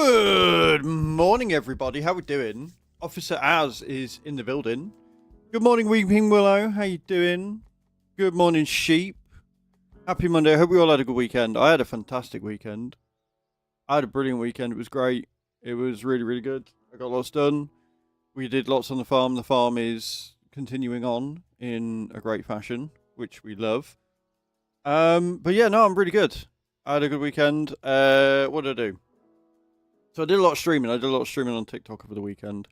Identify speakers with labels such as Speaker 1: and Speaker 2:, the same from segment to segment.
Speaker 1: Good morning, everybody. How we doing? Officer Az is in the building. Good morning, Weeping Willow. How you doing? Good morning, Sheep. Happy Monday. I hope we all had a good weekend. I had a fantastic weekend. I had a brilliant weekend. It was great. It was really, really good. I got lots done. We did lots on the farm. The farm is continuing on in a great fashion, which we love. But yeah, no, I'm really good. I had a good weekend. What did I do? So I did a lot of streaming. I did a lot of streaming on TikTok over the weekend.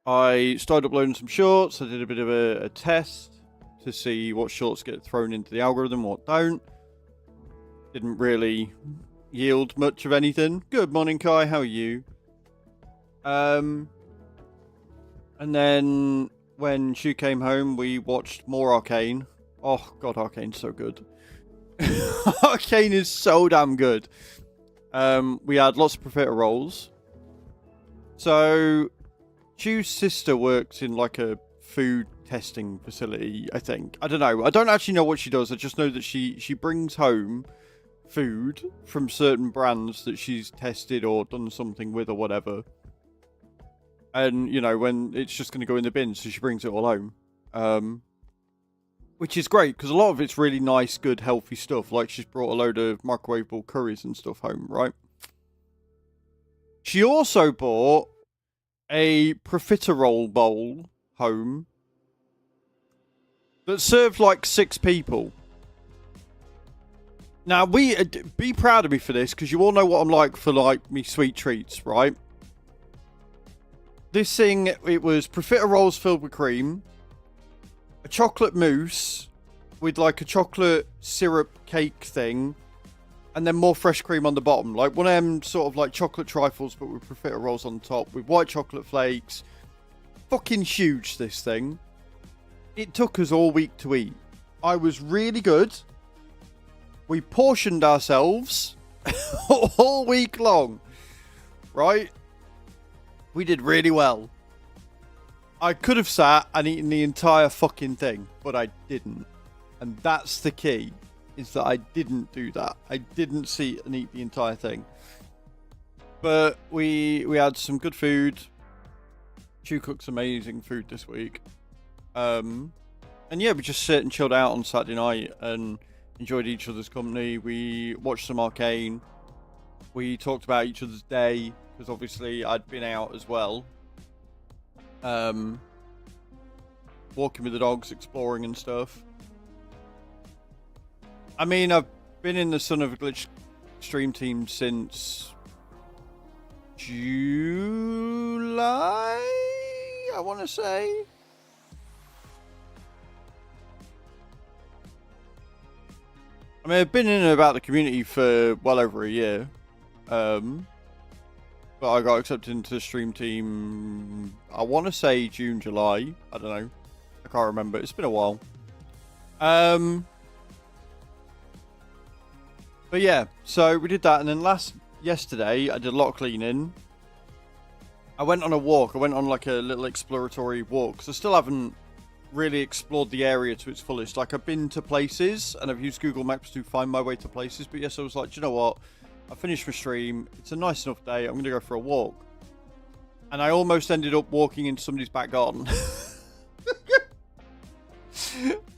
Speaker 1: I started uploading some shorts. I did a bit of a test to see what shorts get thrown into the algorithm, what don't. Didn't really yield much of anything. Good morning, Kai. How are you? And then when Shu came home, we watched more Arcane. Oh, God, Arcane's so good. Arcane is so damn good. We had lots of profiter roles. So, Shu's sister works in like a food testing facility, I think. I don't know. I don't actually know what she does. I just know that she brings home food from certain brands that she's tested or done something with or whatever. And, you know, when it's just going to go in the bin, so she brings it all home. Which is great, because a lot of it's really nice, good, healthy stuff. Like, she's brought a load of microwavable curries and stuff home, right? She also bought a profiterole bowl home that served like 6 people. Now, be proud of me for this, because you all know what I'm like for, like, me sweet treats, right? This thing, it was profiteroles filled with cream, a chocolate mousse with like a chocolate syrup cake thing, and then more fresh cream on the bottom. Like one of them sort of like chocolate trifles, but with profiteroles on top, with white chocolate flakes. Fucking huge, this thing. It took us all week to eat. I was really good. We portioned ourselves all week long. Right? We did really well. I could have sat and eaten the entire fucking thing, but I didn't. And that's the key, is that I didn't do that. I didn't sit and eat the entire thing. But we had some good food. Chu cooks amazing food this week. And yeah, we just sit and chilled out on Saturday night and enjoyed each other's company. We watched some Arcane. We talked about each other's day, because obviously I'd been out as well. Walking with the dogs, exploring and stuff. I mean, I've been in the Son of a Glitch stream team since July, I want to say. I mean, I've been in and about the community for well over a year. But I got accepted into the stream team, I want to say June, July. I don't know. I can't remember. It's been a while. But yeah, so we did that. And then yesterday, I did a lot of cleaning. I went on a walk. I went on like a little exploratory walk. Because I still haven't really explored the area to its fullest. Like, I've been to places and I've used Google Maps to find my way to places. But yes, I was like, do you know what? I finished my stream. It's a nice enough day. I'm going to go for a walk. And I almost ended up walking into somebody's back garden.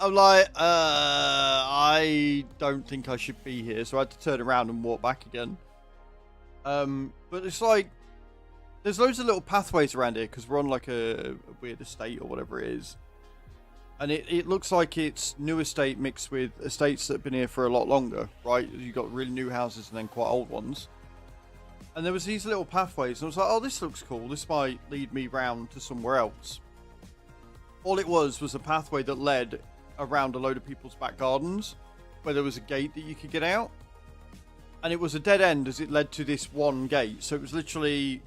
Speaker 1: I'm like, I don't think I should be here. So I had to turn around and walk back again. But it's like, there's loads of little pathways around here because we're on like a weird estate or whatever it is. And it looks like it's new estate mixed with estates that have been here for a lot longer, right? You've got really new houses and then quite old ones. And there was these little pathways, and I was like, oh, this looks cool. This might lead me round to somewhere else. All it was a pathway that led around a load of people's back gardens, where there was a gate that you could get out. And it was a dead end as it led to this one gate. So it was literally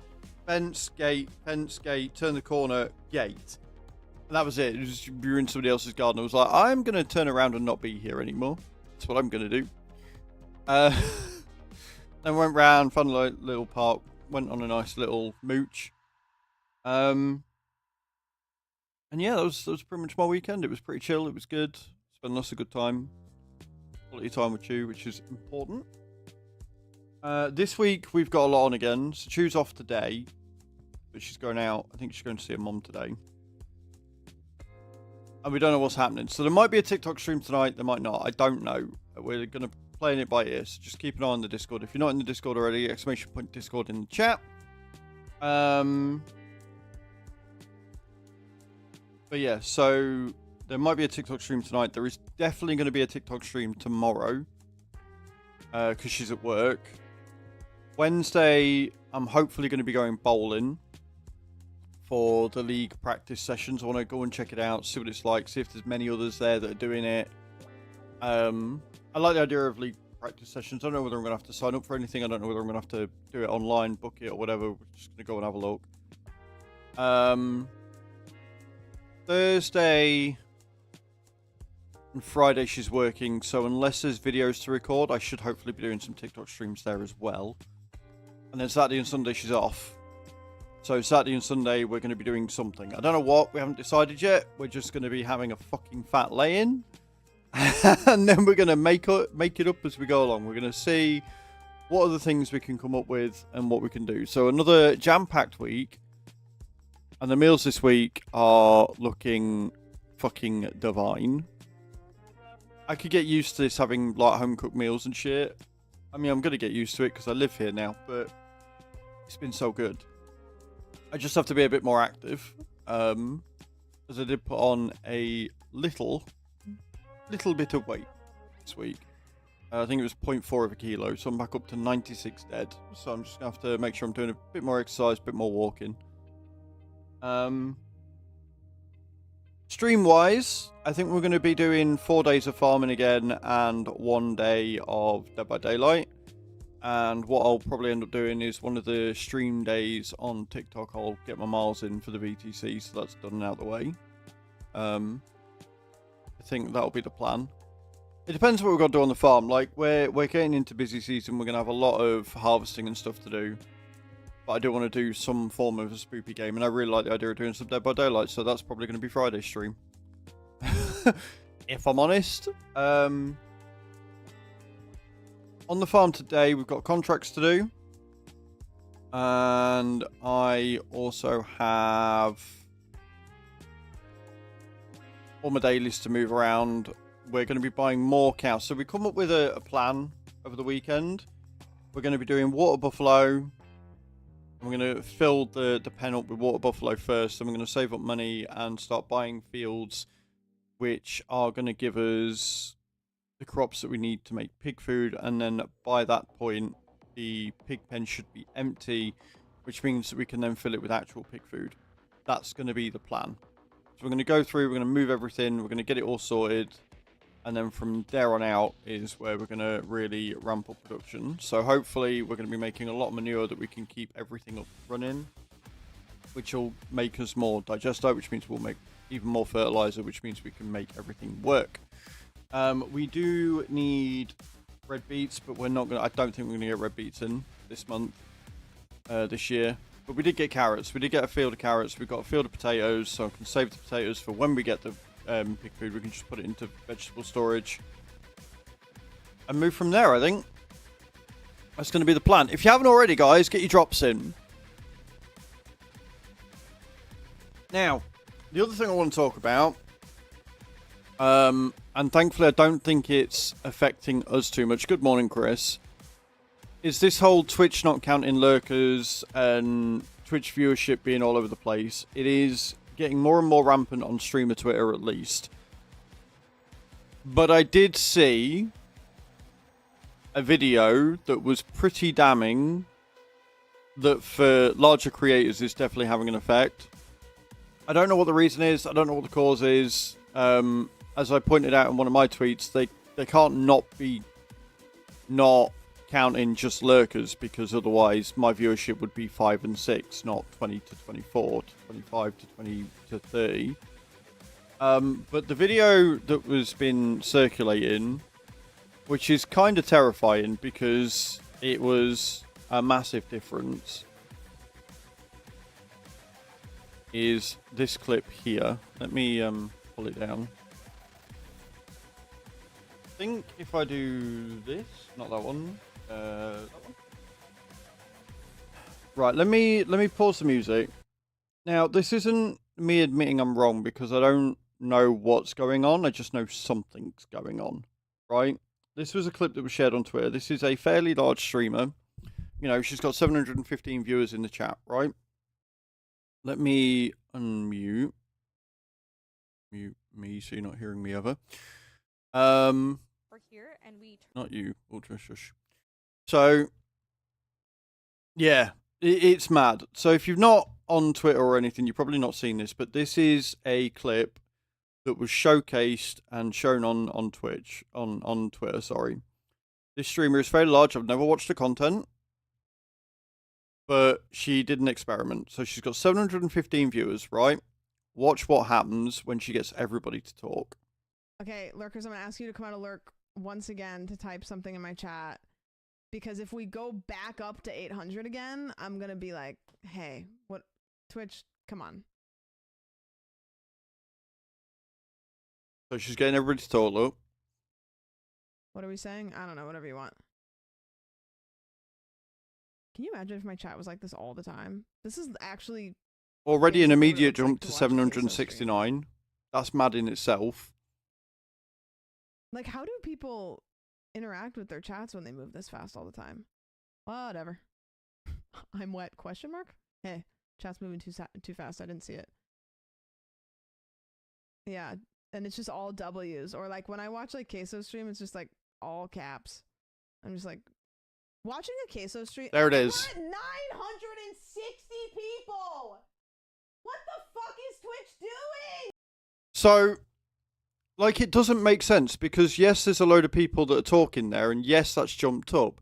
Speaker 1: fence, gate, turn the corner, gate. And that was it. It was just, you were in somebody else's garden. I was like, I'm going to turn around and not be here anymore. That's what I'm going to do. Then went round, found a little park, went on a nice little mooch. And yeah, that was pretty much my weekend. It was pretty chill. It was good. Spent lots of good time. Quality time with you, which is important. This week we've got a lot on again. So Chu's off today, but she's going out. I think she's going to see her mum today. And we don't know what's happening. So there might be a TikTok stream tonight. There might not. I don't know. We're going to play it by ear. So just keep an eye on the Discord. If you're not in the Discord already, ! Discord in the chat. But yeah, so there might be a TikTok stream tonight. There is definitely going to be a TikTok stream tomorrow. Because she's at work. Wednesday, I'm hopefully going to be going bowling. For the league practice sessions. I want to go and check it out, see what it's like, see if there's many others there that are doing it. I like the idea of league practice sessions. I don't know whether I'm going to have to sign up for anything. I don't know whether I'm going to have to do it online, book it or whatever. We're just going to go and have a look. Thursday and Friday she's working, so unless there's videos to record, I should hopefully be doing some TikTok streams there as well. And then Saturday and Sunday she's off. So Saturday and Sunday, we're going to be doing something. I don't know what. We haven't decided yet. We're just going to be having a fucking fat lay-in. And then we're going to make it up as we go along. We're going to see what other things we can come up with and what we can do. So another jam-packed week. And the meals this week are looking fucking divine. I could get used to this having like home-cooked meals and shit. I mean, I'm going to get used to it because I live here now. But it's been so good. I just have to be a bit more active, as I did put on a little bit of weight this week. I think it was 0.4 of a kilo, so I'm back up to 96 dead. So I'm just going to have to make sure I'm doing a bit more exercise, a bit more walking. Stream-wise, I think we're going to be doing 4 days of farming again and 1 day of Dead by Daylight. And what I'll probably end up doing is one of the stream days on TikTok, I'll get my miles in for the VTC, so that's done and out of the way. I think that'll be the plan. It depends what we've got to do on the farm. Like, we're getting into busy season, we're going to have a lot of harvesting and stuff to do. But I do want to do some form of a spoopy game, and I really like the idea of doing some Dead by Daylight, so that's probably going to be Friday's stream. If I'm honest. On the farm today, we've got contracts to do. And I also have all my dailies to move around. We're going to be buying more cows. So we come up with a plan over the weekend. We're going to be doing water buffalo. We're going to fill the pen up with water buffalo first. And we're going to save up money and start buying fields, which are going to give us the crops that we need to make pig food, and then by that point the pig pen should be empty, which means that we can then fill it with actual pig food. That's going to be the plan. So we're going to go through, we're going to move everything, we're going to get it all sorted, and then from there on out is where we're going to really ramp up production. So hopefully we're going to be making a lot of manure that we can keep everything up running, which will make us more digester, which means we'll make even more fertilizer, which means we can make everything work. We do need red beets, but we're not gonna. I don't think we're gonna get red beets in this month, this year. But we did get carrots. We did get a field of carrots. We've got a field of potatoes, so I can save the potatoes for when we get the pig food. We can just put it into vegetable storage and move from there. I think that's going to be the plan. If you haven't already, guys, get your drops in. Now, the other thing I want to talk about. And thankfully I don't think it's affecting us too much. Good morning, Chris. Is this whole Twitch not counting lurkers and Twitch viewership being all over the place? It is getting more and more rampant on streamer Twitter, at least. But I did see a video that was pretty damning that for larger creators is definitely having an effect. I don't know what the reason is. I don't know what the cause is. As I pointed out in one of my tweets, they can't not be not counting just lurkers, because otherwise my viewership would be 5 and 6, not 20 to 24 to 25 to 20 to 30. But the video that was been circulating, which is kind of terrifying because it was a massive difference, is this clip here. Let me pull it down. I think if I do this, not that one, that one. Right, let me pause the music. Now, this isn't me admitting I'm wrong because I don't know what's going on. I just know something's going on, right? This was a clip that was shared on Twitter. This is a fairly large streamer. You know, she's got 715 viewers in the chat, right? Let me unmute. Mute me so you're not hearing me ever.
Speaker 2: We're here and we...
Speaker 1: Not you, Ultra Shush. So, yeah, it's mad. So if you've not on Twitter or anything, you've probably not seen this, but this is a clip that was showcased and shown on Twitch, on Twitter, sorry. This streamer is very large. I've never watched the content, but she did an experiment. So she's got 715 viewers, right? Watch what happens when she gets everybody to talk.
Speaker 3: Okay, lurkers, I'm gonna ask you to come out of lurk once again to type something in my chat. Because if we go back up to 800 again, I'm gonna be like, hey, what, Twitch, come on.
Speaker 1: So she's getting everybody to talk, look.
Speaker 3: What are we saying? I don't know, whatever you want. Can you imagine if my chat was like this all the time? This is actually...
Speaker 1: Already an immediate jump
Speaker 3: like
Speaker 1: to
Speaker 3: watch
Speaker 1: 769. That's mad in itself.
Speaker 3: Like, how do people interact with their chats when they move this fast all the time? Whatever. I'm wet, question mark? Hey, chat's moving too fast, I didn't see it. Yeah, and it's just all W's. Or like when I watch like Queso stream, it's just like all caps. I'm just like, watching a Queso stream.
Speaker 1: There it is.
Speaker 3: We're at 960 people! What the fuck is Twitch doing?
Speaker 1: So, like, it doesn't make sense because, yes, there's a load of people that are talking there, and yes, that's jumped up.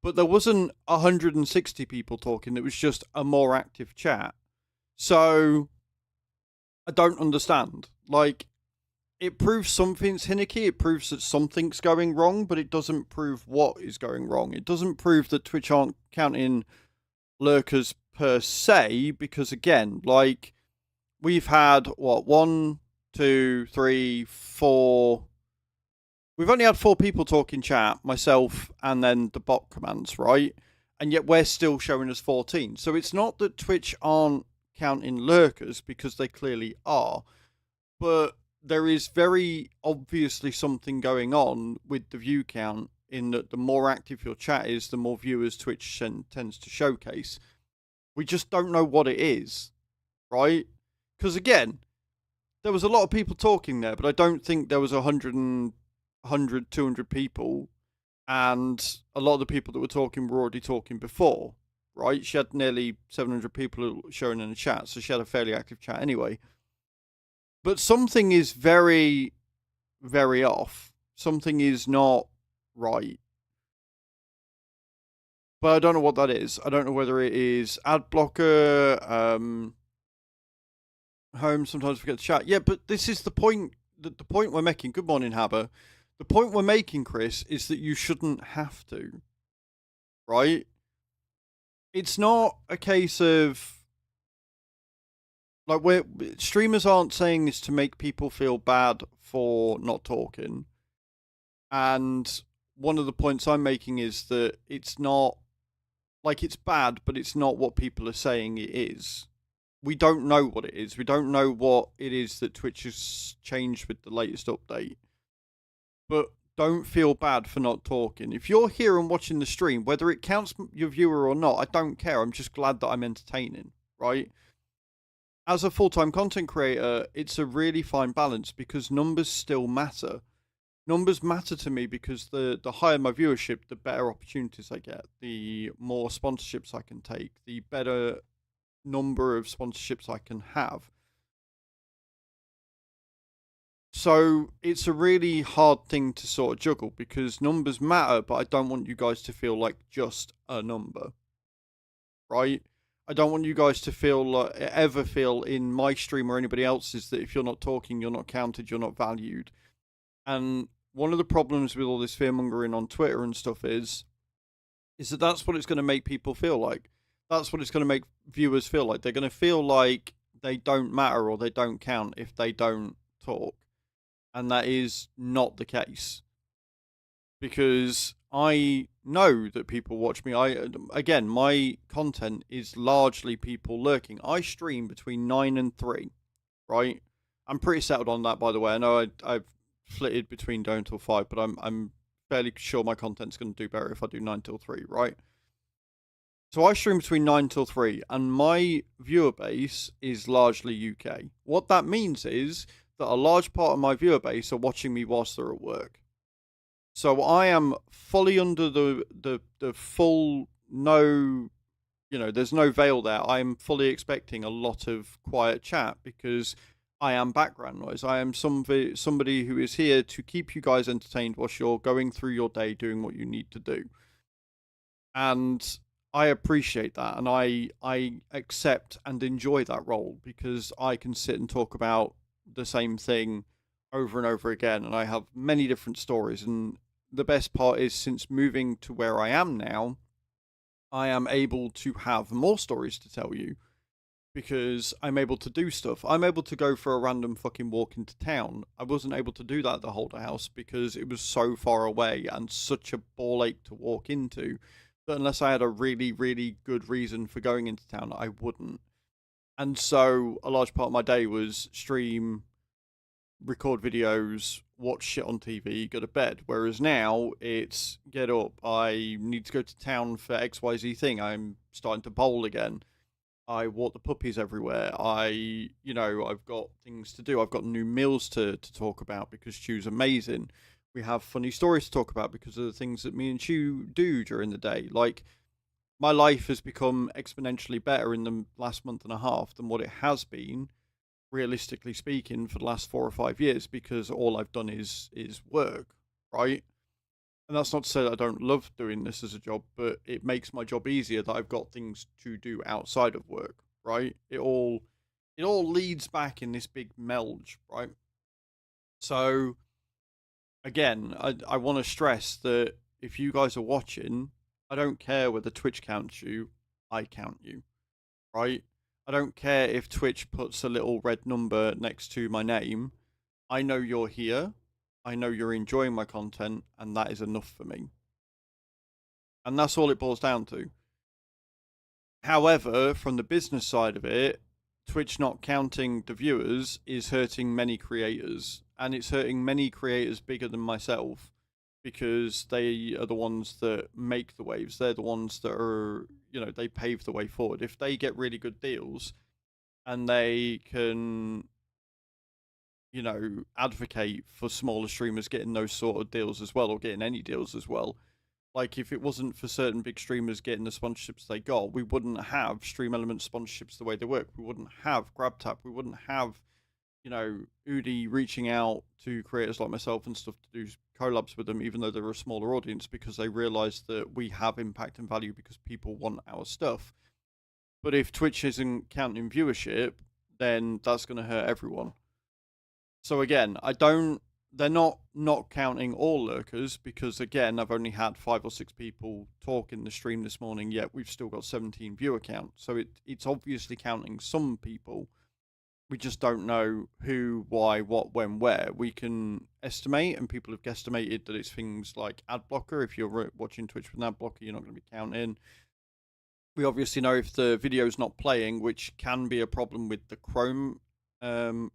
Speaker 1: But there wasn't 160 people talking. It was just a more active chat. So, I don't understand. Like, it proves something's finicky. It proves that something's going wrong, but it doesn't prove what is going wrong. It doesn't prove that Twitch aren't counting lurkers per se, because again, like, we've had what, 1, 2, 3, 4. We've only had 4 people talk in chat, myself and then the bot commands, right? And yet we're still showing us 14. So it's not that Twitch aren't counting lurkers, because they clearly are, but there is very obviously something going on with the view count, in that the more active your chat is, the more viewers Twitch tends to showcase. We just don't know what it is, right? Because again, there was a lot of people talking there, but I don't think there was 100, 200 people. And a lot of the people that were talking were already talking before, right? She had nearly 700 people showing in the chat, so she had a fairly active chat anyway. But something is very, very off. Something is not right. But I don't know what that is. I don't know whether it is ad blocker, home, sometimes forget to chat. Yeah, but this is the point. The point we're making. Good morning, Haber. The point we're making, Chris, is that you shouldn't have to. Right? It's not a case of... like, streamers aren't saying this to make people feel bad for not talking. And one of the points I'm making is that it's not... like, it's bad, but it's not what people are saying it is. We don't know what it is. We don't know what it is that Twitch has changed with the latest update. But don't feel bad for not talking. If you're here and watching the stream, whether it counts your viewer or not, I don't care. I'm just glad that I'm entertaining, right? As a full-time content creator, it's a really fine balance because numbers still matter. Numbers matter to me because the higher my viewership, the better opportunities I get, the more sponsorships I can take, the better number of sponsorships I can have. So it's a really hard thing to sort of juggle because numbers matter, but I don't want you guys to feel like just a number, right? I don't want you guys to feel like, ever feel in my stream or anybody else's, that if you're not talking, you're not counted, you're not valued. And one of the problems with all this fear-mongering on Twitter and stuff is that that's what it's going to make people feel like. That's what it's going to make viewers feel like. They're going to feel like they don't matter or they don't count if they don't talk. And that is not the case. because I know that people watch me. Again, my content is largely people lurking. I stream between 9 and 3, right? I'm pretty settled on that, by the way. I know I've flitted between down till 5, but I'm fairly sure my content's going to do better if I do 9 till 3, right? So I stream between 9 till 3, and my viewer base is largely UK. What that means is that a large part of my viewer base are watching me whilst they're at work. So I am fully under the full no, there's no veil there. I'm fully expecting a lot of quiet chat because I am background noise. I am somebody who is here to keep you guys entertained whilst you're going through your day doing what you need to do. And I appreciate that, and I accept and enjoy that role because I can sit and talk about the same thing over and over again, and I have many different stories. And the best part is, since moving to where I am now, I am able to have more stories to tell you because I'm able to do stuff. I'm able to go for a random fucking walk into town. I wasn't able to do that at the Holder House because it was so far away and such a ball ache to walk into that unless I had a really, really good reason for going into town, I wouldn't. And so a large part of my day was stream, record videos, watch shit on TV, go to bed. Whereas now it's get up, I need to go to town for XYZ thing. I'm starting to bowl again. I walk the puppies everywhere. I've got things to do. I've got new meals to talk about because Chew's amazing. We have funny stories to talk about because of the things that me and Chew do during the day. Like, my life has become exponentially better in the last month and a half than what it has been, realistically speaking, for the last 4 or 5 years because all I've done is work, right? And that's not to say that I don't love doing this as a job, but it makes my job easier that I've got things to do outside of work, right? It all leads back in this big melge, right? So again, I want to stress that if you guys are watching, I don't care whether Twitch counts you, I count you, right? I don't care if Twitch puts a little red number next to my name. I know you're here. I know you're enjoying my content, and that is enough for me. And that's all it boils down to. However, from the business side of it, Twitch not counting the viewers is hurting many creators, and it's hurting many creators bigger than myself because they are the ones that make the waves. They're the ones that are, they pave the way forward. If they get really good deals and they can, advocate for smaller streamers getting those sort of deals as well, or getting any deals as well. Like, if it wasn't for certain big streamers getting the sponsorships they got, we wouldn't have Stream Elements sponsorships the way they work. We wouldn't have GrabTap. We wouldn't have, Udi reaching out to creators like myself and stuff to do collabs with them, even though they're a smaller audience, because they realize that we have impact and value because people want our stuff. But if Twitch isn't counting viewership, then that's going to hurt everyone. So again, they're not counting all lurkers because, again, I've only had 5 or 6 people talk in the stream this morning, yet we've still got 17 viewer count. So it's obviously counting some people. We just don't know who, why, what, when, where. We can estimate, and people have guesstimated that it's things like ad blocker. If you're watching Twitch with an ad blocker, you're not going to be counting. We obviously know if the video's not playing, which can be a problem with the Chrome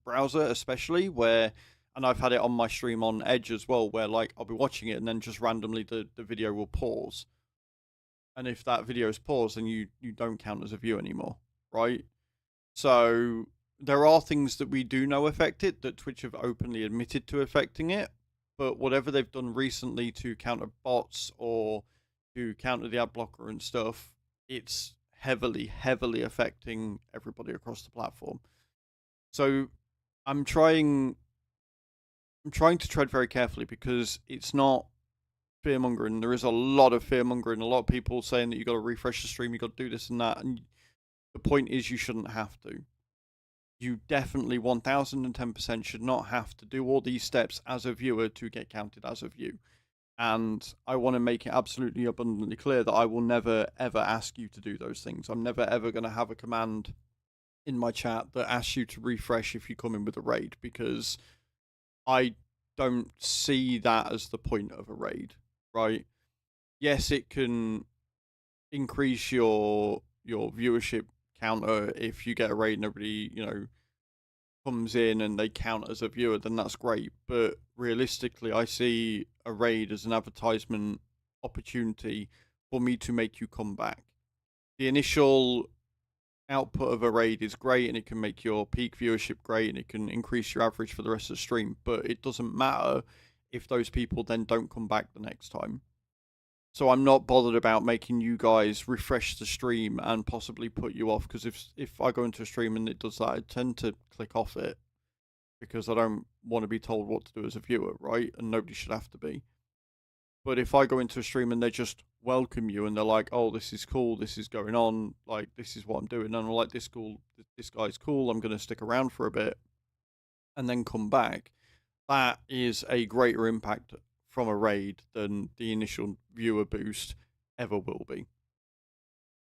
Speaker 1: browser especially, and I've had it on my stream on Edge as well, where like I'll be watching it and then just randomly the video will pause, and if that video is paused, then you don't count as a view anymore, right? So there are things that we do know affect it, that Twitch have openly admitted to affecting it, but whatever they've done recently to counter bots or to counter the ad blocker and stuff, it's heavily affecting everybody across the platform. So I'm trying to tread very carefully because it's not fear-mongering. There is a lot of fear-mongering, a lot of people saying that you got to refresh the stream, you got to do this and that, and the point is you shouldn't have to. You definitely 1010% should not have to do all these steps as a viewer to get counted as a view. And I want to make it absolutely abundantly clear that I will never, ever ask you to do those things. I'm never, ever going to have a command in my chat that asks you to refresh if you come in with a raid, because I don't see that as the point of a raid. right? Yes, it can increase your viewership counter if you get a raid and everybody, you know, comes in and they count as a viewer, then that's great. But realistically, I see a raid as an advertisement opportunity for me to make you come back. The initial output of a raid is great and it can make your peak viewership great and it can increase your average for the rest of the stream, but it doesn't matter if those people then don't come back the next time. So I'm not bothered about making you guys refresh the stream and possibly put you off, because if I go into a stream and it does that, I tend to click off it because I don't want to be told what to do as a viewer, right? And nobody should have to be. But if I go into a stream and they just welcome you and they're like, oh, this is cool, this is going on, like, this is what I'm doing, and I'm like, this guy's cool, I'm going to stick around for a bit and then come back, that is a greater impact from a raid than the initial viewer boost ever will be.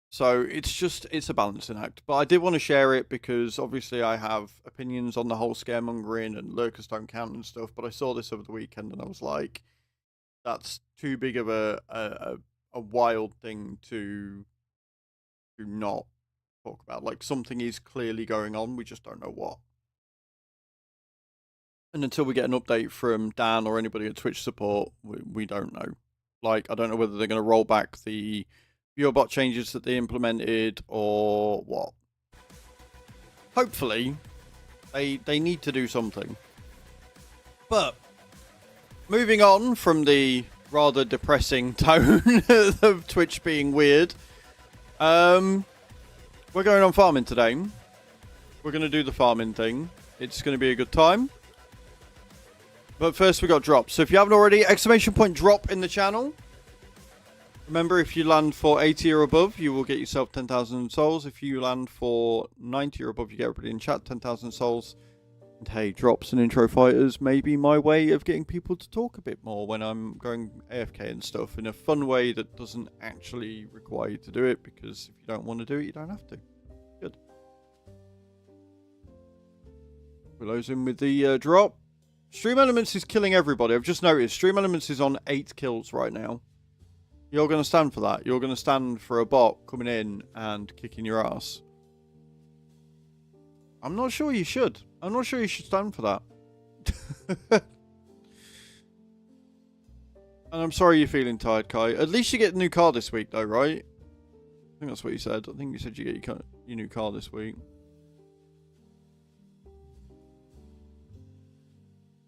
Speaker 1: So it's a balancing act. But I did want to share it because obviously I have opinions on the whole scaremongering and lurkers don't count and stuff, but I saw this over the weekend and I was like, that's too big of a wild thing to not talk about. Like, something is clearly going on, we just don't know what. And until we get an update from Dan or anybody at Twitch support, we don't know. Like, I don't know whether they're going to roll back the viewer bot changes that they implemented or what. Hopefully, they need to do something. But moving on from the rather depressing tone of Twitch being weird, we're going on farming today. We're going to do the farming thing. It's going to be a good time. But first we got drops. So if you haven't already, exclamation point drop in the channel. Remember, if you land for 80 or above, you will get yourself 10,000 souls. If you land for 90 or above, you get everybody in chat 10,000 souls. And hey, drops and intro fighters may be my way of getting people to talk a bit more when I'm going AFK and stuff, in a fun way that doesn't actually require you to do it, because if you don't want to do it, you don't have to. Good. Willow's in with the drop. Stream Elements is killing everybody. I've just noticed Stream Elements is on 8 kills right now. You're going to stand for that. You're going to stand for a bot coming in and kicking your ass. I'm not sure you should. I'm not sure you should stand for that. And I'm sorry you're feeling tired, Kai. At least you get a new car this week, though, right? I think that's what you said. I think you said you get your new car this week.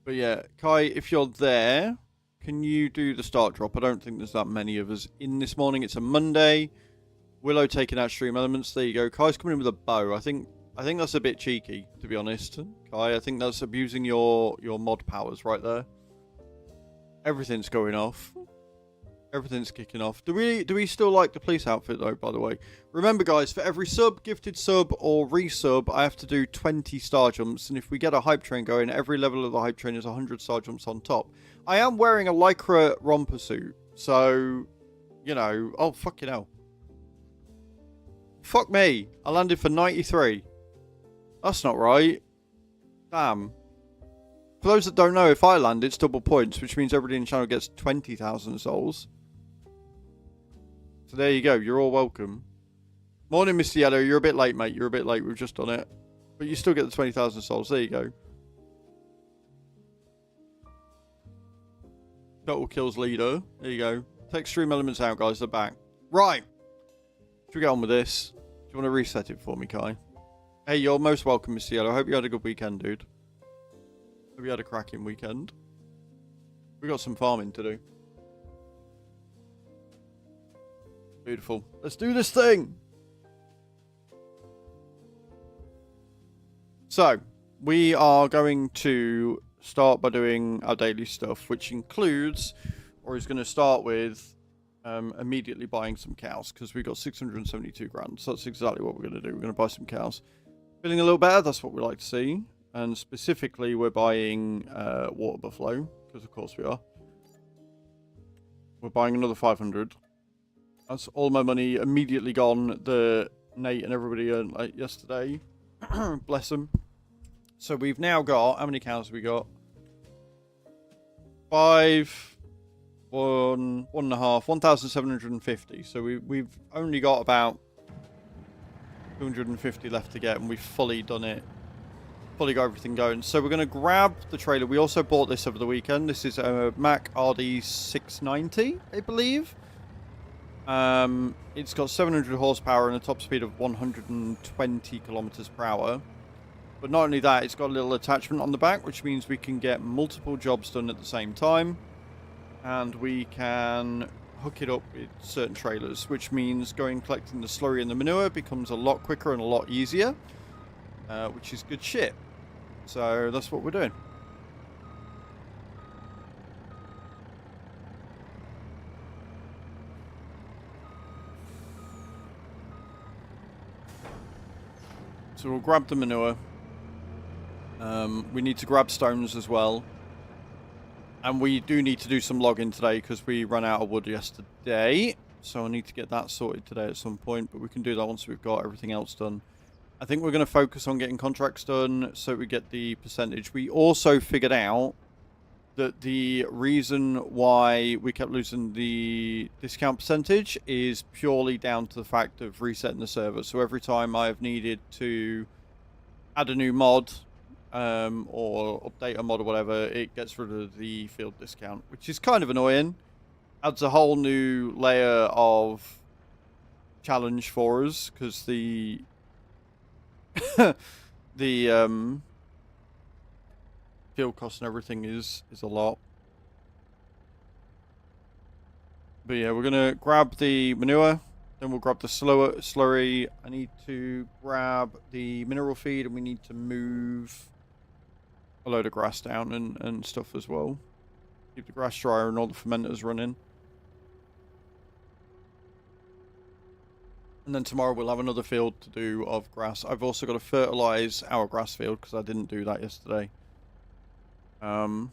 Speaker 1: But yeah, Kai, if you're there, can you do the start drop? I don't think there's that many of us in this morning. It's a Monday. Willow taking out Stream Elements. There you go. Kai's coming in with a bow. I think that's a bit cheeky, to be honest. Kai, I think that's abusing your mod powers right there. Everything's going off. Everything's kicking off. Do we still like the police outfit, though, by the way? Remember, guys, for every sub, gifted sub, or resub, I have to do 20 star jumps. And if we get a hype train going, every level of the hype train is 100 star jumps on top. I am wearing a Lycra romper suit. So, you know... Oh, fucking hell. Fuck me. I landed for 93. That's not right. Damn. For those that don't know, if I land, it's double points, which means everybody in the channel gets 20,000 souls. So there you go. You're all welcome. Morning, Mr. Yellow. You're a bit late, mate. You're a bit late. We've just done it. But you still get the 20,000 souls. There you go. Total kills leader. There you go. Take Stream Elements out, guys. They're back. Right. Should we get on with this? Do you want to reset it for me, Kai? Hey, you're most welcome, Mr. Yellow. I hope you had a good weekend, dude. Hope you had a cracking weekend. We got some farming to do. Beautiful. Let's do this thing. So, we are going to start by doing our daily stuff, which includes, or is going to start with, immediately buying some cows, because we got 672 grand. So that's exactly what we're going to do. We're going to buy some cows. Feeling a little better, that's what we like to see. And specifically, we're buying water buffalo, because of course we are. We're buying another 500. That's all my money immediately gone. The Nate and everybody earned like yesterday. Bless them. So we've now got, how many cows have we got? 5, one and a half, 1,750. So we've only got about 250 left to get, and we've fully done it. Fully got everything going. So we're going to grab the trailer. We also bought this over the weekend. This is a Mack RD 690, I believe. It's got 700 horsepower and a top speed of 120 kilometers per hour. But not only that, it's got a little attachment on the back, which means we can get multiple jobs done at the same time. And we can hook it up with certain trailers, which means going collecting the slurry and the manure becomes a lot quicker and a lot easier, which is good shit. So that's what we're doing. So we'll grab the manure. We need to grab stones as well. And we do need to do some logging today because we ran out of wood yesterday. So I need to get that sorted today at some point. But we can do that once we've got everything else done. I think we're going to focus on getting contracts done so we get the percentage. We also figured out that the reason why we kept losing the discount percentage is purely down to the fact of resetting the server. So every time I have needed to add a new mod or update a mod or whatever, it gets rid of the field discount, which is kind of annoying. Adds a whole new layer of challenge for us because the the field cost and everything is a lot. But yeah, we're gonna grab the manure, then we'll grab the slurry. I need to grab the mineral feed, and we need to move a load of grass down and stuff as well. Keep the grass dryer and all the fermenters running. And then tomorrow we'll have another field to do of grass. I've also got to fertilize our grass field because I didn't do that yesterday. We've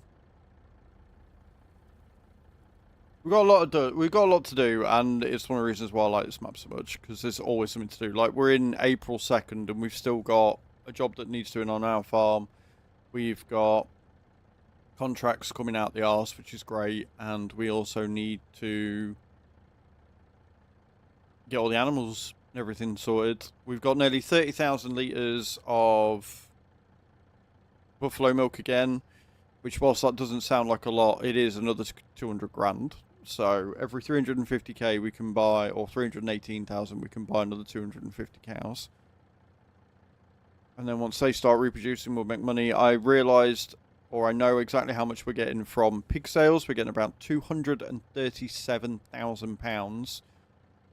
Speaker 1: got a lot to do, and it's one of the reasons why I like this map so much, because there's always something to do. Like, we're in April 2nd, and we've still got a job that needs doing on our farm. We've got contracts coming out the arse, which is great, and we also need to get all the animals and everything sorted. We've got nearly 30,000 litres of buffalo milk again, which, whilst that doesn't sound like a lot, it is another 200 grand. So every 350k we can buy, or 318,000, we can buy another 250 cows. And then once they start reproducing, we'll make money. I realised, or I know exactly how much we're getting from pig sales. We're getting about £237,000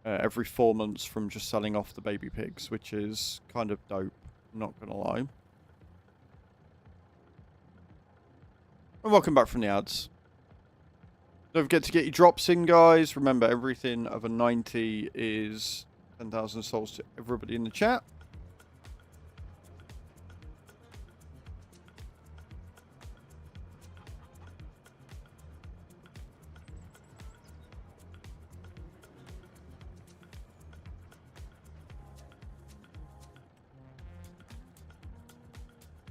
Speaker 1: every 4 months from just selling off the baby pigs, which is kind of dope, not gonna lie. And welcome back from the ads. Don't forget to get your drops in, guys. Remember, everything over 90 is 10,000 souls to everybody in the chat.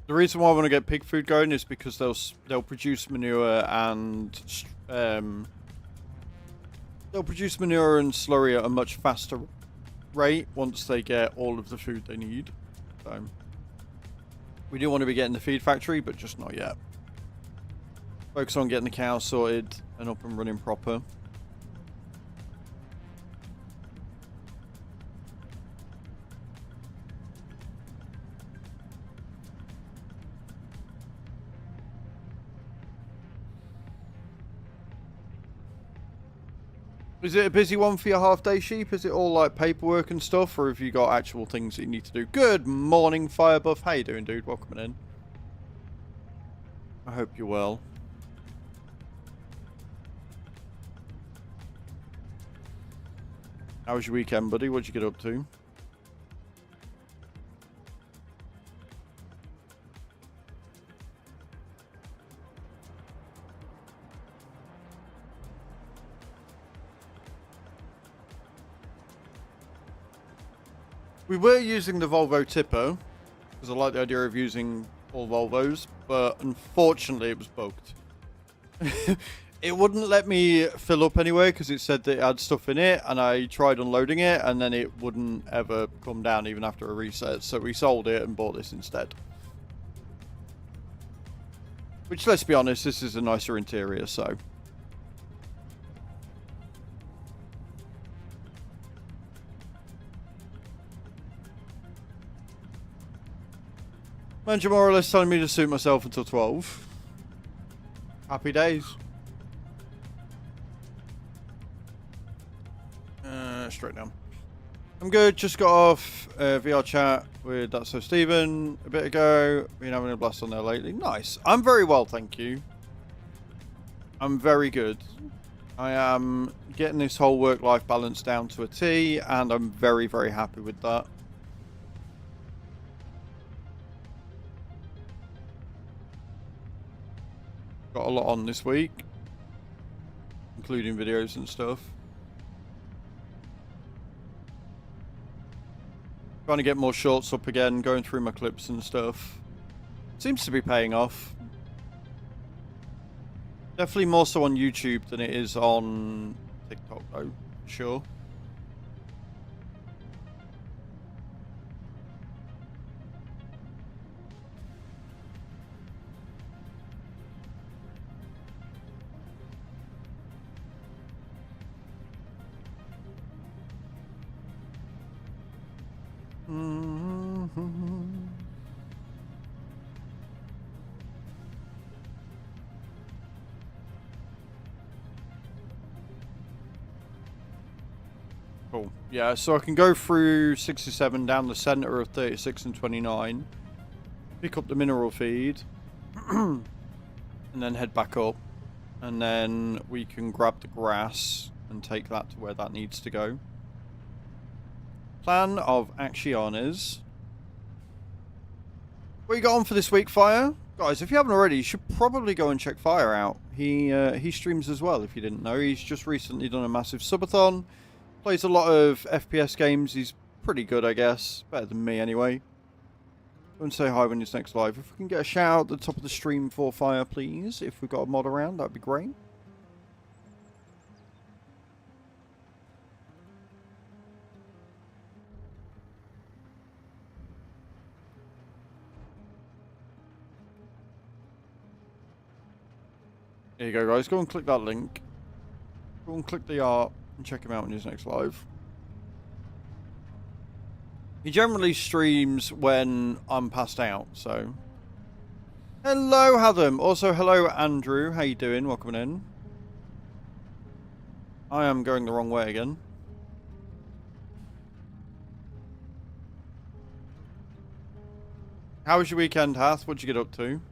Speaker 1: The reason why I want to get pig food going is because they'll produce manure and slurry at a much faster rate once they get all of the food they need. So we do want to be getting the feed factory, but just not yet. Focus on getting the cows sorted and up and running proper. Is it a busy one for your half-day sheep? Is it all like paperwork and stuff, or have you got actual things that you need to do? Good morning, Firebuff. How you doing, dude? Welcome in. I hope you're well. How was your weekend, buddy? What'd you get up to? We were using the Volvo tipper, because I like the idea of using all Volvos, but unfortunately it was bugged. it wouldn't let me fill up anyway because it said that it had stuff in it, and I tried unloading it, and then it wouldn't ever come down even after a reset. So we sold it and bought this instead. Which, let's be honest, this is a nicer interior, so. Manager more or less telling me to suit myself until 12. Happy days. Straight down. I'm good. Just got off VR chat with That's So Steven a bit ago. Been having a blast on there lately. Nice. I'm very well, thank you. I'm very good. I am getting this whole work-life balance down to a T, and I'm very, very happy with that. Got a lot on this week, including videos and stuff. Trying to get more shorts up again, going through my clips and stuff. Seems to be paying off. Definitely more so on YouTube than it is on TikTok though, sure. Cool. Yeah, so I can go through 67 down the center of 36 and 29, pick up the mineral feed, and then head back up. And then we can grab the grass and take that to where that needs to go. Plan of action is... What you got on for this week, Fire? Guys, if you haven't already, you should probably go and check Fire out. He streams as well, if you didn't know. He's just recently done a massive subathon. Plays a lot of FPS games. He's pretty good, I guess. Better than me, anyway. Go and say hi when he's next live. If we can get a shout out at the top of the stream for Fire, please. If we've got a mod around, that'd be great. There you go, guys. Go and click that link. Go and click the art and check him out when he's next live. He generally streams when I'm passed out, so... Hello, Hatham. Also, hello, Andrew. How you doing? Welcome in. I am going the wrong way again. How was your weekend, Hath? What'd you get up to?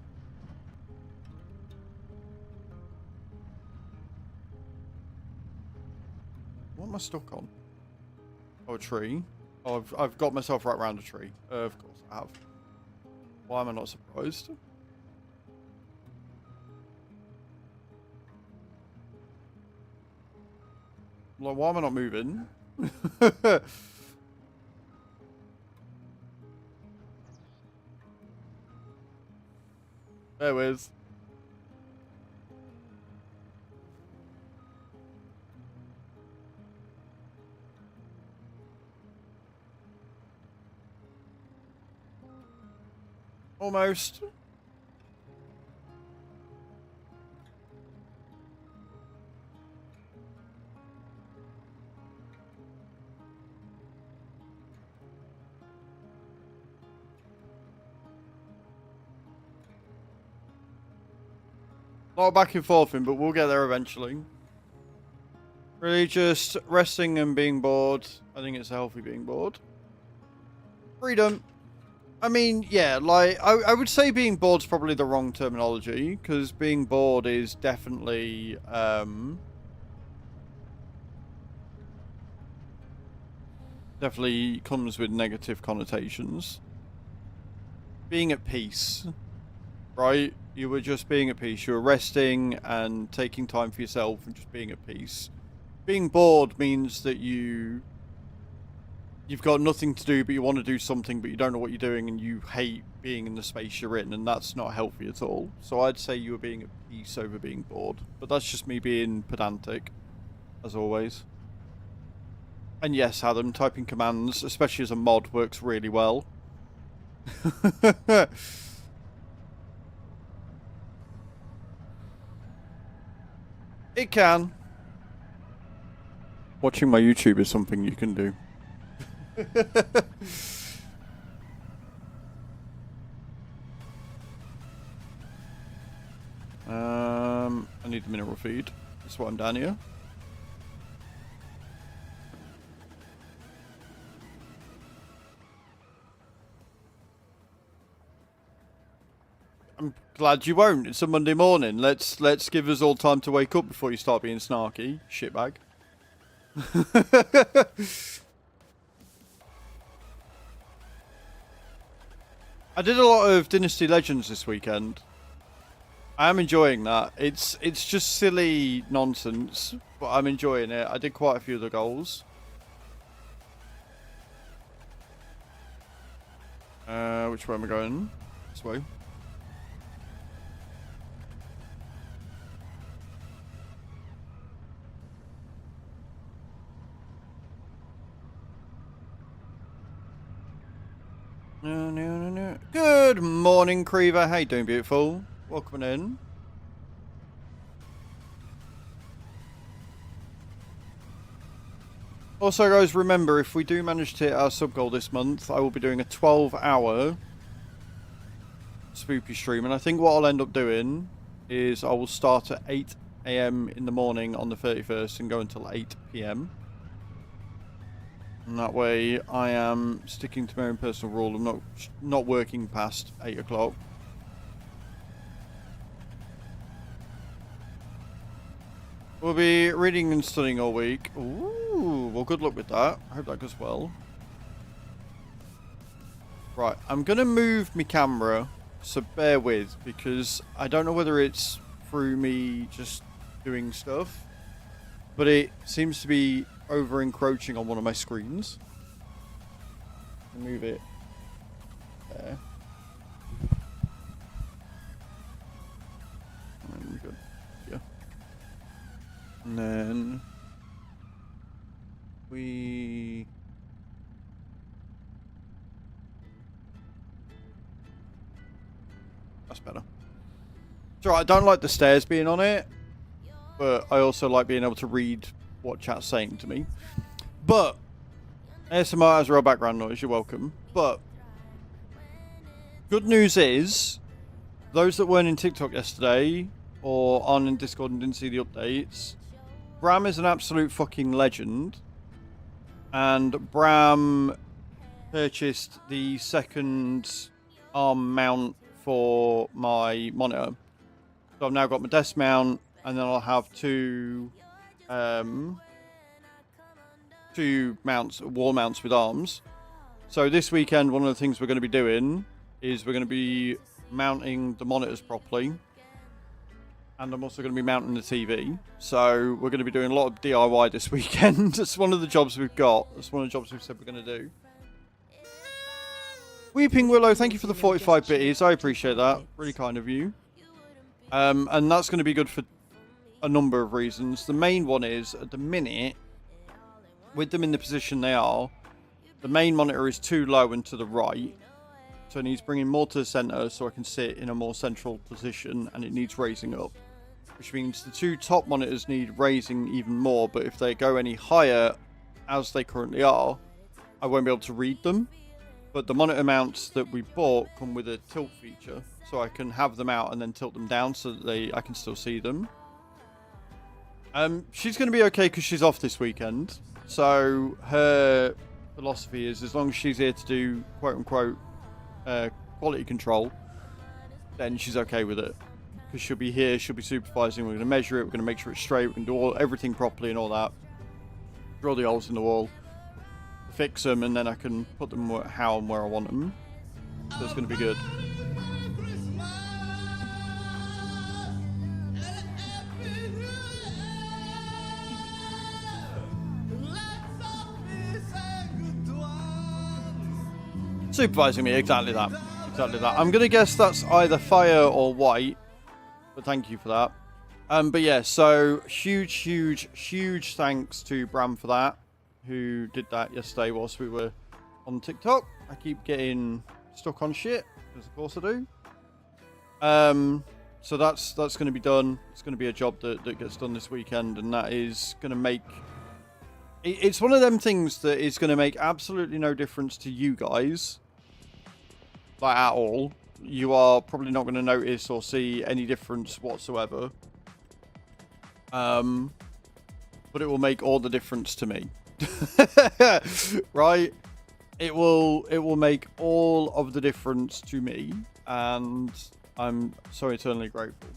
Speaker 1: What am I stuck on? Oh, a tree. Oh, I've got myself right around a tree. Of course I have. Why am I not surprised? Like, why am I not moving? There it is. Almost. A lot of back and forth in, but we'll get there eventually. Really just resting and being bored. I think it's healthy being bored. Freedom. I mean, yeah, like, I would say being bored's probably the wrong terminology, because being bored is definitely, definitely comes with negative connotations. Being at peace, right? You were just being at peace. You were resting and taking time for yourself and just being at peace. Being bored means that you you've got nothing to do, but you want to do something, but you don't know what you're doing, and you hate being in the space you're in, and that's not healthy at all. So I'd say you were being at peace over being bored. But that's just me being pedantic, as always. And yes, Adam, typing commands, especially as a mod, works really well. It can. Watching my YouTube is something you can do. I need the mineral feed. That's why I'm down here. I'm glad you won't. It's a Monday morning. Let's give us all time to wake up before you start being snarky, shitbag. I did a lot of Dynasty Legends this weekend. I am enjoying that. It's just silly nonsense, but I'm enjoying it. I did quite a few of the goals. Which way am I going? This way. No. Good morning, Creever. How you doing, beautiful? Welcome in. Also, guys, remember, if we do manage to hit our sub goal this month, I will be doing a 12-hour spoopy stream. And I think what I'll end up doing is I will start at 8 AM in the morning on the 31st and go until 8 PM. And that way I am sticking to my own personal rule. I'm not working past 8 o'clock. We'll be reading and studying all week. Ooh, well, good luck with that. I hope that goes well. Right, I'm going to move my camera, so bear with, because I don't know whether it's through me just doing stuff, but it seems to be over encroaching on one of my screens. I'll move it there. And good. Yeah. And then that's better. So I don't like the stairs being on it, but I also like being able to read what chat's saying to me. But ASMR has real background noise, you're welcome. But good news is, those that weren't in TikTok yesterday or on in Discord and didn't see the updates, Bram is an absolute fucking legend. And Bram purchased the second arm mount for my monitor. So I've now got my desk mount, and then I'll have two mounts, wall mounts with arms. So this weekend, one of the things we're going to be doing is we're going to be mounting the monitors properly, and I'm also going to be mounting the TV. So we're going to be doing a lot of DIY this weekend. That's one of the jobs we've got. That's one of the jobs we've said we're going to do. Weeping Willow, thank you for the 45 bits. I appreciate that. Really kind of you. And that's going to be good for a number of reasons. The main one is, at the minute, with them in the position they are, the main monitor is too low and to the right. So it needs bringing more to the center so I can sit in a more central position, and it needs raising up. Which means the two top monitors need raising even more, but if they go any higher, as they currently are, I won't be able to read them. But the monitor mounts that we bought come with a tilt feature, so I can have them out and then tilt them down so that I can still see them. She's going to be okay because she's off this weekend. So her philosophy is, as long as she's here to do quote-unquote quality control, then she's okay with it. Because she'll be here, she'll be supervising, we're going to measure it, we're going to make sure it's straight, we can do everything properly and all that. Drill the holes in the wall, fix them, and then I can put them how and where I want them. So it's going to be good. Supervising me, exactly that. Exactly that. I'm going to guess that's either fire or white. But thank you for that. But yeah, so huge thanks to Bram for that, who did that yesterday whilst we were on TikTok. I keep getting stuck on shit, because of course I do. So that's going to be done. It's going to be a job that gets done this weekend, and that is going to make... It's one of them things that is going to make absolutely no difference to you guys. Like, at all. You are probably not going to notice or see any difference whatsoever. But it will make all the difference to me. Right? It will make all of the difference to me, and I'm so eternally grateful.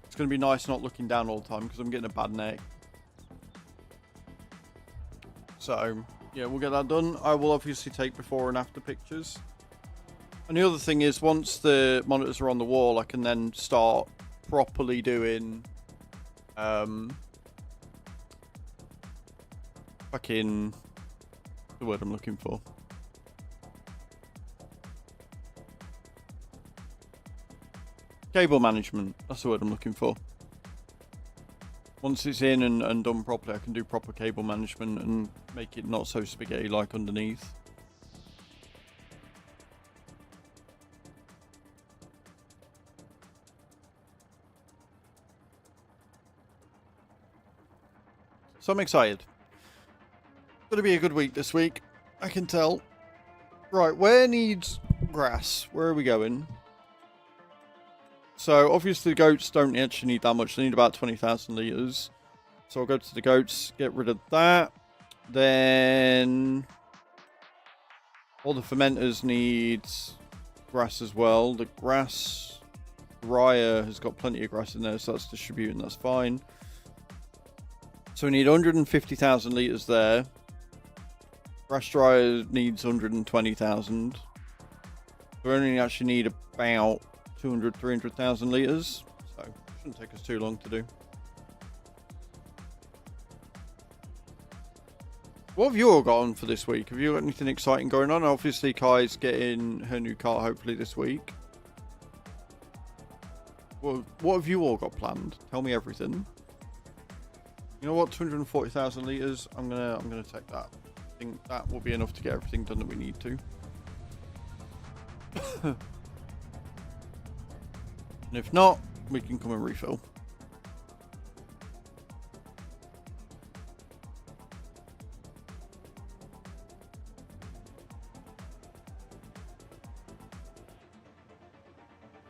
Speaker 1: It's going to be nice not looking down all the time because I'm getting a bad neck. So, yeah, we'll get that done. I will obviously take before and after pictures. And the other thing is, once the monitors are on the wall, I can then start properly doing fucking the word I'm looking for. Cable management. That's the word I'm looking for. Once it's in and done properly, I can do proper cable management and make it not so spaghetti-like underneath. So I'm excited. It's going to be a good week this week. I can tell. Right, where needs grass? Where are we going? So, obviously the goats don't actually need that much. They need about 20,000 litres. So I'll go to the goats, get rid of that. Then all the fermenters need grass as well. The grass dryer has got plenty of grass in there, so that's distributing, that's fine. So we need 150,000 litres there. Grass dryer needs 120,000. We only actually need about 300,000 litres. So it shouldn't take us too long to do. What have you all got on for this week? Have you got anything exciting going on? Obviously, Kai's getting her new car hopefully this week. Well, what have you all got planned? Tell me everything. You know what? 240,000 litres. I'm gonna take that. I think that will be enough to get everything done that we need to. And if not, we can come and refill.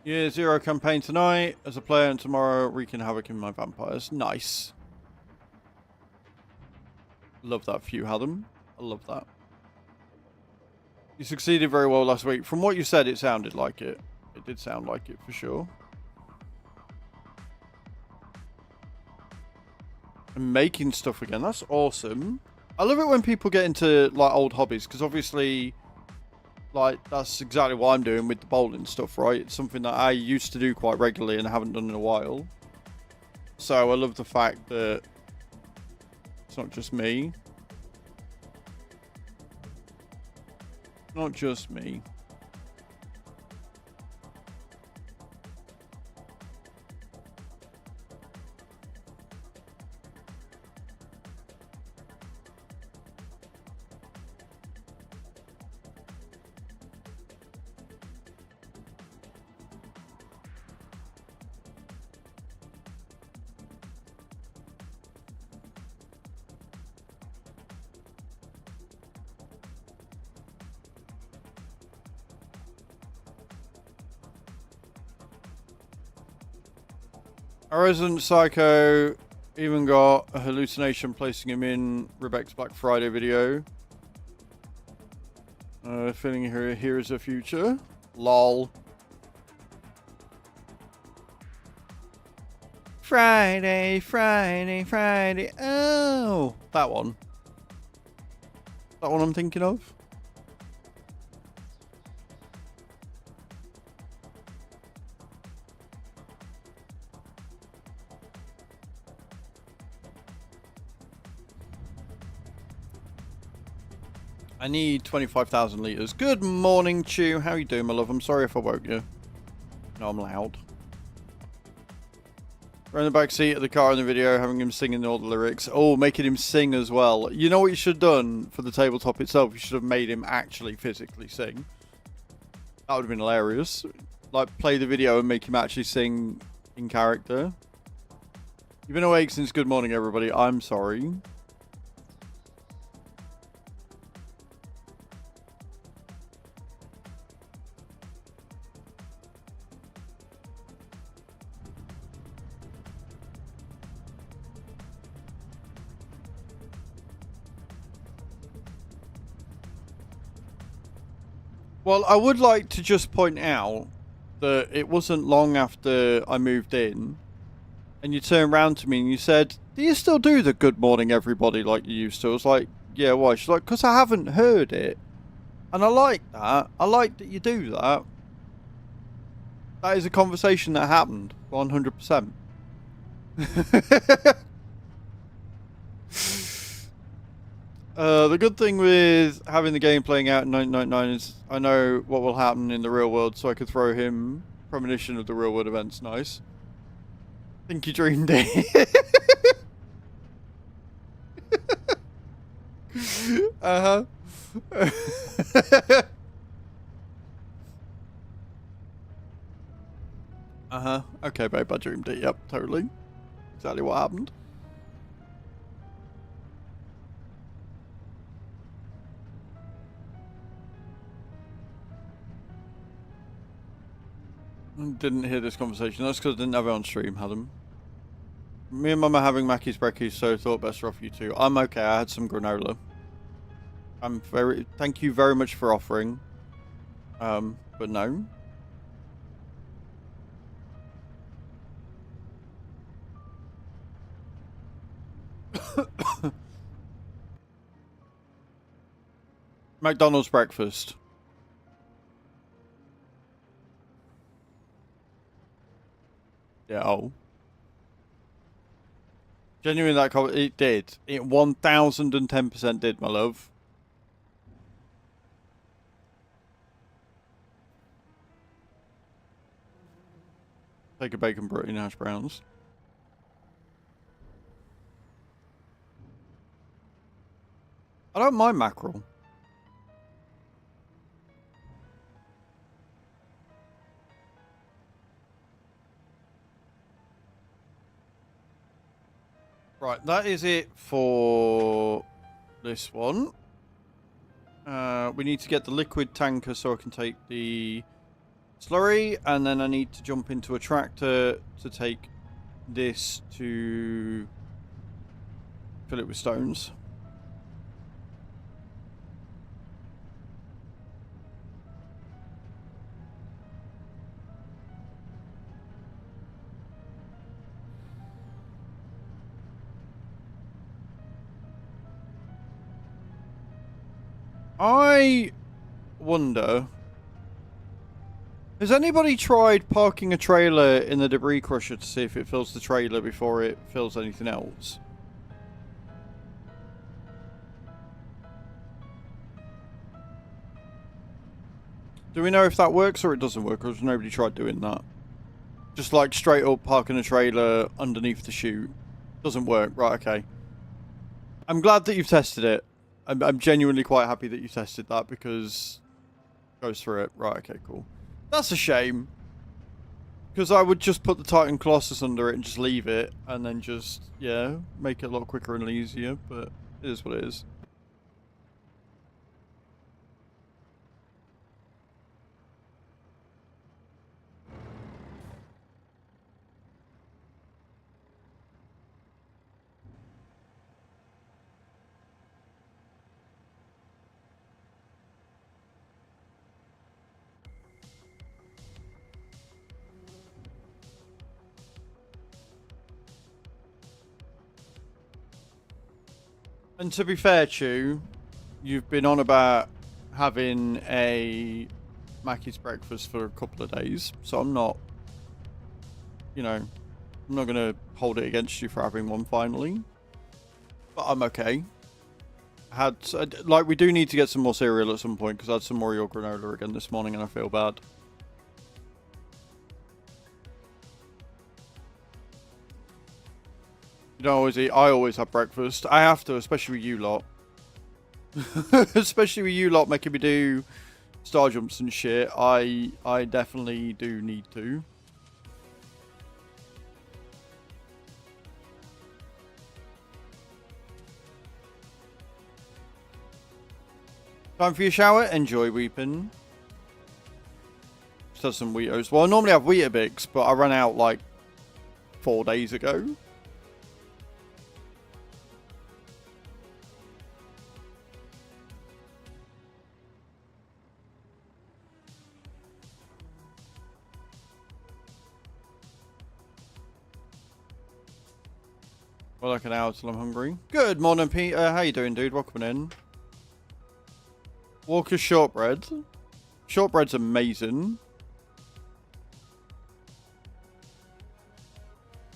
Speaker 1: Yeah, 0 campaign tonight as a player, and tomorrow wreaking havoc in my vampires. Nice. Love that for you, Hadam. I love that. You succeeded very well last week. From what you said, it sounded like it. It did sound like it for sure. And making stuff again. That's awesome. I love it when people get into like old hobbies, because obviously, like, that's exactly what I'm doing with the bowling stuff, right? It's something that I used to do quite regularly and I haven't done in a while. So I love the fact that it's not just me. Not just me. Our resident psycho even got a hallucination placing him in Rebecca's Black Friday video. Feeling here is a future. Lol. Friday, Friday, Friday. Oh, that one. That one I'm thinking of. I need 25,000 litres. Good morning, Chew. How you doing, my love? I'm sorry if I woke you. No, I'm loud. We're in the back seat of the car in the video, having him singing all the lyrics. Oh, making him sing as well. You know what you should have done for the tabletop itself? You should have made him actually physically sing. That would have been hilarious. Like, play the video and make him actually sing in character. You've been awake since good morning, everybody. I'm sorry. Well, I would like to just point out that it wasn't long after I moved in, and you turned around to me and you said, do you still do the good morning everybody like you used to? I was like, yeah, why? She's like, because I haven't heard it. And I like that. I like that you do that. That is a conversation that happened, 100%. The good thing with having the game playing out in 1999 is I know what will happen in the real world, so I could throw him premonition of the real world events. Nice. Think you dreamed it. Uh-huh. Uh-huh. Okay, babe, I dreamed it. Yep, totally. Exactly what happened. Didn't hear this conversation. That's because I didn't have it on stream, Adam. Me and Mum are having Mackey's brekkies, so thought best offer you too. I'm okay. I had some granola. Thank you very much for offering. But no. McDonald's breakfast. Yeah, oh. Genuinely, that it did. It 1010% did, my love. Take a bacon butty and hash browns. I don't mind mackerel. Right, that is it for this one. We need to get the liquid tanker so I can take the slurry, and then I need to jump into a tractor to take this to fill it with stones. I wonder, has anybody tried parking a trailer in the debris crusher to see if it fills the trailer before it fills anything else? Do we know if that works or it doesn't work, or has nobody tried doing that? Just like straight up parking a trailer underneath the chute. Doesn't work. Right, okay. I'm glad that you've tested it. I'm genuinely quite happy that you tested that because it goes through it. Right, okay, cool. That's a shame. Because I would just put the Titan Colossus under it and just leave it. And then just, yeah, make it a lot quicker and easier. But it is what it is. And to be fair, Chew, you've been on about having a Mackey's breakfast for a couple of days, so I'm not, you know, I'm not going to hold it against you for having one finally. But I'm okay. had like we do need to get some more cereal at some point because I had some Oreo granola again this morning and I feel bad. You don't always eat. I always have breakfast. I have to, especially with you lot. Especially with you lot making me do star jumps and shit. I definitely do need to. Time for your shower. Enjoy weeping. Just have some Weetos. Well, I normally have Weetabix, but I ran out like 4 days ago. Well, like an hour till I'm hungry. Good morning, Peter. How you doing, dude? Welcome in. Walker's shortbread. Shortbread's amazing.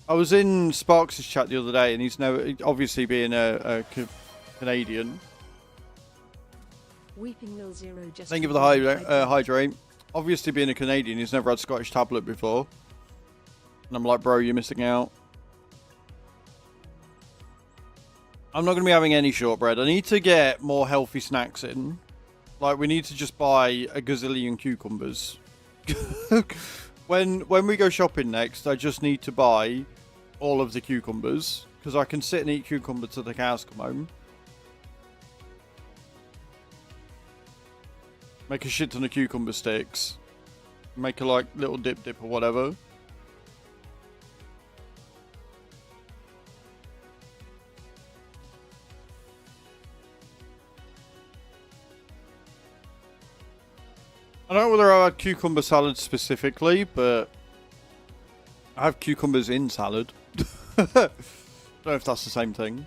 Speaker 1: I was in Sparks' chat the other day, and he's now obviously being a Canadian.
Speaker 4: Weeping Mill Zero just
Speaker 1: Thank you for the hydrate. Obviously being a Canadian, he's never had Scottish tablet before. And I'm like, bro, you're missing out. I'm not going to be having any shortbread. I need to get more healthy snacks in. Like, we need to just buy a gazillion cucumbers. When we go shopping next, I just need to buy all of the cucumbers. Because I can sit and eat cucumber till the cows come home. Make a shit ton of cucumber sticks. Make a, like, little dip or whatever. I don't know whether I had cucumber salad specifically, but I have cucumbers in salad. I don't know if that's the same thing.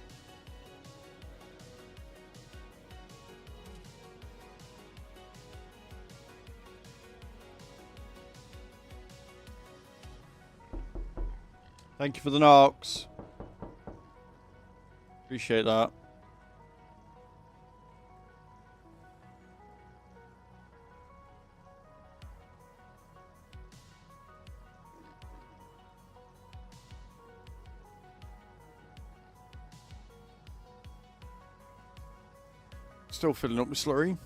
Speaker 1: Thank you for the knocks. Appreciate that. Still filling up with slurry.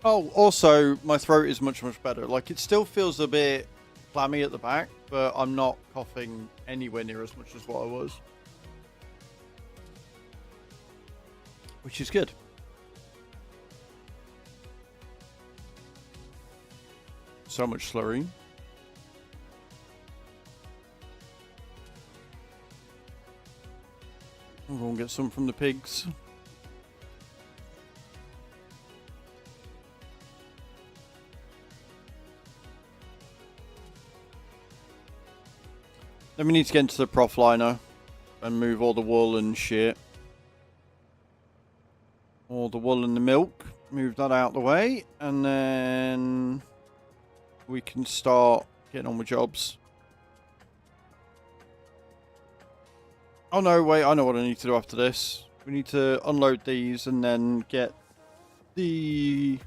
Speaker 1: Oh, also, my throat is much better. Like, it still feels a bit clammy at the back, but I'm not coughing anywhere near as much as what I was. Which is good. So much slurry. I'll go and get some from the pigs. Then we need to get into the prof liner and move all the wool and shit. All the wool and the milk. Move that out of the way. And then we can start getting on with jobs. Oh no, wait, I know what I need to do after this. We need to unload these and then get the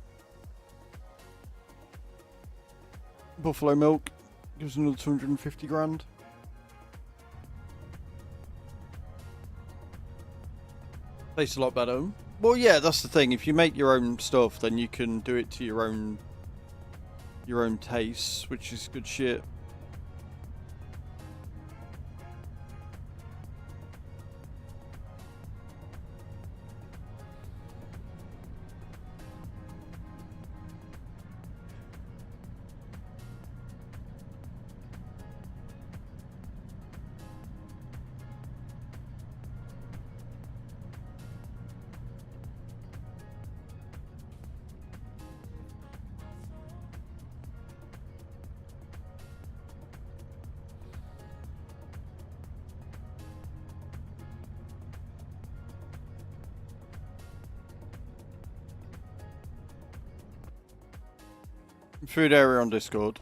Speaker 1: buffalo milk. Gives another 250 grand. Tastes a lot better. Well, yeah, that's the thing. If you make your own stuff, then you can do it to your own tastes, which is good shit. Food area on Discord.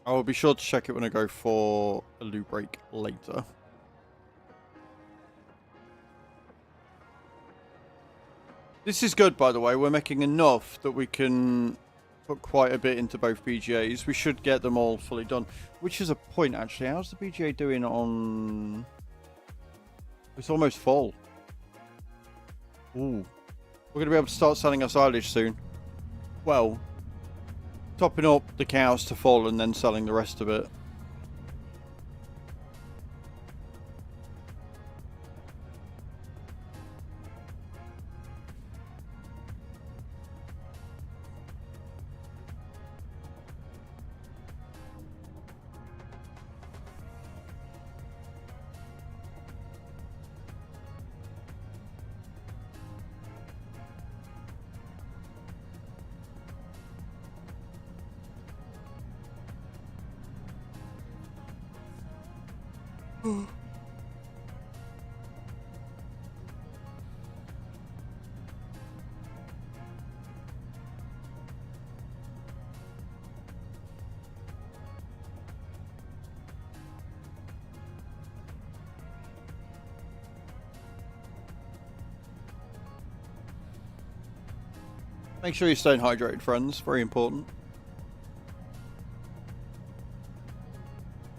Speaker 1: I will be sure to check it when I go for a loo break later. This is good, by the way. We're making enough that we can put quite a bit into both BGAs. We should get them all fully done. Which is a point, actually. How's the BGA doing on... It's almost full. Ooh. We're going to be able to start selling our silage soon. Well, topping up the cows to full and then selling the rest of it. Make sure you're staying hydrated, friends. Very important.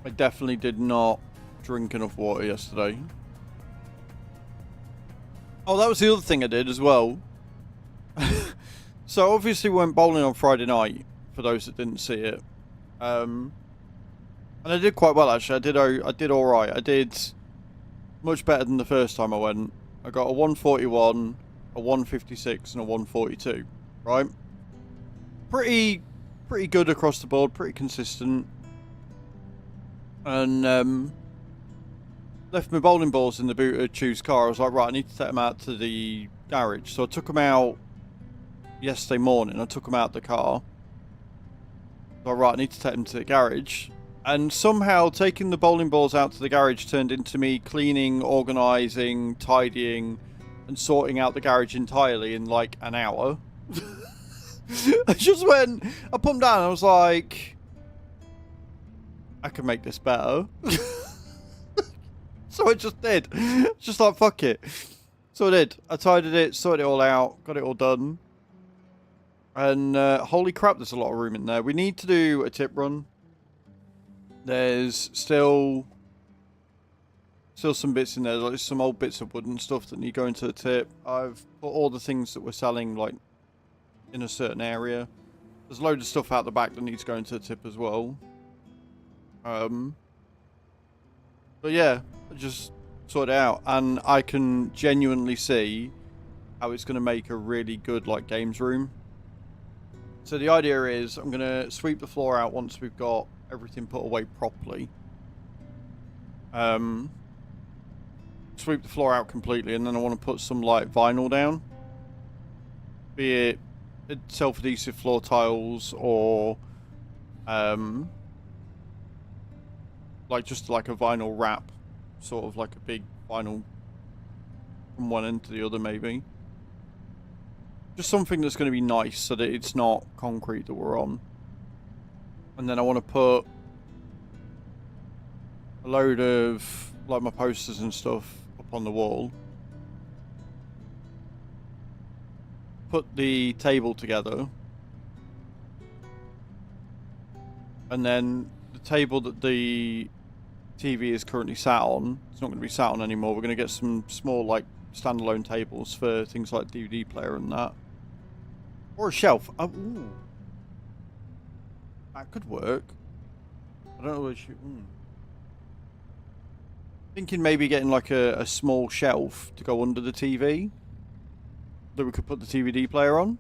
Speaker 1: I definitely did not drink enough water yesterday. Oh, that was the other thing I did as well. So obviously we went bowling on Friday night, for those that didn't see it. And I did quite well, actually. I did alright. I did much better than the first time I went. I got a 141, a 156 and a 142. Right? Pretty good across the board, pretty consistent. And left my bowling balls in the boot of Chu's car. I was like, right, I need to take them out to the garage. So I took them out yesterday morning. I took them out the car. I was like, right, I need to take them to the garage. And somehow taking the bowling balls out to the garage turned into me cleaning, organising, tidying, and sorting out the garage entirely in like an hour. I just went, I put them down and I was like, I can make this better. So I just did. Just like, fuck it. So I did. I tidied it, sorted it all out, got it all done. And holy crap, there's a lot of room in there. We need to do a tip run. There's still some bits in there, like some old bits of wood and stuff that need going to the tip. I've put all the things that we're selling like in a certain area. There's a load of stuff out the back that needs going to the tip as well. But yeah, I just sort it out, and I can genuinely see how it's going to make a really good like games room. So the idea is I'm going to sweep the floor out once we've got everything put away properly. Sweep the floor out completely, and then I want to put some like vinyl down, be it self-adhesive floor tiles or like just like a vinyl wrap, sort of like a big vinyl from one end to the other, maybe just something that's going to be nice so that it's not concrete that we're on. And then I want to put a load of like my posters and stuff up on the wall. Put the table together. And then the table that the TV is currently sat on, it's not going to be sat on anymore. We're going to get some small like standalone tables for things like DVD player and that. Or a shelf. Ooh. That could work. I don't know what you... Thinking maybe getting like a small shelf to go under the TV that we could put the DVD player on.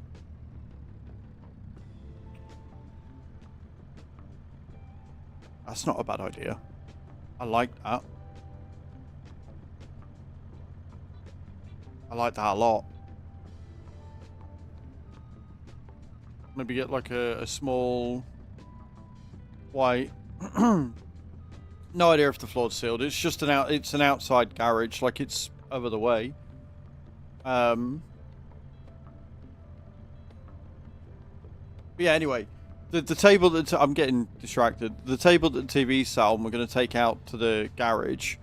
Speaker 1: That's not a bad idea. I like that. I like that a lot. Maybe get like a small white... No idea if the floor's sealed. It's just an outside garage, like it's over the way. But yeah, anyway, The table that I'm getting distracted. The table that the TV's sat on, we're going to take out to the garage.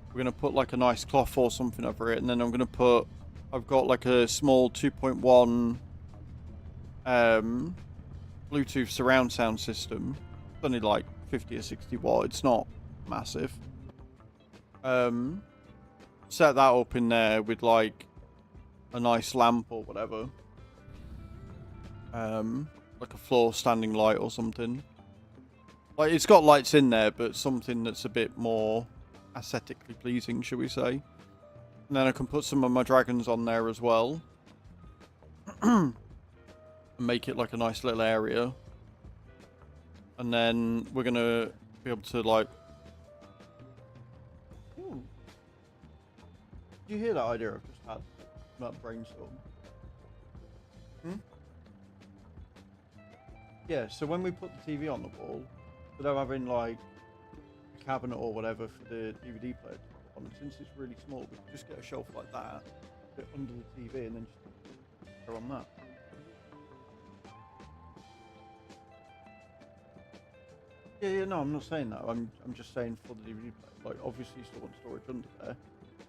Speaker 1: We're going to put like a nice cloth or something over it, and then I'm going to put. I've got like a small 2.1 Bluetooth surround sound system. It's only like 50 or 60 watt. It's not massive. Set that up in there with like a nice lamp or whatever. Like a floor standing light or something. Like it's got lights in there, but something that's a bit more aesthetically pleasing, shall we say. And then I can put some of my dragons on there as well. And make it like a nice little area. And then we're gonna be able to like... Ooh. Did you hear that idea I've just had? That brainstorm. Yeah, so when we put the TV on the wall, instead of having like a cabinet or whatever for the DVD player to put on, since it's really small, we can just get a shelf like that, put it under the TV, and then just go on that. Yeah, no, I'm not saying that. I'm just saying for the DVD player. Like, obviously, you still want storage under there,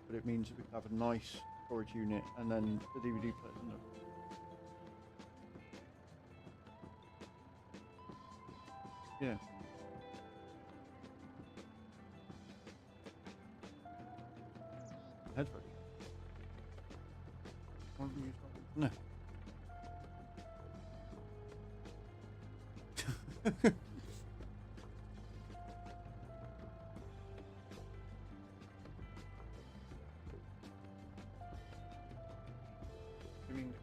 Speaker 1: but it means that we can have a nice storage unit, and then the DVD player under. Yeah. Headphone. Why don't you use that? No. You mean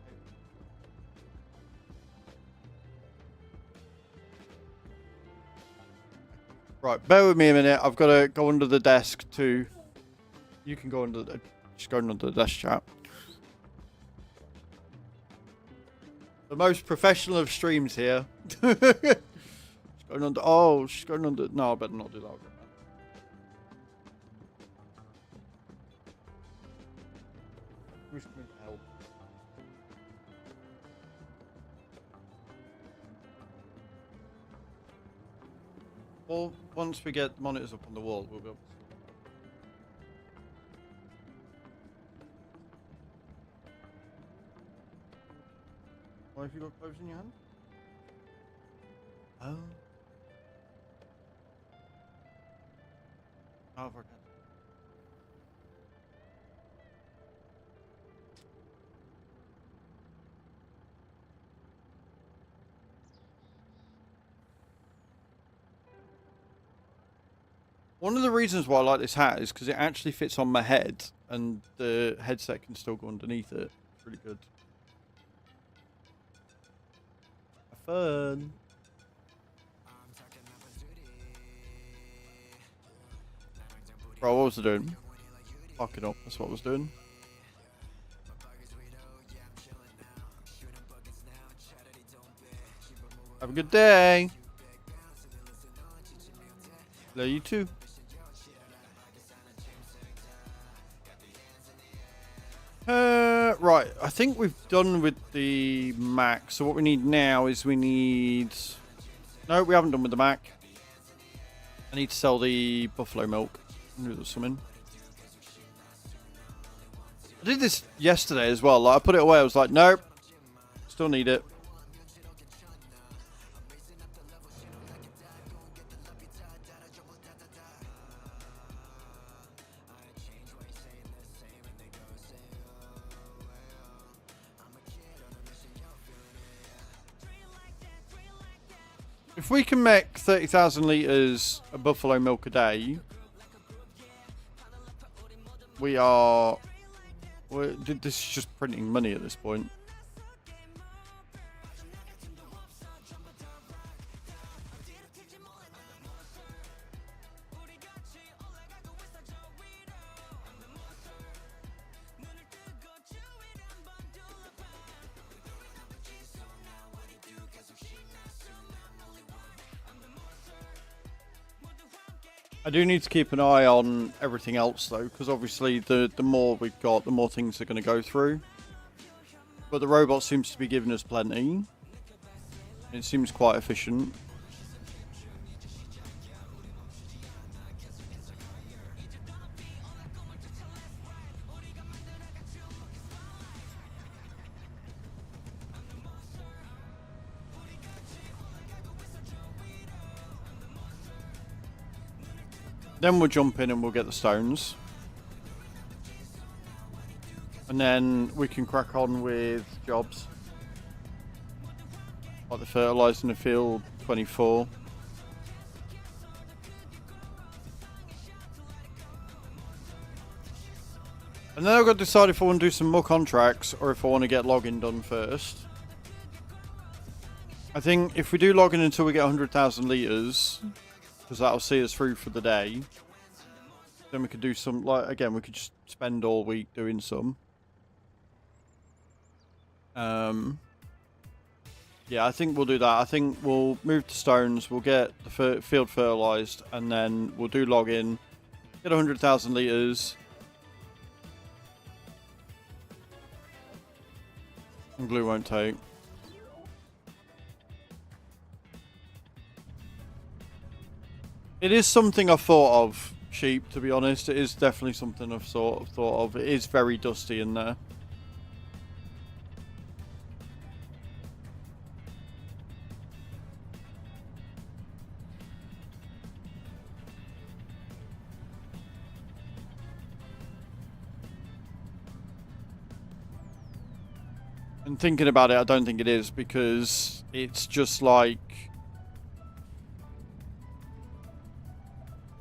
Speaker 1: right, bear with me a minute. I've got to go under the desk too. You can go under the... Just go under the desk, chat. The most professional of streams here. She's going under... Oh, she's going under... No, I better not do that. Who's coming to help? Well, once we get monitors up on the wall, we'll be able to... Why have you got clothes in your hand? Oh. Oh, okay. One of the reasons why I like this hat is because it actually fits on my head and the headset can still go underneath it. It's really good. Fun. Bro, what was I doing? Fucking up, that's what I was doing. Have a good day. Love you too. Right, I think we've done with the Mac. So what we need now is we need... No, we haven't done with the Mac. I need to sell the buffalo milk. I knew there was something. I did this yesterday as well. Like, I put it away. I was like, nope. Still need it. If we can make 30,000 litres of buffalo milk a day, we are... This is just printing money at this point. I do need to keep an eye on everything else though, because obviously the more we've got, the more things are going to go through. But the robot seems to be giving us plenty. It seems quite efficient. Then we'll jump in and we'll get the stones. And then we can crack on with jobs. Like the fertilising the field 24. And then I've got to decide if I want to do some more contracts or if I want to get login done first. I think if we do login until we get 100,000 litres, because that'll see us through for the day, then we could do some, like, again, we could just spend all week doing some. Yeah, I think we'll do that. I think we'll move to stones, we'll get the field fertilised, and then we'll do login, get 100,000 litres. And glue won't take. It is something I've thought of, sheep, to be honest. It is definitely something I've sort of thought of. It is very dusty in there. And thinking about it, I don't think it is, because it's just like,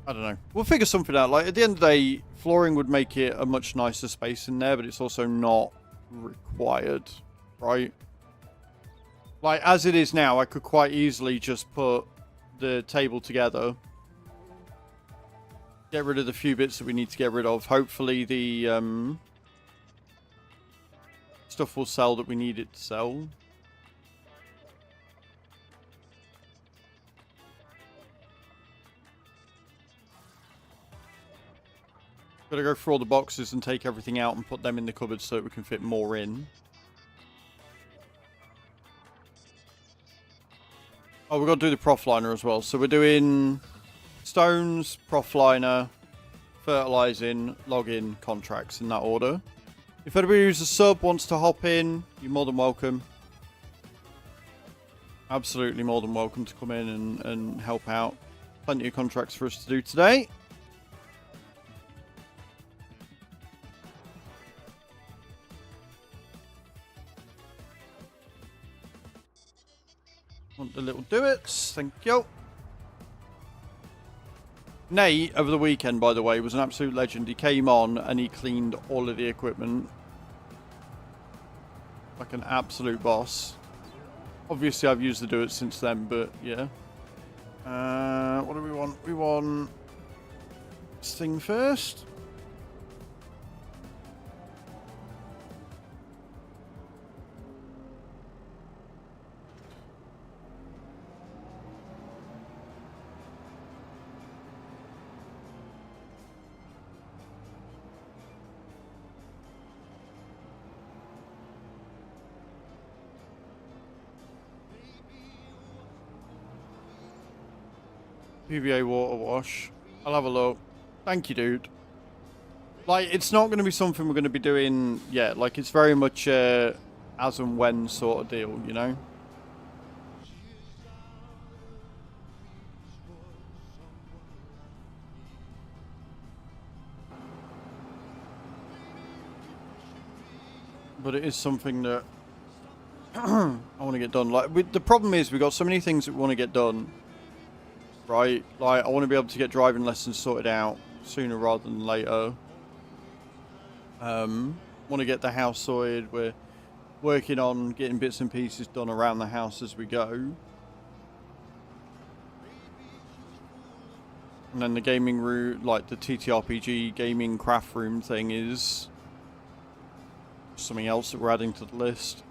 Speaker 1: I don't know. We'll figure something out. Like, at the end of the day, flooring would make it a much nicer space in there, but it's also not required, right? Like, as it is now, I could quite easily just put the table together, get rid of the few bits that we need to get rid of. Hopefully the stuff will sell that we need it to sell. Gotta go through all the boxes and take everything out and put them in the cupboard so that we can fit more in. Oh, we've got to do the prof liner as well. So we're doing stones, prof liner, fertilizing, login, contracts in that order. If anybody who's a sub wants to hop in, you're more than welcome. Absolutely more than welcome to come in and help out. Plenty of contracts for us to do today. Want the little do-its. Thank you. Nate, over the weekend, by the way, was an absolute legend. He came on and he cleaned all of the equipment. Like an absolute boss. Obviously, I've used the do-it since then, but yeah. What do we want? We want this thing first. PVA water wash. I'll have a look. Thank you, dude. Like, it's not going to be something we're going to be doing yet. Like, it's very much as and when sort of deal, you know? But it is something that I want to get done. Like, the problem is we've got so many things that we want to get done. Right, like I want to be able to get driving lessons sorted out sooner rather than later. Want to get the house sorted. We're working on getting bits and pieces done around the house as we go. And then the gaming room, like the TTRPG gaming craft room thing, is something else that we're adding to the list.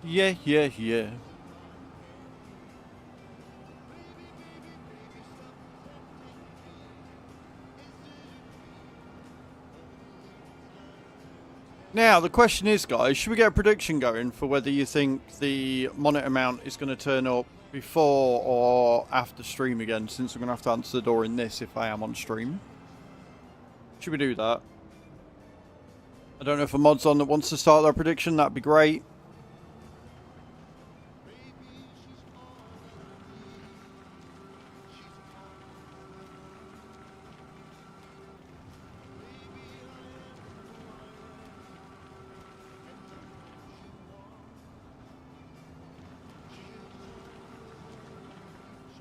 Speaker 1: Yeah, yeah, yeah. Now, the question is, guys, should we get a prediction going for whether you think the monitor mount is going to turn up before or after stream again, since I'm going to have to answer the door in this if I am on stream? Should we do that? I don't know if a mod's on that wants to start their prediction. That'd be great.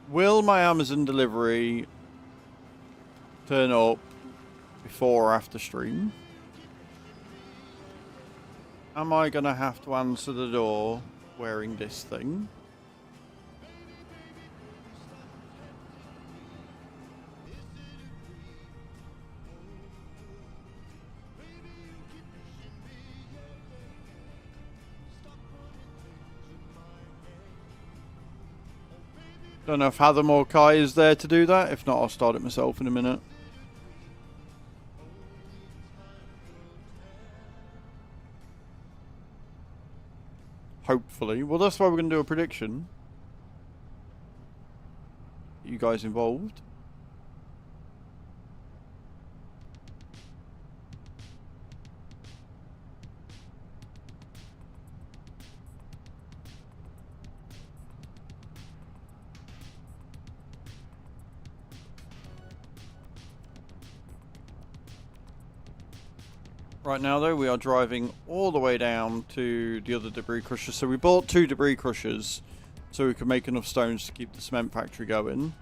Speaker 1: Will my Amazon delivery turn up before or after stream? Am I going to have to answer the door wearing this thing? Don't know if Hatham or Kai is there to do that. If not, I'll start it myself in a minute. Hopefully. Well, that's why we're going to do a prediction. You guys involved? Right now, though, we are driving all the way down to the other debris crusher. So we bought 2 debris crushers so we can make enough stones to keep the cement factory going.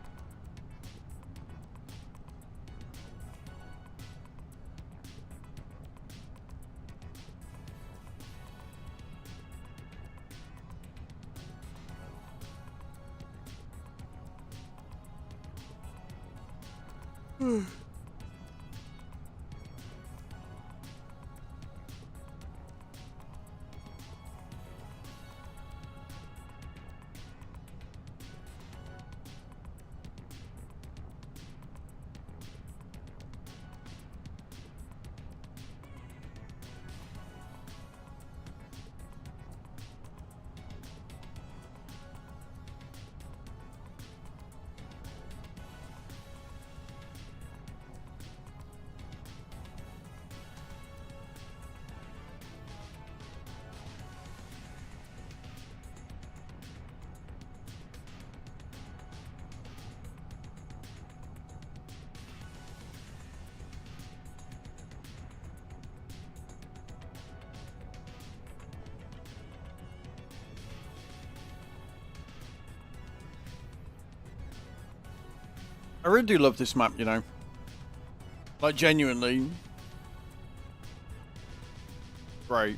Speaker 1: I really do love this map, you know. Like, genuinely. Great.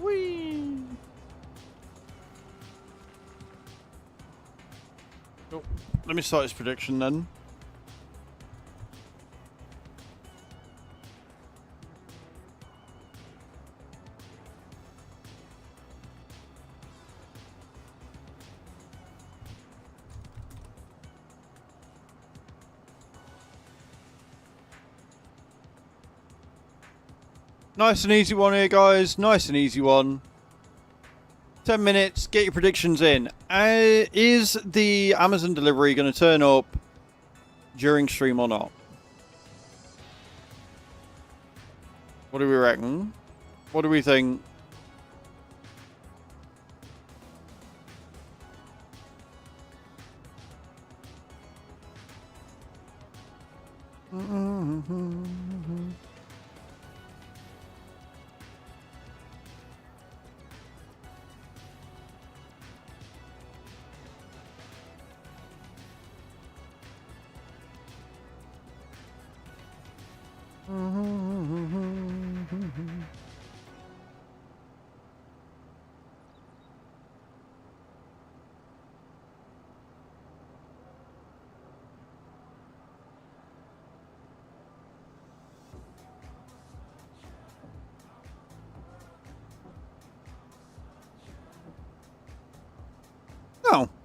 Speaker 1: Whee! Oh, let me start this prediction then. Nice and easy one here, guys. Nice and easy one. 10 minutes. Get your predictions in. Is the Amazon delivery going to turn up during stream or not? What do we reckon? What do we think? Oh,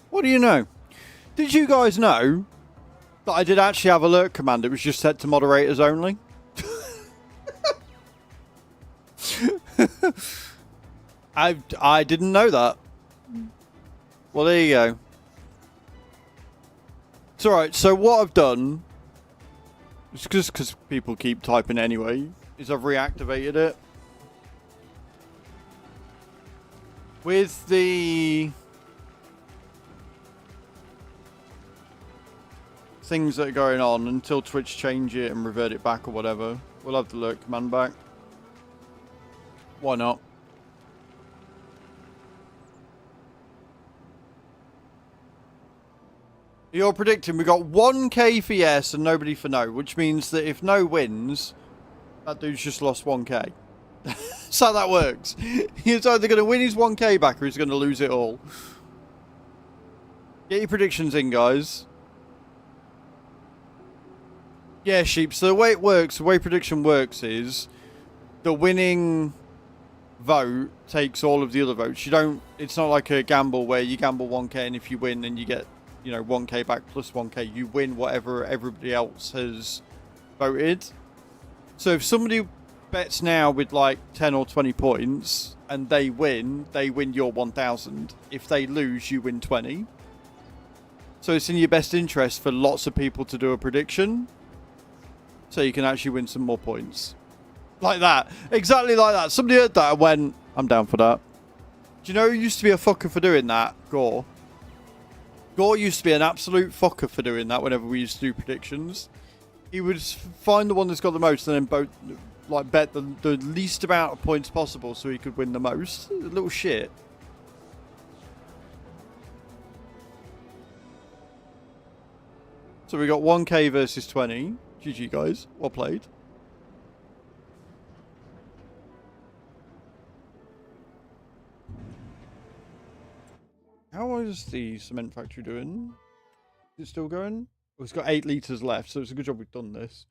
Speaker 1: what do you know? Did you guys know that I did actually have alert command? It was just set to moderators only. I didn't know that. Well, there you go. It's alright. So what I've done, it's just because people keep typing anyway, is I've reactivated it. With the things that are going on until Twitch change it and revert it back or whatever, we'll have the alert command back. Why not? You're predicting we got 1k for yes and nobody for no, which means that if no wins, that dude's just lost 1k. That's how that works. He's either going to win his 1k back or he's going to lose it all. Get your predictions in, guys. Yeah, Sheep. So the way it works, the way prediction works is the winning vote takes all of the other votes. You don't, it's not like a gamble where you gamble 1k and if you win then you get, you know, 1k back plus 1k. You win whatever everybody else has voted. So if somebody bets now with like 10 or 20 points and they win your 1000. If they lose, you win 20. So it's in your best interest for lots of people to do a prediction so you can actually win some more points. Like that. Exactly like that. Somebody heard that and went, I'm down for that. Do you know who used to be a fucker for doing that? Gore. Gore used to be an absolute fucker for doing that whenever we used to do predictions. He would find the one that's got the most and then bet the least amount of points possible so he could win the most. A little shit. So we got 1k versus 20. GG, guys. Well played. How is the cement factory doing? Is it still going? Oh, it's got 8 litres left, so it's a good job we've done this.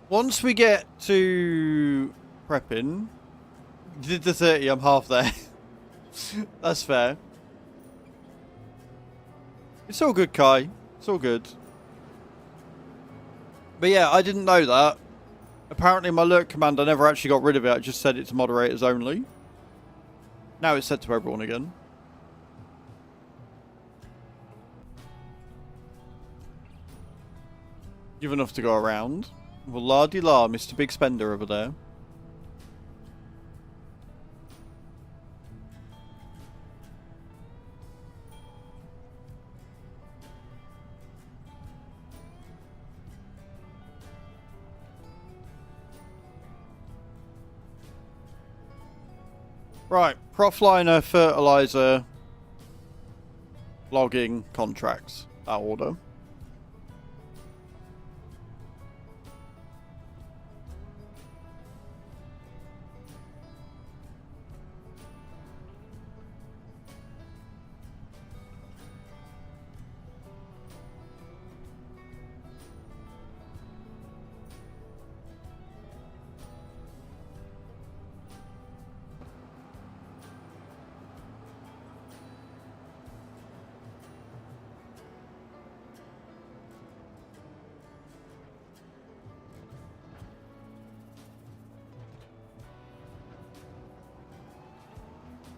Speaker 1: Once we get to prepping, did the 30, I'm half there. That's fair. It's all good, Kai. It's all good. But yeah, I didn't know that. Apparently my alert command, I never actually got rid of it. I just set it to moderators only. Now it's set to everyone again. You've enough to go around. Well, la-di-la, Mr. Big Spender over there. Right, Profliner, fertilizer, logging, contracts. That order.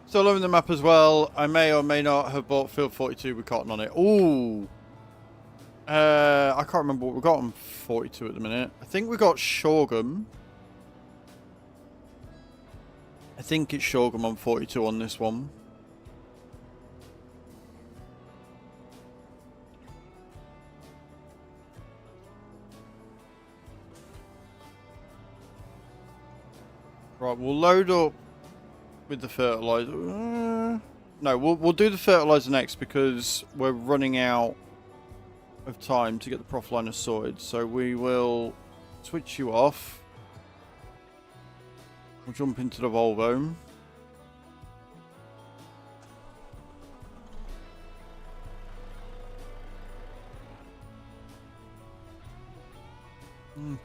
Speaker 1: Still loving the map as well. I may or may not have bought Field 42 with cotton on it. Ooh. I can't remember what we got on 42 at the minute. I think we got Shogun. I think it's Shogun on 42 on this one. Right, we'll load up with the fertilizer. No, we'll do the fertilizer next because we're running out of time to get the Profliner sorted. So we will switch you off. We'll jump into the Volvo.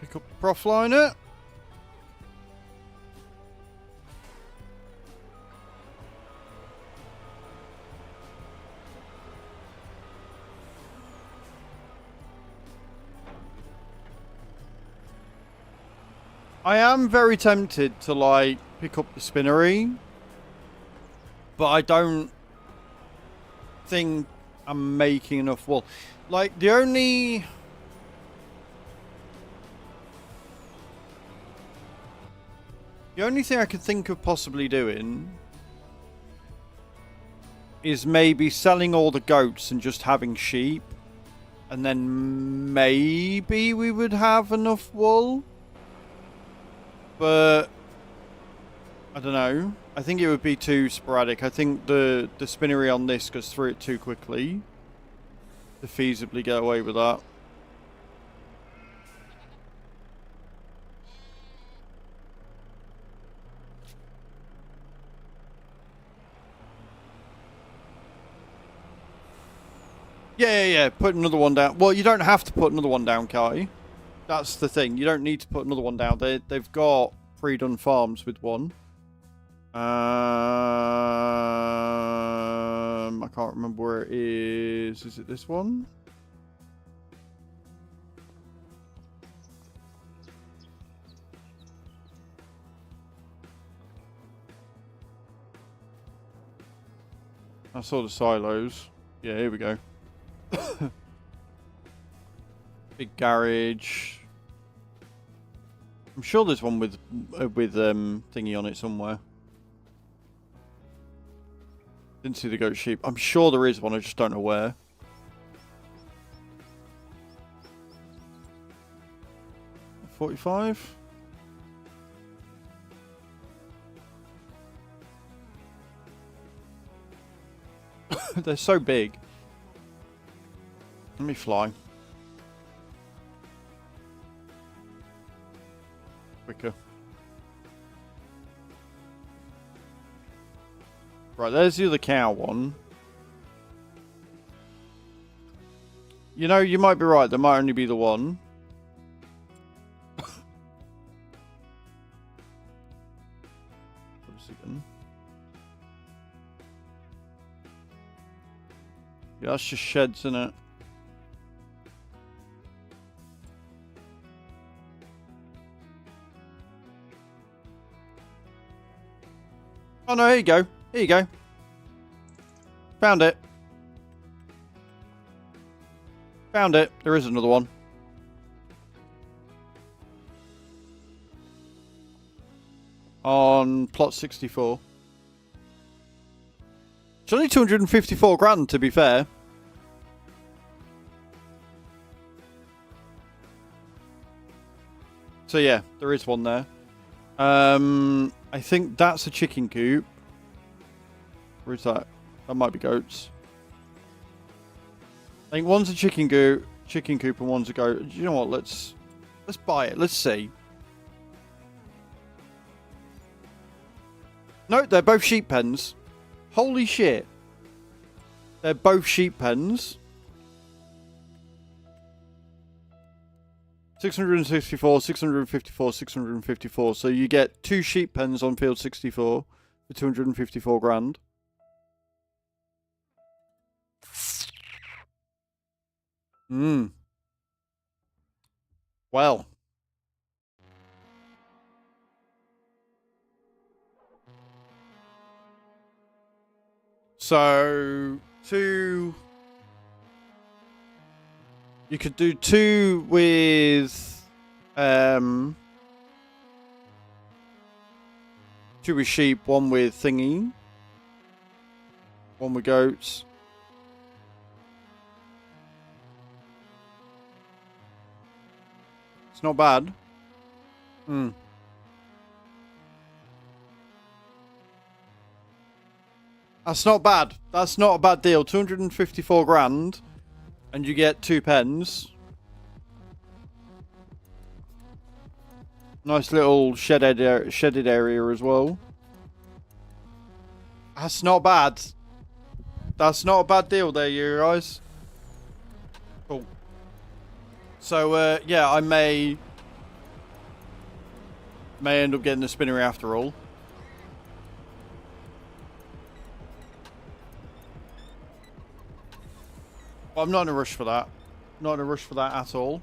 Speaker 1: Pick up the Profliner. I am very tempted to, like, pick up the spinnery, but I don't think I'm making enough wool. Like, the only thing I could think of possibly doing is maybe selling all the goats and just having sheep, and then maybe we would have enough wool. But I don't know. I think it would be too sporadic. I think the spinnery on this goes through it too quickly to feasibly get away with that. Yeah. Put another one down. Well, you don't have to put another one down, Kai. That's the thing. You don't need to put another one down. They've got pre-done farms with one. I can't remember where it is. Is it this one? I saw the silos. Yeah, here we go. Big garage. I'm sure there's one with thingy on it somewhere. Didn't see the goat sheep. I'm sure there is one. I just don't know where. $45. They're so big. Let me fly. Quicker. Right, there's the other cow one. You know, you might be right. There might only be the one. Yeah, that's just sheds, isn't it? Oh no, here you go. Here you go. Found it. Found it. There is another one. On plot 64. It's only 254 grand, to be fair. So yeah, there is one there. I think that's a chicken coop. Where is that? That might be goats. I think one's a chicken coop, and one's a goat. You know what? Let's buy it. Let's see. No, they're both sheep pens. Holy shit. They're both sheep pens. 664, 654, 654. So you get 2 sheep pens on field 64 for 254 grand. Well. So, 2... You could do 2 with... 2 with sheep, 1 with thingy. 1 with goats. It's not bad. That's not bad. That's not a bad deal. 254 grand And you get 2 pens. Nice little shedded area as well. That's not bad. That's not a bad deal there, you guys. Cool. So, yeah, I may end up getting the spinnery after all. But I'm not in a rush for that. Not in a rush for that at all.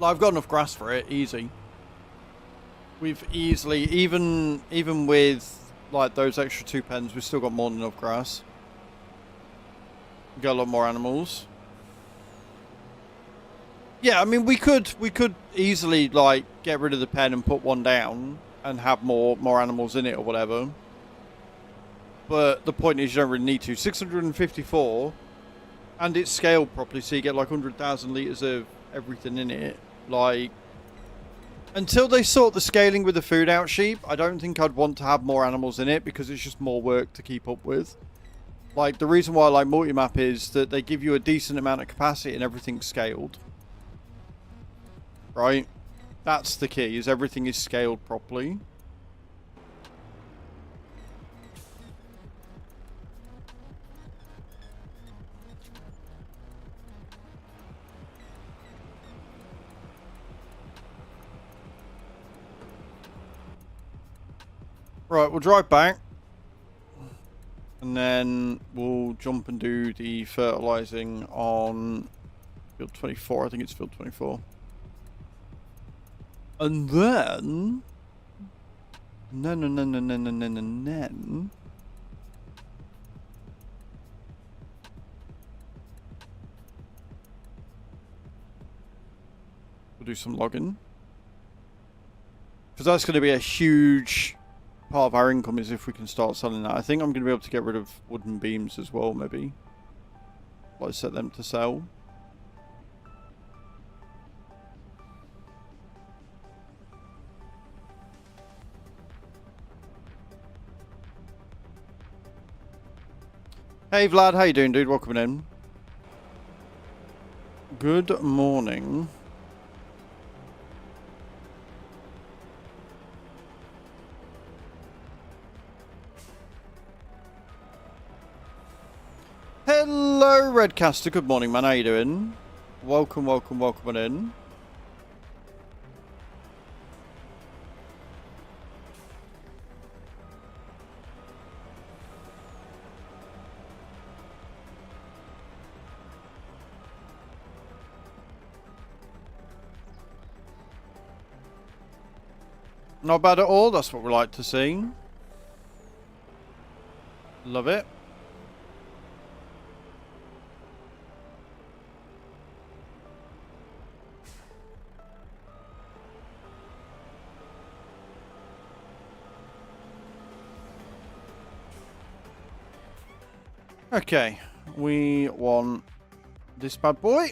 Speaker 1: I've got enough grass for it, easy. We've easily, even with like those extra 2 pens, we've still got more than enough grass. Got a lot more animals. Yeah, I mean we could easily like get rid of the pen and put one down and have more animals in it or whatever. But the point is you don't really need to. 654, and it's scaled properly, so you get like 100,000 litres of everything in it. Like, until they sort the scaling with the food out sheep, I don't think I'd want to have more animals in it because it's just more work to keep up with. Like, the reason why I like multi-map is that they give you a decent amount of capacity and everything's scaled. Right? That's the key, is everything is scaled properly. Right, we'll drive back. And then we'll jump and do the fertilizing on field 24. I think it's field 24. And then... Then... We'll do some logging. Because that's going to be a huge... part of our income is if we can start selling that. I think I'm going to be able to get rid of wooden beams as well, maybe. Like, set them to sell. Hey Vlad, how you doing, dude? Welcome in. Good morning. Hello, Redcaster. Good morning, man. How you doing? Welcome on in. Not bad at all. That's what we like to see. Love it. Okay, we want this bad boy.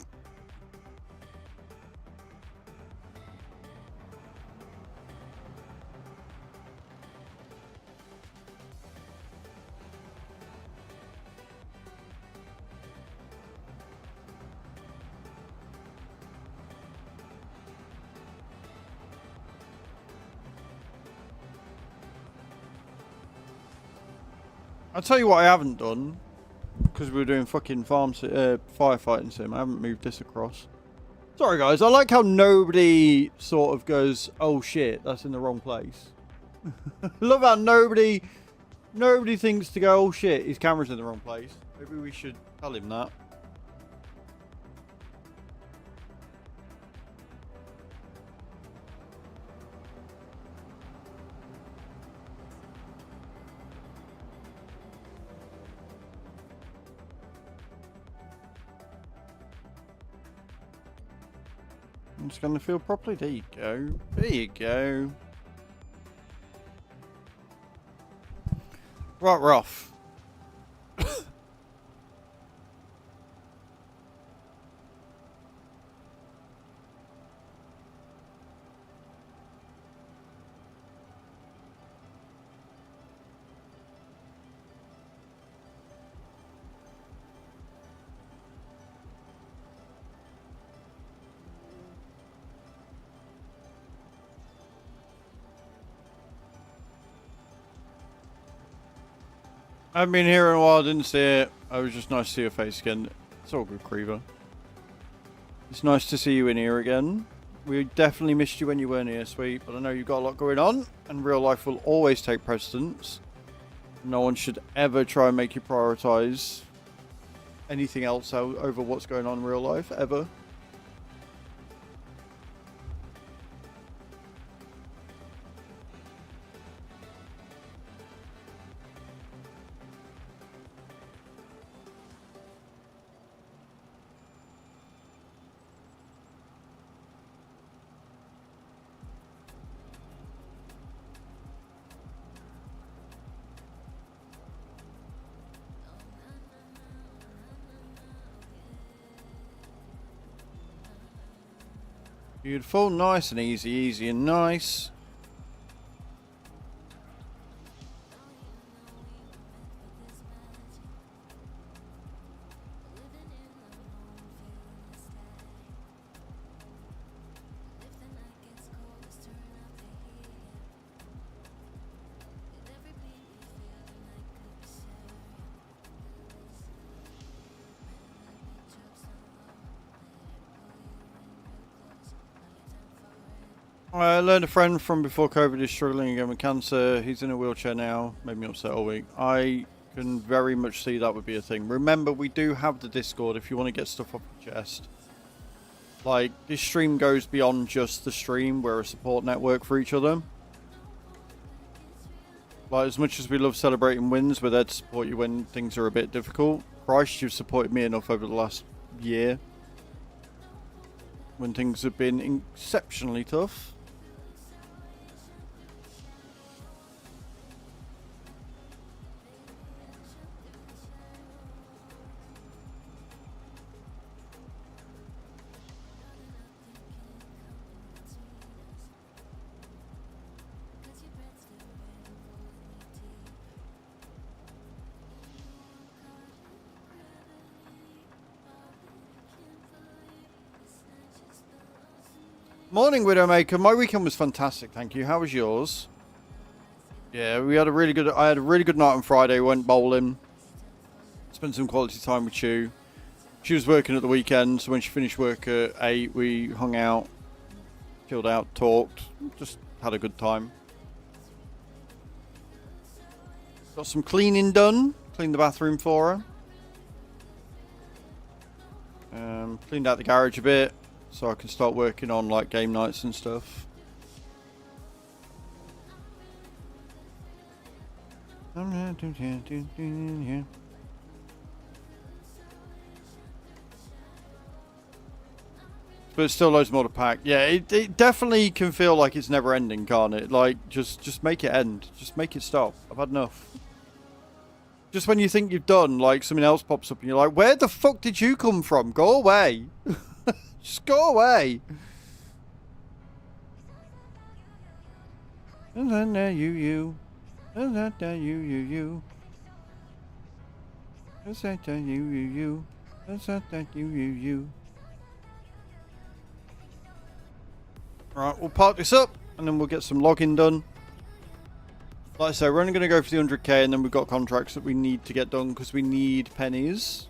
Speaker 1: I'll tell you what I haven't done. Because we were doing fucking firefighting sim. I haven't moved this across. Sorry guys, I like how nobody sort of goes, oh shit, that's in the wrong place. Love how nobody thinks to go, oh shit, his camera's in the wrong place. Maybe we should tell him that. I'm just going to feel properly. There you go. There you go. Right, rough. I haven't been here in a while, didn't see it. It was just nice to see your face again. It's all good, Creever. It's nice to see you in here again. We definitely missed you when you weren't here, sweet, but I know you've got a lot going on, and real life will always take precedence. No one should ever try and make you prioritize anything else over what's going on in real life, ever. Beautiful, nice and easy, easy and nice. I learned a friend from before COVID is struggling again with cancer. He's in a wheelchair now. Made me upset all week. I can very much see that would be a thing. Remember, we do have the Discord if you want to get stuff off your chest. Like, this stream goes beyond just the stream. We're a support network for each other. Like, as much as we love celebrating wins, we're there to support you when things are a bit difficult. Christ, you've supported me enough over the last year when things have been exceptionally tough. Morning, Widowmaker. My weekend was fantastic, thank you. How was yours? Yeah, we had a really good. I had a really good night on Friday. Went bowling. Spent some quality time with Chu. She was working at the weekend, so when she finished work at 8, we hung out, chilled out, talked, just had a good time. Got some cleaning done. Cleaned the bathroom for her. Cleaned out the garage a bit, so I can start working on like game nights and stuff. But still loads more to pack. Yeah, it definitely can feel like it's never ending, can't it? Like, just make it end. Just make it stop. I've had enough. Just when you think you've done, like, something else pops up and you're like, where the fuck did you come from? Go away. Just go away. And then there you. And then there you. And then there you. And then there you. Right, we'll park this up and then we'll get some logging done. Like I say, we're only going to go for the 100k and then we've got contracts that we need to get done because we need pennies.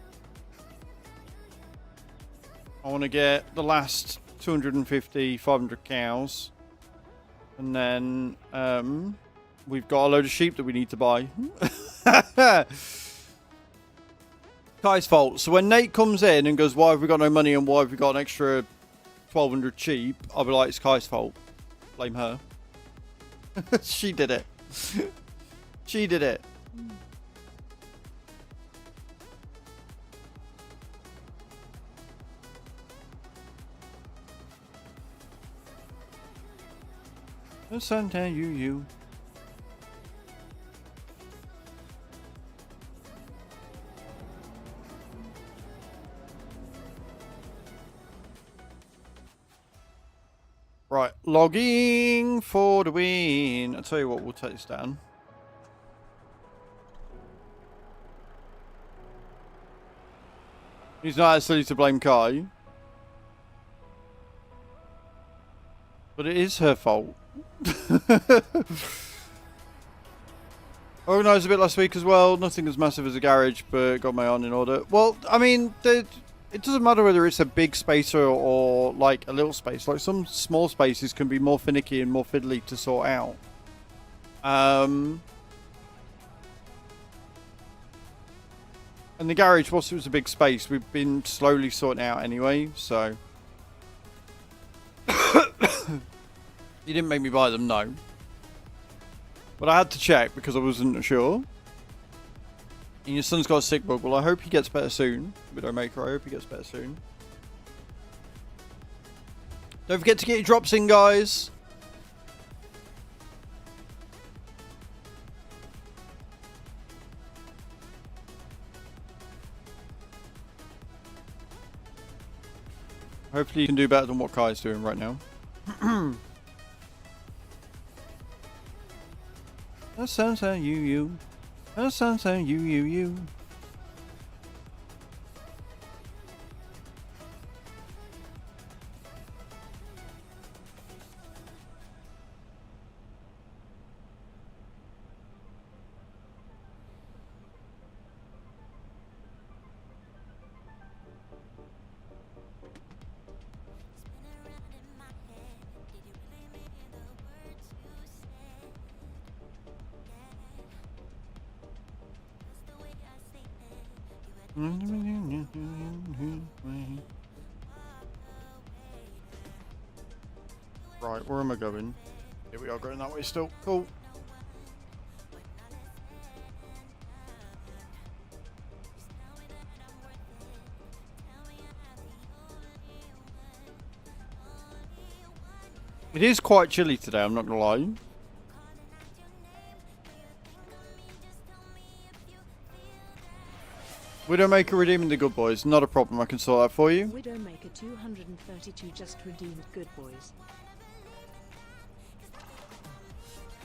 Speaker 1: I want to get the last 250, 500 cows. And then we've got a load of sheep that we need to buy. Kai's fault. So when Nate comes in and goes, why have we got no money and why have we got an extra 1,200 sheep, I'll be like, it's Kai's fault. Blame her. She did it. She did it. The Santa you. Right, logging for the win. I'll tell you what, we'll take this down. He's not actually to blame Kai. But it is her fault. Organised a bit last week as well. Nothing as massive as a garage, but got my own in order. Well, I mean, it doesn't matter whether it's a big space or like a little space. Like some small spaces can be more finicky and more fiddly to sort out. And the garage, whilst it was a big space, we've been slowly sorting it out anyway, so. You didn't make me buy them, no. But I had to check because I wasn't sure. And your son's got a sick bug. Well, I hope he gets better soon. Widowmaker, I hope he gets better soon. Don't forget to get your drops in, guys. Hopefully you can do better than what Kai's doing right now. That sounds like you. That sounds like you. Right, where am I going? Here we are going that way still. Cool. It is quite chilly today, I'm not gonna lie. Widowmaker redeeming the good boys, not a problem, I can sort that for you.
Speaker 4: Widowmaker 232 just redeemed good boys.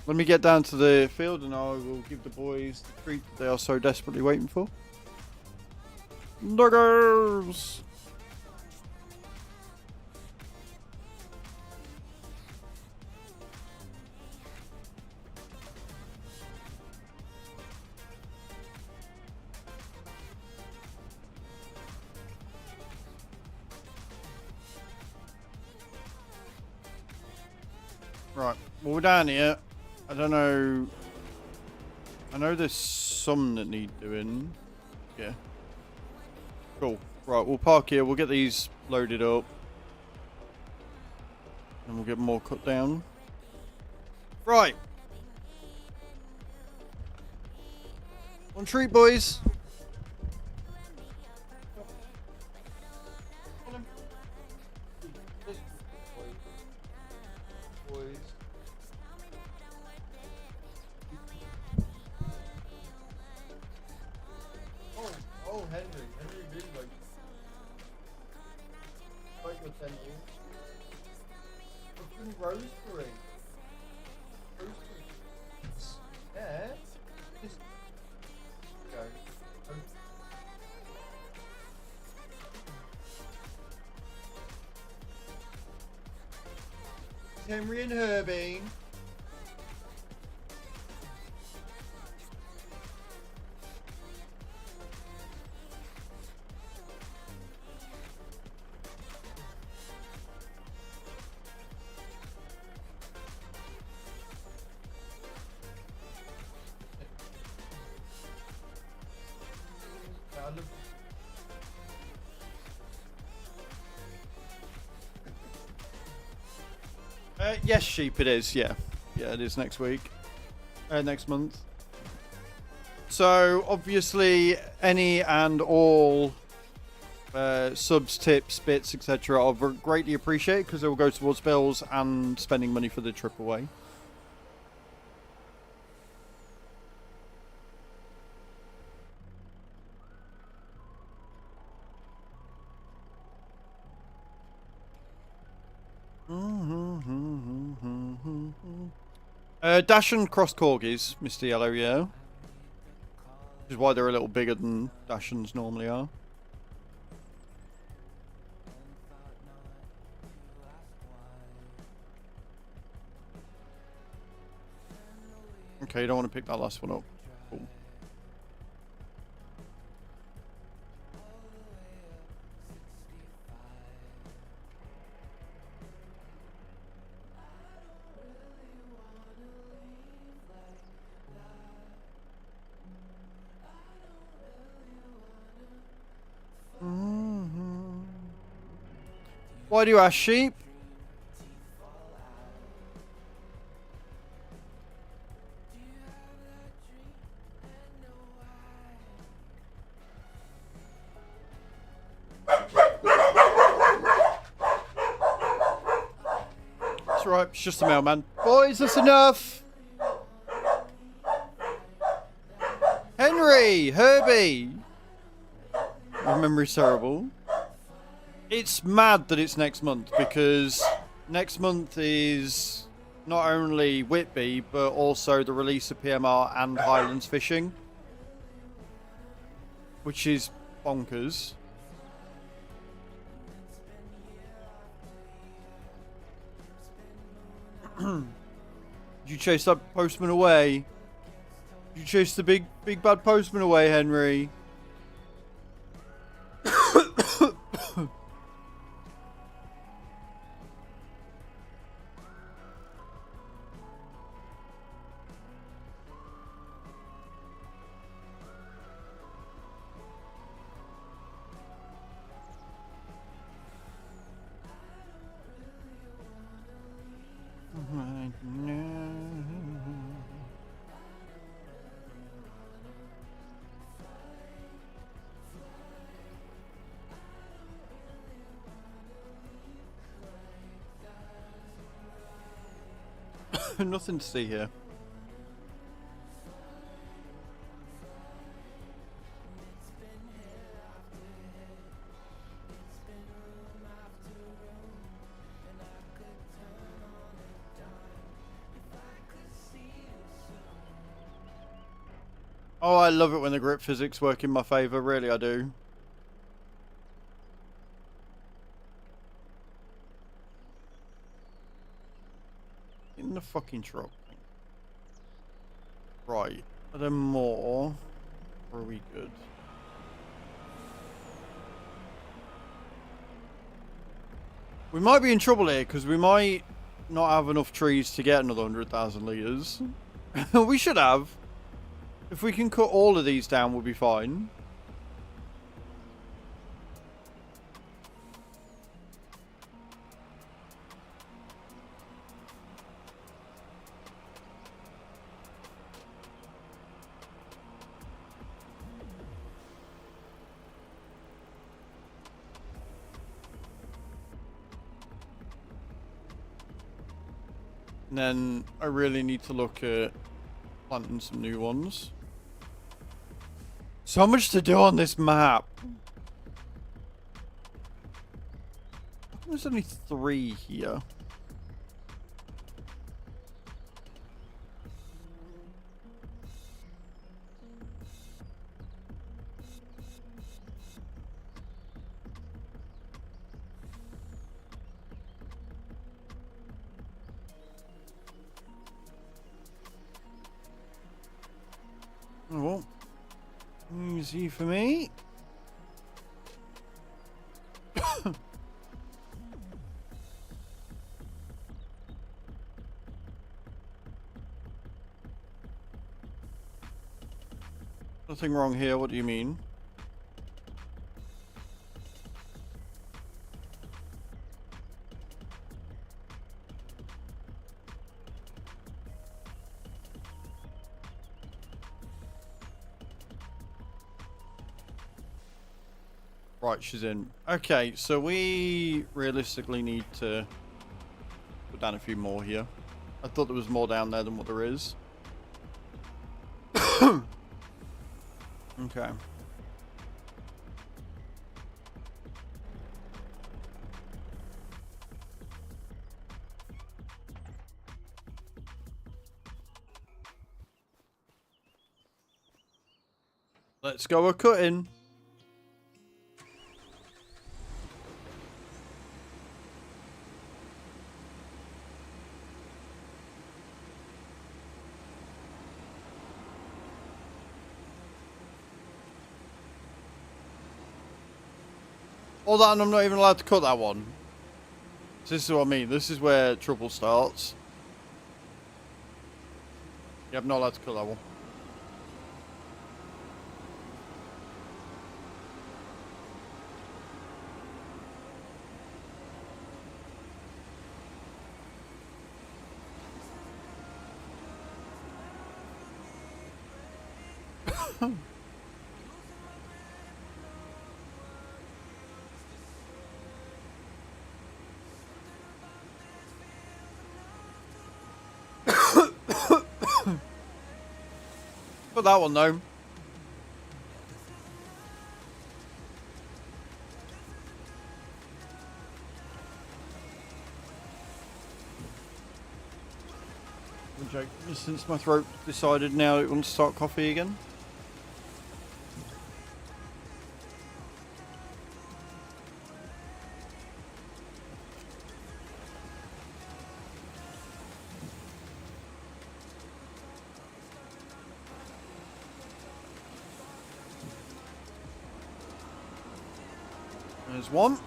Speaker 1: Let me get down to the field and I will give the boys the treat that they are so desperately waiting for. Doggers! Right, well we're down here. I don't know. I know there's some that need doing. Yeah. Cool. Right, we'll park here. We'll get these loaded up. And we'll get more cut down. Right. On treat, boys. Oh, Henry really like your 10 years. Fucking rosemary. Yeah. Just go. Henry and Herbie. Yes, sheep, it is. Yeah, it is next week, next month. So obviously, any and all subs, tips, bits, etc. are greatly appreciated because they will go towards bills and spending money for the trip away. Dash and cross corgis, Mr. Yellow, yeah. Which is why they're a little bigger than Dachshunds normally are. Okay, you don't want to pick that last one up. Cool. Why do you ask, sheep? It's alright, it's just the mailman. Boys, that's enough! Henry! Herbie! My memory's terrible. It's mad that it's next month, because next month is not only Whitby, but also the release of PMR and Highlands Fishing. Which is bonkers. Did you chase that postman away? Did you chase the big bad postman away, Henry? Nothing to see here. Oh, I love it when the grip physics work in my favour, really I do. In the fucking truck. Right. Are there more? Or are we good? We might be in trouble here, because we might not have enough trees to get another 100,000 litres. We should have. If we can cut all of these down, we'll be fine. And then I really need to look at planting some new ones. So much to do on this map. There's only 3 here. Oh, easy for me. Nothing wrong here, what do you mean? Right, she's in. Okay, so we realistically need to put down a few more here. I thought there was more down there than what there is. Okay. Let's go a cutting. All that, and I'm not even allowed to cut that one. This is what I mean. This is where trouble starts. Yeah, I'm not allowed to cut that one. Put that one though. Since my throat decided now it wants to start coffee again. There's one.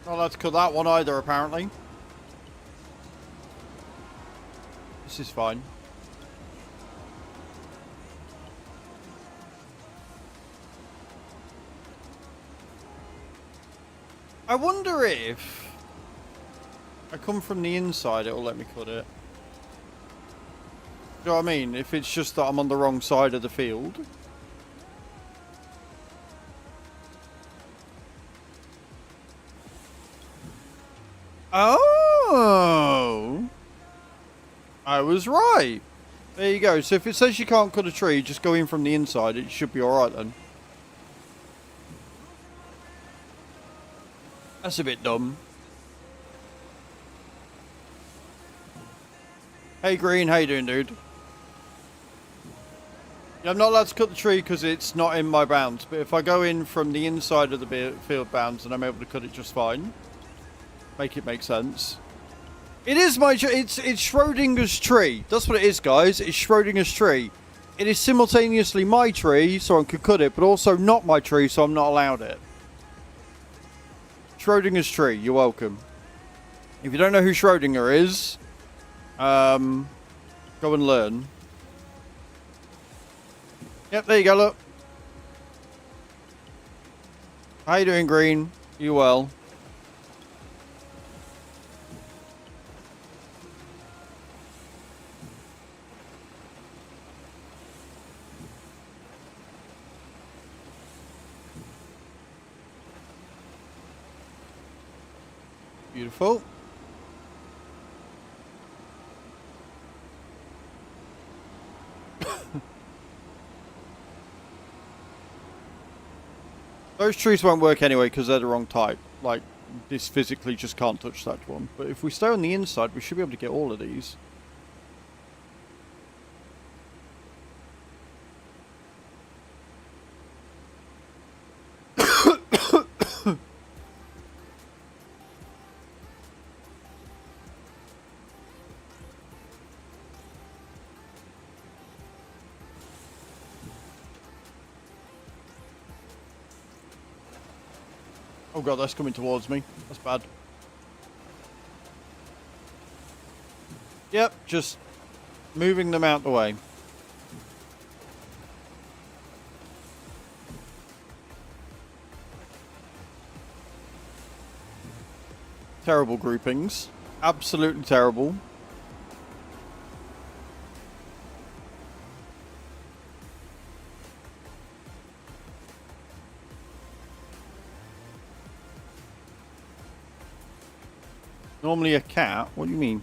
Speaker 1: Not allowed to cut that one either, apparently. This is fine. I wonder if I come from the inside, it'll let me cut it. Do you know what I mean? If it's just that I'm on the wrong side of the field. Oh! I was right. There you go. So if it says you can't cut a tree, just go in from the inside. It should be alright then. That's a bit dumb. Hey Green, how you doing, dude? Yeah, I'm not allowed to cut the tree because it's not in my bounds. But if I go in from the inside of the field bounds, then I'm able to cut it just fine. Make it make sense. It is my it's Schrodinger's tree. That's what it is, guys. It's Schrodinger's tree. It is simultaneously my tree, so I can cut it, but also not my tree, so I'm not allowed it. Schrodinger's tree. You're welcome. If you don't know who Schrodinger is, go and learn. Yep, there you go. Look. How you doing, Green? You well? Beautiful. Those trees won't work anyway because they're the wrong type. Like, this physically just can't touch that one. But if we stay on the inside, we should be able to get all of these. Oh god, that's coming towards me. That's bad. Yep, just moving them out the way. Terrible groupings. Absolutely terrible. Normally a cat? What do you mean?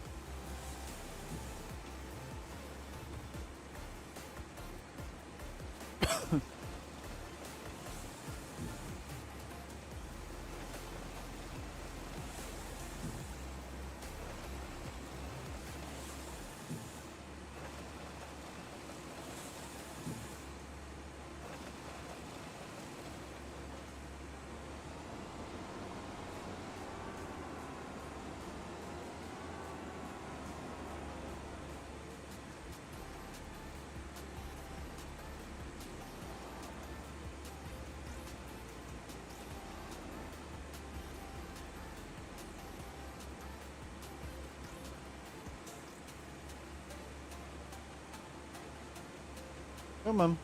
Speaker 1: Come on.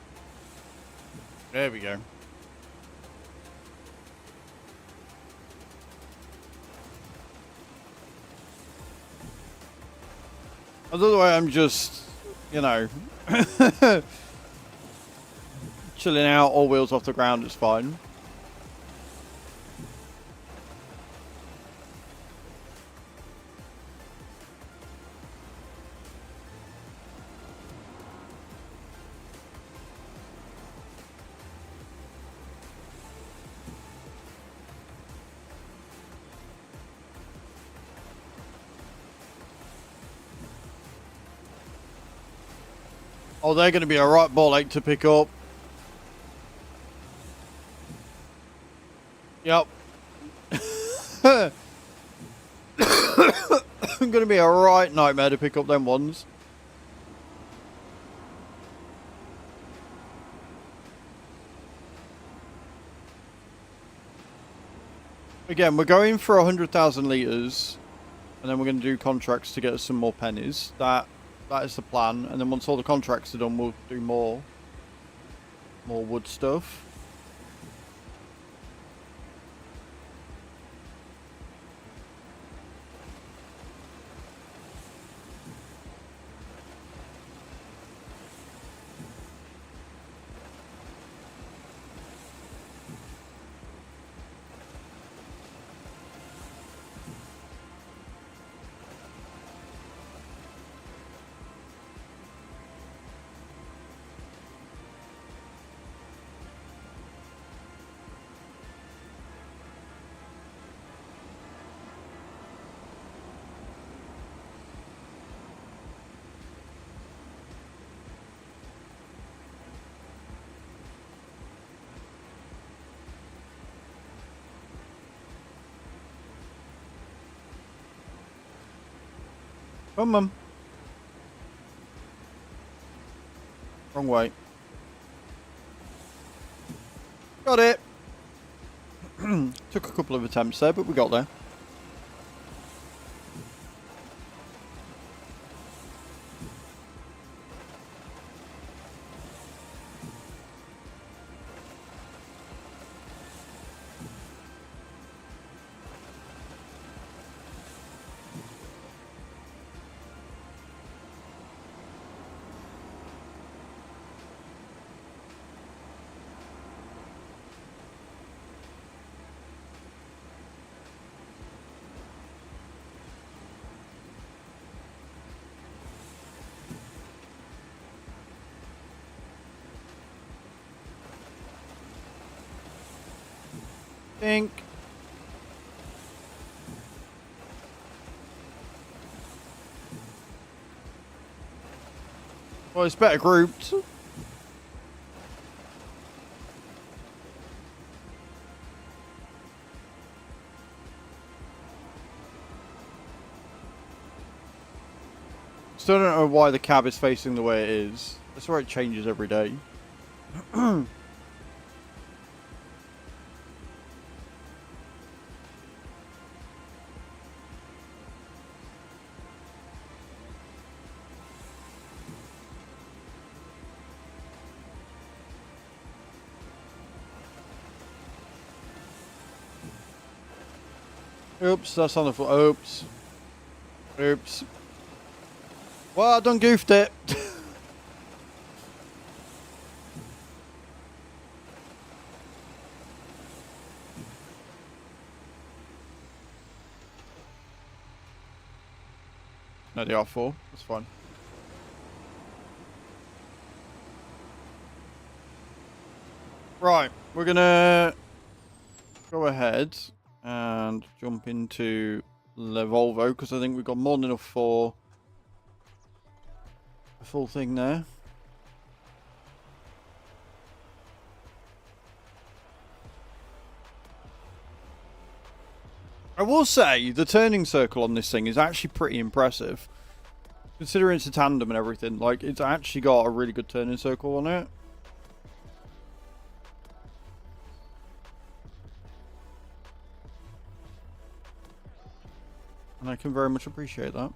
Speaker 1: There we go. Otherwise, I'm just, you know, chilling out, all wheels off the ground is fine. Oh, they're going to be a right ball ache to pick up. Yep. Going to be a right nightmare to pick up them ones. Again, we're going for 100,000 litres. And then we're going to do contracts to get us some more pennies. That is the plan. And then once all the contracts are done, we'll do more wood stuff. Come on. Wrong way. Got it. Took a couple of attempts there, but we got there. Think. Well, it's better grouped. Still don't know why the cab is facing the way it is. That's where it changes every day. Oops, that's on the floor. Oops. Oops. Well, I done goofed it. No, the R4. That's fine. Right, we're gonna go ahead and jump into the Volvo because I think we've got more than enough for a full thing there. I will say the turning circle on this thing is actually pretty impressive. Considering it's a tandem and everything, like it's actually got a really good turning circle on it. And I can very much appreciate that.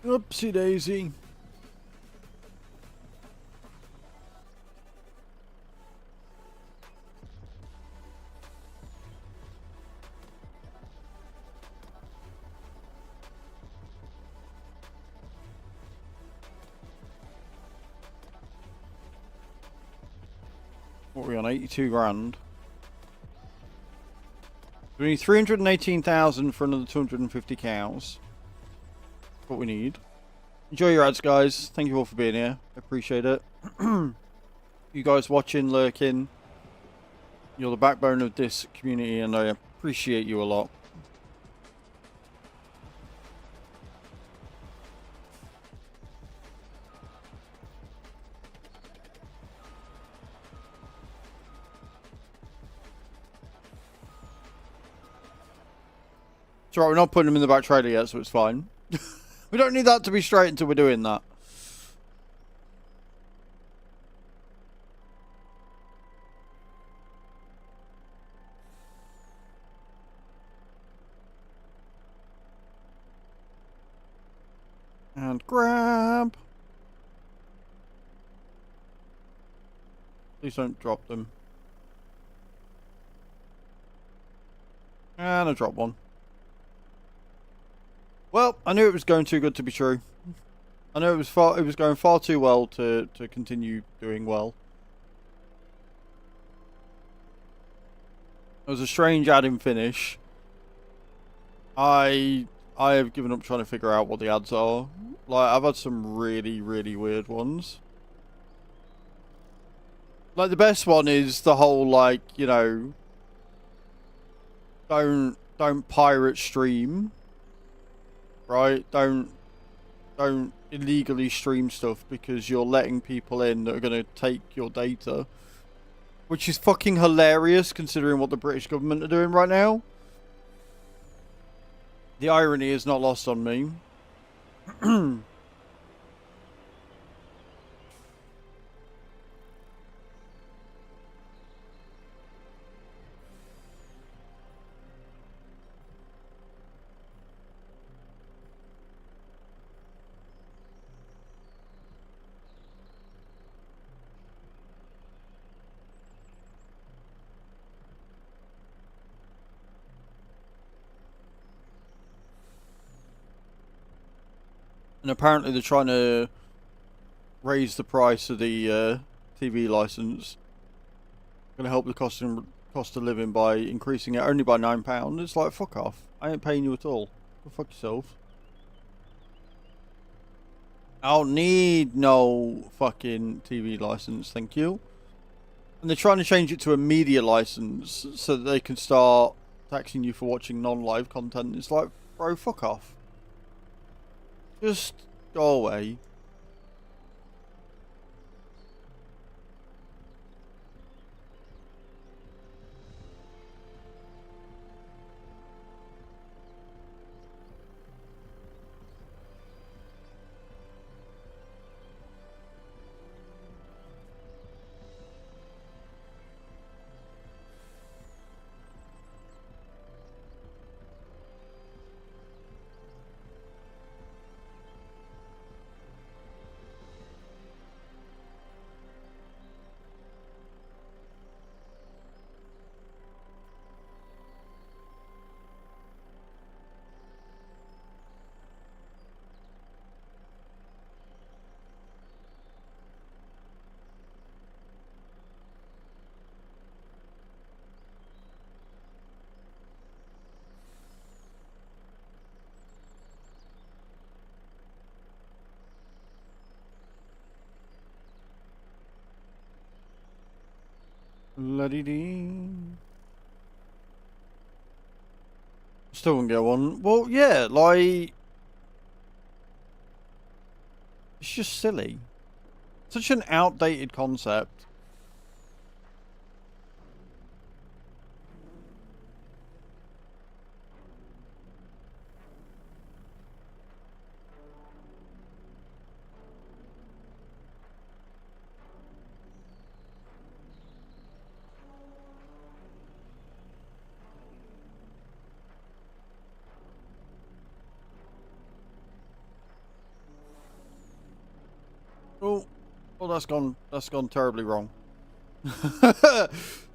Speaker 1: Oopsie daisy. What are we on? 82 grand. We need 318,000 for another 250 cows. What we need. Enjoy your ads, guys. Thank you all for being here. I appreciate it. You guys watching, lurking. You're the backbone of this community, and I appreciate you a lot. It's alright, we're not putting them in the back trailer yet, so it's fine. We don't need that to be straight until we're doing that. And grab. Please don't drop them. And I dropped one. Well, I knew it was going too good to be true. I knew it was going far too well to continue doing well. It was a strange add-in finish. I have given up trying to figure out what the ads are. Like, I've had some really, really weird ones. Like, the best one is the whole, like, you know, don't pirate stream. Right? Don't illegally stream stuff because you're letting people in that are going to take your data. Which is fucking hilarious considering what the British government are doing right now. The irony is not lost on me. And apparently they're trying to raise the price of the TV license. Going to help the cost of living by increasing it only by £9. It's like, fuck off. I ain't paying you at all. Go fuck yourself. I don't need no fucking TV license, thank you. And they're trying to change it to a media license so that they can start taxing you for watching non-live content. It's like, bro, fuck off. Just go away. La-dee-dee. Still won't get one. Well, yeah, like... It's just silly. Such an outdated concept. Oh, oh, that's gone terribly wrong.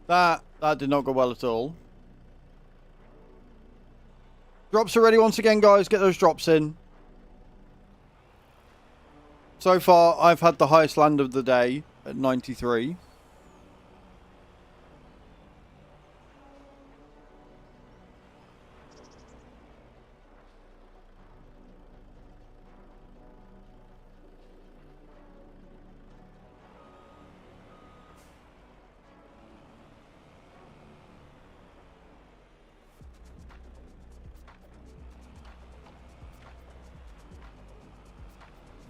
Speaker 1: That did not go well at all. Drops are ready once again, guys. Get those drops in. So far, I've had the highest land of the day at 93.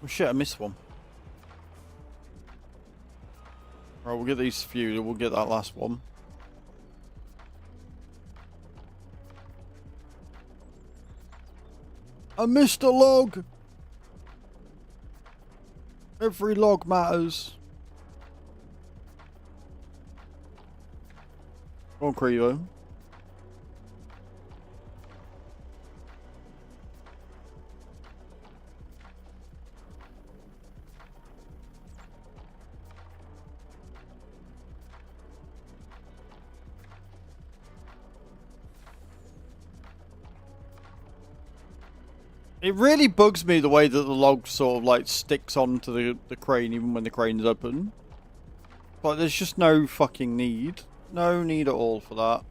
Speaker 1: Oh shit, I missed one. Right, we'll get these few, we'll get that last one. I missed a log! Every log matters. Go on, Crevo. It really bugs me the way that the log sort of like sticks onto the crane even when the crane's open. But there's just no fucking need. No need at all for that.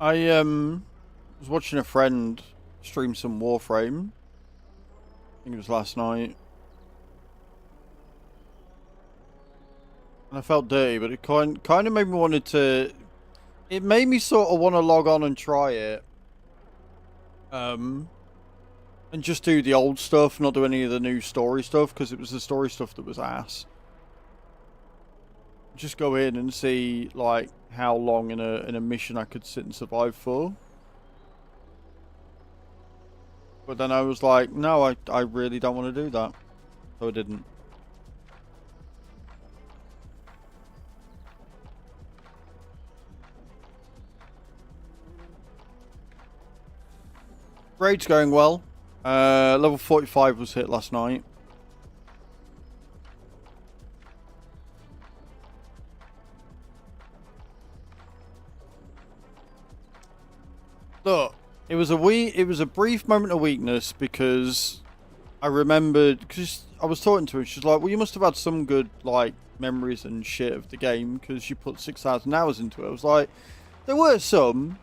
Speaker 1: I was watching a friend stream some Warframe. I think it was last night. And I felt dirty, but it kind of made me wanted to... It made me sort of want to log on and try it. And just do the old stuff, not do any of the new story stuff, because it was the story stuff that was ass. Just go in and see, like, how long in a mission I could sit and survive for. But then I was like, no, I really don't want to do that. So I didn't. Raid's going well. Level 45 was hit last night. Look, it was a brief moment of weakness because I remembered, because I was talking to her, she's like, well, you must have had some good, like, memories and shit of the game because you put 6,000 hours into it. I was like, there were some.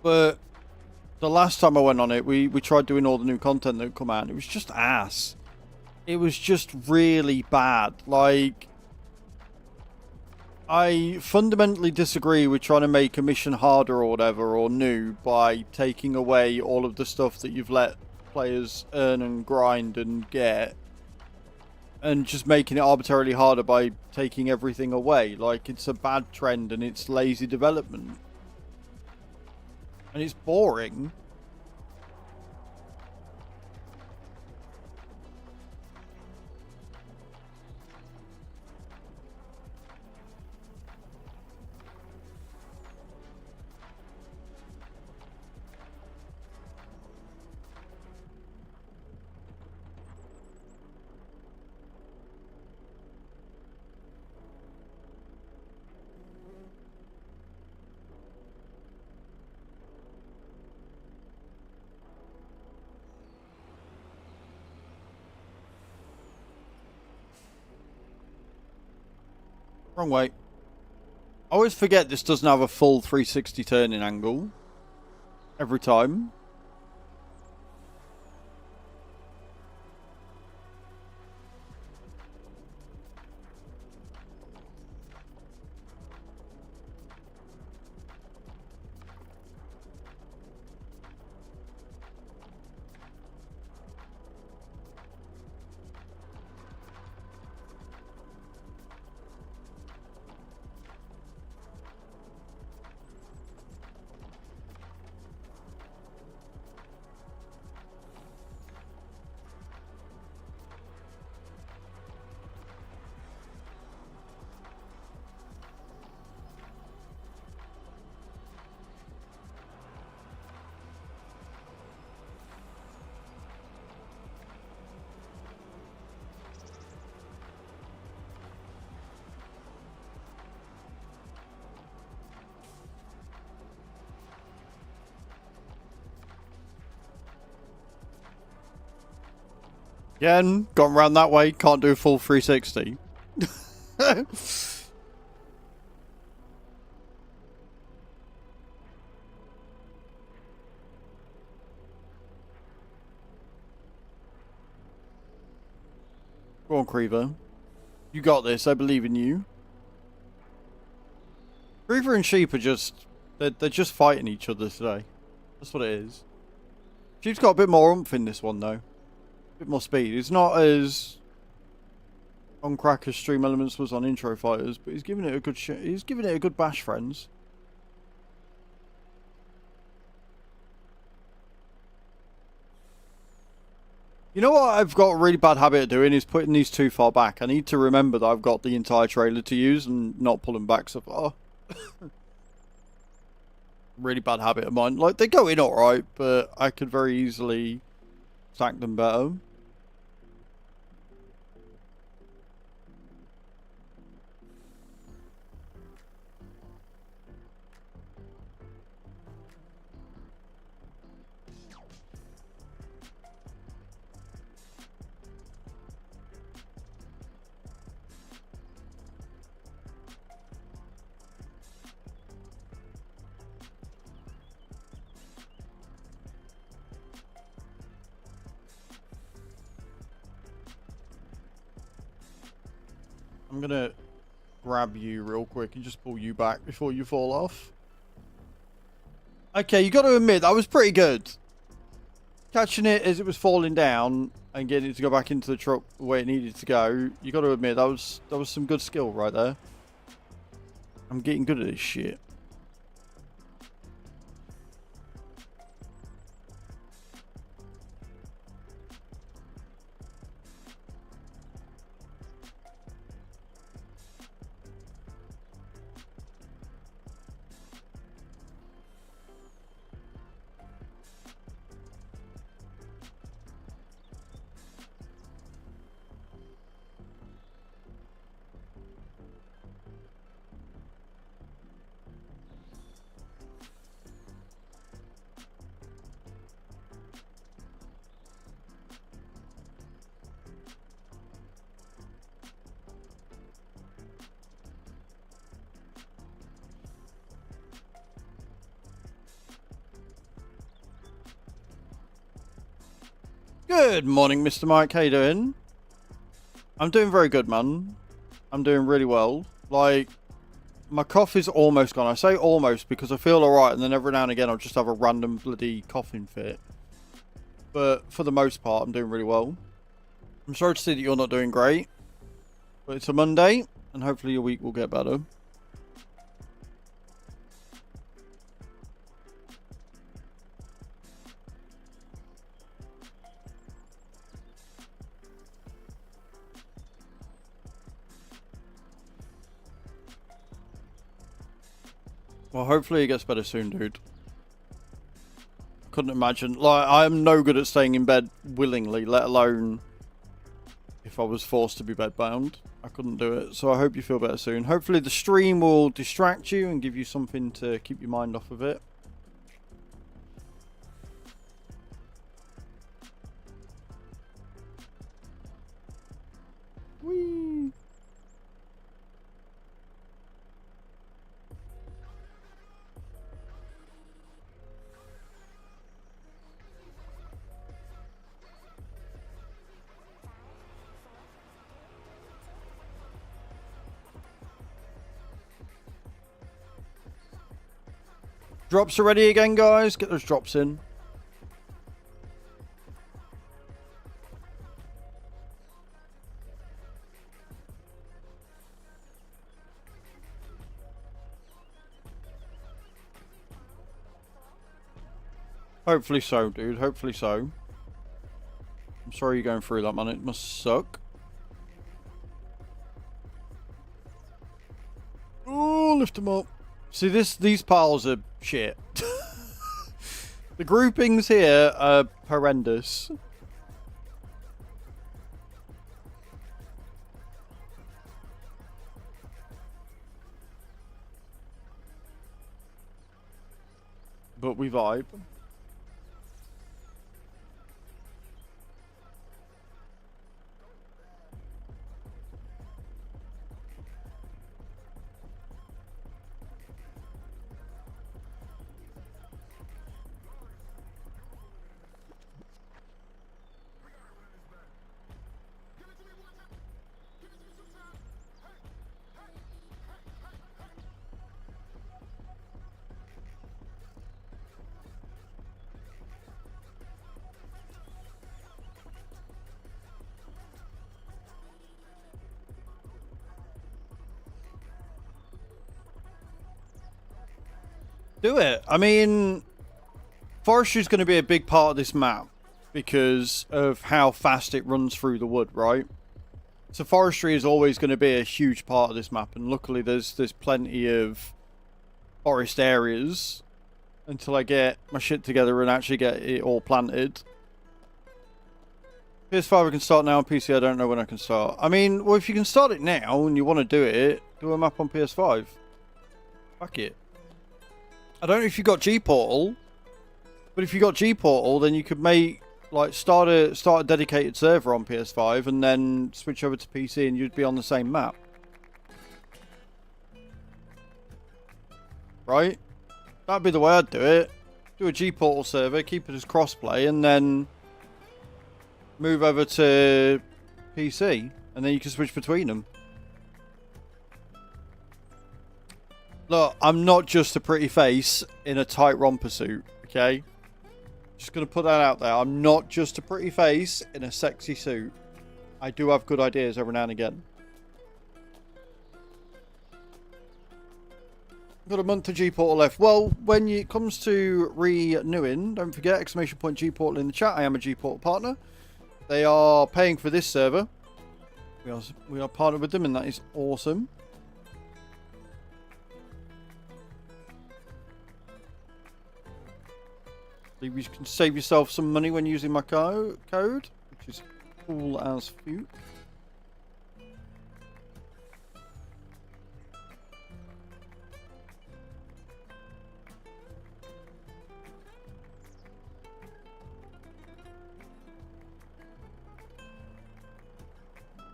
Speaker 1: But the last time I went on it, we tried doing all the new content that would come out, and it was just ass. It was just really bad. Like, I fundamentally disagree with trying to make a mission harder or whatever, or new, by taking away all of the stuff that you've let players earn and grind and get, and just making it arbitrarily harder by taking everything away. Like, it's a bad trend and it's lazy development. And it's boring. Wrong way. I always forget this doesn't have a full 360 turning angle. Every time. Again, gone round that way, can't do a full 360. Go on, Creever. You got this, I believe in you. Creever and Sheep are just... They're just fighting each other today. That's what it is. Sheep's got a bit more oomph in this one, though. A bit more speed. It's not as... on crack as Stream Elements was on Intro Fighters, but he's giving it a good he's giving it a good bash, friends. You know what I've got a really bad habit of doing is putting these too far back. I need to remember that I've got the entire trailer to use and not pulling back so far. Really bad habit of mine. Like, they go in alright, but I could very easily stack them better. I'm gonna grab you real quick and just pull you back before you fall off. Okay, you got to admit, that was pretty good. Catching it as it was falling down and getting it to go back into the truck the way it needed to go. You got to admit, that was some good skill right there. I'm getting good at this shit. Good morning, Mr. Mike. How you doing? I'm doing very good, man. I'm doing really well. Like, my cough is almost gone. I say almost because I feel alright, and then every now and again I'll just have a random bloody coughing fit. But for the most part, I'm doing really well. I'm sorry to see that you're not doing great. But it's a Monday, and hopefully your week will get better. Well, hopefully it gets better soon, dude. Couldn't imagine. Like, I am no good at staying in bed willingly, let alone if I was forced to be bedbound. I couldn't do it. So I hope you feel better soon. Hopefully the stream will distract you and give you something to keep your mind off of it. Whee! Drops are ready again, guys. Get those drops in. Hopefully so, dude. Hopefully so. I'm sorry you're going through that, man. It must suck. Oh, lift them up. See, these piles are shit. The groupings here are horrendous. But we vibe. Do it. I mean, forestry is going to be a big part of this map because of how fast it runs through the wood, right? So forestry is always going to be a huge part of this map, and luckily there's plenty of forest areas until I get my shit together and actually get it all planted. PS5 I can start now, on PC I don't know when I can start. I mean, well, if you can start it now and you want to do it, do a map on PS5. Fuck it. I don't know if you got G-Portal, but if you got G-Portal, then you could make, like, start a dedicated server on PS5 and then switch over to PC and you'd be on the same map. Right? That'd be the way I'd do it. Do a G-Portal server, keep it as crossplay, and then move over to PC, and then you can switch between them. Look, I'm not just a pretty face in a tight romper suit, okay? Just gonna put that out there. I'm not just a pretty face in a sexy suit. I do have good ideas every now and again. Got a month of G-Portal left. Well, when it comes to renewing, don't forget, ! G-Portal in the chat. I am a G-Portal partner. They are paying for this server. We are partnered with them, and that is awesome. You can save yourself some money when using my code, which is cool as fuck.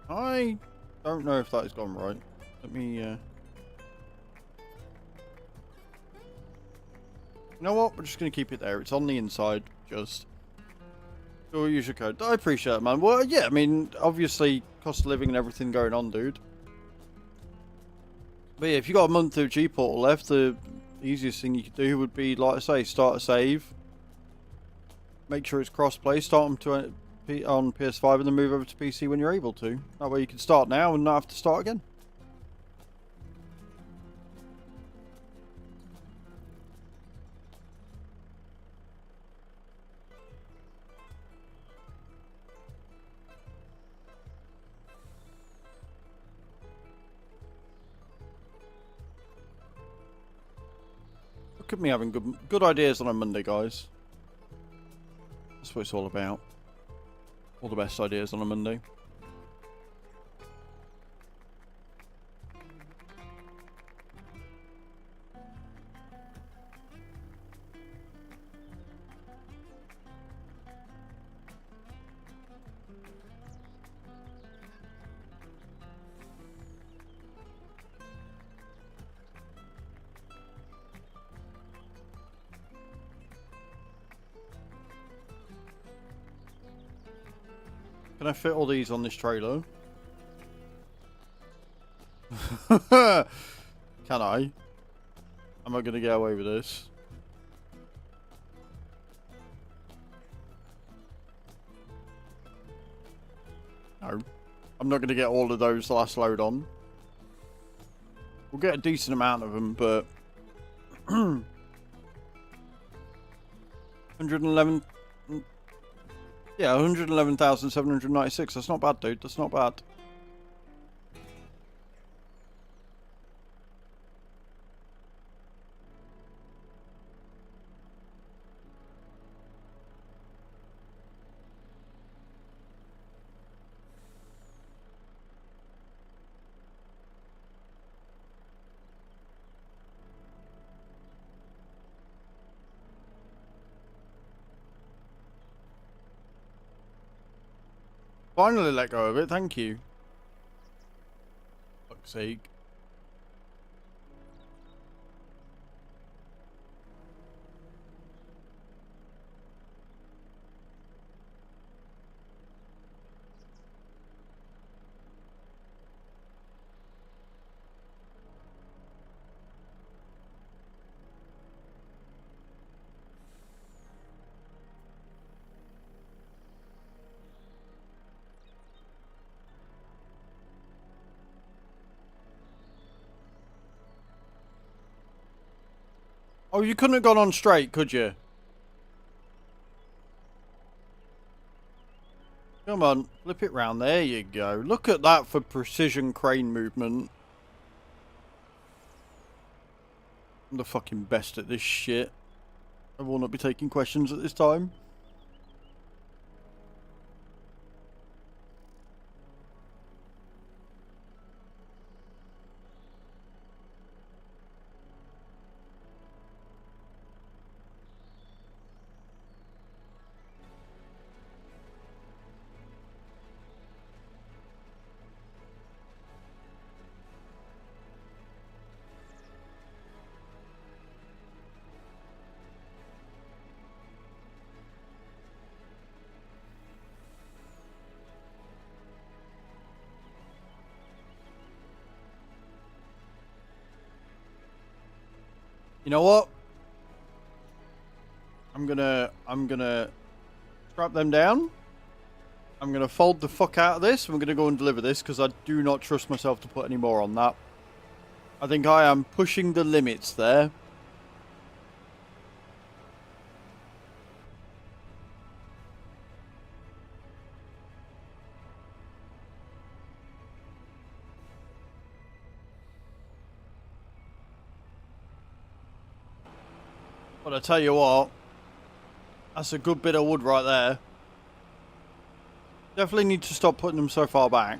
Speaker 1: I don't know if that has gone right. Let me, You know what? We're just going to keep it there. It's on the inside, just. So we'll use your code. I appreciate it, man. Well, yeah, I mean, obviously, cost of living and everything going on, dude. But yeah, if you got a month of G-Portal left, the easiest thing you could do would be, like I say, start a save. Make sure it's cross-play. Start them to on PS5 and then move over to PC when you're able to. That way you can start now and not have to start again. Look at me having good ideas on a Monday, guys. That's what it's all about. All the best ideas on a Monday. Can I fit all these on this trailer? Can I? Am I going to get away with this? No. I'm not going to get all of those last load on. We'll get a decent amount of them, but... 111... Yeah, 111,796. That's not bad, dude. That's not bad. Finally let go of it, thank you. Fuck's sake. Oh, you couldn't have gone on straight, could you? Come on, flip it round. There you go. Look at that for precision crane movement. I'm the fucking best at this shit. I will not be taking questions at this time. You know what? I'm gonna strap them down. I'm gonna fold the fuck out of this. I'm gonna go and deliver this because I do not trust myself to put any more on that. I think I am pushing the limits there. But I tell you what, that's a good bit of wood right there. Definitely need to stop putting them so far back.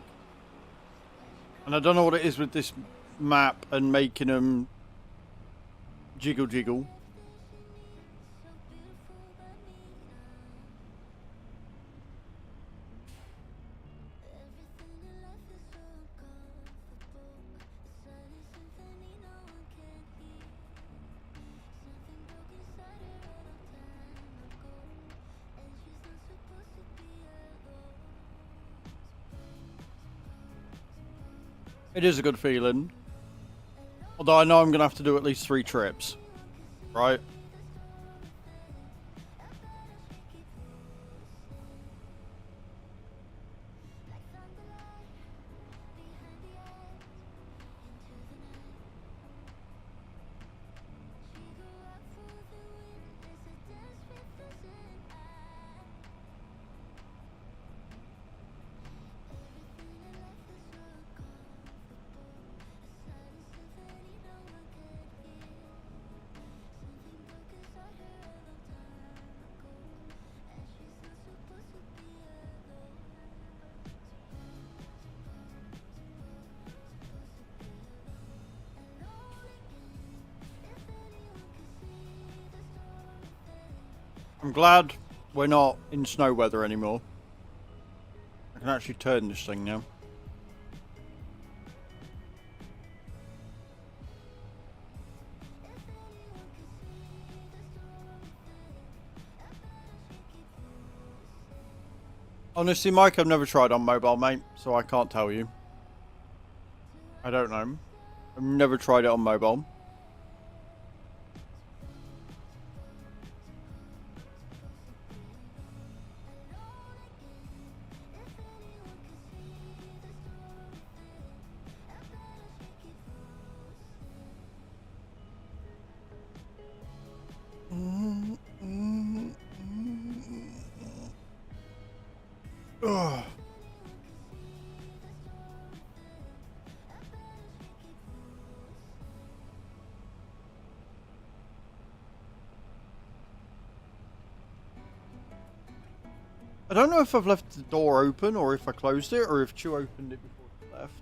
Speaker 1: And I don't know what it is with this map and making them jiggle jiggle. It is a good feeling. Although I know I'm going to have to do at least 3 trips. Right? I'm glad we're not in snow weather anymore. I can actually turn this thing now. Honestly, Mike, I've never tried on mobile, mate, so I can't tell you. I don't know. I've never tried it on mobile. Ugh. I don't know if I've left the door open or if I closed it or if Chu opened it before he left.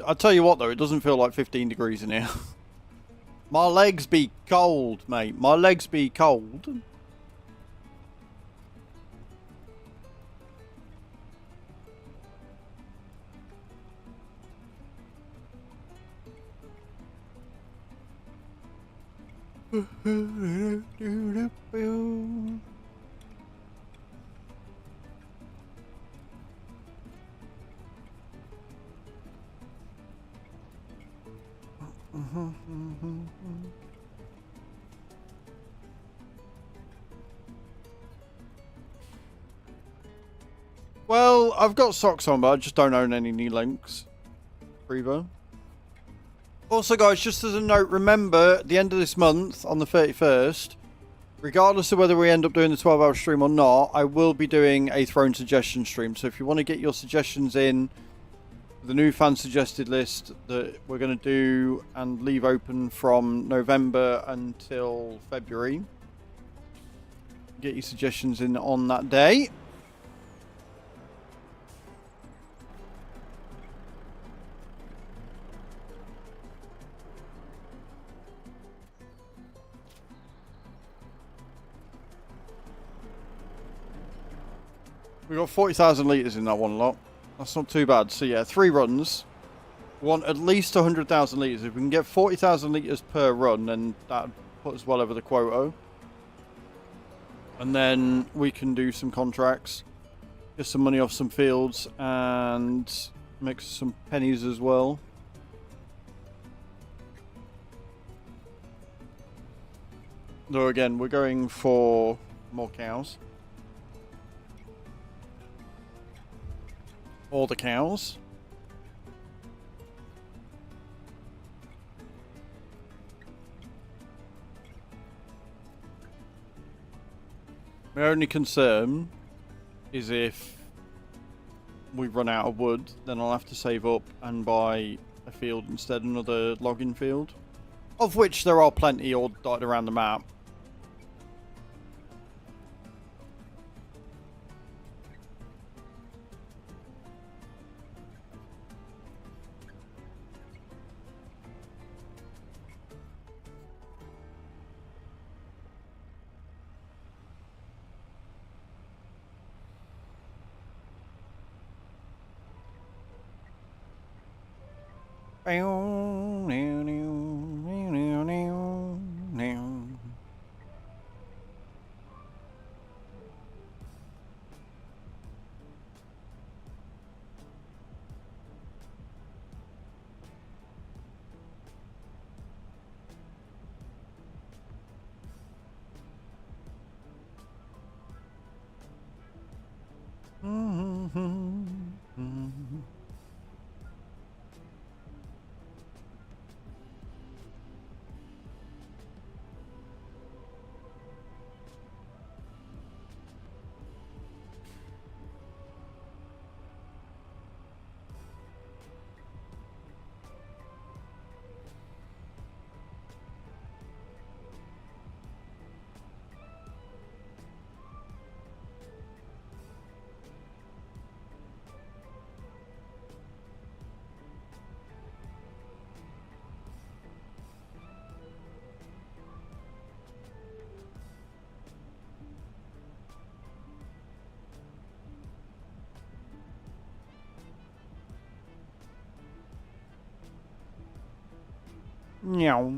Speaker 1: I'll tell you what though, it doesn't feel like 15 degrees in here. My legs be cold, mate. My legs be cold. Well, I've got socks on, but I just don't own any knee lengths. Either. Also, guys, just as a note, remember, at the end of this month, on the 31st, regardless of whether we end up doing the 12-hour stream or not, I will be doing a Throne suggestion stream. So if you want to get your suggestions in, the new fan suggested list that we're going to do and leave open from November until February, get your suggestions in on that day. We got 40,000 litres in that one lot. That's not too bad. So yeah, 3 runs. We want at least 100,000 litres. If we can get 40,000 litres per run, then that puts us well over the quota. And then we can do some contracts. Get some money off some fields and make some pennies as well. Though again, we're going for more cows. All the cows. My only concern is if we run out of wood, then I'll have to save up and buy a field instead, another logging field. Of which there are plenty all dotted around the map. Meow.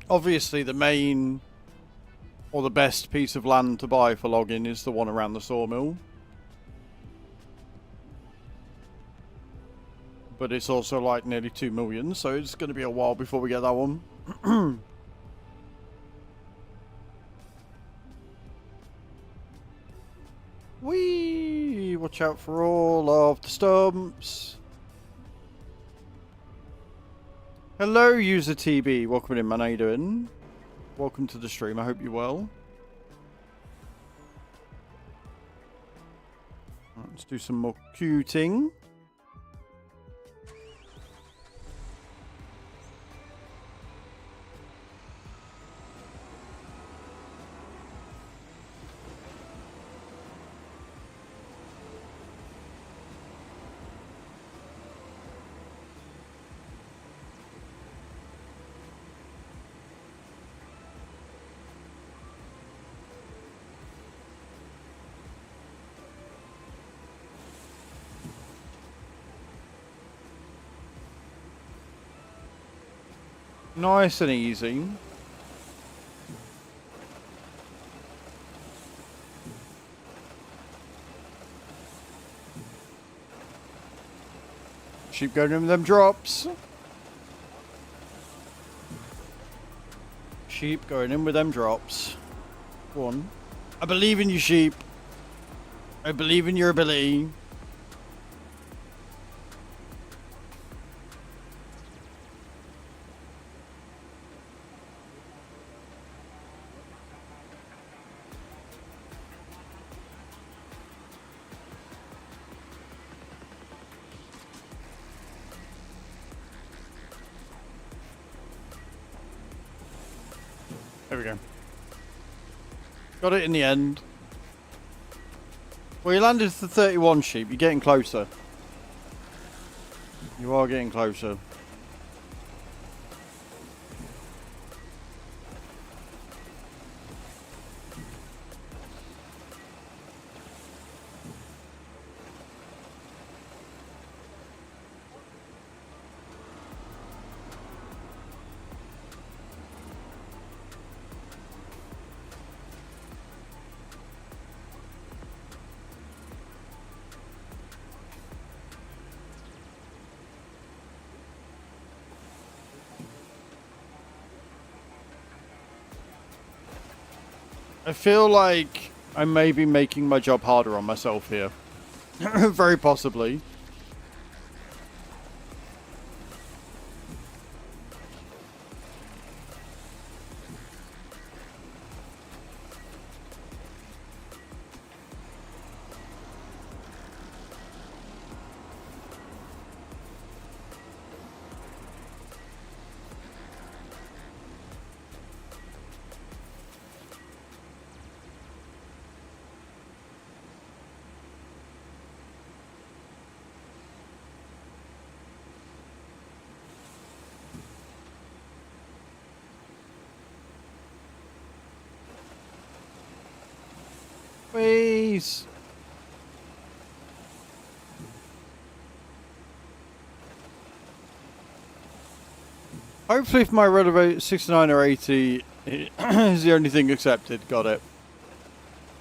Speaker 1: Obviously, the main or the best piece of land to buy for logging is the one around the sawmill. But it's also like nearly 2 million, so it's going to be a while before we get that one. Whee! Watch out for all of the stumps. Hello, user TB. Welcome in, man. How you doing? Welcome to the stream. I hope you're well. Let's do some more cooting. Nice and easy. Sheep going in with them drops. Sheep going in with them drops. Go on. I believe in you, sheep. I believe in your ability. There we go. Got it in the end. Well, you landed to 31 sheep. You're getting closer. You are getting closer. I feel like I may be making my job harder on myself here. Very possibly. Please. Hopefully if my renovate 69 or 80 is the only thing accepted, got it.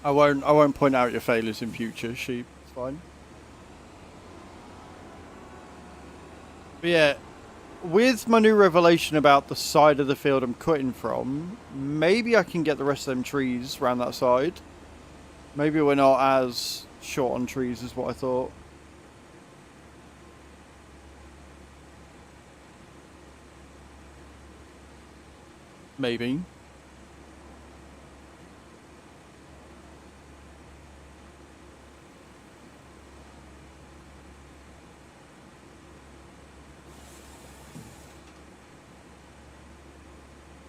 Speaker 1: I won't point out your failures in future, sheep. It's fine. But yeah, with my new revelation about the side of the field I'm cutting from, maybe I can get the rest of them trees around that side. Maybe we're not as short on trees as what I thought. Maybe.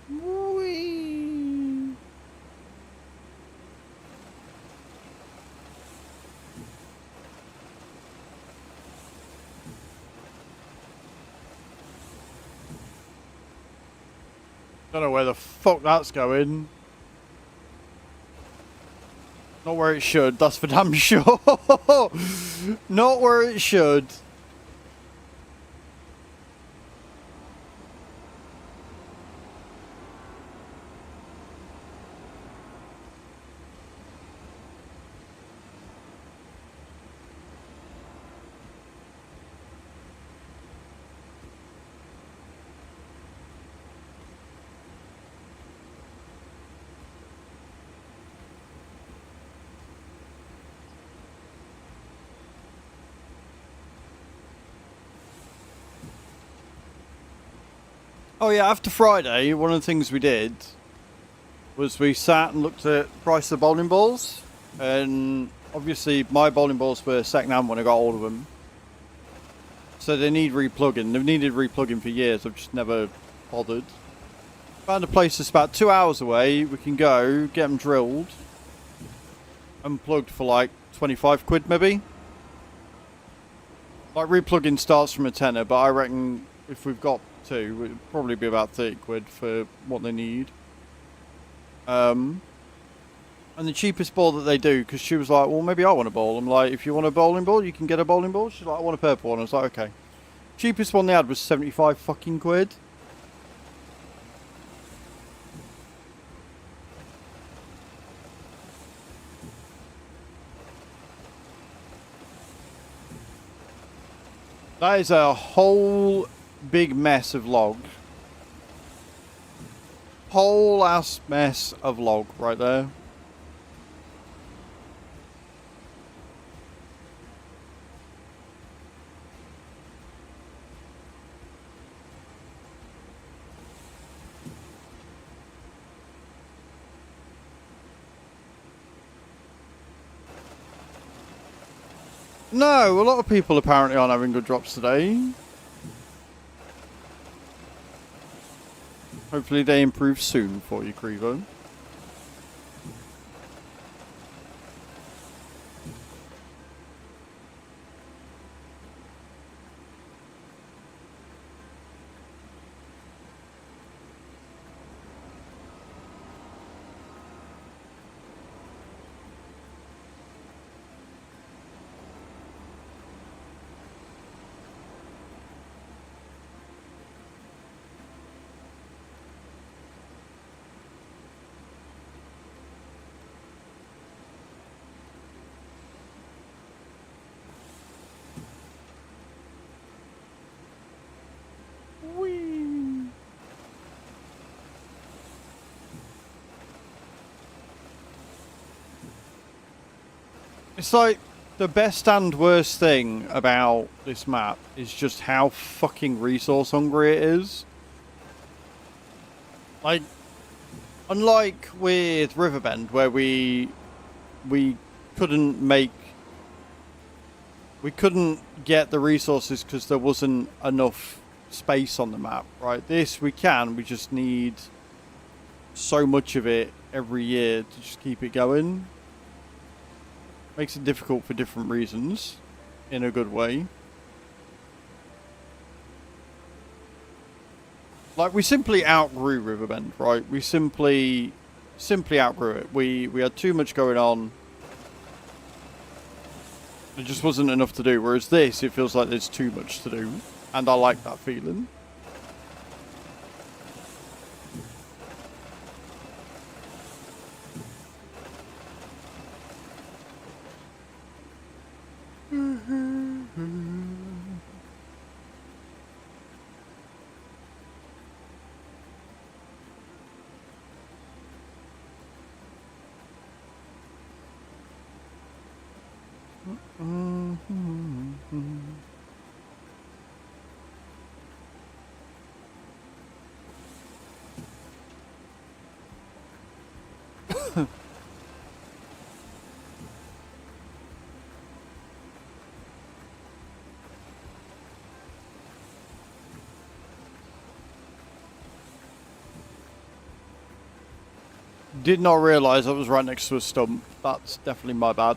Speaker 1: Whee! Don't know where the fuck that's going. Not where it should, that's for damn sure. Not where it should. Oh yeah, after Friday, one of the things we did was we sat and looked at the price of bowling balls. And obviously my bowling balls were second hand when I got hold of them. So they need replugging. They've needed replugging for years. I've just never bothered. Found a place that's about 2 hours away. We can go, get them drilled. And plugged for like 25 quid maybe. Like replugging starts from a tenner, but I reckon if we've got two, it'd probably be about 30 quid for what they need. And the cheapest ball that they do, because she was like, well, maybe I want a ball. I'm like, if you want a bowling ball, you can get a bowling ball. She's like, I want a purple one. I was like, okay. Cheapest one they had was 75 fucking quid. That is a whole big mess of log. Whole ass mess of log right there. No, a lot of people apparently aren't having good drops today. Hopefully they improve soon for you, Crevo. It's like the best and worst thing about this map is just how fucking resource hungry it is. Like, unlike with Riverbend, where we couldn't get the resources because there wasn't enough space on the map, right? This we can, we just need so much of it every year to just keep it going. Makes it difficult for different reasons, in a good way. Like, we simply outgrew Riverbend, right? We simply outgrew it. We had too much going on. It just wasn't enough to do. Whereas this, it feels like there's too much to do. And I like that feeling. Did not realise I was right next to a stump. That's definitely my bad.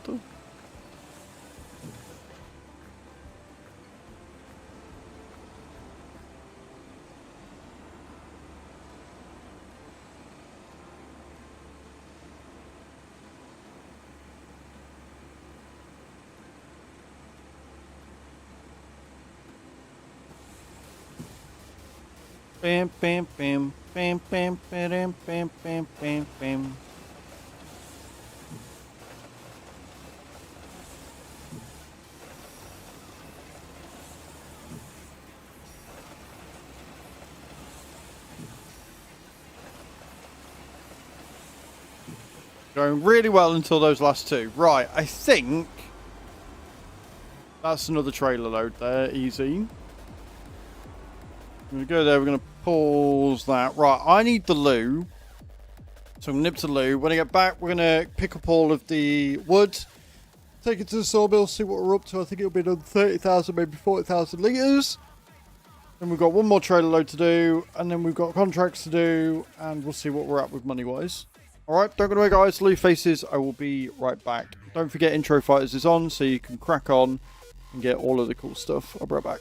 Speaker 1: Bam, bam, bam, bam, bam, bam, bam, bam, bam, bam. Going really well until those last two. Right, I think that's another trailer load there, easy. We're going to go there, we're going to pause that. Right, I need the loo. So I'm going to nip to the loo. When I get back, we're going to pick up all of the wood, take it to the sawmill, see what we're up to. I think it'll be another 30,000, maybe 40,000 litres. Then we've got one more trailer load to do, and then we've got contracts to do, and we'll see what we're at with money-wise. Alright, don't go away, guys. Lou Faces, I will be right back. Don't forget Intro Fighters is on, so you can crack on and get all of the cool stuff. I'll be right back.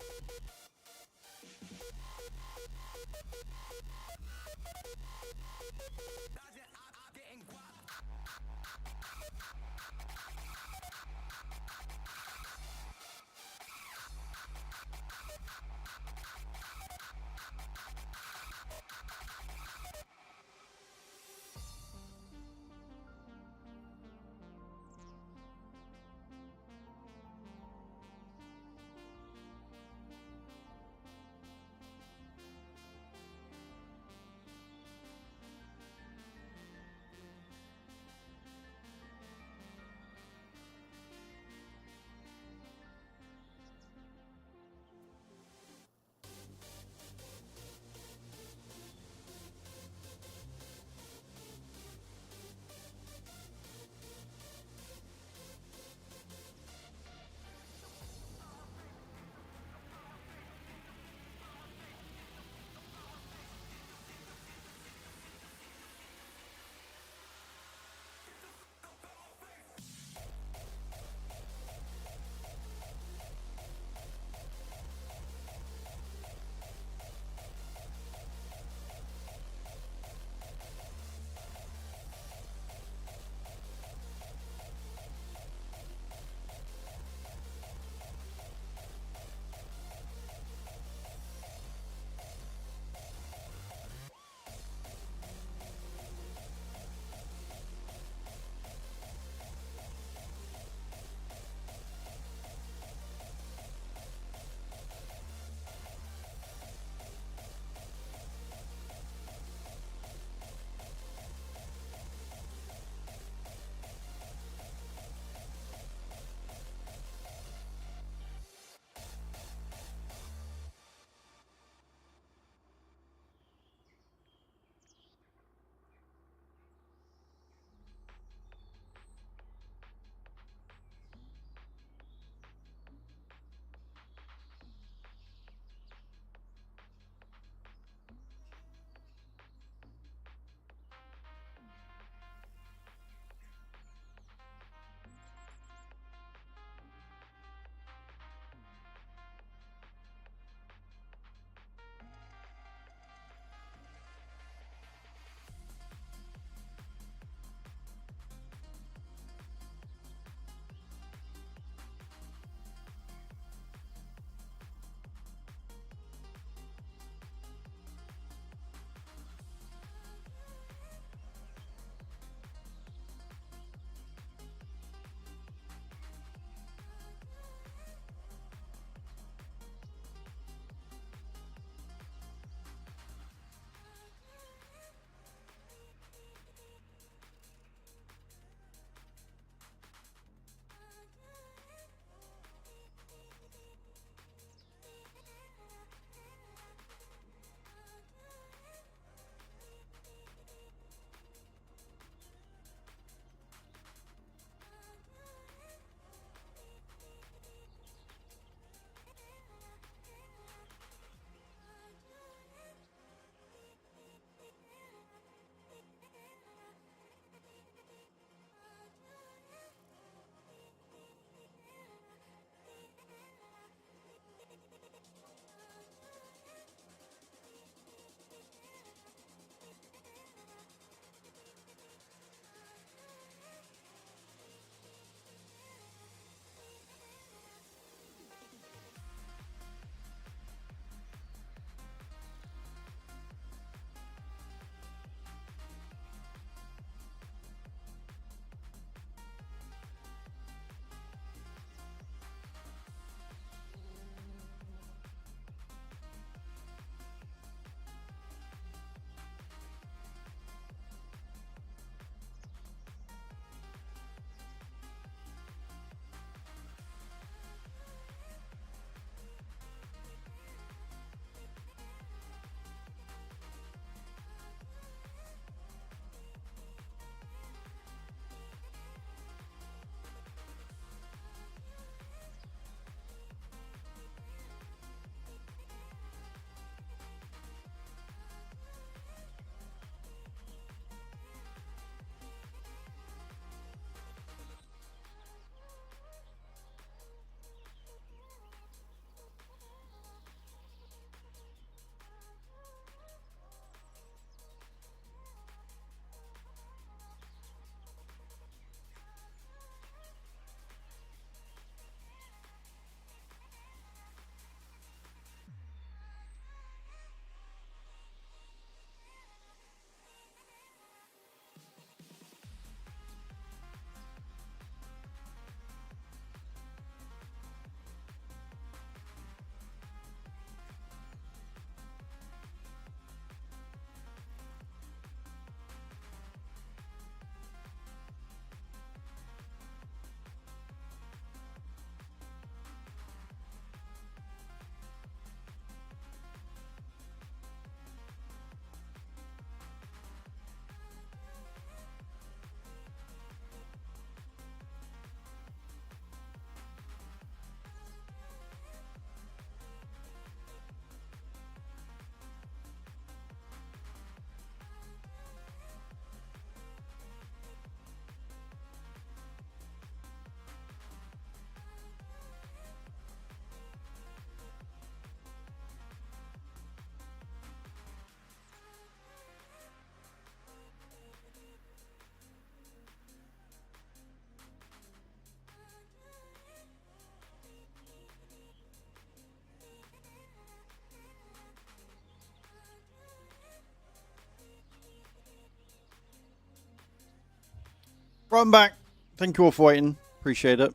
Speaker 1: Right, I'm back. Thank you all for waiting. Appreciate it.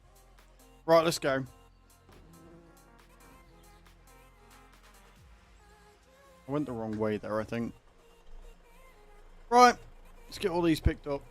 Speaker 1: Right, let's go. I went the wrong way there, I think. Right, let's get all these picked up.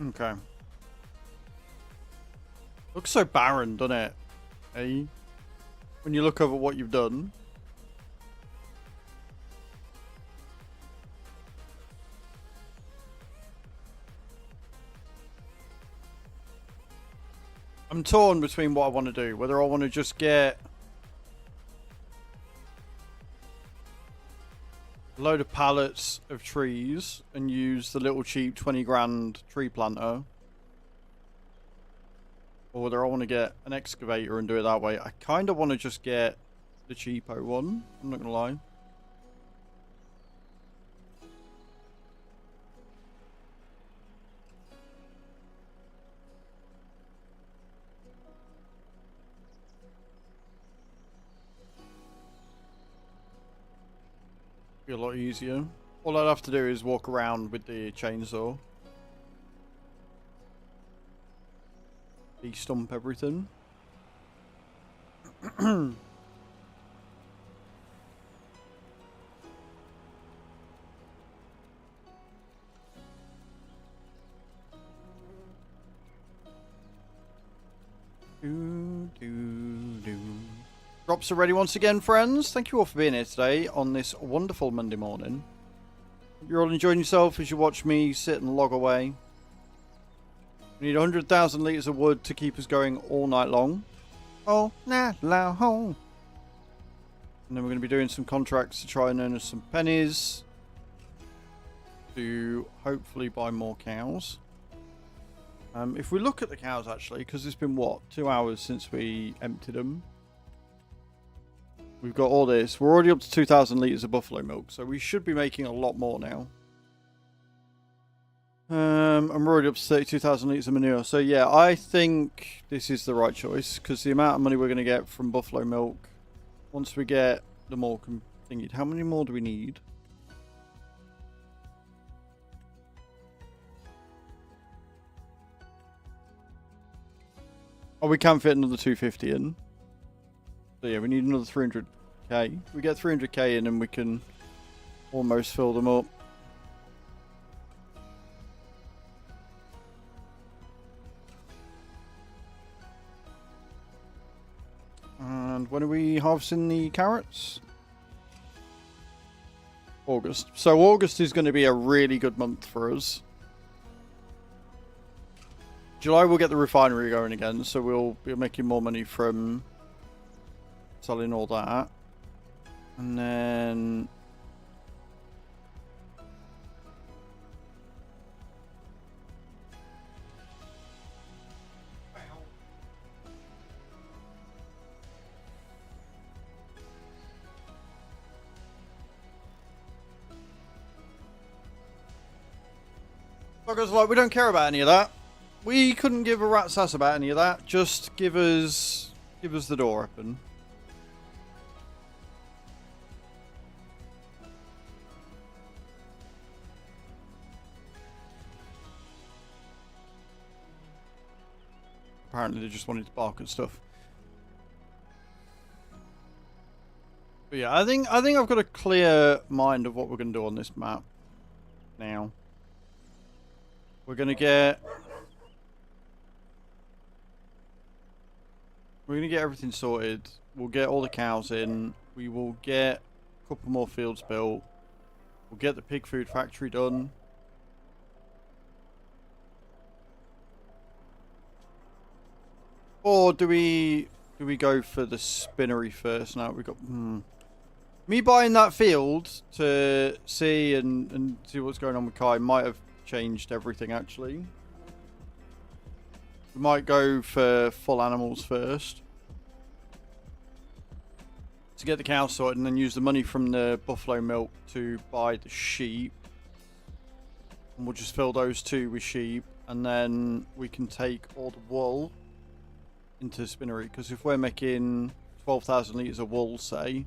Speaker 1: Okay. Looks so barren, doesn't it? Hey? When you look over what you've done. I'm torn between what I want to do. Whether I want to just get a load of pallets of trees and use the little cheap 20 grand tree planter. Or whether I want to get an excavator and do it that way. I kind of want to just get the cheapo one. I'm not going to lie. Be a lot easier. All I'd have to do is walk around with the chainsaw. De-stump everything. Drops are ready once again, friends. Thank you all for being here today on this wonderful Monday morning. You're all enjoying yourself as you watch me sit and log away. We need 100,000 litres of wood to keep us going all night long. All night long. And then we're going to be doing some contracts to try and earn us some pennies. To hopefully buy more cows. If we look at the cows actually, because it's been what, 2 hours since we emptied them. We've got all this. We're already up to 2,000 litres of buffalo milk, so we should be making a lot more now. And we're already up to 32,000 litres of manure. So yeah, I think this is the right choice, because the amount of money we're going to get from buffalo milk, once we get the more thingied. How many more do we need? Oh, we can fit another 250 in. So yeah, we need another 300k. We get 300k in and we can almost fill them up. And when are we harvesting the carrots? August. So August is going to be a really good month for us. July we'll get the refinery going again, so we'll be making more money from selling all that. And then Fuckers, like, we don't care about any of that. We couldn't give a rat's ass about any of that. Just give us the door open. Apparently they just wanted to bark at stuff. But yeah, I think I've got a clear mind of what we're going to do on this map now. We're going to get everything sorted. We'll get all the cows in. We will get a couple more fields built. We'll get the pig food factory done. Or do we go for the spinnery first? Now we got me buying that field to see and see what's going on with Kai might have changed everything actually. We might go for full animals first to get the cow sorted, and then use the money from the buffalo milk to buy the sheep. And we'll just fill those two with sheep, and then we can take all the wool into the spinnery. Because if we're making 12,000 litres of wool, say,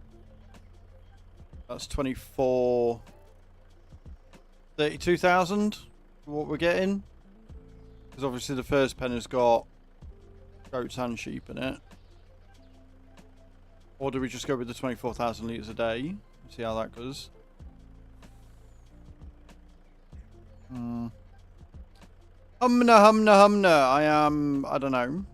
Speaker 1: that's 32,000 for what we're getting. Because obviously the first pen has got goats and sheep in it. Or do we just go with the 24,000 litres a day? See how that goes. Humna, humna, humna. I don't know.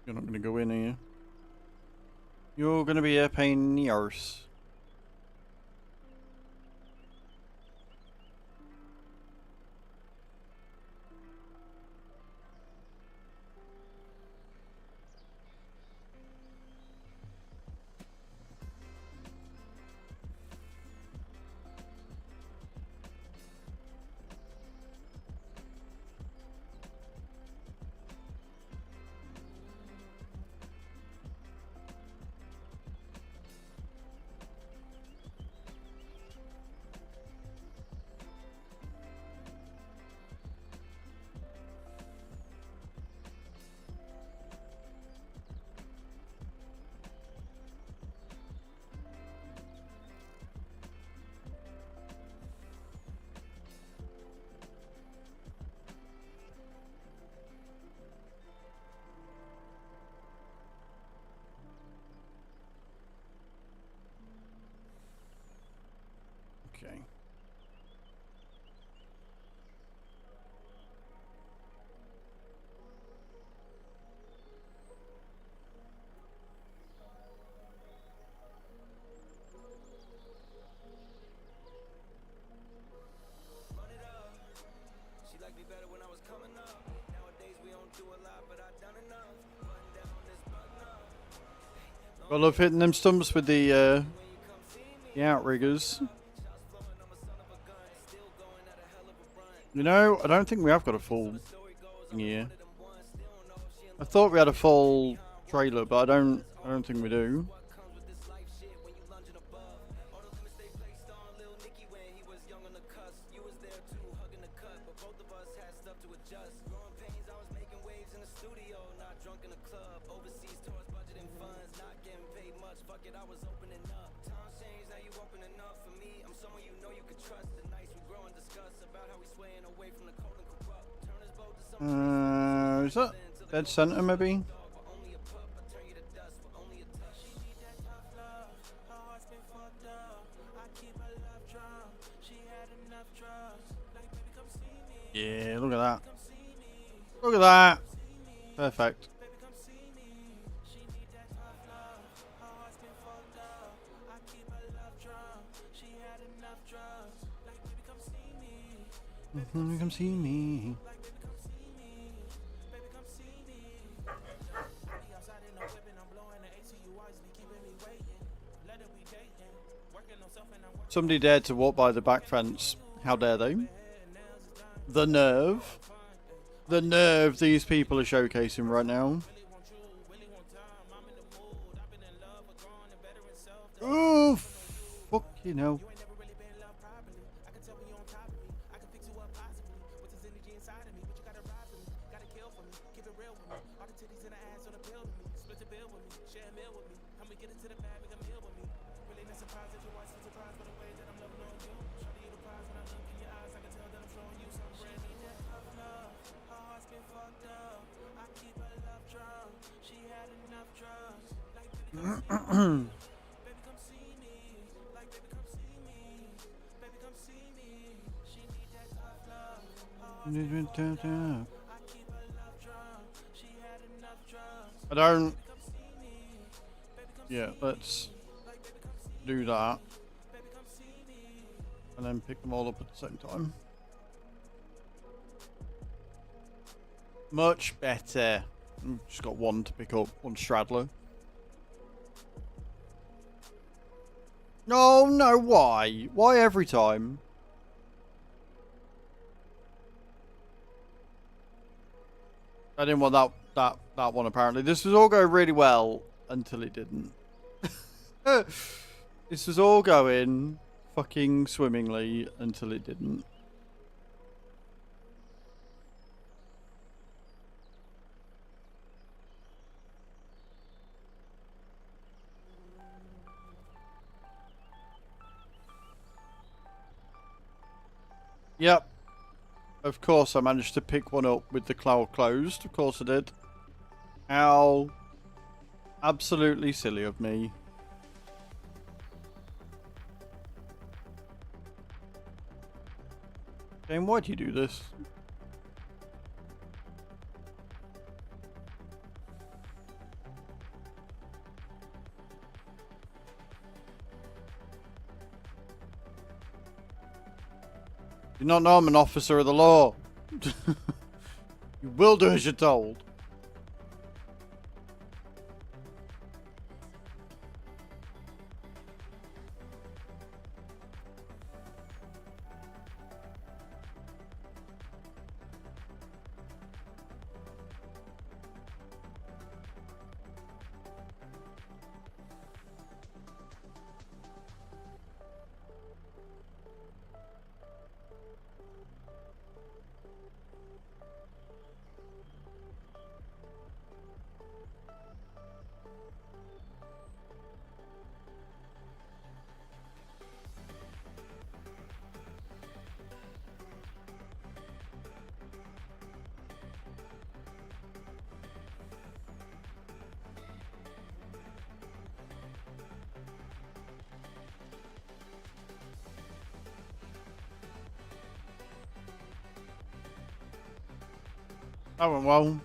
Speaker 1: You're not going to go in, are you? You're going to be a pain in the arse. Okay. I love hitting them stumps with the outriggers. You know, I don't think we have got a full thing here. I thought we had a full trailer, but I don't think we do. Is that dead center maybe? Yeah, look at that. Look at that. Perfect. Come see me. Somebody dared to walk by the back fence. How dare they? The nerve. The nerve these people are showcasing right now. Oh, fucking hell. I don't. Yeah, let's do that. And then pick them all up at the same time. Much better. Just got one to pick up, one straddler. No, no, why? Why every time? I didn't want that one apparently. This was all going really well until it didn't. This was all going fucking swimmingly until it didn't. Yep. Of course I managed to pick one up with the cloud closed. Of course I did. How absolutely silly of me. Game, why do you do this? You not know I'm an officer of the law. You will do as you're told. That went well.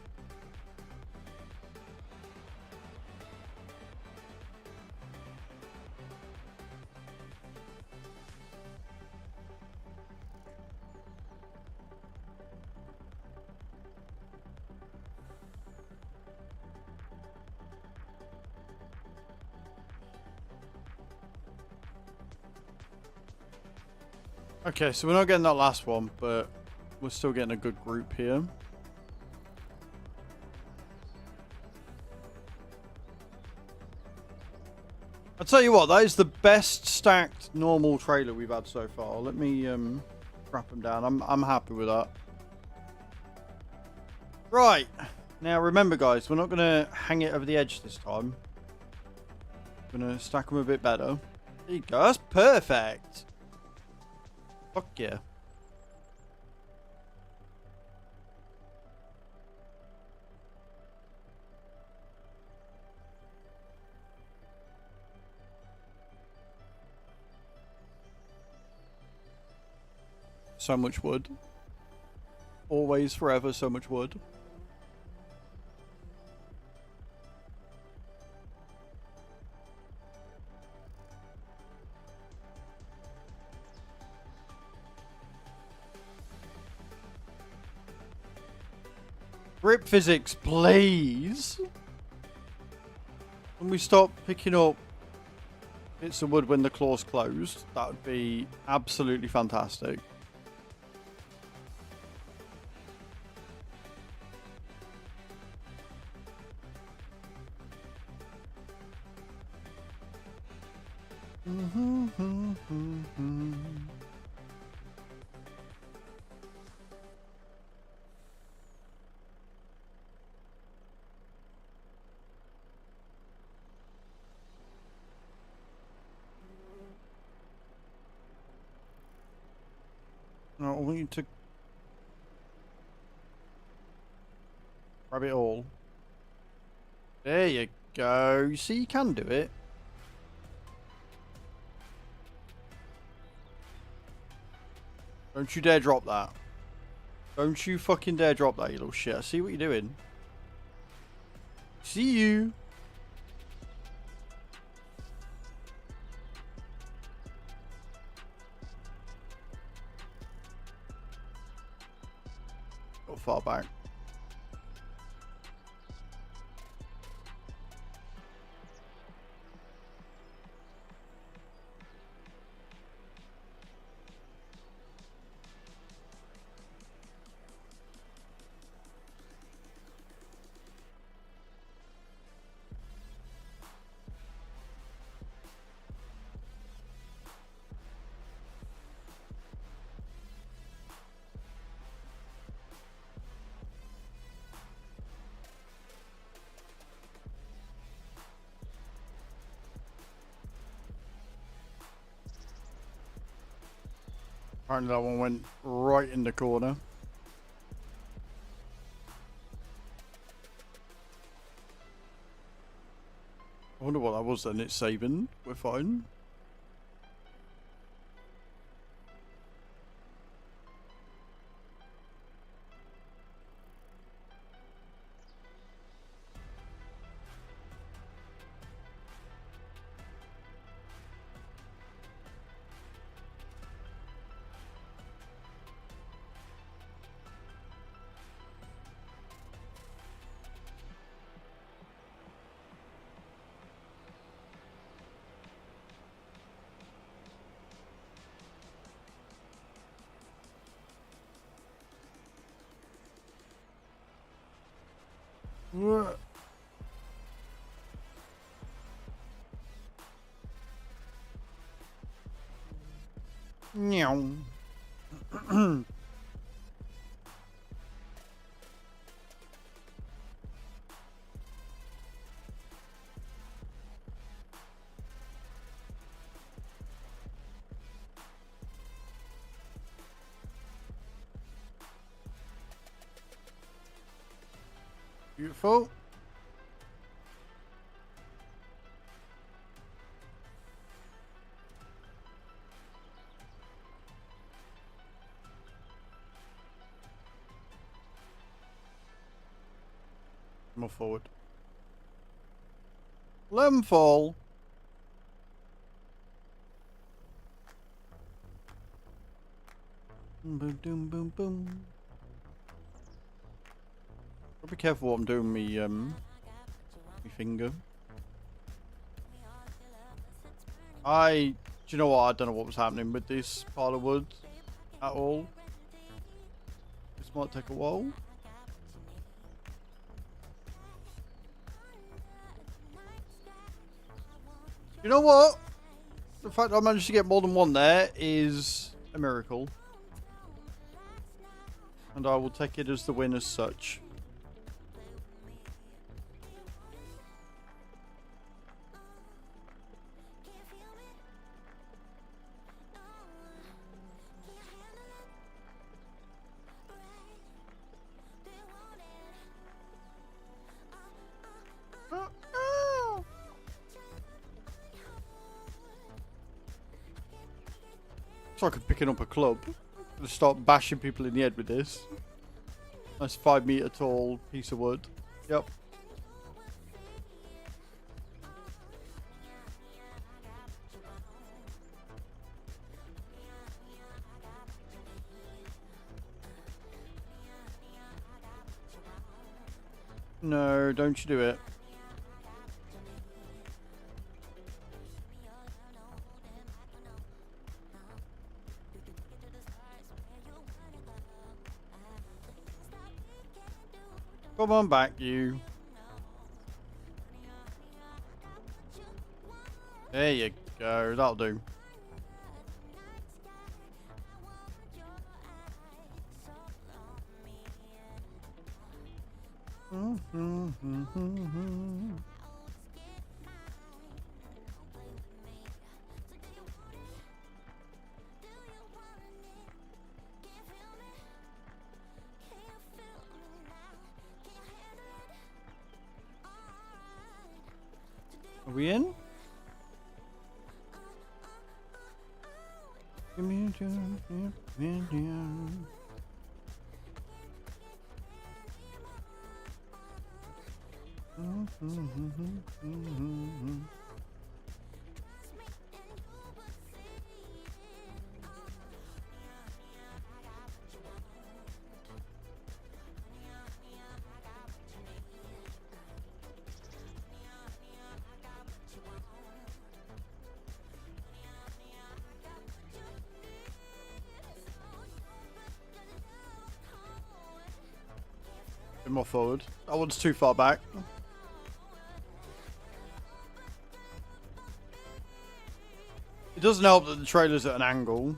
Speaker 1: Okay, so we're not getting that last one, but we're still getting a good group here. I'll tell you what, that is the best stacked normal trailer we've had so far. Let me wrap them down. I'm happy with that. Right. Now remember guys, we're not going to hang it over the edge this time. We're going to stack them a bit better. There you go, that's perfect. Fuck yeah. So much wood. Always, forever, so much wood. Grip physics, please. When we stop picking up bits of wood when the claw's closed, that would be absolutely fantastic. No, I want you to grab it all. There you go. You see, you can do it. Don't you dare drop that. Don't you fucking dare drop that, you little shit. I see what you're doing. See you. Got far back. Apparently that one went right in the corner. I wonder what that was then. It's saving. We're fine. Meow. Beautiful. Move forward. Let 'em fall. Boom, boom, boom, boom. Be careful what I'm doing with me finger. Do you know what? I don't know what was happening with this pile of wood at all. This might take a while. You know what? The fact that I managed to get more than one there is a miracle. And I will take it as the win as such. It's like I'm picking up a club. I'm gonna start bashing people in the head with this. Nice 5 meter tall piece of wood. Yep. No, don't you do it. Come on back, you. There you go. That'll do. Are we in? Give me a chance, yeah. Bit more forward. That one's too far back. It doesn't help that the trailer's at an angle.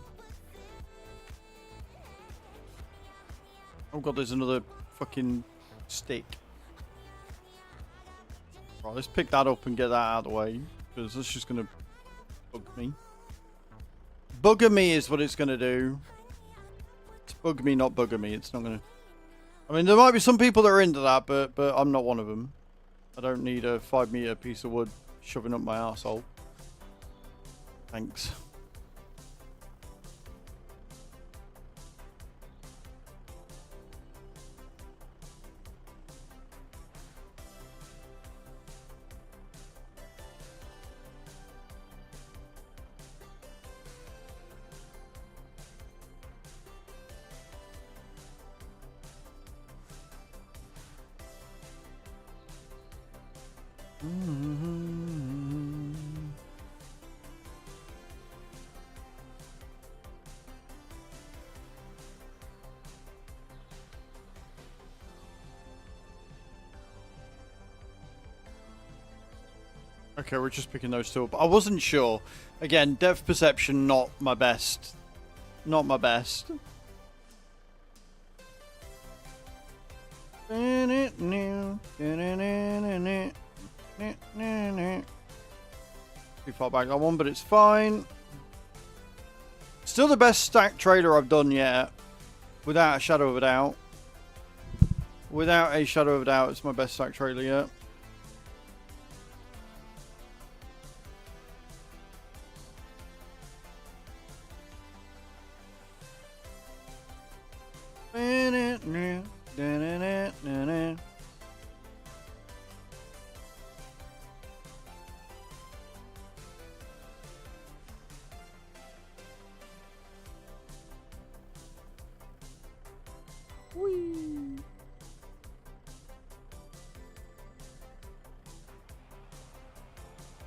Speaker 1: Oh god, there's another fucking stick. Right, let's pick that up and get that out of the way, because that's just gonna bug me. Bugger me is what it's gonna do. It's bug me, not bugger me. It's not gonna... I mean, there might be some people that are into that, but I'm not one of them. I don't need a 5-meter piece of wood shoving up my arsehole. Thanks. Okay, we're just picking those two up. I wasn't sure. Again, depth perception, not my best. Not my best. Too far back that one, but it's fine. Still the best stack trailer I've done yet. Without a shadow of a doubt. Without a shadow of a doubt, it's my best stack trailer yet.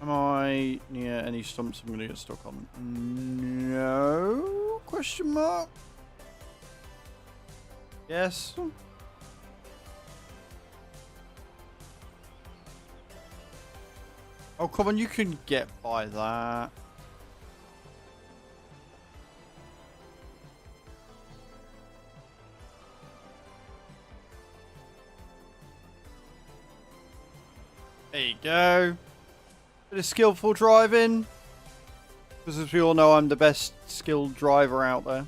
Speaker 1: Am I near any stumps I'm going to get stuck on? No? Question mark? Yes? Oh, come on, you can get by that. There you go. Bit of skillful driving. Because as we all know, I'm the best skilled driver out there.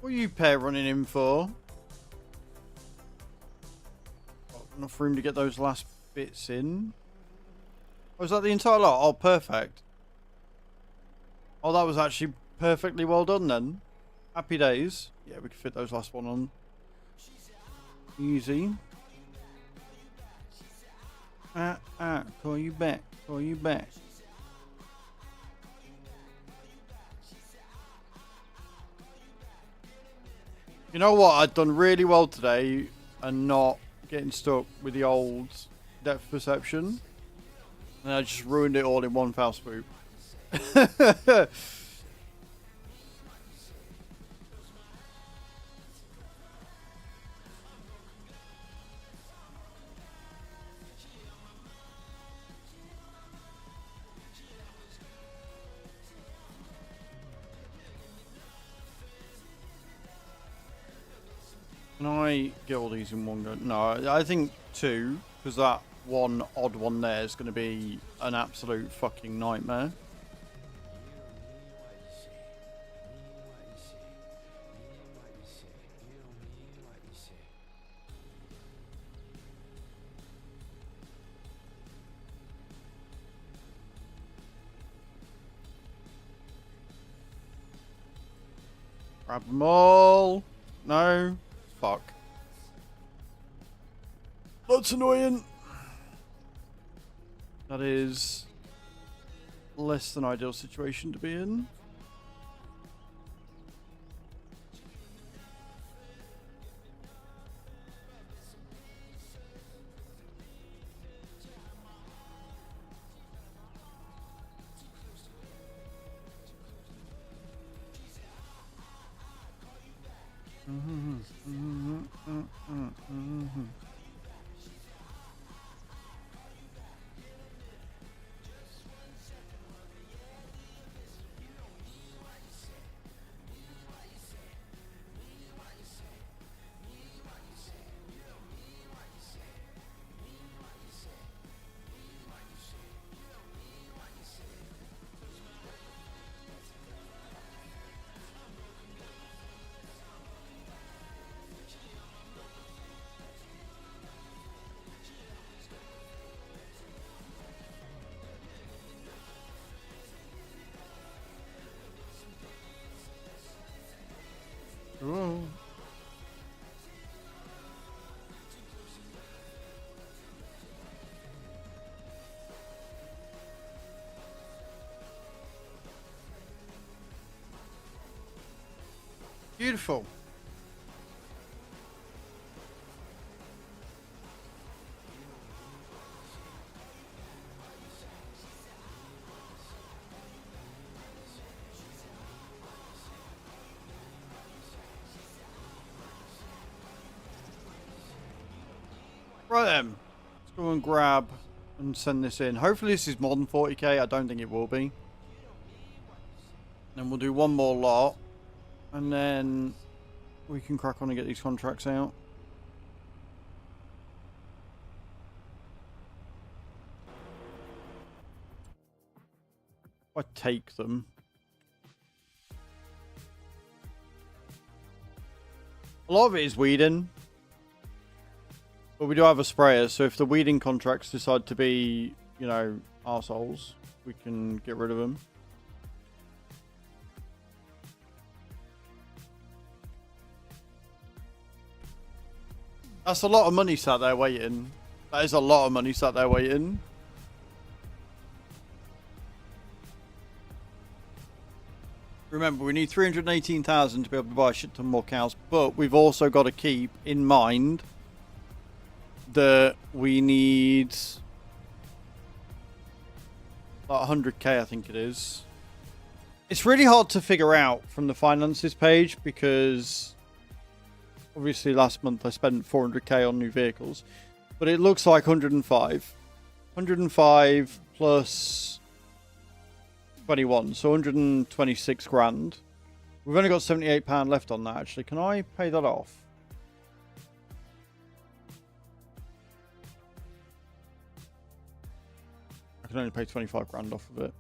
Speaker 1: What are you pair running in for? Got enough room to get those last bits in. Oh, is that the entire lot? Oh, perfect. Oh, that was actually perfectly well done then. Happy days. Yeah, we can fit those last one on. Easy. Call you back. Call you back. You know what? I'd done really well today and not getting stuck with the old depth perception. And I just ruined it all in one foul swoop. Can I get all these in one go? No, I think two, because that one odd one there is going to be an absolute fucking nightmare. Grab them all. No. Fuck. That's annoying. That is less than ideal situation to be in. Whoa. Beautiful. Right then, let's go and grab and send this in. Hopefully this is more than 40k. I don't think it will be. Then we'll do one more lot. And then we can crack on and get these contracts out. I take them. A lot of it is weeding. But we do have a sprayer, so if the weeding contracts decide to be, you know, arseholes, we can get rid of them. That's a lot of money sat there waiting. That is a lot of money sat there waiting. Remember, we need 318,000 to be able to buy a shit ton more cows, but we've also got to keep in mind that we need like 100k, I think it is. It's really hard to figure out from the finances page because obviously last month I spent 400k on new vehicles, but it looks like 105. 105 plus 21, so 126 grand. We've only got £78 left on that actually. Can I pay that off? I can only pay 25 grand off of it.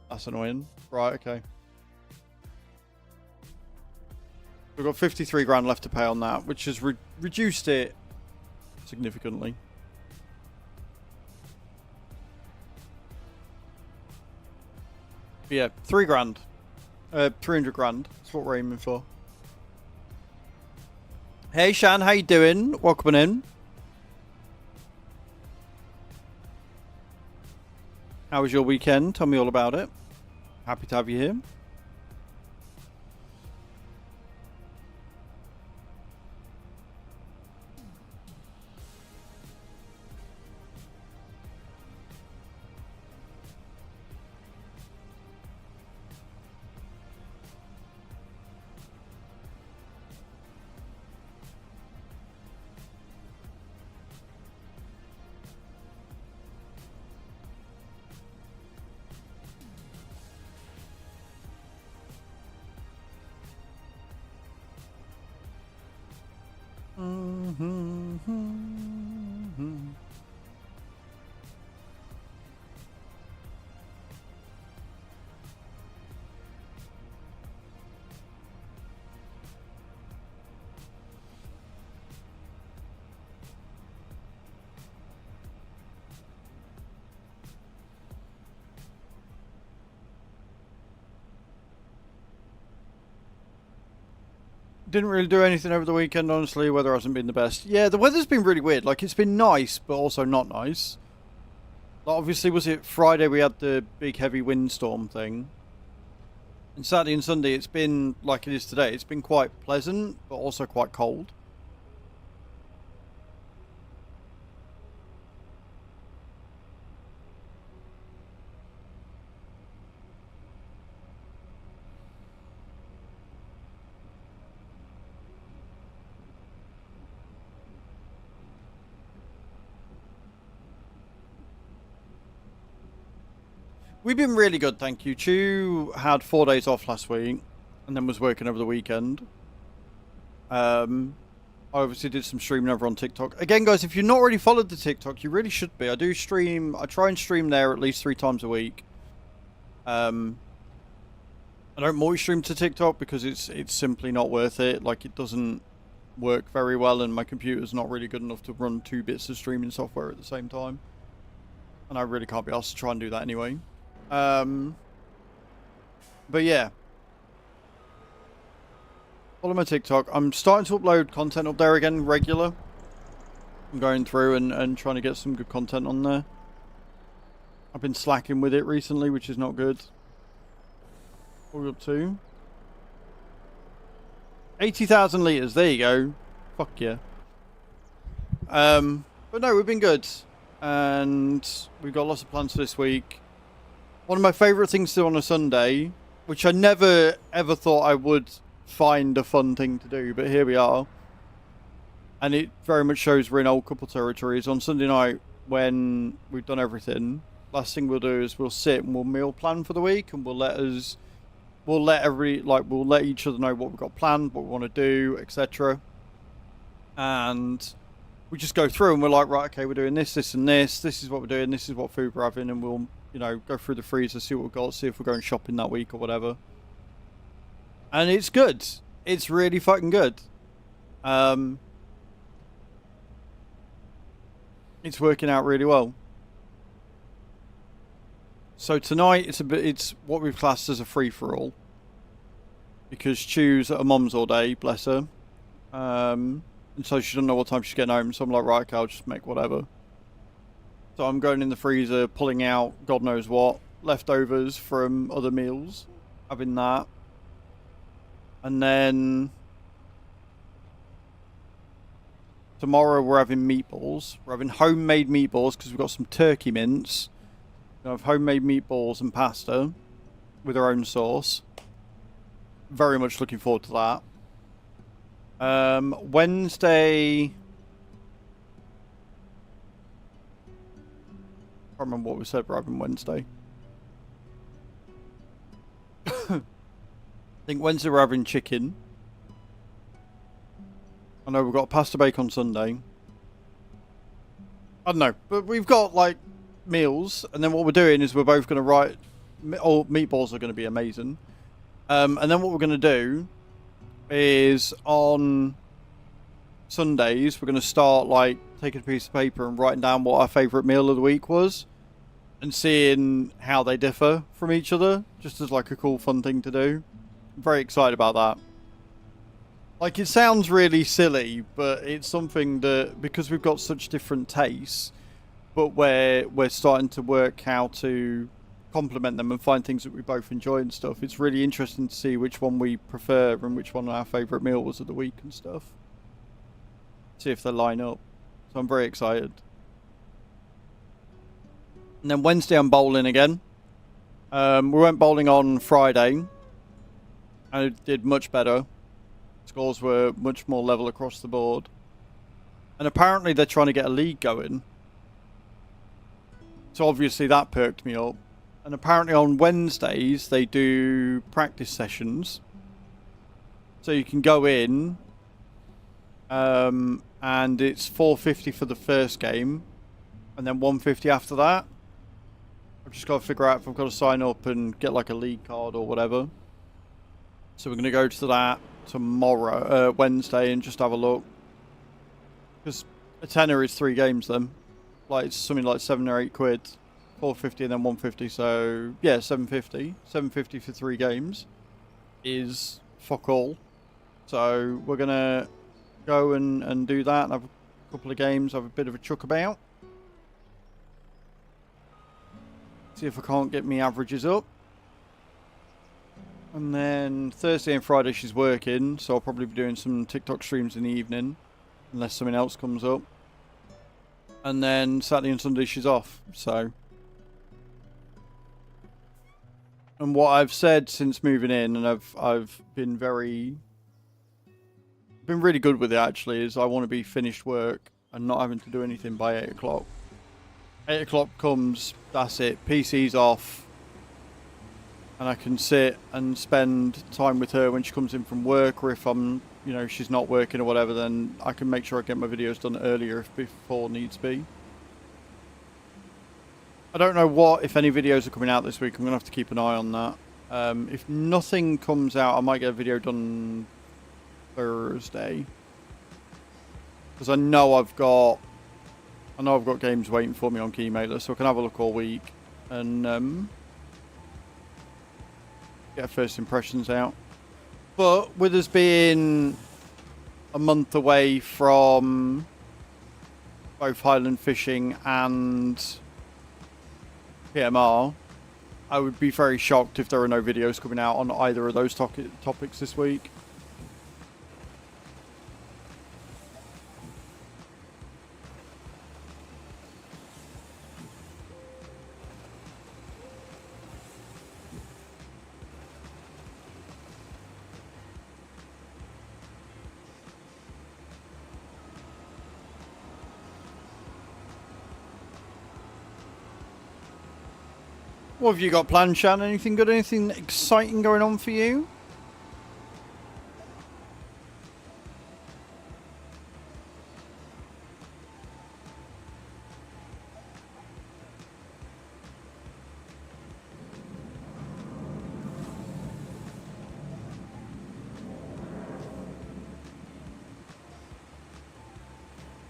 Speaker 1: That's annoying. Right, okay. We've got 53 grand left to pay on that, which has reduced it significantly. But yeah, 3 grand. 300 grand. That's what we're aiming for. Hey Shan, how you doing? Welcome in. How was your weekend? Tell me all about it. Happy to have you here. Didn't really do anything over the weekend, honestly. Weather hasn't been the best. Yeah, the weather's been really weird. Like, it's been nice, but also not nice. Like, obviously, was it Friday we had the big heavy windstorm thing? And Saturday and Sunday, it's been like it is today. It's been quite pleasant, but also quite cold. We've been really good, thank you. Chu had 4 days off last week and then was working over the weekend. I obviously did some streaming over on TikTok. Again, guys, if you've not already followed the TikTok, you really should be. I do stream. I try and stream there at least 3 times a week. I don't multi-stream to TikTok because it's simply not worth it. Like, it doesn't work very well and my computer's not really good enough to run 2 bits of streaming software at the same time. And I really can't be asked to try and do that anyway. But yeah, follow my TikTok. I'm starting to upload content up there again regular. I'm going through and trying to get some good content on there. I've been slacking with it recently, which is not good. What are we up to? 80,000 litres, there you go. Fuck yeah. But no, we've been good. And we've got lots of plans for this week. One of my favourite things to do on a Sunday, which I never ever thought I would find a fun thing to do, but here we are. And it very much shows we're in old couple territories. On Sunday night, when we've done everything, last thing we'll do is we'll sit and we'll meal plan for the week, and we'll let each other know what we've got planned, what we want to do, etc. And we just go through and we're like, right, okay, we're doing this, this, and this. This is what we're doing. This is what food we're having, and we'll, you know, go through the freezer, see what we've got, see if we're going shopping that week or whatever. And it's good. It's really fucking good. It's working out really well. So tonight it's what we've classed as a free-for-all. Because Chu's at her mum's all day, bless her. And so she doesn't know what time she's getting home, so I'm like, right, okay, I'll just make whatever. So I'm going in the freezer, pulling out God knows what, leftovers from other meals, having that. And then tomorrow we're having meatballs. We're having homemade meatballs because we've got some turkey mince. We have homemade meatballs and pasta with our own sauce. Very much looking forward to that. Wednesday... I can't remember what we said we're having Wednesday. I think Wednesday we're having chicken. I know we've got pasta bake on Sunday. I don't know, but we've got like meals, and then what we're doing is we're both going to write. Oh, meatballs are going to be amazing. And then what we're going to do is on Sundays we're going to start like taking a piece of paper and writing down what our favourite meal of the week was. and seeing how they differ from each other, just as like a cool fun thing to do. I'm very excited about that. Like, it sounds really silly, but it's something that, because we've got such different tastes, but we're starting to work how to complement them and find things that we both enjoy and stuff. It's really interesting to see which one we prefer and which one our favourite meal was of the week and stuff. See if they line up. So I'm very excited. And then Wednesday I'm bowling again. We went bowling on Friday. I did much better. Scores were much more level across the board. And apparently they're trying to get a league going. So obviously that perked me up. And apparently on Wednesdays they do practice sessions. So you can go in. And it's $4.50 for the first game. And then $1.50 after that. I've just got to figure out if I've got to sign up and get like a league card or whatever. So we're going to go to that tomorrow, Wednesday, and just have a look. Because a tenner is 3 games then. Like, it's something like 7 or 8 quid. $4.50 and then $1.50. So, yeah, $7.50. $7.50 for 3 games is fuck all. So, we're going to go and do that and have a couple of games, have a bit of a chuck about. See if I can't get me averages up. And then Thursday and Friday she's working, so I'll probably be doing some TikTok streams in the evening, unless something else comes up. And then Saturday and Sunday she's off, so. And what I've said since moving in, and I've been really good with it actually, is I want to be finished work and not having to do anything by 8 o'clock. 8 o'clock comes, that's it, PC's off. And I can sit and spend time with her when she comes in from work, or if I'm, you know, she's not working or whatever, then I can make sure I get my videos done earlier if before needs be. I don't know what, if any videos are coming out this week. I'm going to have to keep an eye on that. If nothing comes out, I might get a video done Thursday. Because I know I've got games waiting for me on Keymailer, so I can have a look all week. And, get first impressions out. But with us being a month away from both Highland Fishing and PMR, I would be very shocked if there are no videos coming out on either of those topics this week. What have you got planned, Shan? Anything good? Anything exciting going on for you?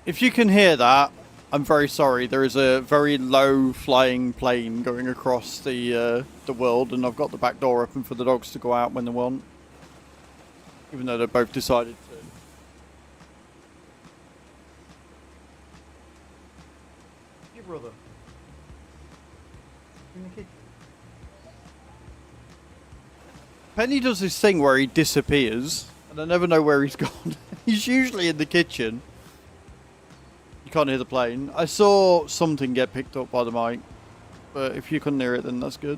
Speaker 1: If you can hear that, I'm very sorry. There is a very low flying plane going across the world, and I've got the back door open for the dogs to go out when they want. Even though they've both decided to. Your brother. In the kitchen. Penny does this thing where he disappears, and I never know where he's gone. He's usually in the kitchen. You can't hear the plane. I saw something get picked up by the mic, but if you couldn't hear it, then that's good.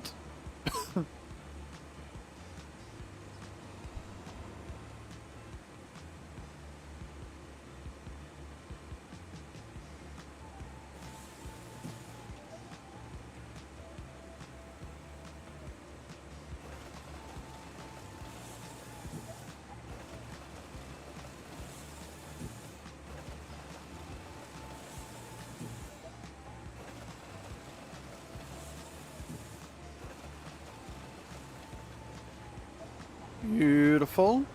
Speaker 1: Beautiful.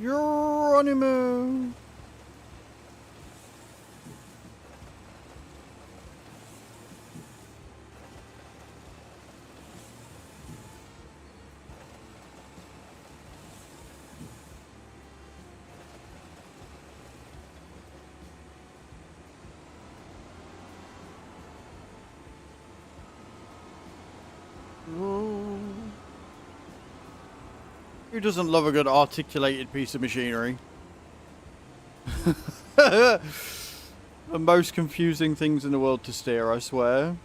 Speaker 1: Geronimo. Who doesn't love a good articulated piece of machinery? The most confusing things in the world to steer, I swear.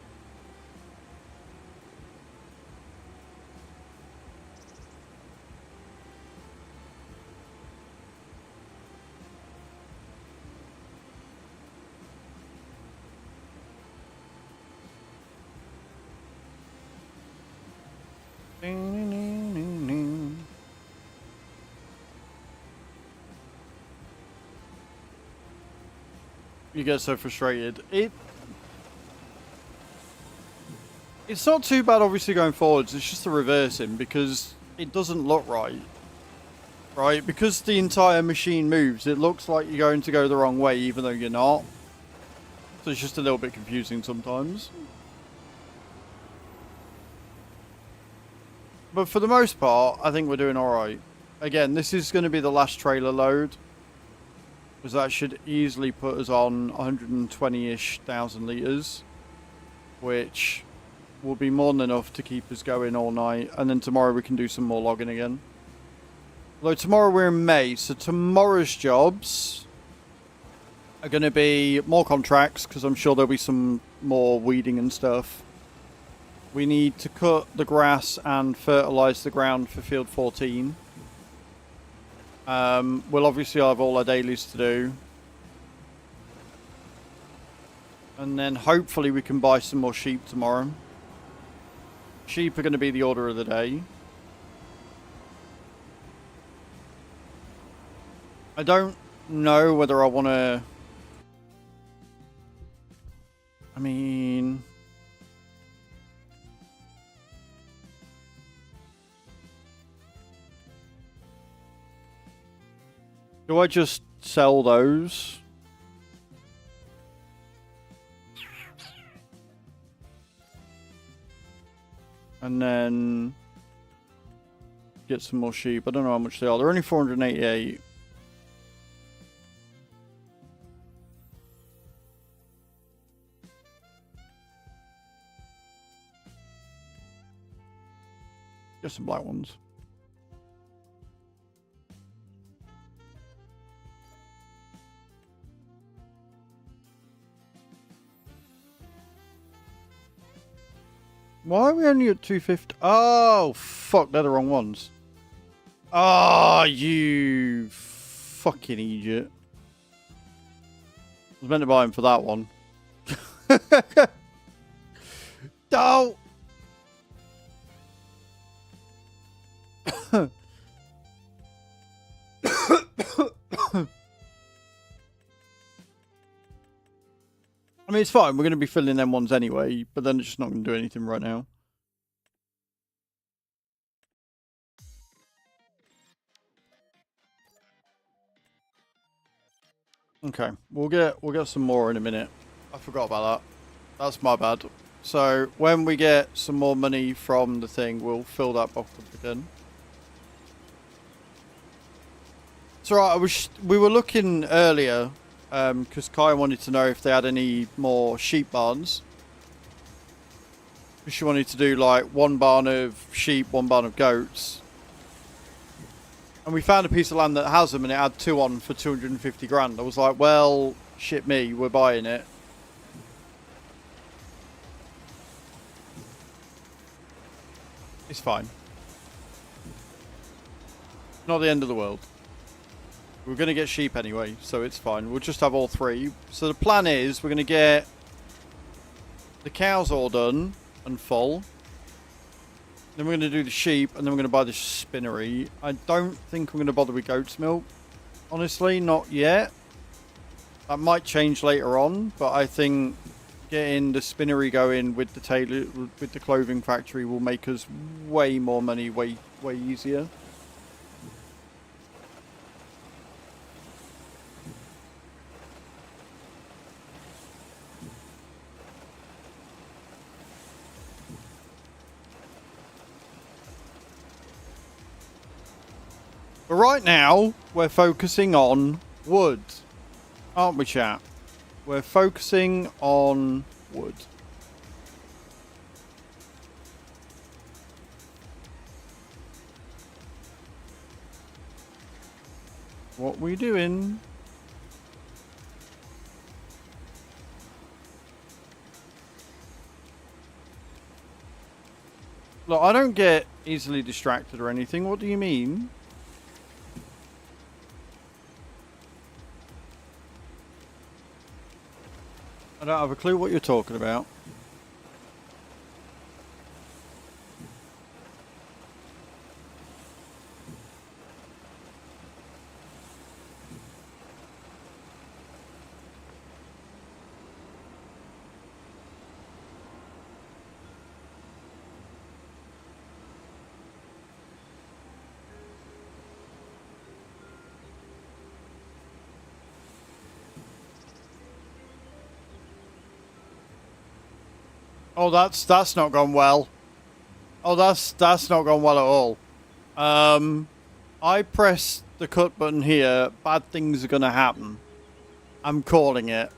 Speaker 1: You get so frustrated. It's not too bad, obviously, going forwards. It's just the reversing because it doesn't look right. Right? Because the entire machine moves, it looks like you're going to go the wrong way, even though you're not. So it's just a little bit confusing sometimes. But for the most part, I think we're doing alright. Again, this is going to be the last trailer load. Because that should easily put us on 120-ish thousand litres. Which will be more than enough to keep us going all night. And then tomorrow we can do some more logging again. Although tomorrow we're in May, so tomorrow's jobs are going to be more contracts. Because I'm sure there'll be some more weeding and stuff. We need to cut the grass and fertilise the ground for field 14. We'll obviously have all our dailies to do. And then hopefully we can buy some more sheep tomorrow. Sheep are going to be the order of the day. I don't know whether I want to... I mean... Do I just sell those? And then get some more sheep. I don't know how much they are. They're only 488. Get some black ones. Why are we only at 250? Oh, fuck, they're the wrong ones. Oh, you fucking idiot. I was meant to buy him for that one. Don't! I mean, it's fine. We're going to be filling them ones anyway, but then it's just not going to do anything right now. Okay, we'll get some more in a minute. I forgot about that. That's my bad. So when we get some more money from the thing, we'll fill that box up again. It's alright. We were looking earlier. Because Kai wanted to know if they had any more sheep barns. She wanted to do like one barn of sheep, one barn of goats. And we found a piece of land that has them and it had 2 on for 250 grand. I was like, well, shit me, we're buying it. It's fine. Not the end of the world. We're going to get sheep anyway, so it's fine. We'll just have all 3. So the plan is we're going to get the cows all done and full. Then we're going to do the sheep, and then we're going to buy the spinnery. I don't think I'm going to bother with goat's milk. Honestly, not yet. That might change later on, but I think getting the spinnery going with the clothing factory will make us way more money, way easier. But right now, we're focusing on wood. Aren't we, chat? We're focusing on wood. What we doing? Look, I don't get easily distracted or anything. What do you mean? I don't have a clue what you're talking about. Oh, that's not gone well. Oh, that's not gone well at all. I press the cut button here. Bad things are gonna happen. I'm calling it.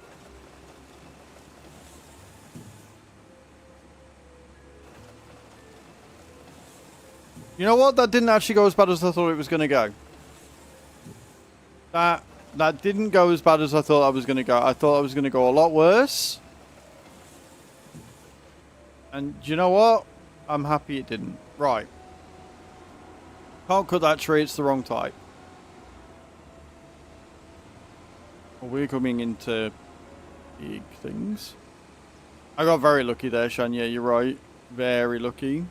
Speaker 1: You know what? That didn't actually go as bad as I thought it was gonna go. That didn't go as bad as I thought I was gonna go. I thought I was gonna go a lot worse. And do you know what? I'm happy it didn't. Right. Can't cut that tree, it's the wrong type. Well, we're coming into big things. I got very lucky there, Shan. Yeah, you're right. Very lucky.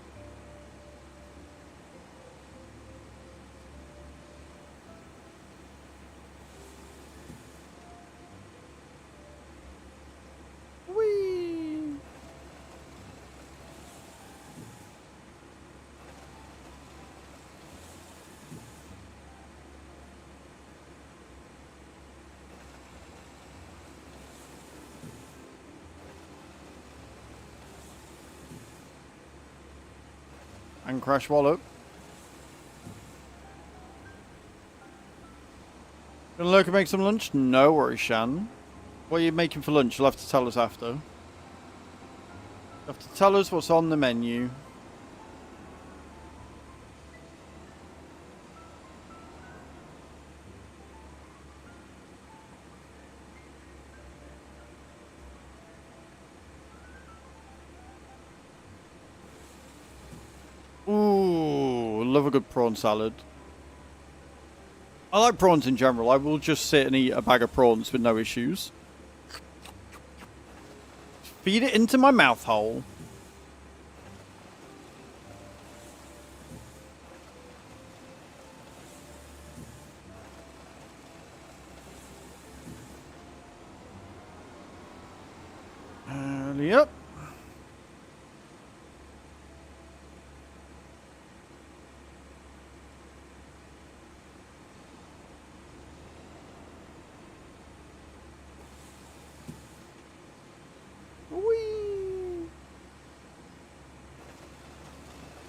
Speaker 1: And crash wallop. Gonna lurk and make some lunch? No worries, Shan. What are you making for lunch? You'll have to tell us after. You'll have to tell us what's on the menu. Ooh, love a good prawn salad. I like prawns in general. I will just sit and eat a bag of prawns with no issues. Feed it into my mouth hole. Yep.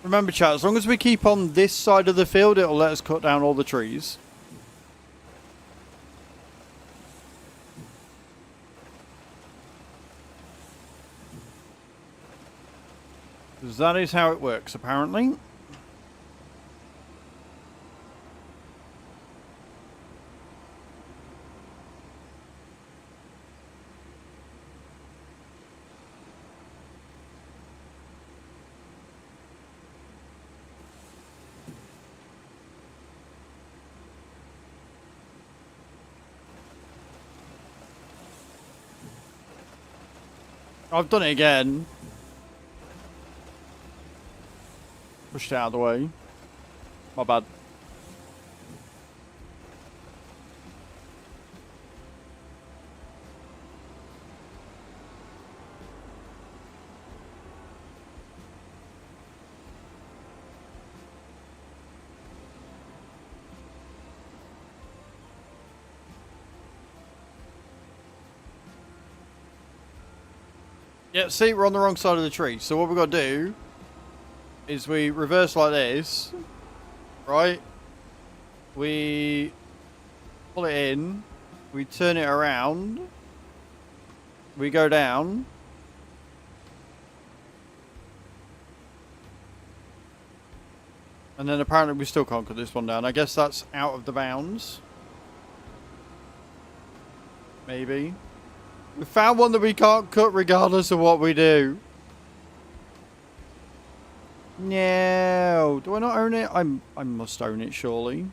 Speaker 1: Remember, chat, as long as we keep on this side of the field, it'll let us cut down all the trees. Because that is how it works, apparently. I've done it again. Pushed it out of the way. My bad. Yeah, see, we're on the wrong side of the tree. So what we've got to do is we reverse like this, right? We pull it in. We turn it around. We go down. And then apparently we still can't cut this one down. I guess that's out of the bounds. Maybe. We found one that we can't cut regardless of what we do. No. Do I not own it? I must own it, surely.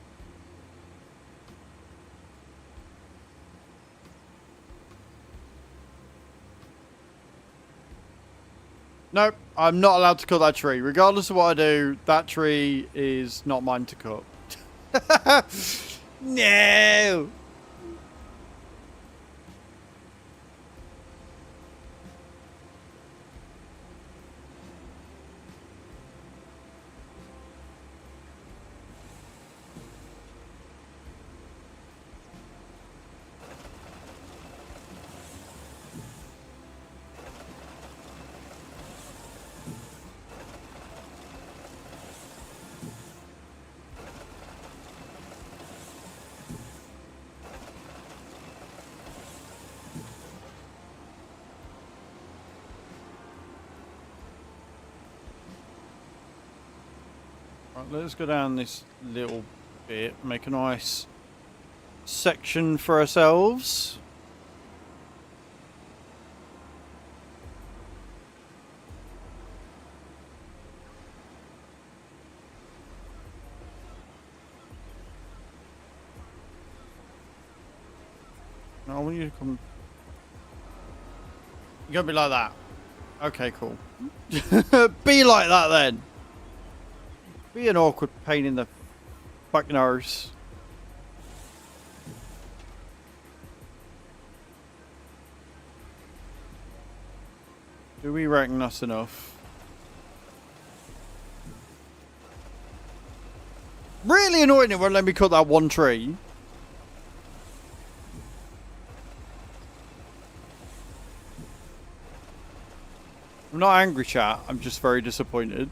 Speaker 1: Nope. I'm not allowed to cut that tree. Regardless of what I do, that tree is not mine to cut. No. Right, let's go down this little bit, make a nice section for ourselves. No, I want you to come. You're gonna be like that. Okay, cool. Be like that then. Be an awkward pain in the fucking arse. Do we reckon that's enough? Really annoying it won't let me cut that one tree. I'm not angry, chat. I'm just very disappointed.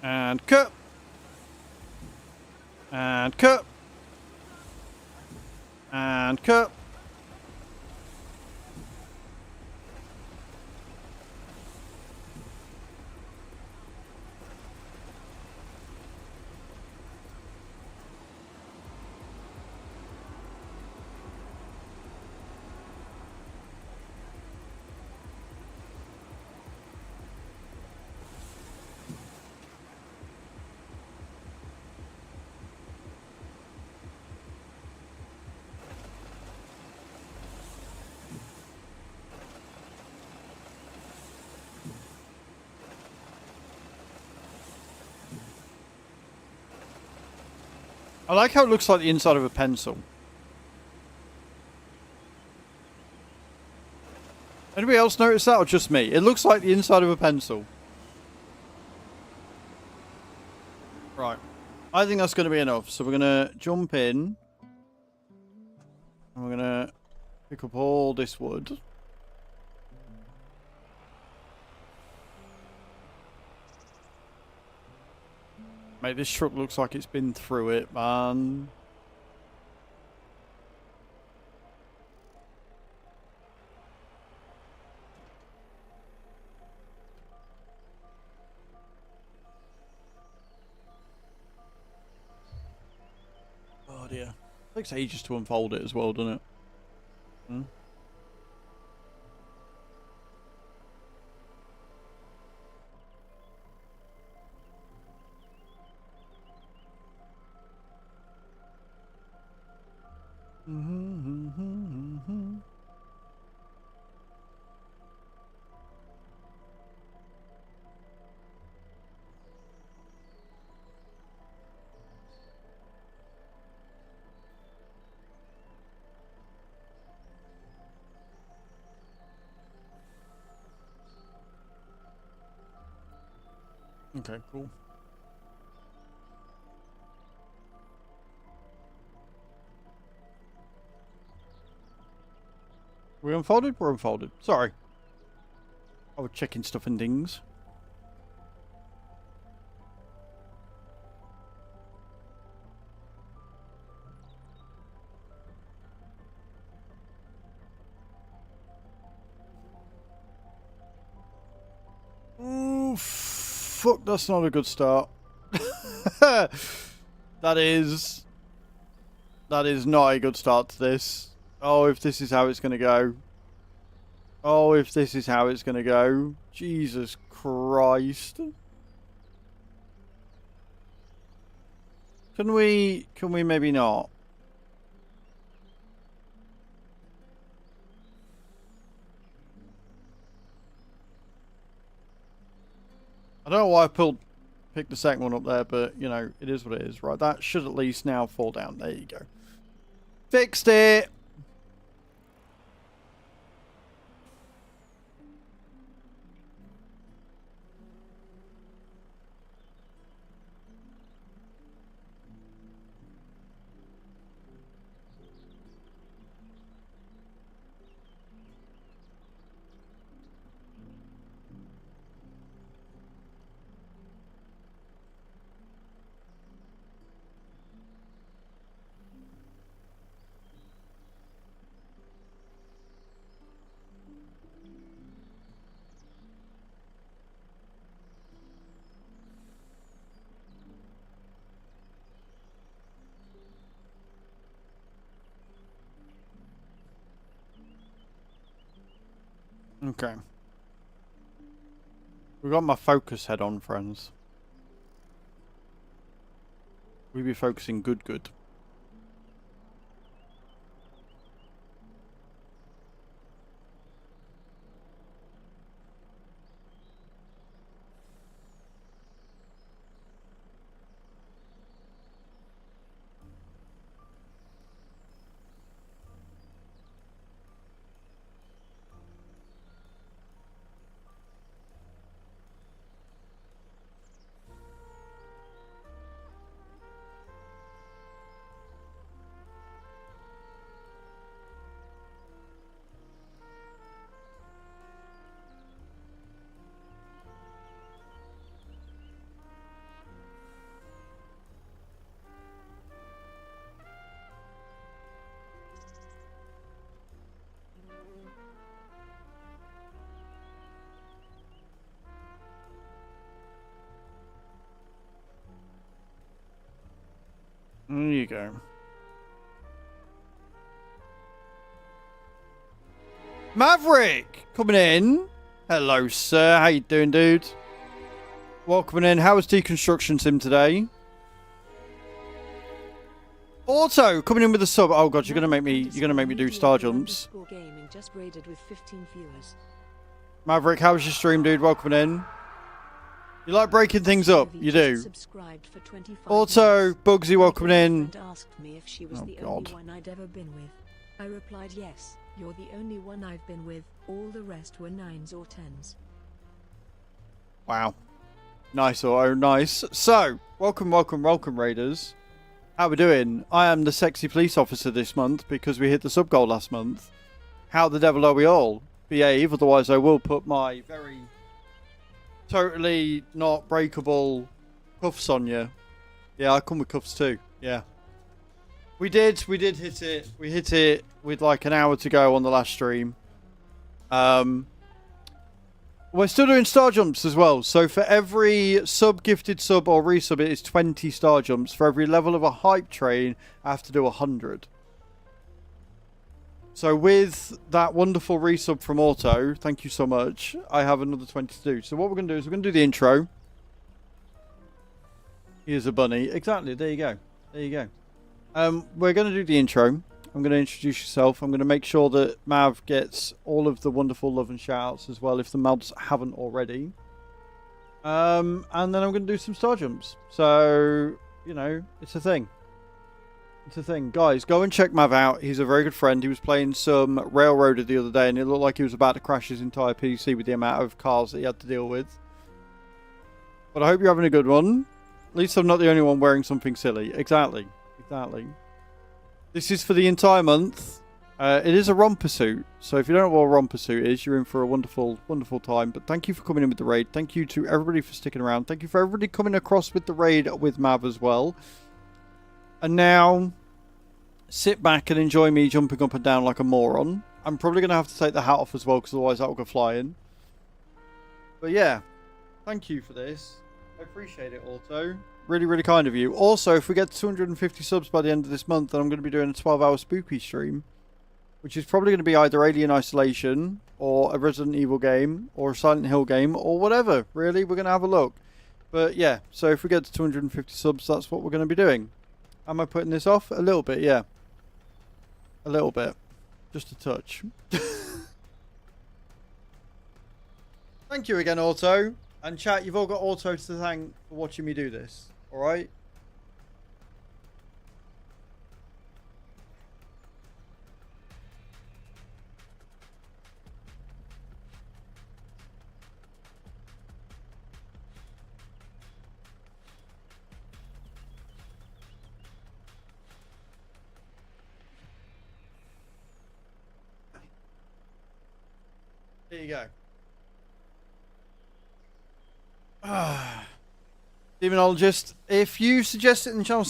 Speaker 1: And cut. And cut. And cut. I like how it looks like the inside of a pencil. Anybody else notice that or just me? It looks like the inside of a pencil. Right. I think that's going to be enough. So we're going to jump in. And we're going to pick up all this wood. Mate, this truck looks like it's been through it, man. Oh dear. It takes ages to unfold it as well, doesn't it? Hmm? Okay, cool. We unfolded? We're unfolded. Sorry. I was checking stuff and things. Ooh, fuck, that's not a good start. That is not a good start to this. Oh, if this is how it's going to go. Oh, if this is how it's going to go. Jesus Christ. Can we maybe not? I don't know why I picked the second one up there, but, you know, it is what it is. Right, that should at least now fall down. There you go. Fixed it! Okay. We got my focus head on, friends. We be focusing good. There you go. Maverick coming in. Hello, sir. How you doing, dude? Welcome in. How was Deconstruction Sim today? Auto coming in with a sub. Oh god, you're gonna make me do star jumps.
Speaker 4: Gaming just raided with 15 viewers.
Speaker 1: Maverick, how was your stream, dude? Welcome in. You like breaking things up? You do.
Speaker 4: Subscribed for 25
Speaker 1: Also,
Speaker 4: minutes.
Speaker 1: Bugsy, welcome in.
Speaker 4: Asked me if she was
Speaker 1: Oh,
Speaker 4: the
Speaker 1: God.
Speaker 4: only one I'd ever been with. I replied yes. You're the only one I've been with. All the rest were 9s or 10s.
Speaker 1: Wow. Nice, Auto. Nice. So, welcome, Raiders. How we doing? I am the sexy police officer this month because we hit the sub goal last month. How the devil are we all? Behave, otherwise I will put my very totally not breakable cuffs on you. Yeah, I come with cuffs too. Yeah. We did hit it. We hit it with like an hour to go on the last stream. We're still doing star jumps as well. So for every sub, gifted sub or resub, it is 20 star jumps. For every level of a hype train, I have to do 100. So with that wonderful resub from Auto, thank you so much, I have another 20 to do. So what we're going to do is we're going to do the intro. Here's a bunny. Exactly, there you go. There you go. We're going to do the intro. I'm going to introduce yourself. I'm going to make sure that Mav gets all of the wonderful love and shouts as well if the mods haven't already. And then I'm going to do some star jumps. So, you know, it's a thing. It's a thing. Guys, go and check Mav out. He's a very good friend. He was playing some Railroader the other day and it looked like he was about to crash his entire PC with the amount of cars that he had to deal with. But I hope you're having a good one. At least I'm not the only one wearing something silly. Exactly. Exactly. This is for the entire month. It is a romper suit. So if you don't know what a romper suit is, you're in for a wonderful, wonderful time. But thank you for coming in with the raid. Thank you to everybody for sticking around. Thank you for everybody coming across with the raid with Mav as well. And now, sit back and enjoy me jumping up and down like a moron. I'm probably going to have to take the hat off as well, because otherwise that will go flying. But yeah, thank you for this. I appreciate it, Auto. Really, really kind of you. Also, if we get 250 subs by the end of this month, then I'm going to be doing a 12-hour spooky stream, which is probably going to be either Alien Isolation, or a Resident Evil game, or a Silent Hill game, or whatever. Really, we're going to have a look. But yeah, so if we get to 250 subs, that's what we're going to be doing. Am I putting this off? A little bit, yeah. A little bit. Just a touch. Thank you again, Auto. And chat, you've all got Auto to thank for watching me do this. Alright? There you go. Demonologist, if you suggest it in the channel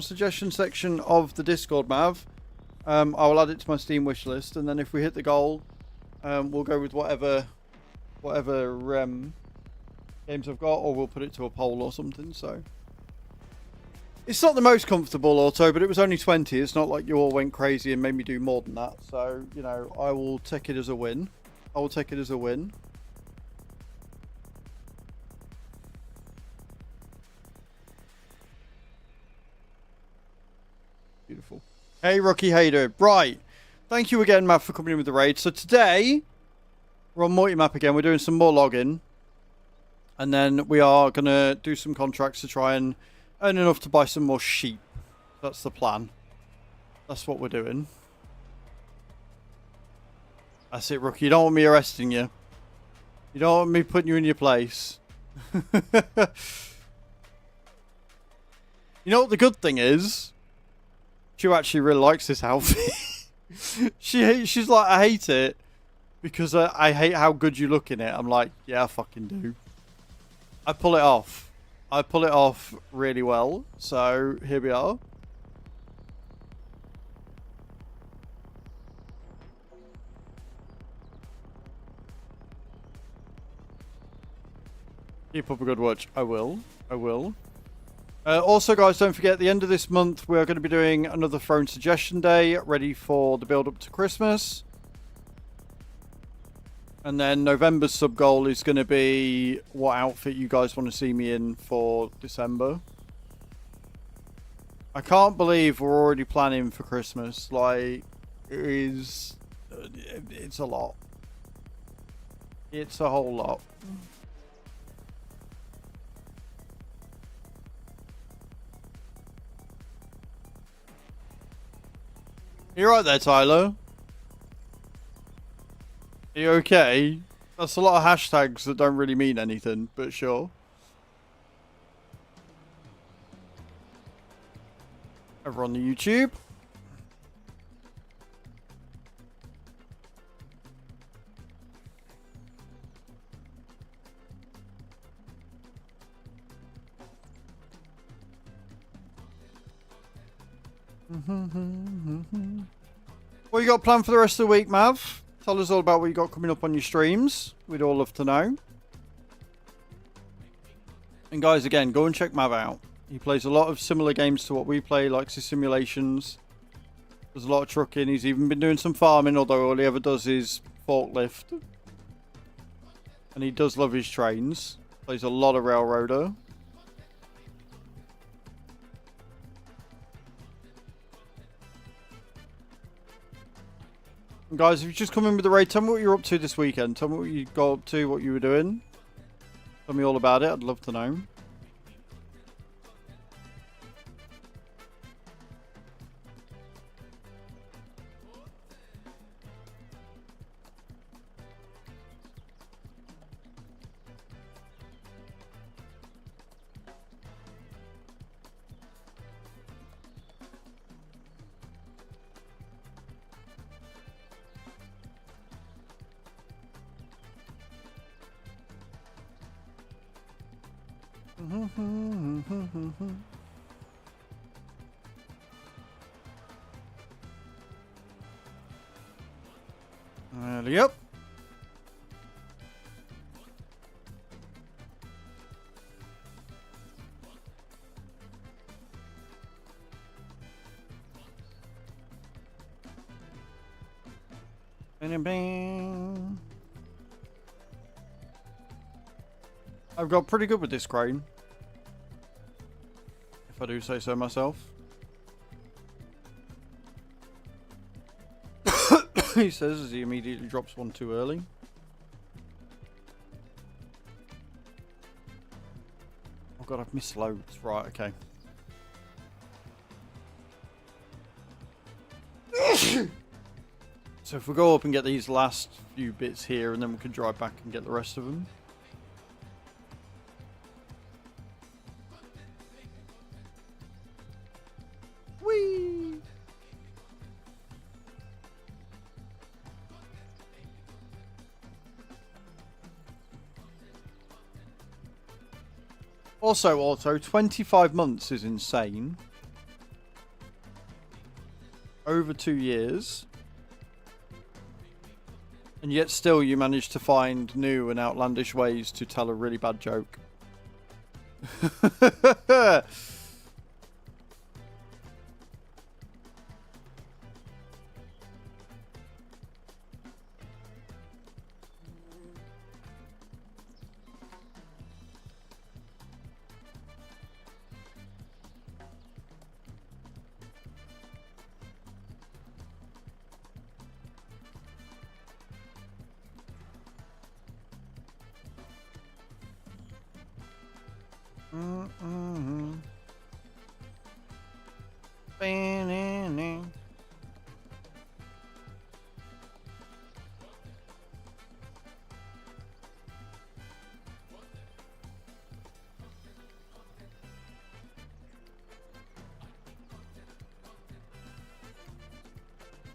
Speaker 1: suggestion section of the Discord, Mav, I will add it to my Steam wish list, and then if we hit the goal, we'll go with whatever games I've got, or we'll put it to a poll or something. So it's not the most comfortable, Auto, but it was only 20. It's not like you all went crazy and made me do more than that. So, you know, I will take it as a win. I will take it as a win. Beautiful. Hey, Rocky Hader. Right. Thank you again, Matt, for coming in with the raid. So today, we're on multi-map again. We're doing some more login. And then we are going to do some contracts to try and earn enough to buy some more sheep. That's the plan. That's what we're doing. That's it, Rookie. You don't want me arresting you. You don't want me putting you in your place. You know what the good thing is? She actually really likes this outfit. She's like, I hate it because I hate how good you look in it. I'm like, yeah, I fucking do. I pull it off. I pull it off really well. So here we are. Keep up a good watch. I will. I will. Also, guys, don't forget, at the end of this month, we're going to be doing another Throne Suggestion Day, ready for the build-up to Christmas. And then November's sub-goal is going to be what outfit you guys want to see me in for December. I can't believe we're already planning for Christmas. Like, it's a lot. It's a whole lot. You're right there, Tyler. Are you okay? That's a lot of hashtags that don't really mean anything, but sure. Over on the YouTube. What you got planned for the rest of the week, Mav? Tell us all about what you got coming up on your streams. We'd all love to know. And guys, again, go and check Mav out. He plays a lot of similar games to what we play, likes his simulations. There's a lot of trucking. He's even been doing some farming, although all he ever does is forklift. And he does love his trains. Plays a lot of Railroader. And guys, if you just come in with the raid, tell me what you're up to this weekend. Tell me what you got up to, what you were doing. Tell me all about it. I'd love to know. Yep. Bing, bing. I've got pretty good with this crane, if I do say so myself. He says as he immediately drops one too early. Oh god, I've missed loads. Right, okay. So if we go up and get these last few bits here, and then we can drive back and get the rest of them. Whee! Also, 25 months is insane. Over 2 years. And yet still you manage to find new and outlandish ways to tell a really bad joke.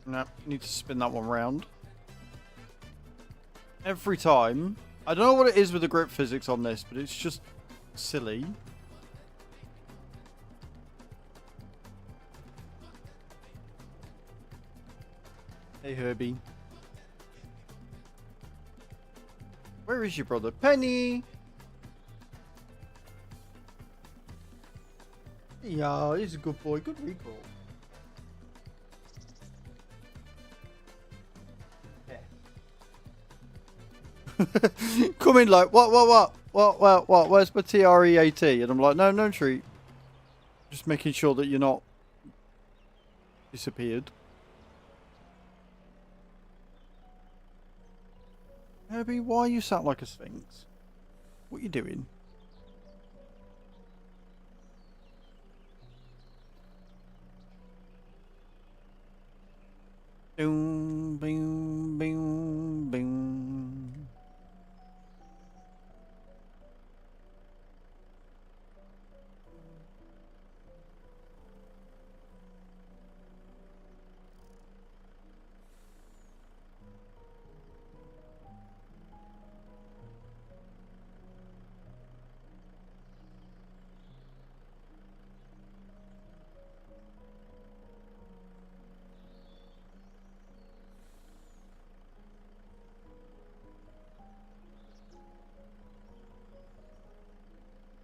Speaker 1: No, need to spin that one round. Every time. I don't know what it is with the grip physics on this, but it's just silly. Hey, Herbie. Where is your brother? Penny! Yeah, he's a good boy. Good recall. Come in like, what, where's my TREAT? And I'm like, no treat. Just making sure that you're not disappeared. Herbie, why are you sat like a sphinx? What are you doing? Boom, boom, boom, boom.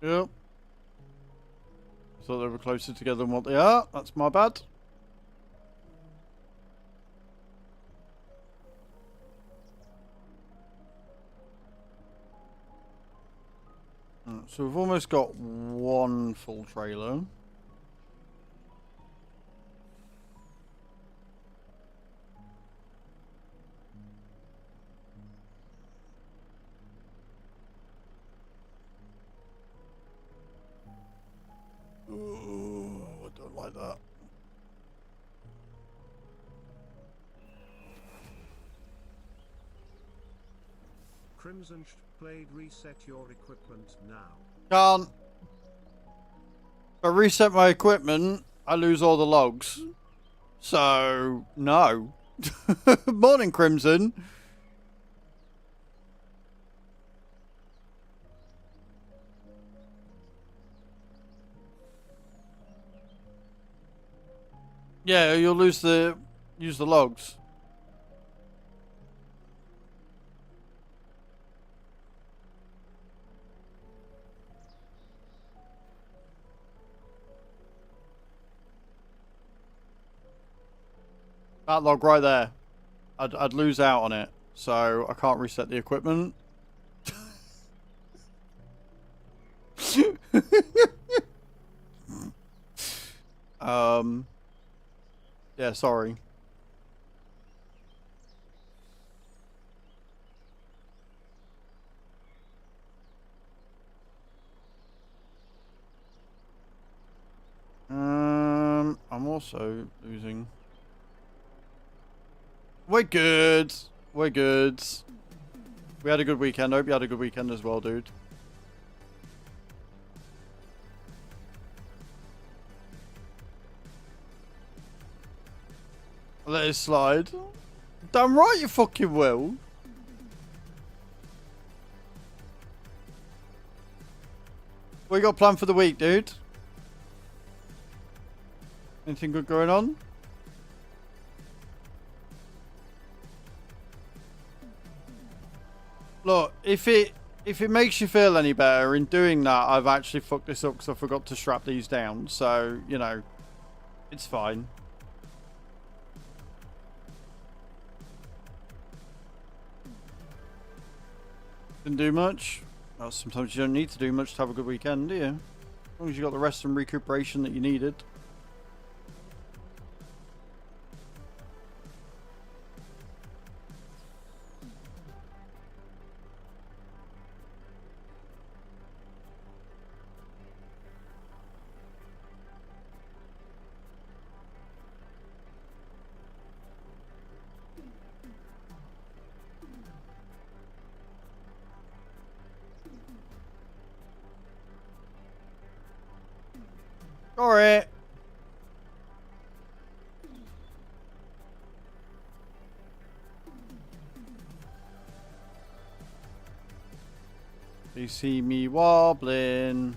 Speaker 1: Yep. Thought they were closer together than what they are. That's my bad. So we've almost got one full trailer. Ooh, I don't like that.
Speaker 5: Crimson played reset your equipment now.
Speaker 1: Can't. If I reset my equipment, I lose all the logs. So, no. Morning, Crimson. Yeah, you'll use the logs. That log right there. I'd lose out on it, so I can't reset the equipment. Yeah, sorry. I'm also losing. We're good. We're good. We had a good weekend. I hope you had a good weekend as well, dude. Let it slide. Damn right you fucking will. What you got planned for the week, dude? Anything good going on? Look, if it makes you feel any better, in doing that, I've actually fucked this up because I forgot to strap these down. So, you know, it's fine. Didn't do much. Well, sometimes you don't need to do much to have a good weekend, do you? As long as you got the rest and recuperation that you needed. Alright. You see me wobbling.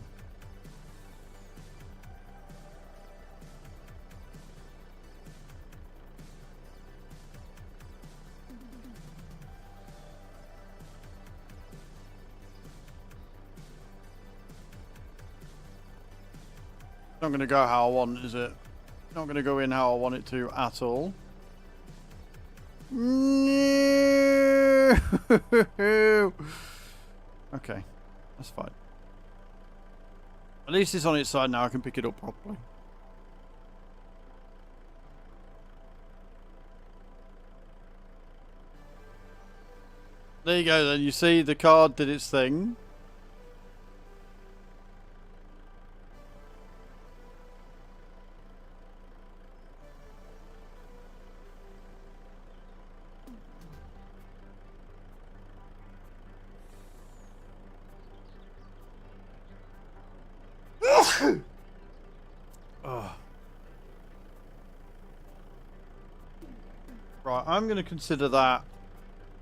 Speaker 1: Not going to go how I want, is it? Not going to go in how I want it to at all. No. Okay, that's fine. At least it's on its side now. I can pick it up properly. There you go then. You see the card did its thing. Right, I'm going to consider that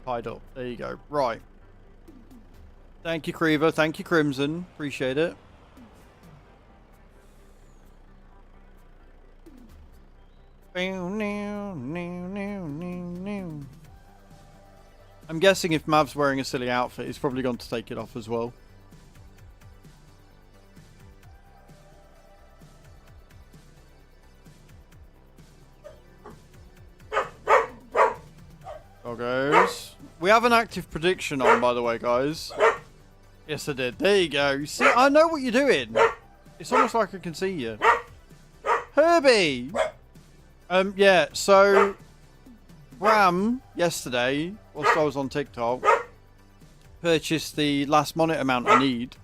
Speaker 1: tied up. There you go. Right. Thank you, Creever. Thank you, Crimson. Appreciate it. I'm guessing if Mav's wearing a silly outfit, he's probably going to take it off as well. Doggos. We have an active prediction on, by the way, guys. Yes, I did. There you go. You see, I know what you're doing. It's almost like I can see you. Herbie! Yeah, so... Ram, yesterday, whilst I was on TikTok, purchased the last monitor mount I need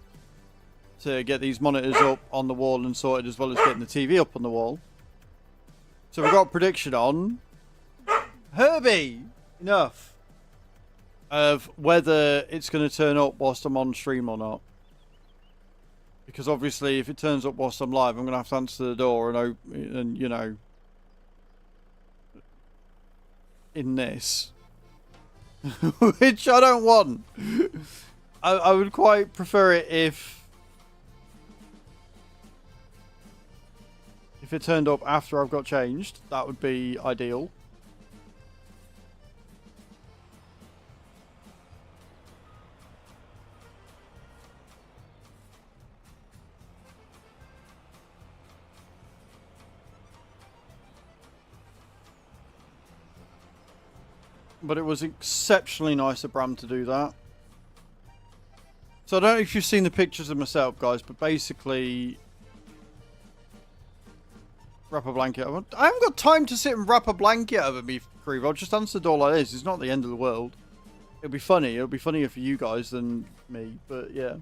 Speaker 1: to get these monitors up on the wall and sorted, as well as getting the TV up on the wall. So we've got a prediction on... Herbie! Enough. Of whether it's going to turn up whilst I'm on stream or not. Because obviously, if it turns up whilst I'm live, I'm going to have to answer the door and you know, in this. Which I don't want. I would quite prefer it if If it turned up after I've got changed, that would be ideal. But it was exceptionally nice of Bram to do that. So I don't know if you've seen the pictures of myself, guys, but basically... Wrap a blanket over. I haven't got time to sit and wrap a blanket over me, Creeve. I'll just answer the door like this. It's not the end of the world. It'll be funny. It'll be funnier for you guys than me, but yeah.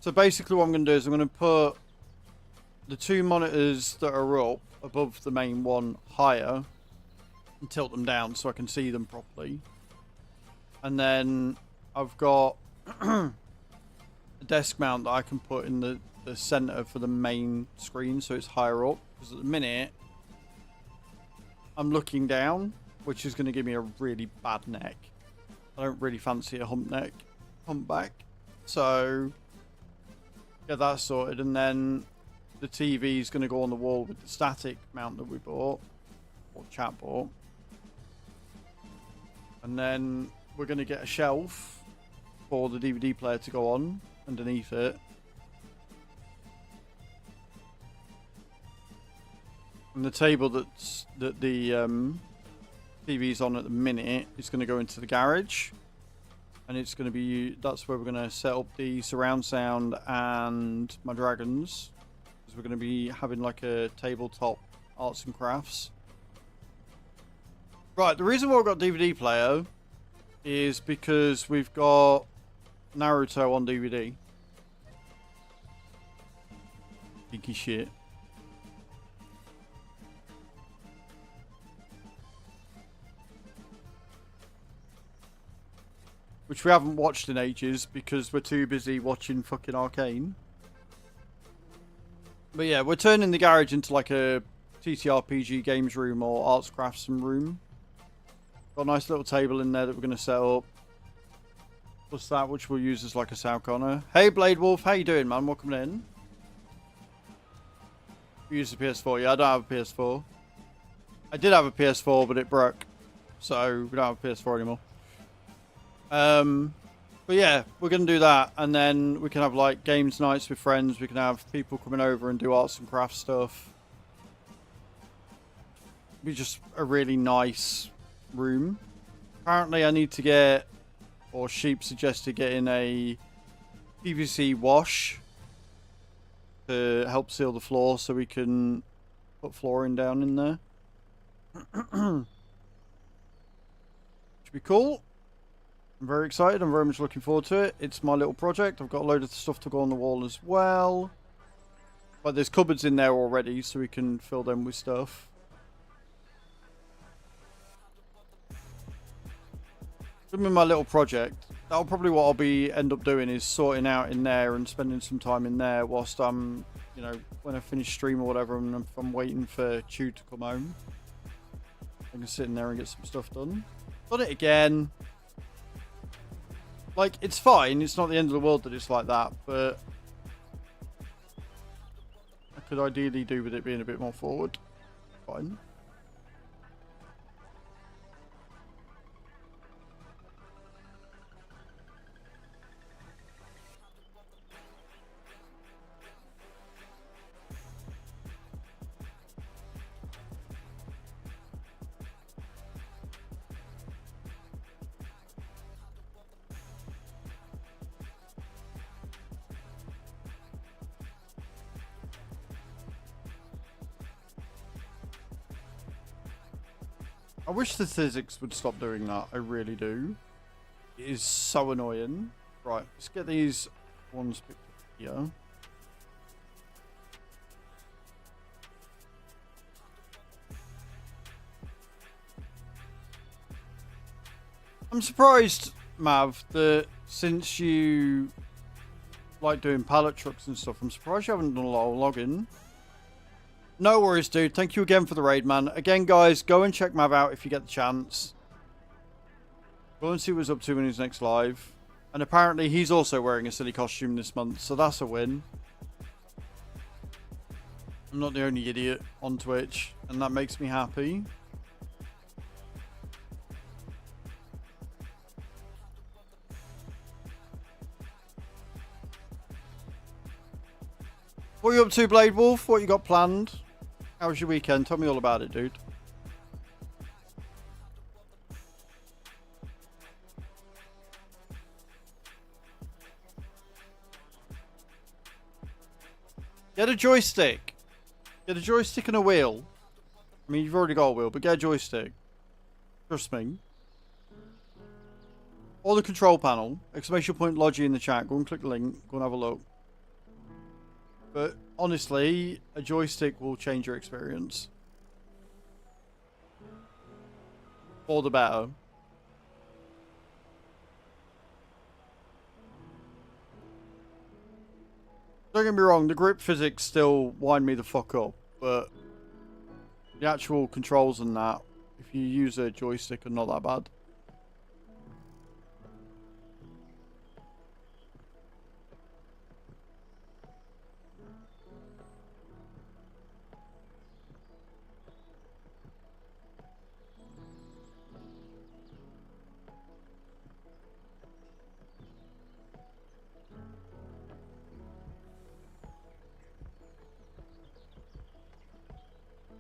Speaker 1: So basically what I'm going to do is I'm going to put the 2 monitors that are up above the main one higher and tilt them down so I can see them properly. And then I've got a desk mount that I can put in the center for the main screen so it's higher up, because at the minute I'm looking down, which is going to give me a really bad neck. I don't really fancy a hump back, so get that sorted. And then the TV is going to go on the wall with the static mount that we bought, or chat bought. And then we're going to get a shelf for the DVD player to go on underneath it. And the table that the TV's on at the minute is going to go into the garage. And it's going to be, that's where we're going to set up the surround sound and my dragons. Because we're going to be having like a tabletop arts and crafts. Right, the reason why I've got DVD player is because we've got Naruto on DVD. Pinky shit. Which we haven't watched in ages because we're too busy watching fucking Arcane. But yeah, we're turning the garage into like a TTRPG games room or arts crafts room. Got a nice little table in there that we're going to set up. Plus that, which we'll use as like a sound corner. Hey Blade Wolf, how you doing, man? Welcome in. We use the PS4. Yeah, I don't have a PS4. I did have a PS4, but it broke. So we don't have a PS4 anymore. But yeah, we're going to do that. And then we can have like games nights with friends. We can have people coming over and do arts and crafts stuff. Be just a really nice room. Apparently I need to get, or Sheep suggested getting a PVC wash to help seal the floor so we can put flooring down in there. Should be cool. I'm very excited. I'm very much looking forward to it. It's my little project. I've got a load of stuff to go on the wall as well. But there's cupboards in there already so we can fill them with stuff. With my little project, that'll probably what I'll be end up doing is sorting out in there and spending some time in there whilst I'm, you know, when I finish stream or whatever, and if I'm waiting for Chew to come home, I can sit in there and get some stuff done. Done it again. Like, it's fine. It's not the end of the world that it's like that, but I could ideally do with it being a bit more forward. Fine. I wish the physics would stop doing that. I really do. It is so annoying. Right, let's get these ones picked up here. I'm surprised, Mav, that since you like doing pallet trucks and stuff, I'm surprised you haven't done a lot of logging. No worries, dude. Thank you again for the raid, man. Again, guys, go and check Mav out if you get the chance. Go and see what he's up to in his next live. And apparently he's also wearing a silly costume this month, so that's a win. I'm not the only idiot on Twitch, and that makes me happy. What are you up to, Blade Wolf? What you got planned? How was your weekend? Tell me all about it, dude. Get a joystick. Get a joystick and a wheel. I mean, you've already got a wheel, but get a joystick. Trust me. Or the control panel. Exclamation point Logi in the chat. Go and click the link. Go and have a look. But honestly, a joystick will change your experience. For the better. Don't get me wrong, the grip physics still wind me the fuck up, but the actual controls and that, if you use a joystick, are not that bad.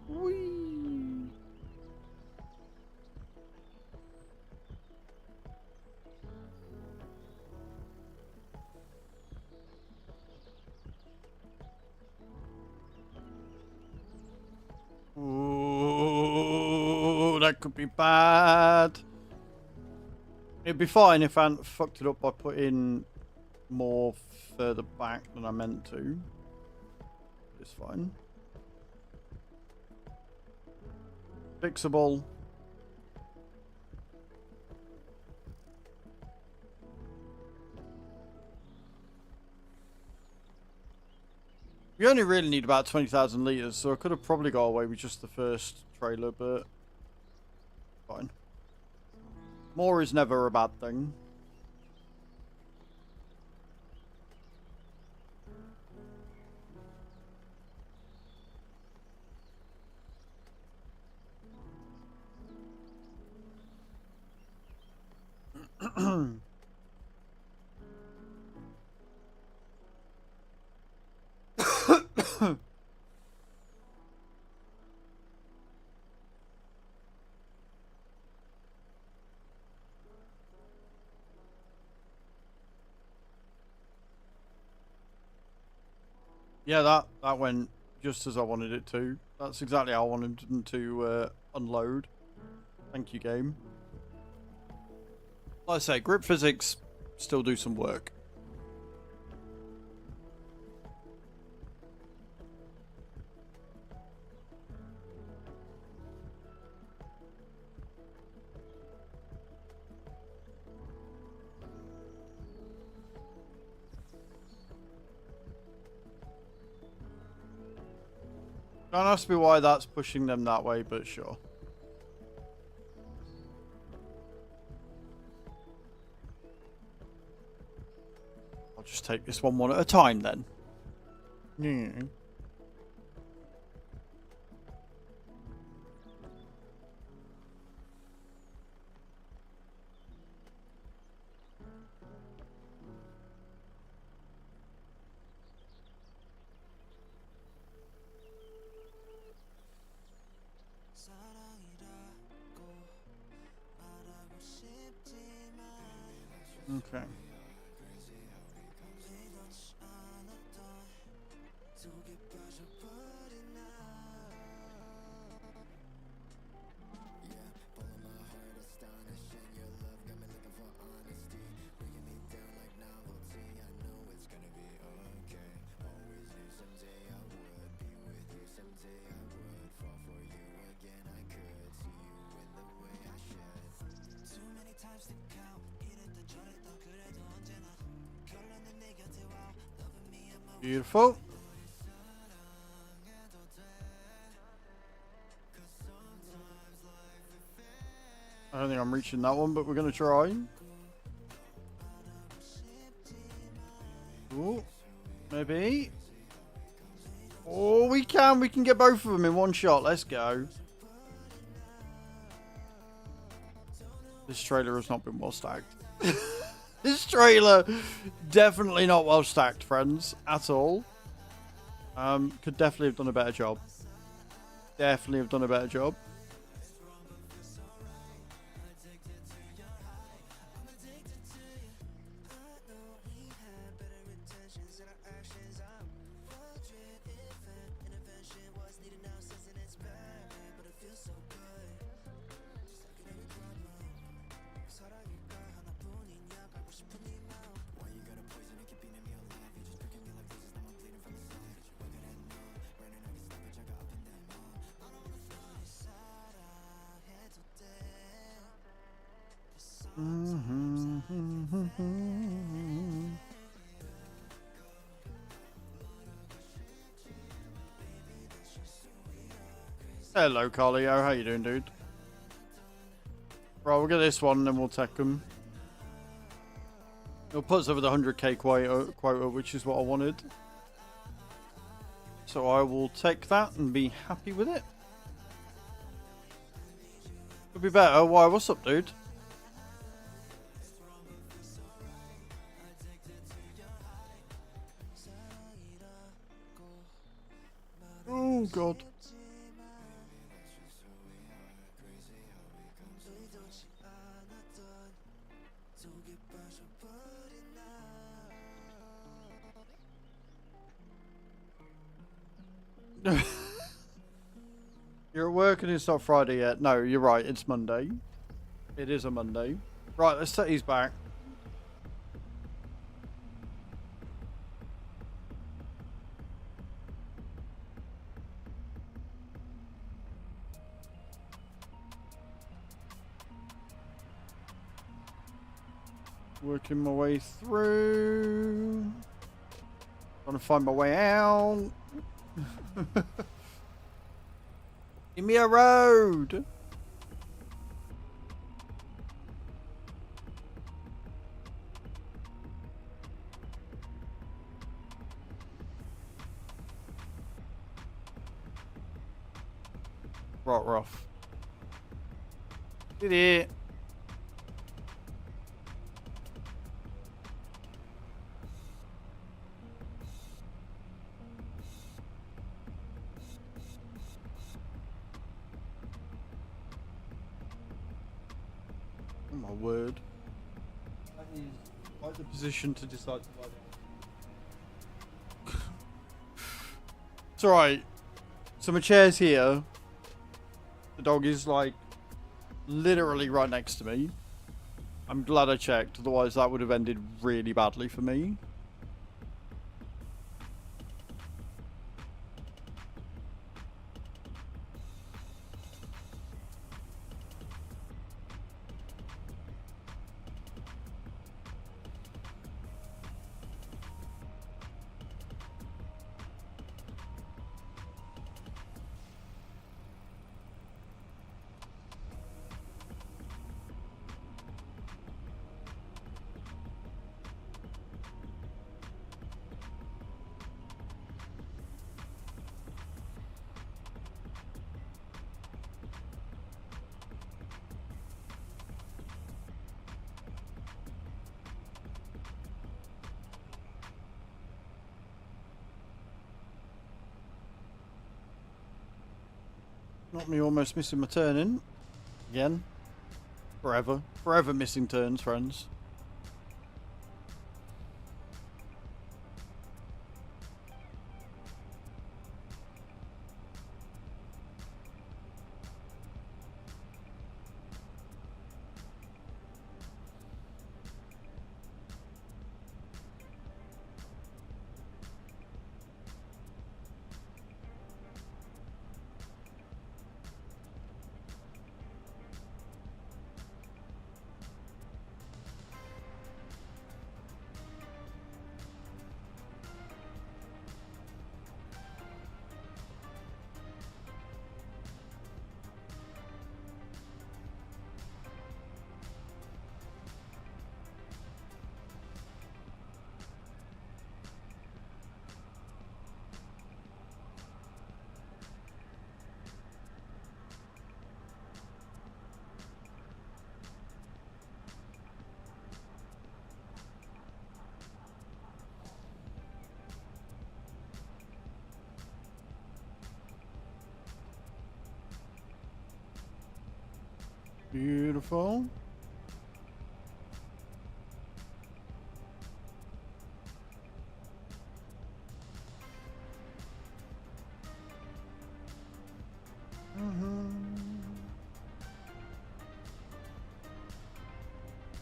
Speaker 1: Whee! Ooh, that could be bad. It'd be fine if I hadn't fucked it up by putting more further back than I meant to. It's fine. Fixable. We only really need about 20,000 litres, so I could have probably got away with just the first trailer, but fine. More is never a bad thing. Yeah, that went just as I wanted it to. That's exactly how I wanted them to unload. Thank you, game. Like I say, grip physics still do some work. Don't ask me why that's pushing them that way, but sure. I'll just take this one at a time then. Yeah. Okay. Beautiful. I don't think I'm reaching that one, but we're going to try. Ooh, maybe. Oh, we can. We can get both of them in one shot. Let's go. This trailer has not been well stacked. This trailer, definitely not well stacked, friends, at all. Could definitely have done a better job. Definitely have done a better job. Hello, Carlio. How you doing, dude? Right, we'll get this one and then we'll take them. It'll put us over the 100k quota, which is what I wanted. So I will take that and be happy with it. Could be better. Why? What's up, dude? Oh, God. You're at work and it's not Friday yet. No, you're right. It's Monday. It is a Monday. Right, let's set these back. Working my way through. Trying to find my way out. Give me a road. Right, rough. Did it. Oh my word. That is quite the position to decide to lie down. It's alright. So my chair's here. The dog is like literally right next to me. I'm glad I checked, otherwise that would have ended really badly for me. Not me almost missing my turn in. Again. Forever. Forever missing turns, friends. Beautiful.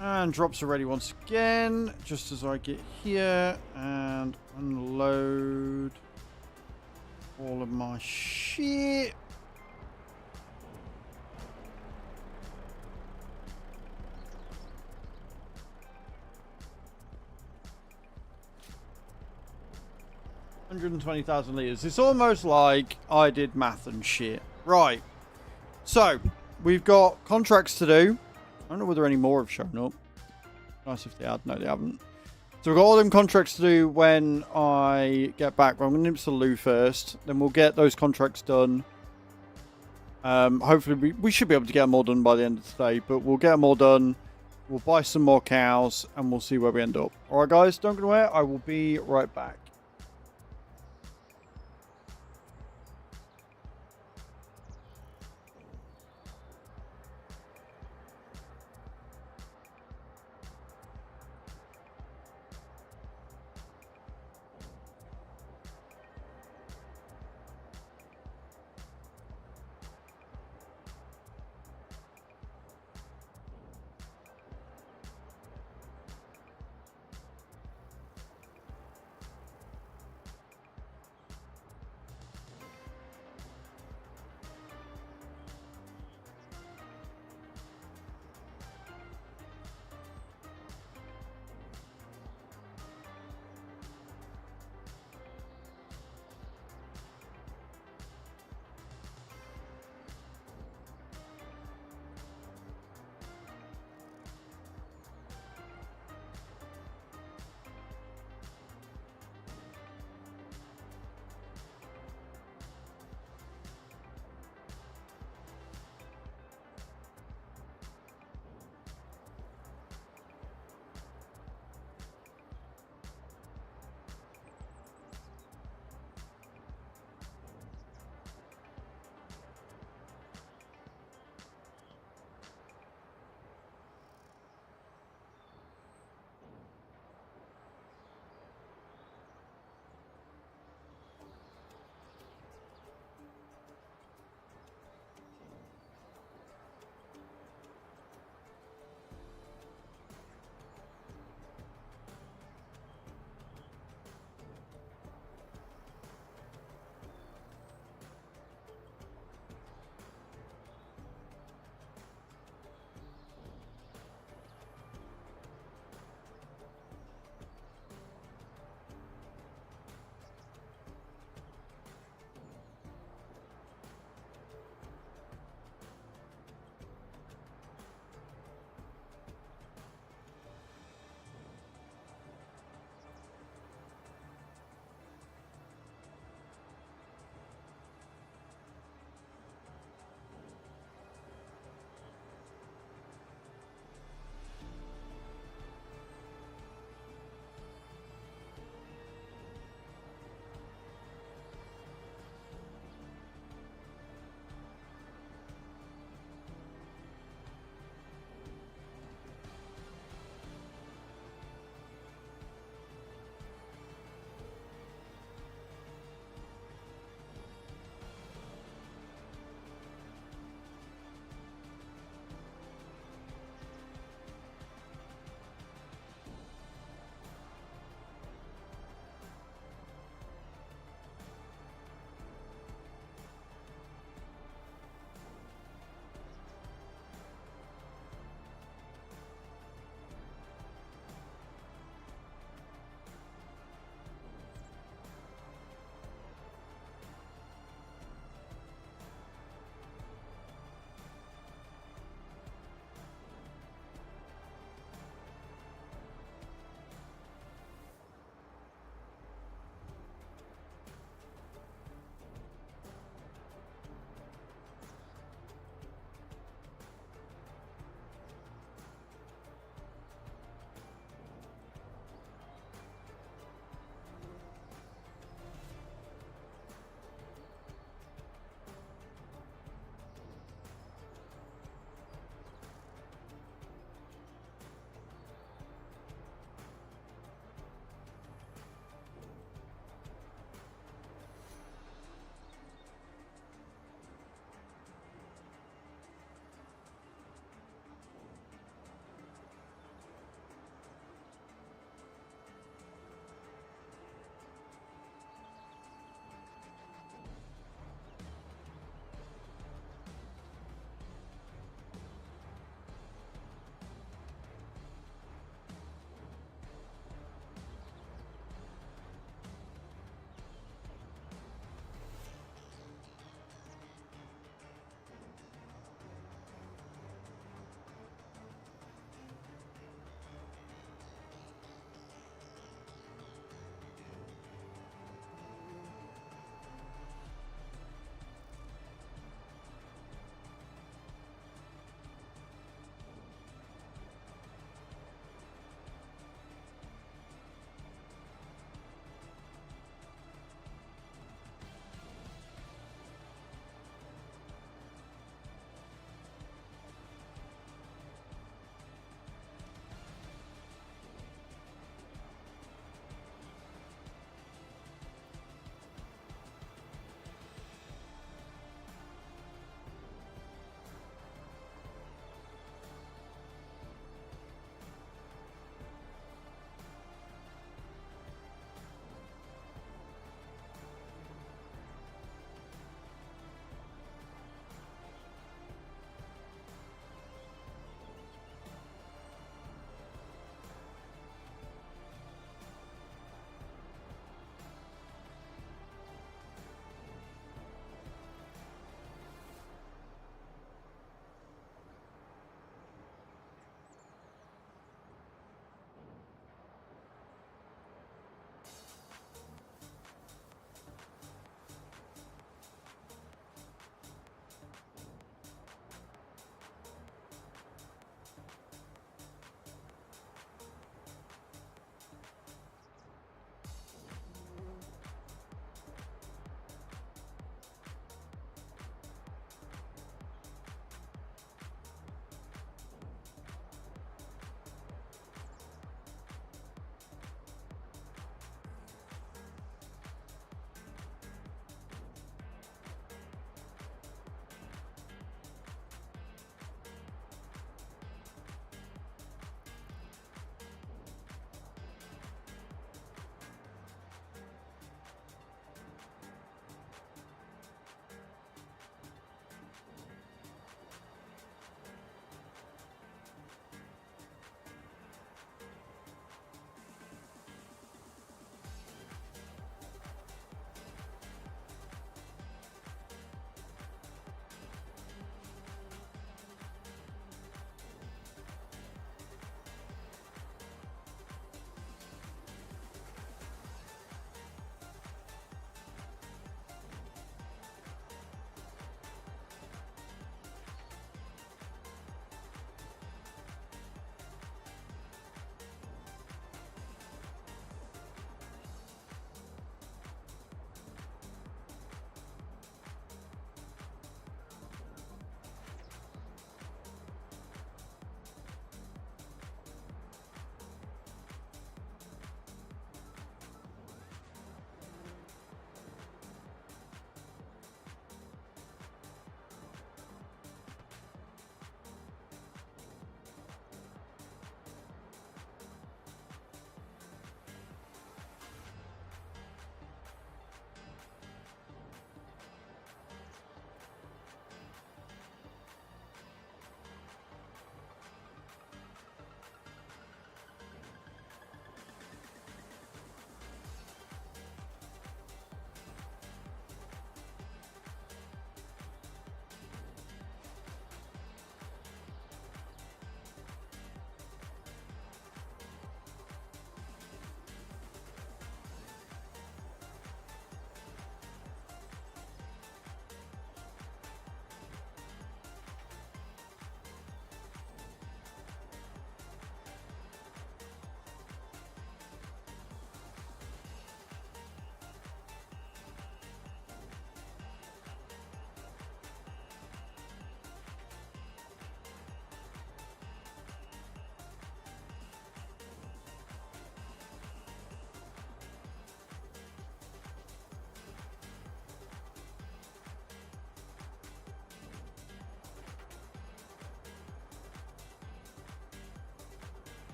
Speaker 1: And drops are ready once again, just as I get here and unload all of my shit. $120,000 It's almost like I did math and shit. Right. So, we've got contracts to do. I don't know whether any more have shown up. Nice if they had. No, they haven't. So we've got all them contracts to do when I get back. Well, I'm going to nip to Lou first. Then we'll get those contracts done. Hopefully, we should be able to get them all done by the end of today. But we'll get them all done. We'll buy some more cows. And we'll see where we end up. Alright, guys. Don't go away. I will be right back.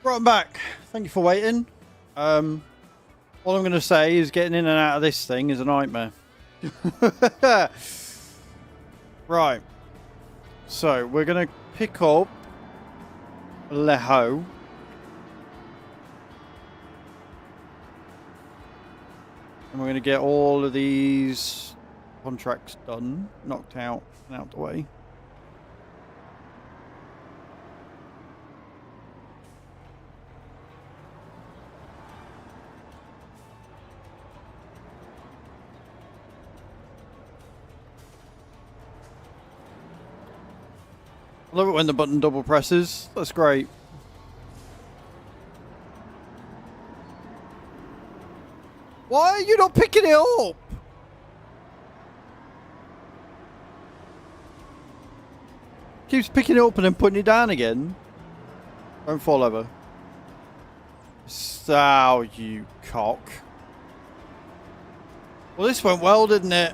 Speaker 1: Right, I'm back. Thank you for waiting. All I'm going to say is getting in and out of this thing is a nightmare. Right. So, we're going to pick up Leho. And we're going to get all of these contracts done, knocked out and out the way. I love it when the button double presses. That's great. Why are you not picking it up? Keeps picking it up and then putting it down again. Don't fall over. So, you cock. Well, this went well, didn't it?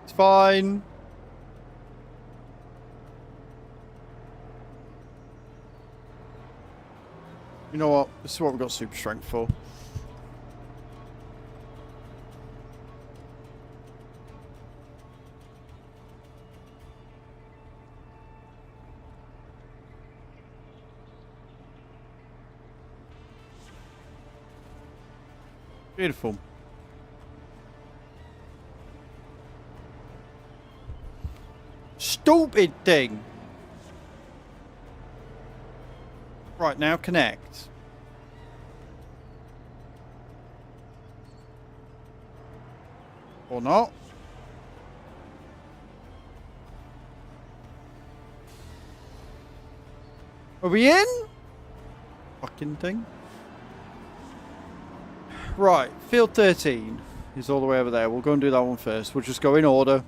Speaker 1: It's fine. You know what? This is what we've got super strength for. Beautiful. Stupid thing. Right, now connect. Or not. Are we in? Fucking thing. Right, field 13 is all the way over there. We'll go and do that one first. We'll just go in order.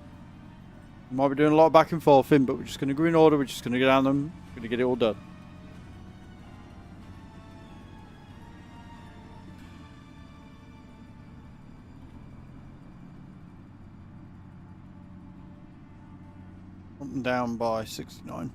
Speaker 1: We might be doing a lot of back and forth in, but we're just going to go in order. We're just going to go down them. We're going to get it all done. Up and down by 69.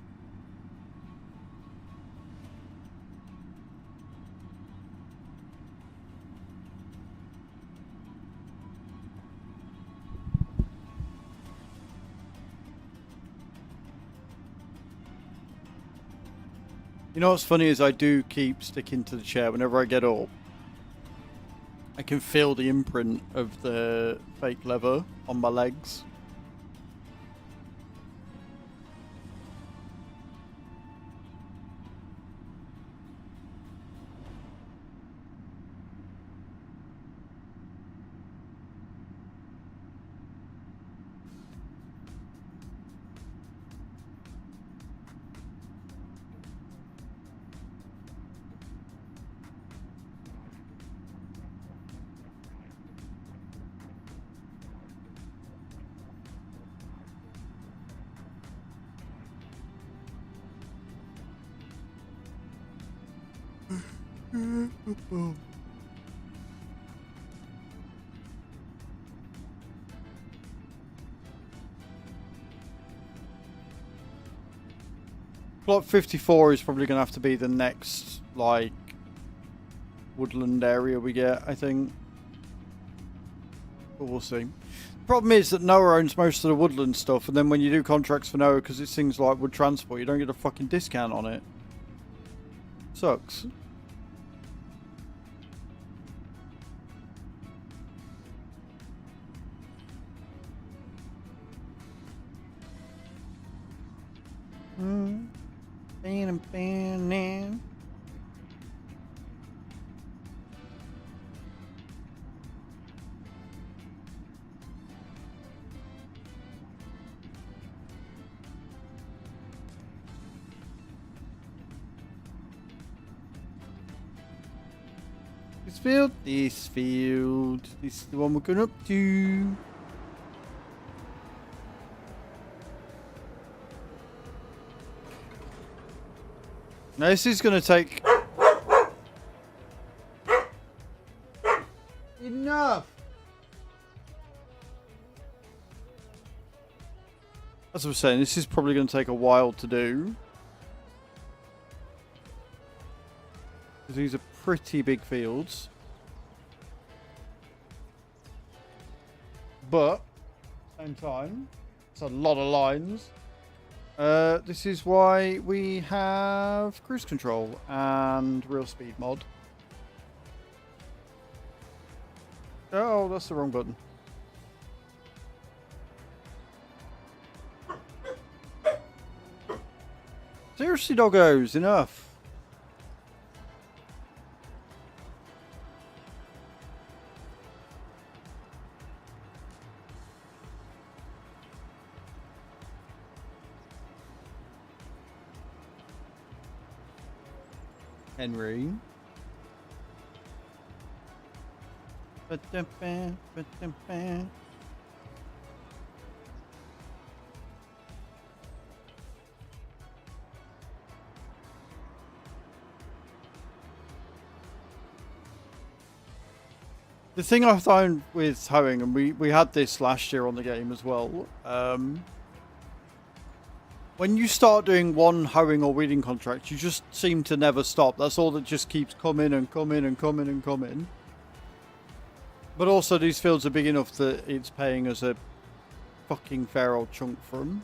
Speaker 1: You know what's funny is I do keep sticking to the chair whenever I get up. I can feel the imprint of the fake leather on my legs. Plot 54 is probably going to have to be the next, like, woodland area we get, I think. But we'll see. Problem is that Noah owns most of the woodland stuff, and then when you do contracts for Noah, because it's things like wood transport, you don't get a fucking discount on it. Sucks. This field, this is the one we're going up to. Now this is going to take... Enough! As I was saying, this is probably going to take a while to do. Because these are pretty big fields. But, same time, it's a lot of lines. This is why we have cruise control and real speed mod. Oh, that's the wrong button. Seriously, doggos, enough. Henry. The thing I found with hoeing, and we had this last year on the game as well, when you start doing one hoeing or weeding contract, you just seem to never stop. That's all that just keeps coming and coming and coming and coming. But also these fields are big enough that it's paying us a fucking fair old chunk for them.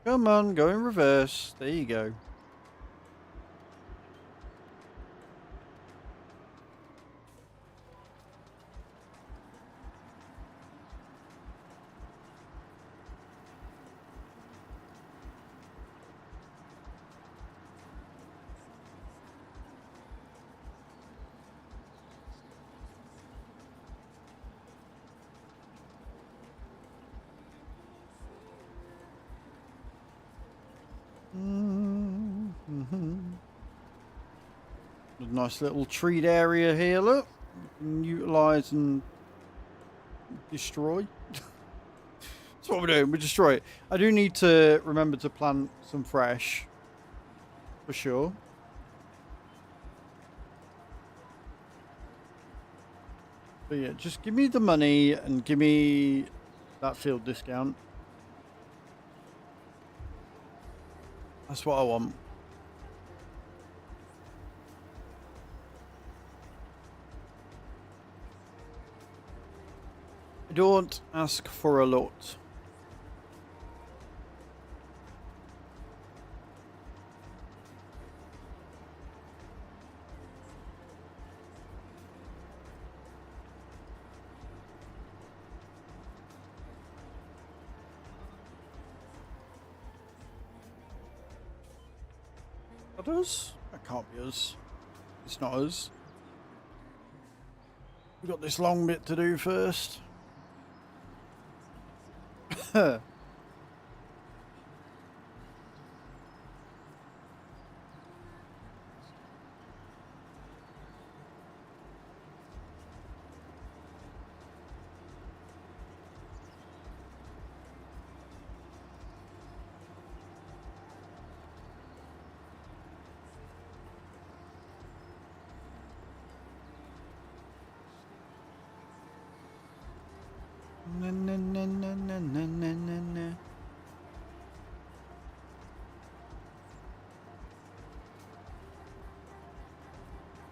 Speaker 1: Come on, go in reverse. There you go. A nice little treat area here, look. Utilise and destroy. That's what we're doing, we destroy it. I do need to remember to plant some fresh. For sure. But yeah, just give me the money and give me that field discount. That's what I want. I don't ask for a lot. That us? That can't be us. It's not us. We've got this long bit to do first. Na, na, na, na, na, na, na, na, na.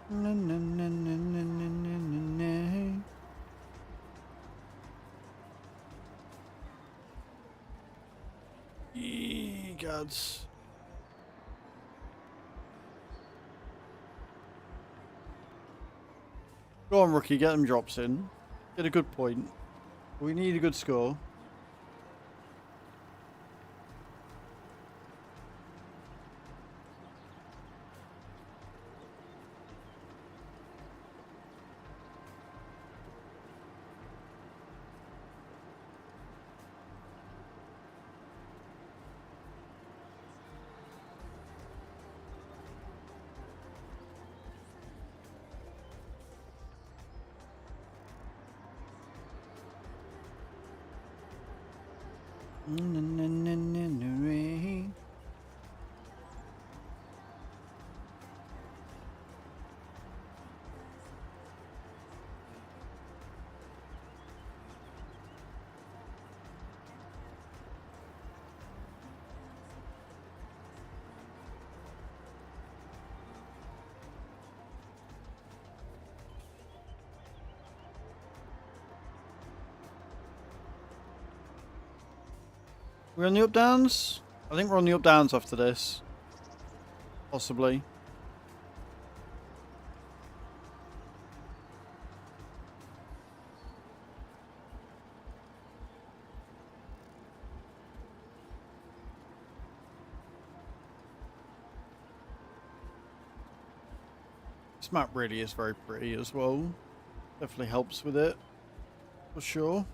Speaker 1: Na, na, na, na, na, na, na, na, na. Yee, gods. Go on, rookie, get them drops in. Get a good point. We need a good score. Na, na, na, na, na, eh. We're on the up downs? I think we're on the up downs after this. Possibly. This map really is very pretty as well. Definitely helps with it. For sure.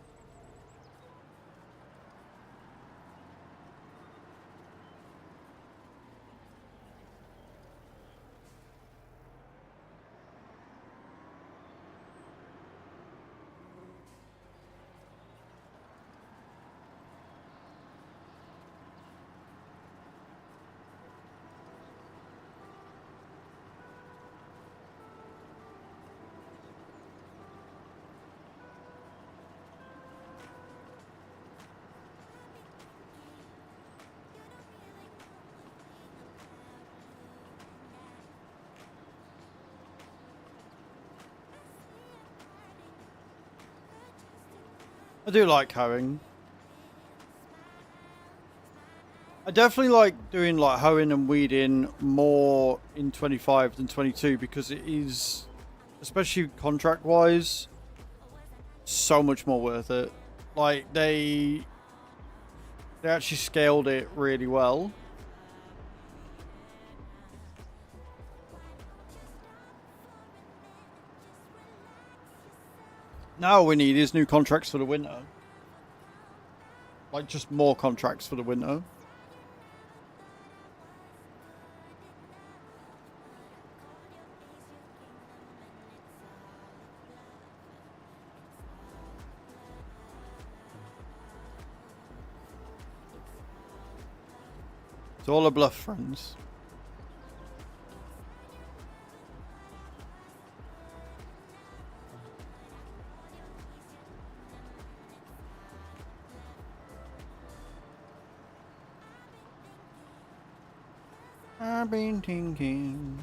Speaker 1: I do like hoeing. I definitely like doing like hoeing and weeding more in 25 than 22 because it is, especially contract wise, so much more worth it. Like they actually scaled it really well. Now all we need is new contracts for the winter. Like just more contracts for the winter. It's all a bluff, friends. I've been thinking.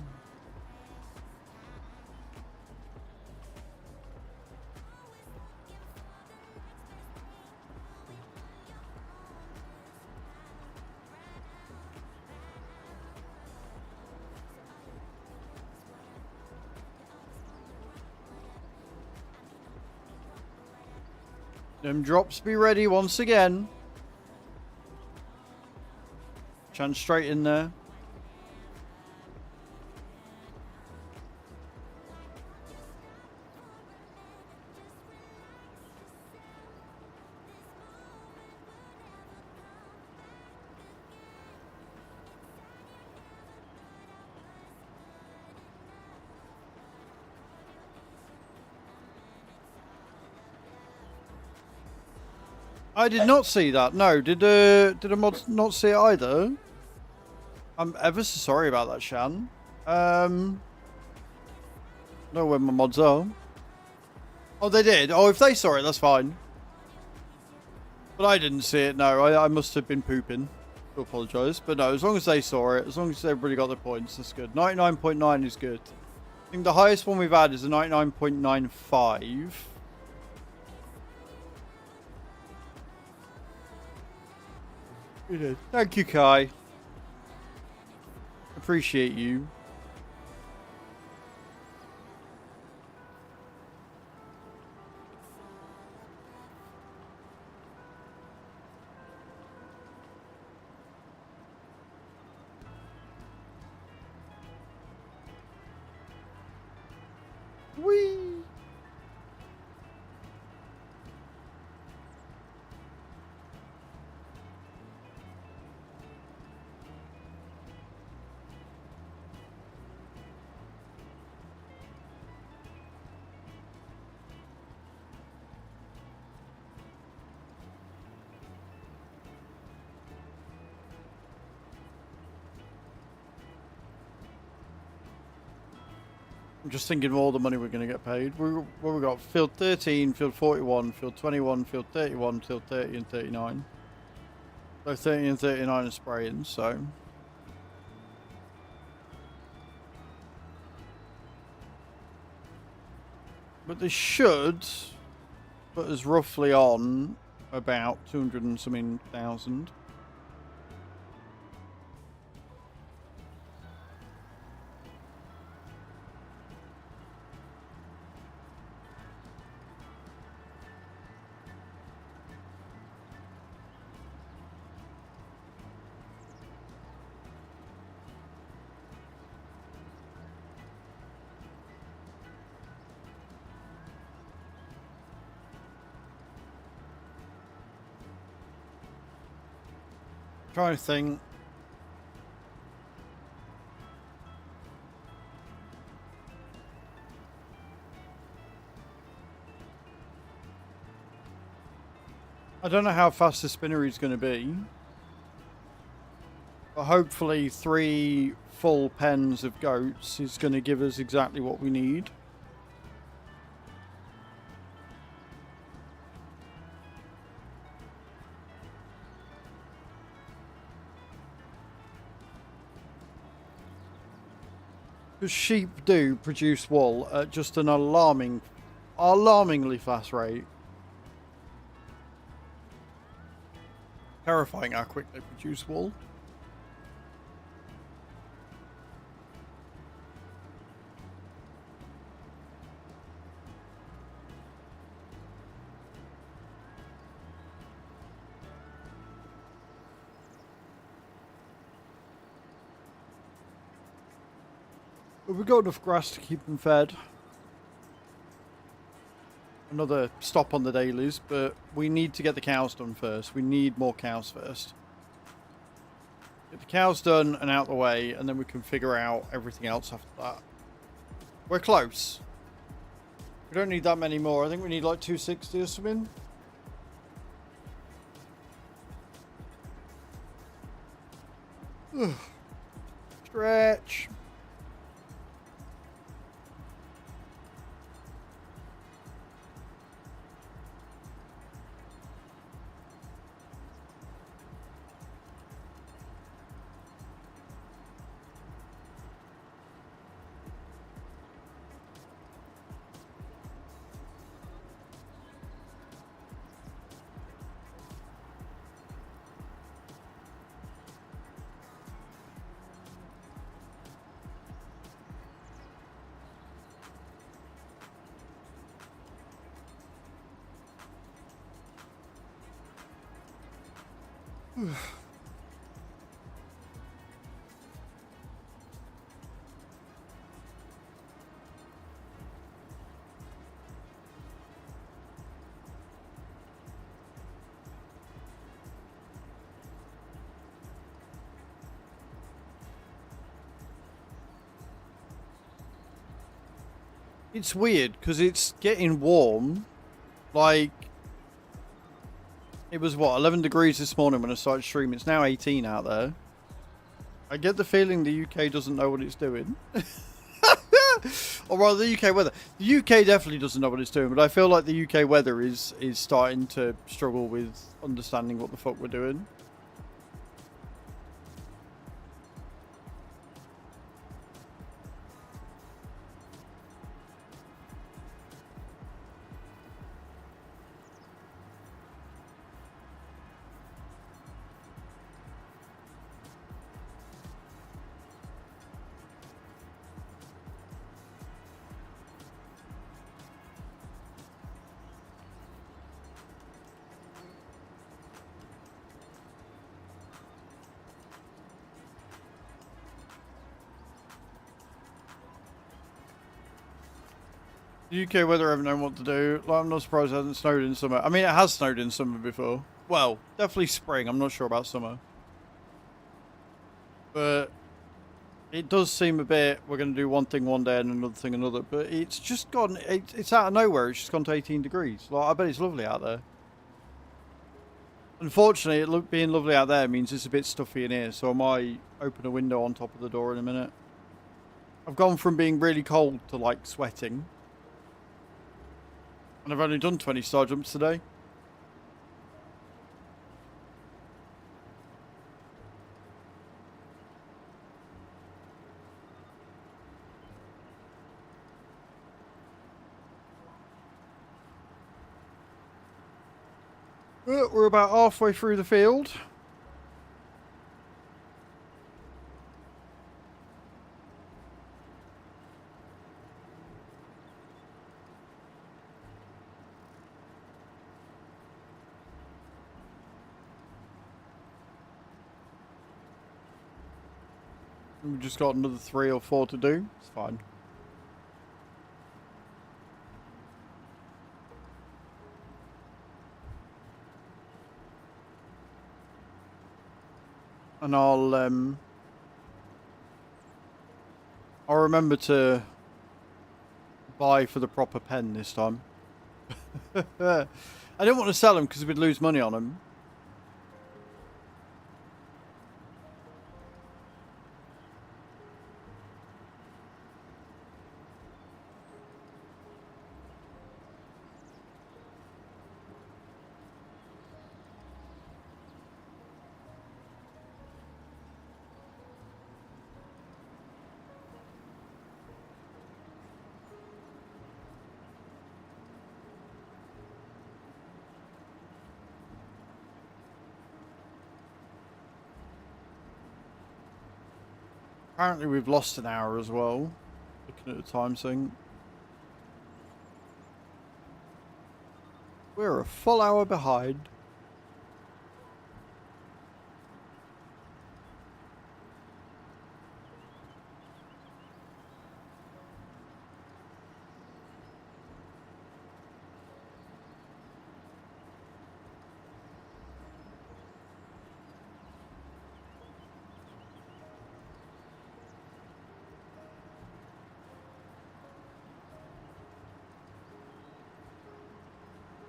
Speaker 1: Them drops be ready once again. Chance straight in there. I did not see that. No, did a mod not see it either? I'm ever so sorry about that, Shan. Know where my mods are. Oh, they did. Oh, if they saw it, that's fine. But I didn't see it. No, I must have been pooping. I apologise, but no. As long as they saw it, as long as everybody got their points, that's good. 99.9 is good. I think the highest one we've had is a 99.95. Thank you, Kai. Appreciate you. Whee! I'm just thinking of all the money we're going to get paid. What we got? Field 13, Field 41, Field 21, Field 31, Field 30 and 39. So 30 and 39 are spraying, so... But this should put us roughly on about 200 and something thousand. trying to think. I don't know how fast the spinnery is going to be. But hopefully 3 full pens of goats is going to give us exactly what we need. Because sheep do produce wool at just an alarmingly fast rate. Terrifying how quick they produce wool. But we've got enough grass to keep them fed. Another stop on the dailies, but we need to get the cows done first. We need more cows first. Get the cows done and out the way, and then we can figure out everything else after that. We're close. We don't need that many more. I think we need like 260 or something. Stretch. It's weird because it's getting warm. Like, it was what, 11 degrees this morning when I started streaming. It's now 18 out there. I get the feeling the UK doesn't know what it's doing. Or rather, the UK weather. The UK definitely doesn't know what it's doing, but I feel like the UK weather is starting to struggle with understanding what the fuck we're doing. The UK weather haven't known what to do. Like, I'm not surprised it hasn't snowed in summer. I mean, it has snowed in summer before. Well, definitely spring. I'm not sure about summer. But it does seem a bit, we're going to do one thing one day and another thing another. But it's just gone, it's out of nowhere. It's just gone to 18 degrees. Like, I bet it's lovely out there. Unfortunately, being lovely out there means it's a bit stuffy in here. So I might open a window on top of the door in a minute. I've gone from being really cold to, like, sweating. And I've only done 20 star jumps today. We're about halfway through the field. We've just got another 3 or 4 to do. It's fine. And I'll remember to buy for the proper pen this time. I didn't want to sell them because we'd lose money on them. Apparently we've lost an hour as well. Looking at the time thing. We're a full hour behind.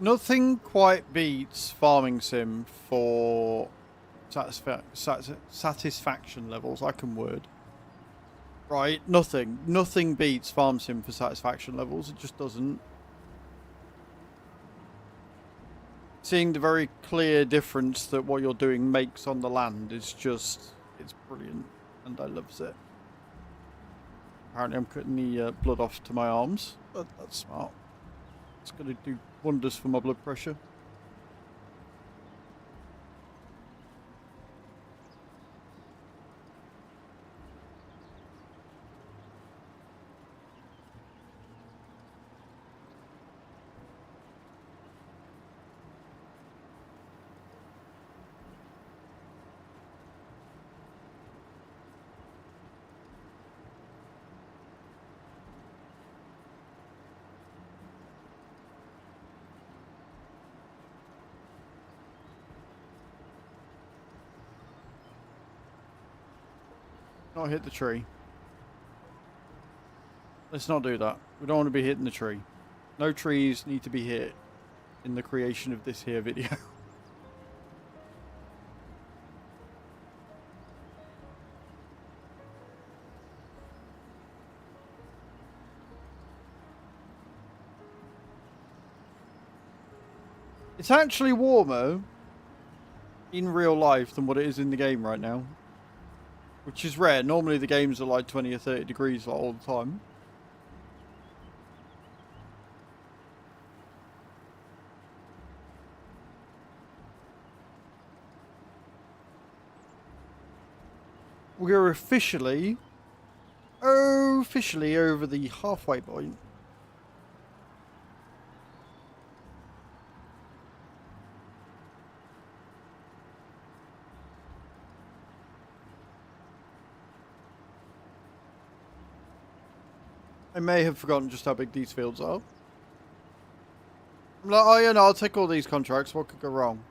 Speaker 1: Nothing quite beats farming sim for satisfaction levels. I can word. Right, nothing beats farm sim for satisfaction levels. It just doesn't. Seeing the very clear difference that what you're doing makes on the land is just, it's brilliant, and I loves it. Apparently I'm cutting the blood off to my arms. That's smart. It's going to do wonders for my blood pressure. Not hit the tree. Let's not do that. We don't want to be hitting the tree. No trees need to be hit in the creation of this here video. It's actually warmer in real life than what it is in the game right now. Which is rare. Normally the games are like 20 or 30 degrees like, all the time. We're officially over the halfway point. I may have forgotten just how big these fields are. I'm like, oh yeah, no, I'll take all these contracts. What could go wrong?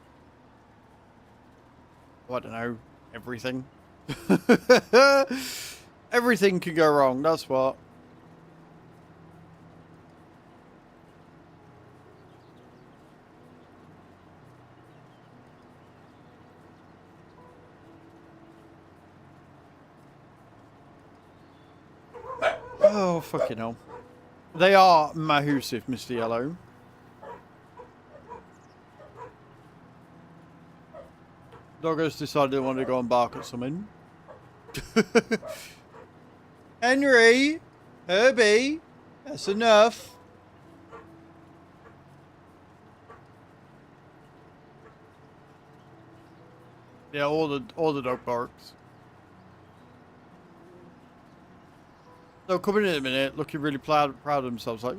Speaker 1: Oh, I don't know. Everything. Everything could go wrong, that's what. Oh, fucking hell. They are mahoosive, Mr. Yellow. Doggo's decided they want to go and bark at something. Henry! Herbie! That's enough. Yeah, all the dog barks. They'll come in a minute looking really proud of themselves, like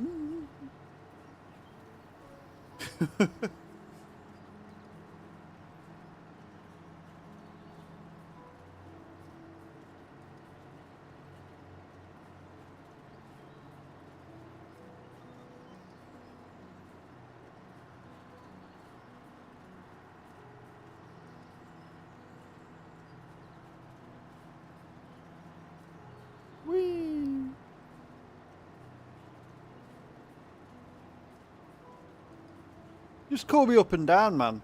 Speaker 1: Just call me up and down, man.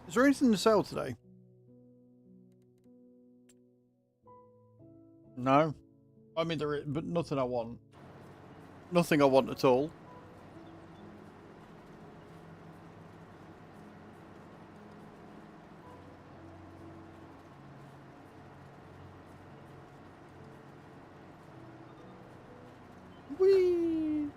Speaker 1: Is there anything to sell today? No. I mean, there is, but nothing I want. Nothing I want at all. Whee!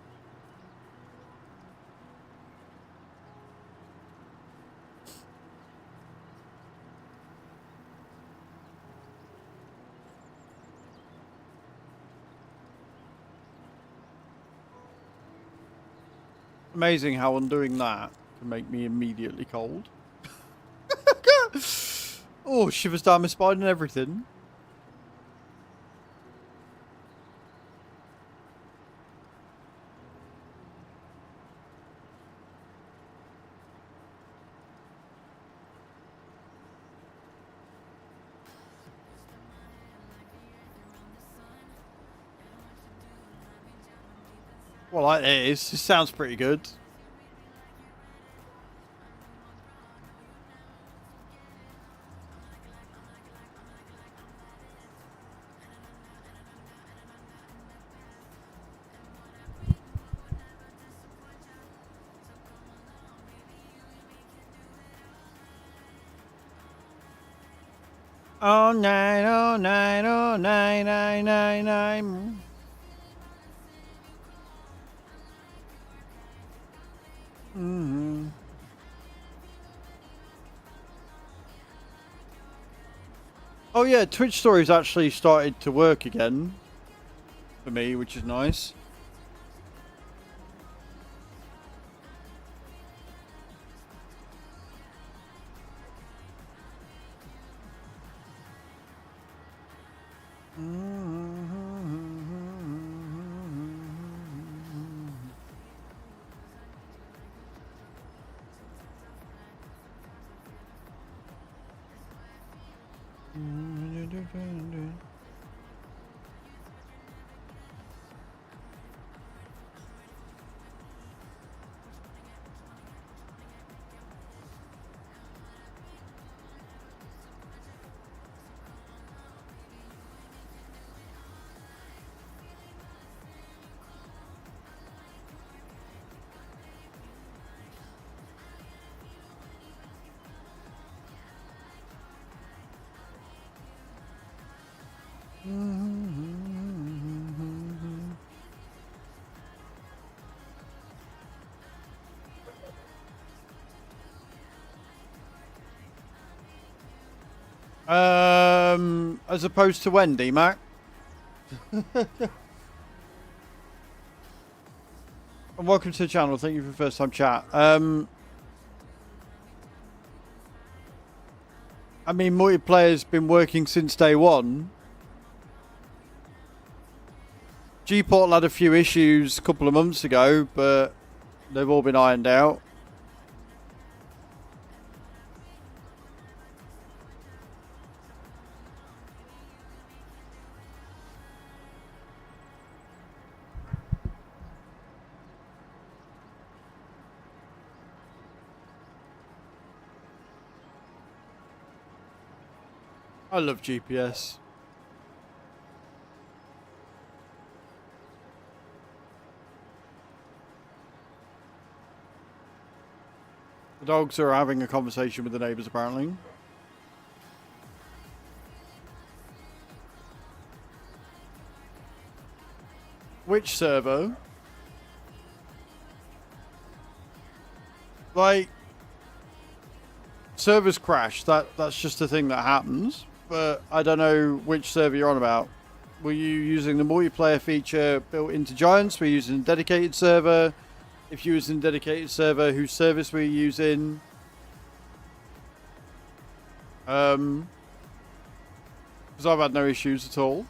Speaker 1: Amazing how undoing that can make me immediately cold. Oh, shivers down my spine and everything. Well, like it is. It sounds pretty good. Oh, nine, oh, nine, oh, nine, nine, nine, nine. Mm-hmm. Oh yeah, Twitch Stories actually started to work again for me, which is nice. As opposed to Wendy, Mac. And welcome to the channel. Thank you for the first time chat. I mean, multiplayer's been working since day one. G-Portal had a few issues a couple of months ago, but they've all been ironed out. I love GPS. The dogs are having a conversation with the neighbours, apparently. Which server? Like, servers crash. That's just a thing that happens. But I don't know which server you're on about. Were you using the multiplayer feature built into Giants? Were you using a dedicated server? If you were using a dedicated server, whose service were you using? Because I've had no issues at all.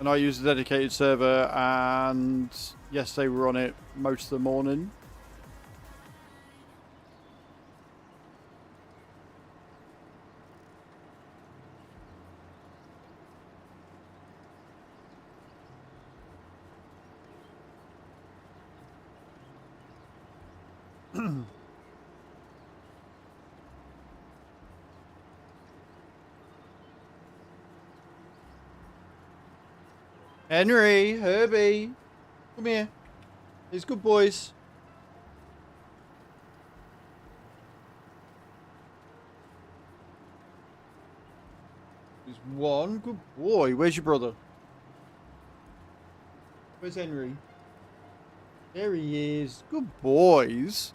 Speaker 1: And I used a dedicated server, and yes, they were on it most of the morning. Henry, Herbie, come here. These good boys. There's one good boy. Where's your brother? Where's Henry? There he is. Good boys.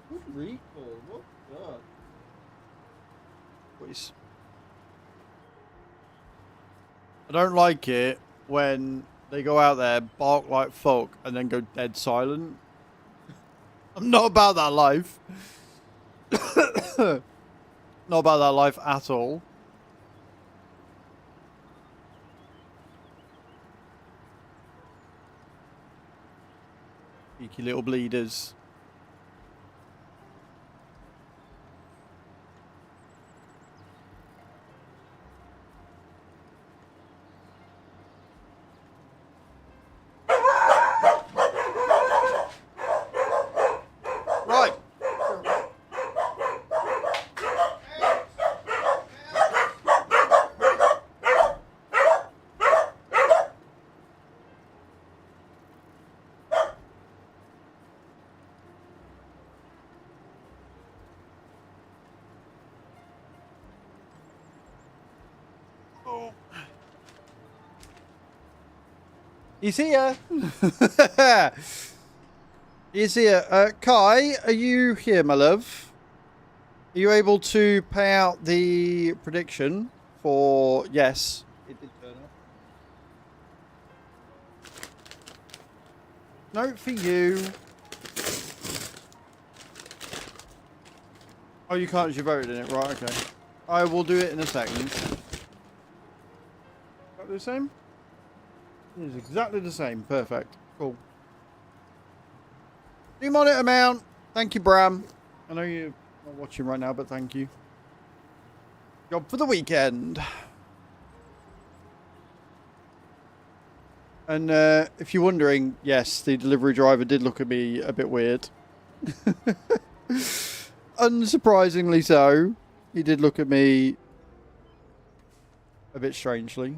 Speaker 1: Good recall. What's that? Boys. I don't like it when they go out there, bark like fuck, and then go dead silent. I'm not about that life. Not about that life at all. Cheeky little bleeders. Right. He's here. He's here. Kai, are you here, my love? Are you able to pay out the prediction for... Yes, it did turn up. Note for you. Oh, you can't, you voted in it. Right, okay. I will do it in a second. The same? It is exactly the same. Perfect. Cool. New monitor amount. Thank you, Bram. I know you're not watching right now, but thank you. Job for the weekend. And if you're wondering, yes, the delivery driver did look at me a bit weird. Unsurprisingly so. He did look at me a bit strangely.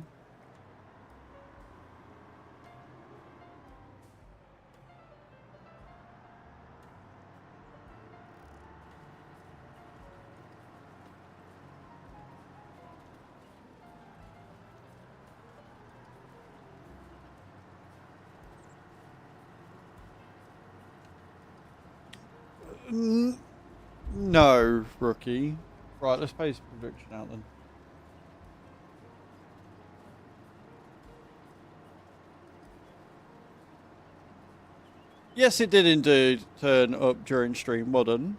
Speaker 1: No, rookie. Right, let's pay some prediction out then. Yes, it did indeed turn up during stream. Well done.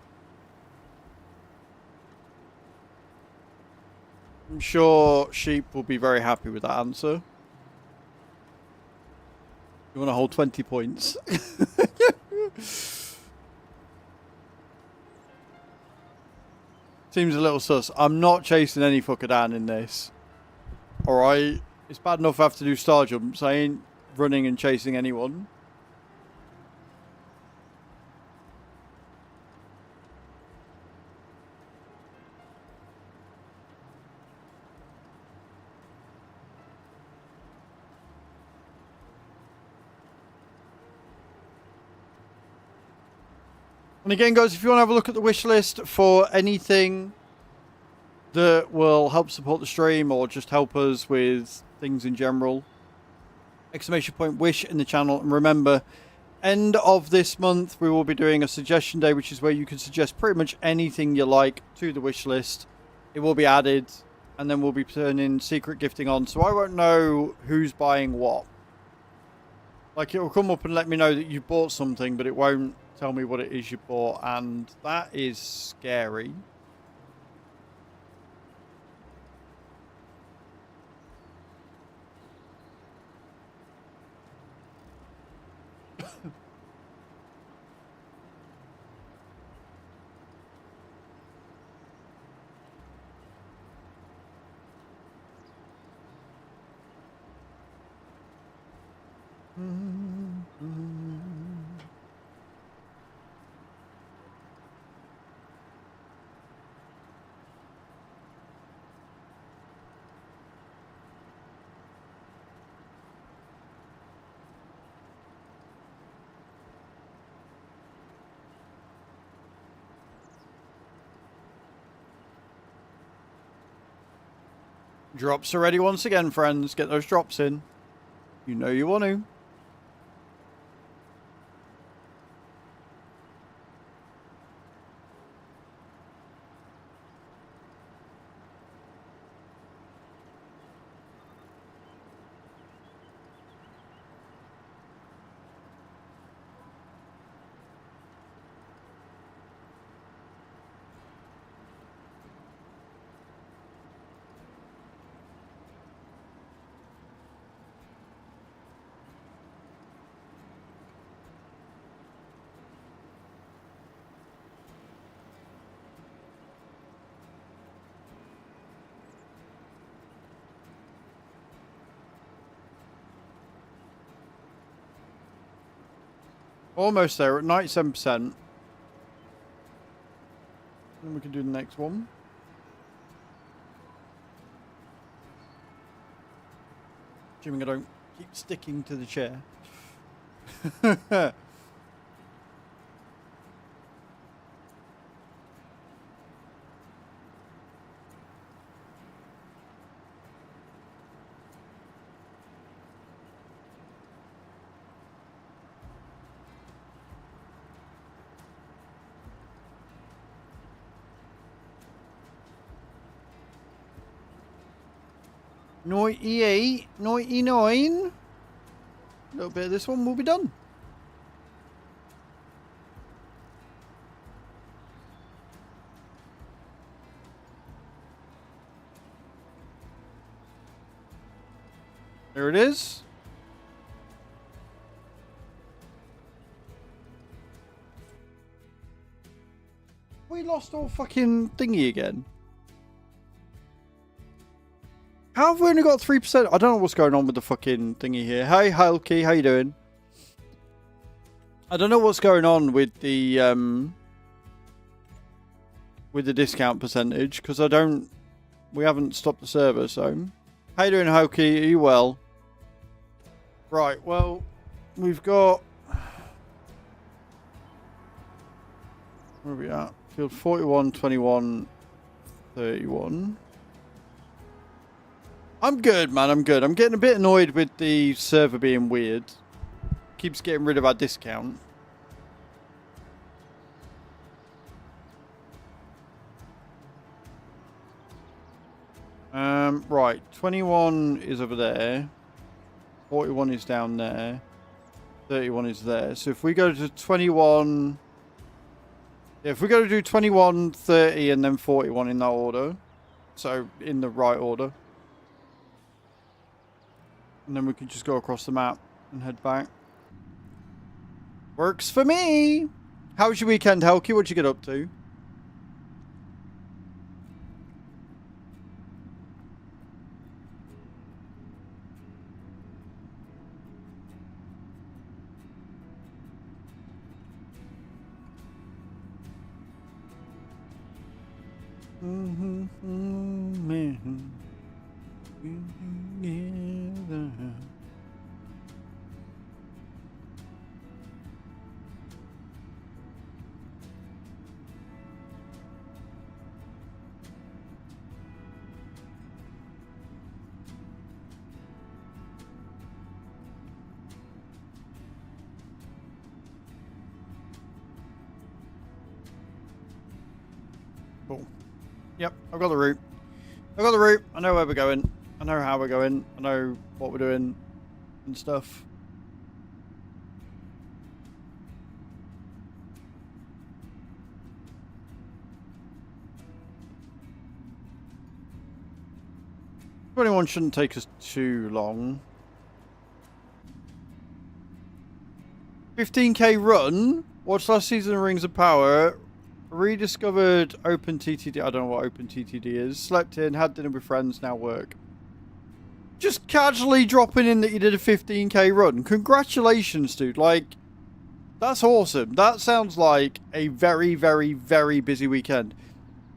Speaker 1: I'm sure Sheep will be very happy with that answer. You want to hold 20 points? Seems a little sus. I'm not chasing any fucker down in this. Alright? It's bad enough I have to do star jumps. I ain't running and chasing anyone. And again, guys, if you want to have a look at the wish list for anything that will help support the stream or just help us with things in general, !wish in the channel. And remember, end of this month, we will be doing a suggestion day, which is where you can suggest pretty much anything you like to the wish list. It will be added, and then we'll be turning secret gifting on. So I won't know who's buying what. Like, it will come up and let me know that you bought something, but it won't tell me what it is you bought, and that is scary. Drops are ready once again, friends. Get those drops in. You know you want to. Almost there at 97%. Then we can do the next one. Assuming I don't keep sticking to the chair. .98, 99. A little bit of this one will be done. There it is. We lost all fucking thingy again. How have we only got 3%? I don't know what's going on with the fucking thingy here. Hey, Hulky, how you doing? I don't know what's going on with the discount percentage because we haven't stopped the server. So, how you doing, Hulky? Are you well? Right. Well, we've got where are we at? Field 41, 21, 31. I'm good, man. I'm good. I'm getting a bit annoyed with the server being weird. Keeps getting rid of our discount. Right. 21 is over there. 41 is down there. 31 is there. So if we go to 21... Yeah, if we go to do 21, 30, and then 41 in that order. So, in the right order. And then we can just go across the map and head back. Works for me! How was your weekend, Helky? What'd you get up to? Cool. Yep, I've got the route. I've got the route. I know where we're going. I know how we're going. I know what we're doing and stuff. Anyone shouldn't take us too long. 15k run. Watched last season of Rings of Power. Rediscovered Open TTD. I don't know what Open TTD is. Slept in, had dinner with friends, now work. Just casually dropping in that you did a 15k run. Congratulations, dude. Like, that's awesome. That sounds like a very, very, very busy weekend.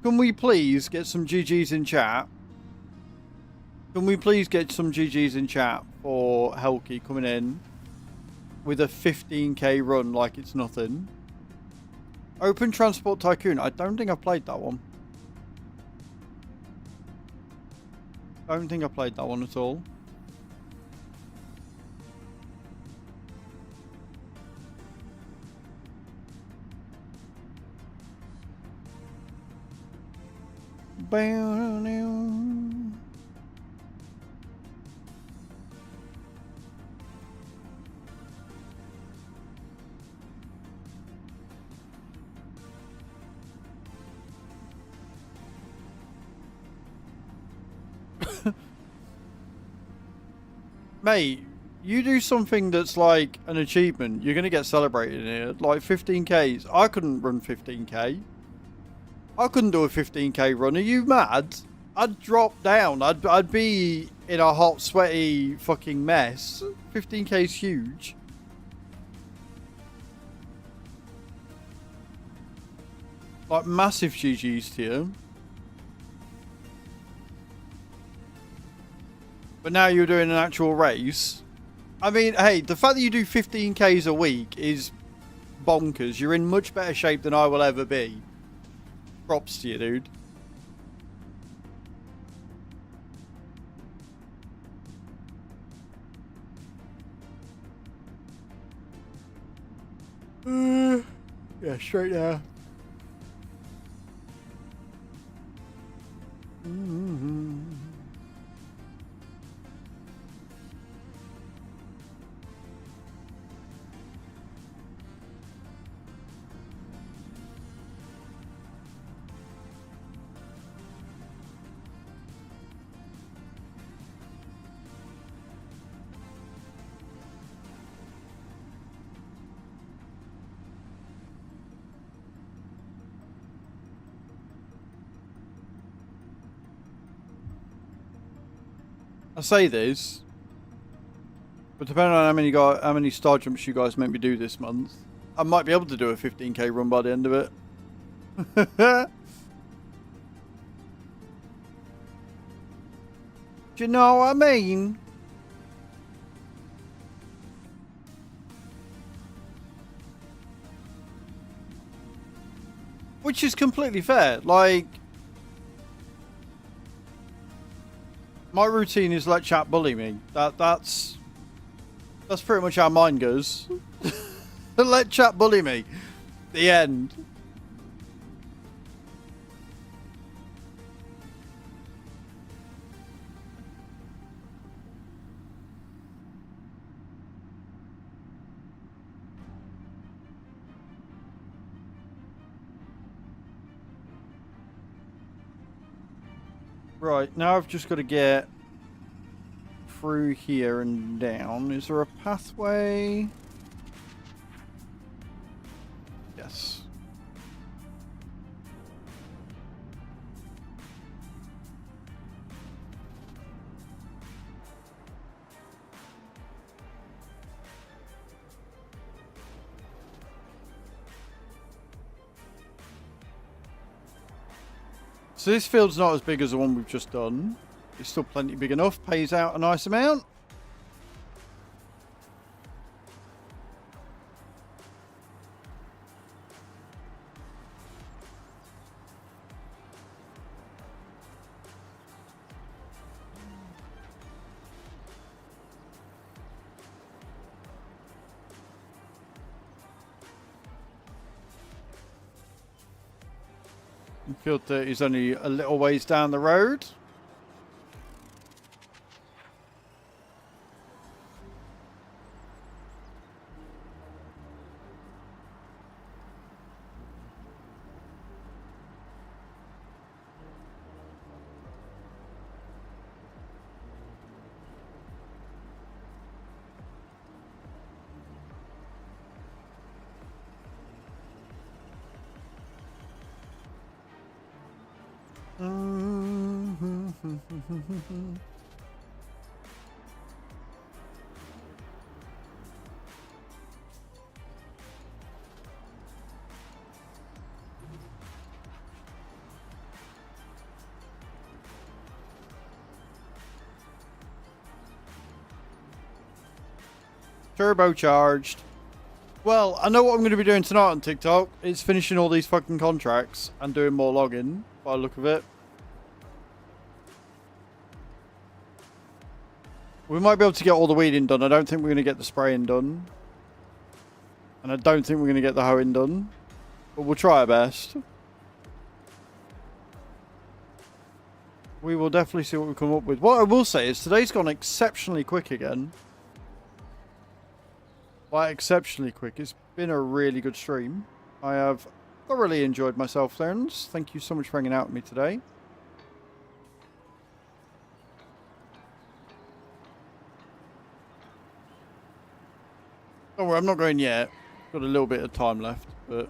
Speaker 1: Can we please get some GGs in chat? Can we please get some GGs in chat for Helky coming in with a 15k run like it's nothing? Open Transport Tycoon. I don't think I've played that one. I don't think I played that one at all. Mate, you do something that's like an achievement, you're gonna get celebrated here. Like 15Ks. I couldn't run 15K. I couldn't do a 15K run. Are you mad? I'd drop down. I'd be in a hot, sweaty fucking mess. 15K is huge. Like massive GG's to you. But now you're doing an actual race. I mean, hey, the fact that you do 15Ks a week is bonkers. You're in much better shape than I will ever be. Props to you, dude. Yeah, straight there. I say this, but depending on how many star jumps you guys make me do this month, I might be able to do a 15K run by the end of it. Do you know what I mean? Which is completely fair. Like, my routine is let chat bully me. That's pretty much how mine goes. Let chat bully me. The end. Right, now I've just got to get through here and down. Is there a pathway? Yes. So this field's not as big as the one we've just done. It's still plenty big enough. Pays out a nice amount. Field 30 is only a little ways down the road. Turbocharged. Well, I know what I'm going to be doing tonight on TikTok. It's finishing all these fucking contracts and doing more logging by the look of it. We might be able to get all the weeding done. I don't think we're going to get the spraying done. And I don't think we're going to get the hoeing done. But we'll try our best. We will definitely see what we come up with. What I will say is today's gone exceptionally quick again. Like, exceptionally quick. It's been a really good stream. I have thoroughly enjoyed myself, friends. Thank you so much for hanging out with me today. Don't worry, I'm not going yet. Got a little bit of time left, but...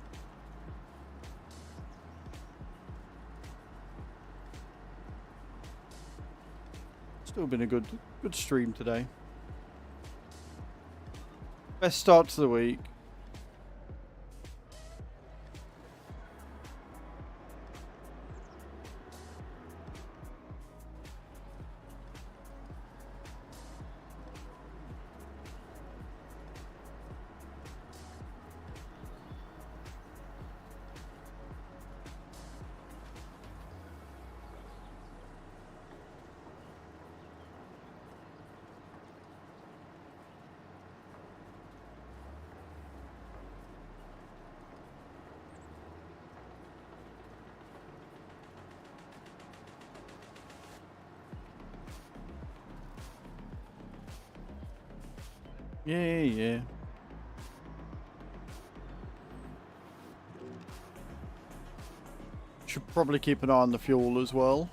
Speaker 1: Still been a good stream today. Best start to the week. Yeah. Should probably keep an eye on the fuel as well.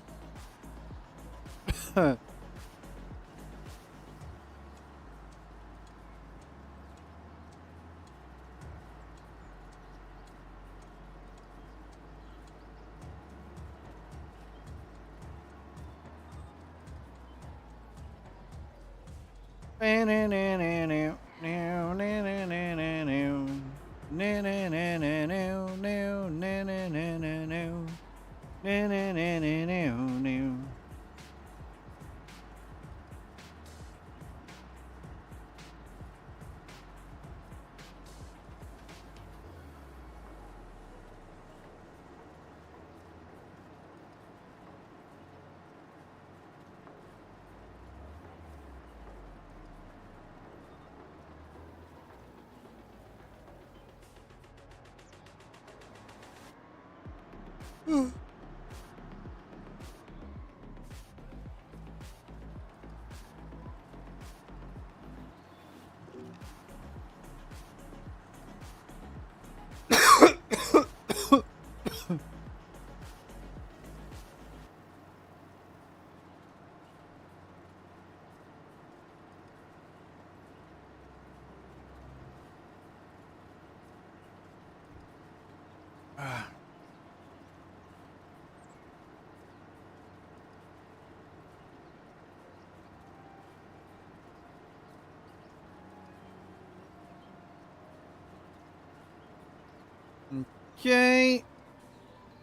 Speaker 1: Okay.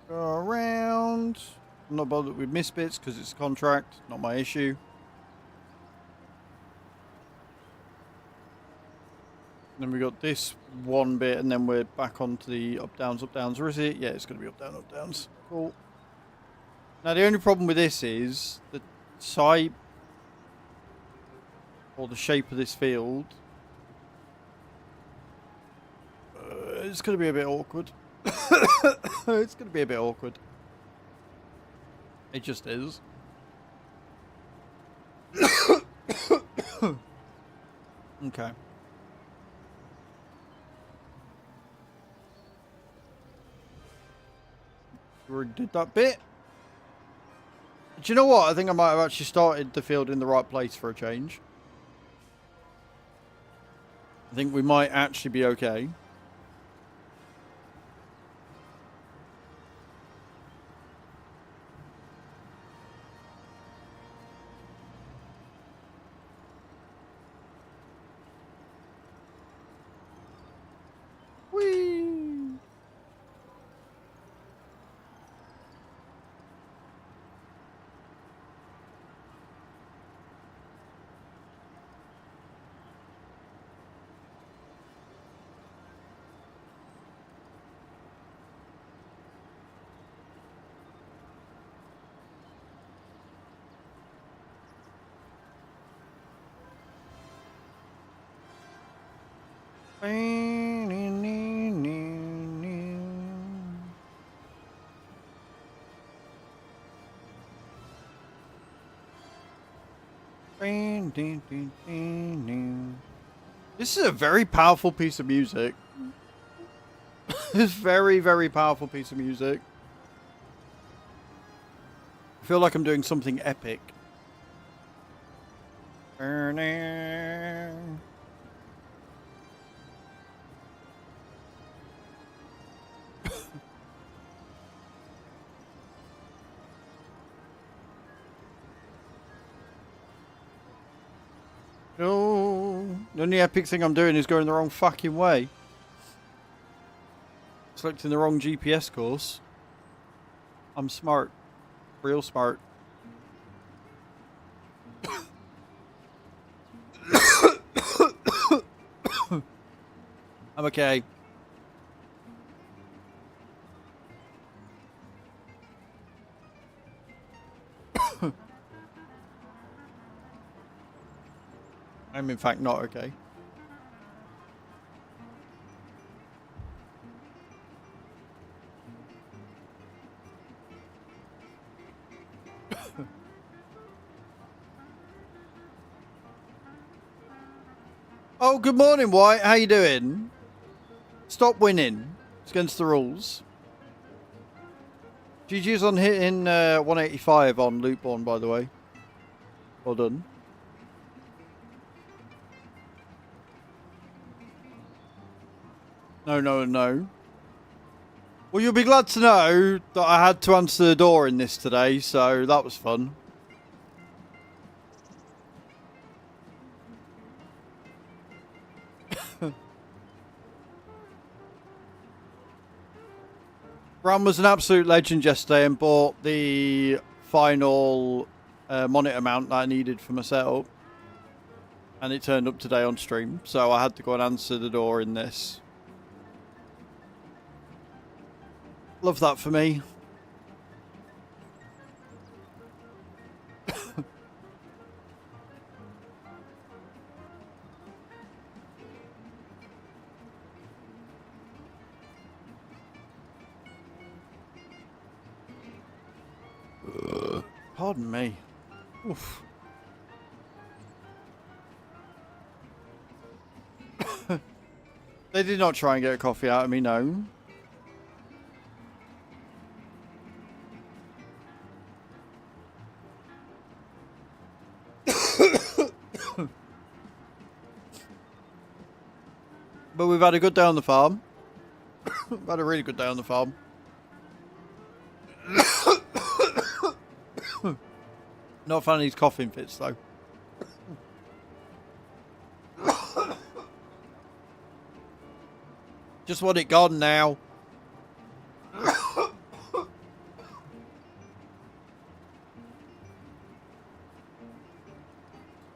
Speaker 1: Go around. I'm not bothered with miss bits because it's a contract, not my issue. Then we got this one bit, and then we're back onto the up downs. Or is it? Yeah, it's going to be up downs. Cool. Now the only problem with this is the type or the shape of this field. It's going to be a bit awkward. It's going to be a bit awkward. It just is. Okay. We already did that bit. Do you know what? I think I might have actually started the field in the right place for a change. I think we might actually be okay. This is a very powerful piece of music. It's very, very powerful piece of music. I feel like I'm doing something epic. No, the only epic thing I'm doing is going the wrong fucking way. Selecting the wrong GPS course. I'm smart. Real smart. I'm okay. I'm in fact not okay. Oh, good morning, White. How you doing? Stop winning. It's against the rules. GG's on hitting 185 on Lootborn, by the way. Well done. No, no, no. Well, you'll be glad to know that I had to answer the door in this today, so that was fun. Ram was an absolute legend yesterday and bought the final monitor mount that I needed for my setup. And it turned up today on stream, so I had to go and answer the door in this. Love that for me. Pardon me. Oof. They did not try and get a coffee out of me, no. But we've had a good day on the farm. We've had a really good day on the farm. Not a fan of these coughing fits, though. Just want it gone now.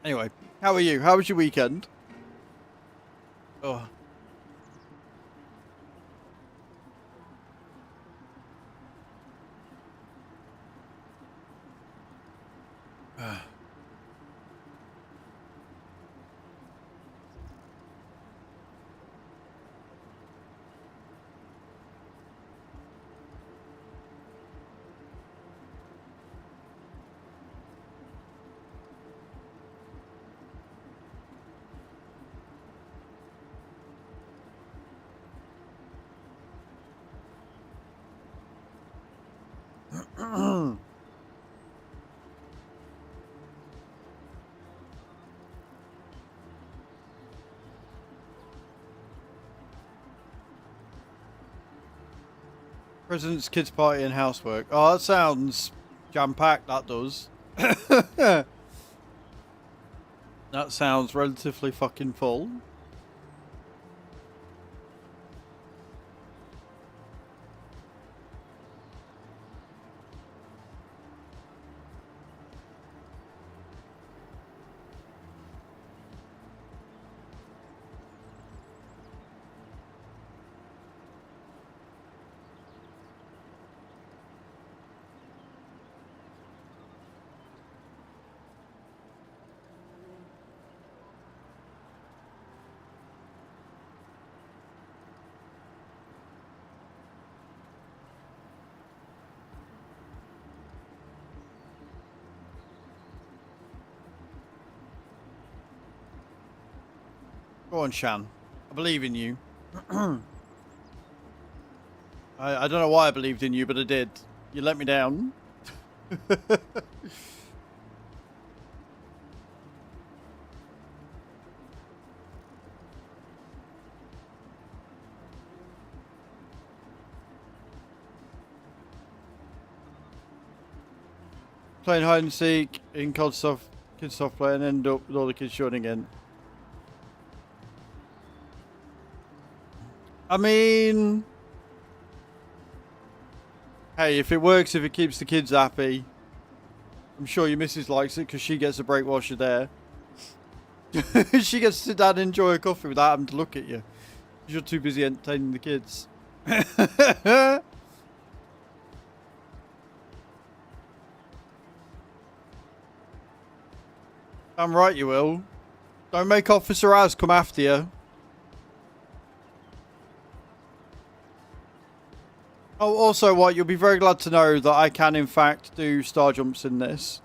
Speaker 1: Anyway, how are you? How was your weekend? Oh. President's kids party and housework. Oh, that sounds jam-packed, that does. That sounds relatively fucking full. Go on, Shan. I believe in you. I don't know why I believed in you, but I did. You let me down. Playing hide and seek in kids soft play and end up with all the kids joining in. I mean, hey, if it works, if it keeps the kids happy, I'm sure your missus likes it because she gets a break while she's there. She gets to sit down and enjoy a coffee without having to look at you. You're too busy entertaining the kids. I'm right, you will. Don't make Officer Az come after you. Oh, also, what you'll be very glad to know that I can, in fact, do star jumps in this.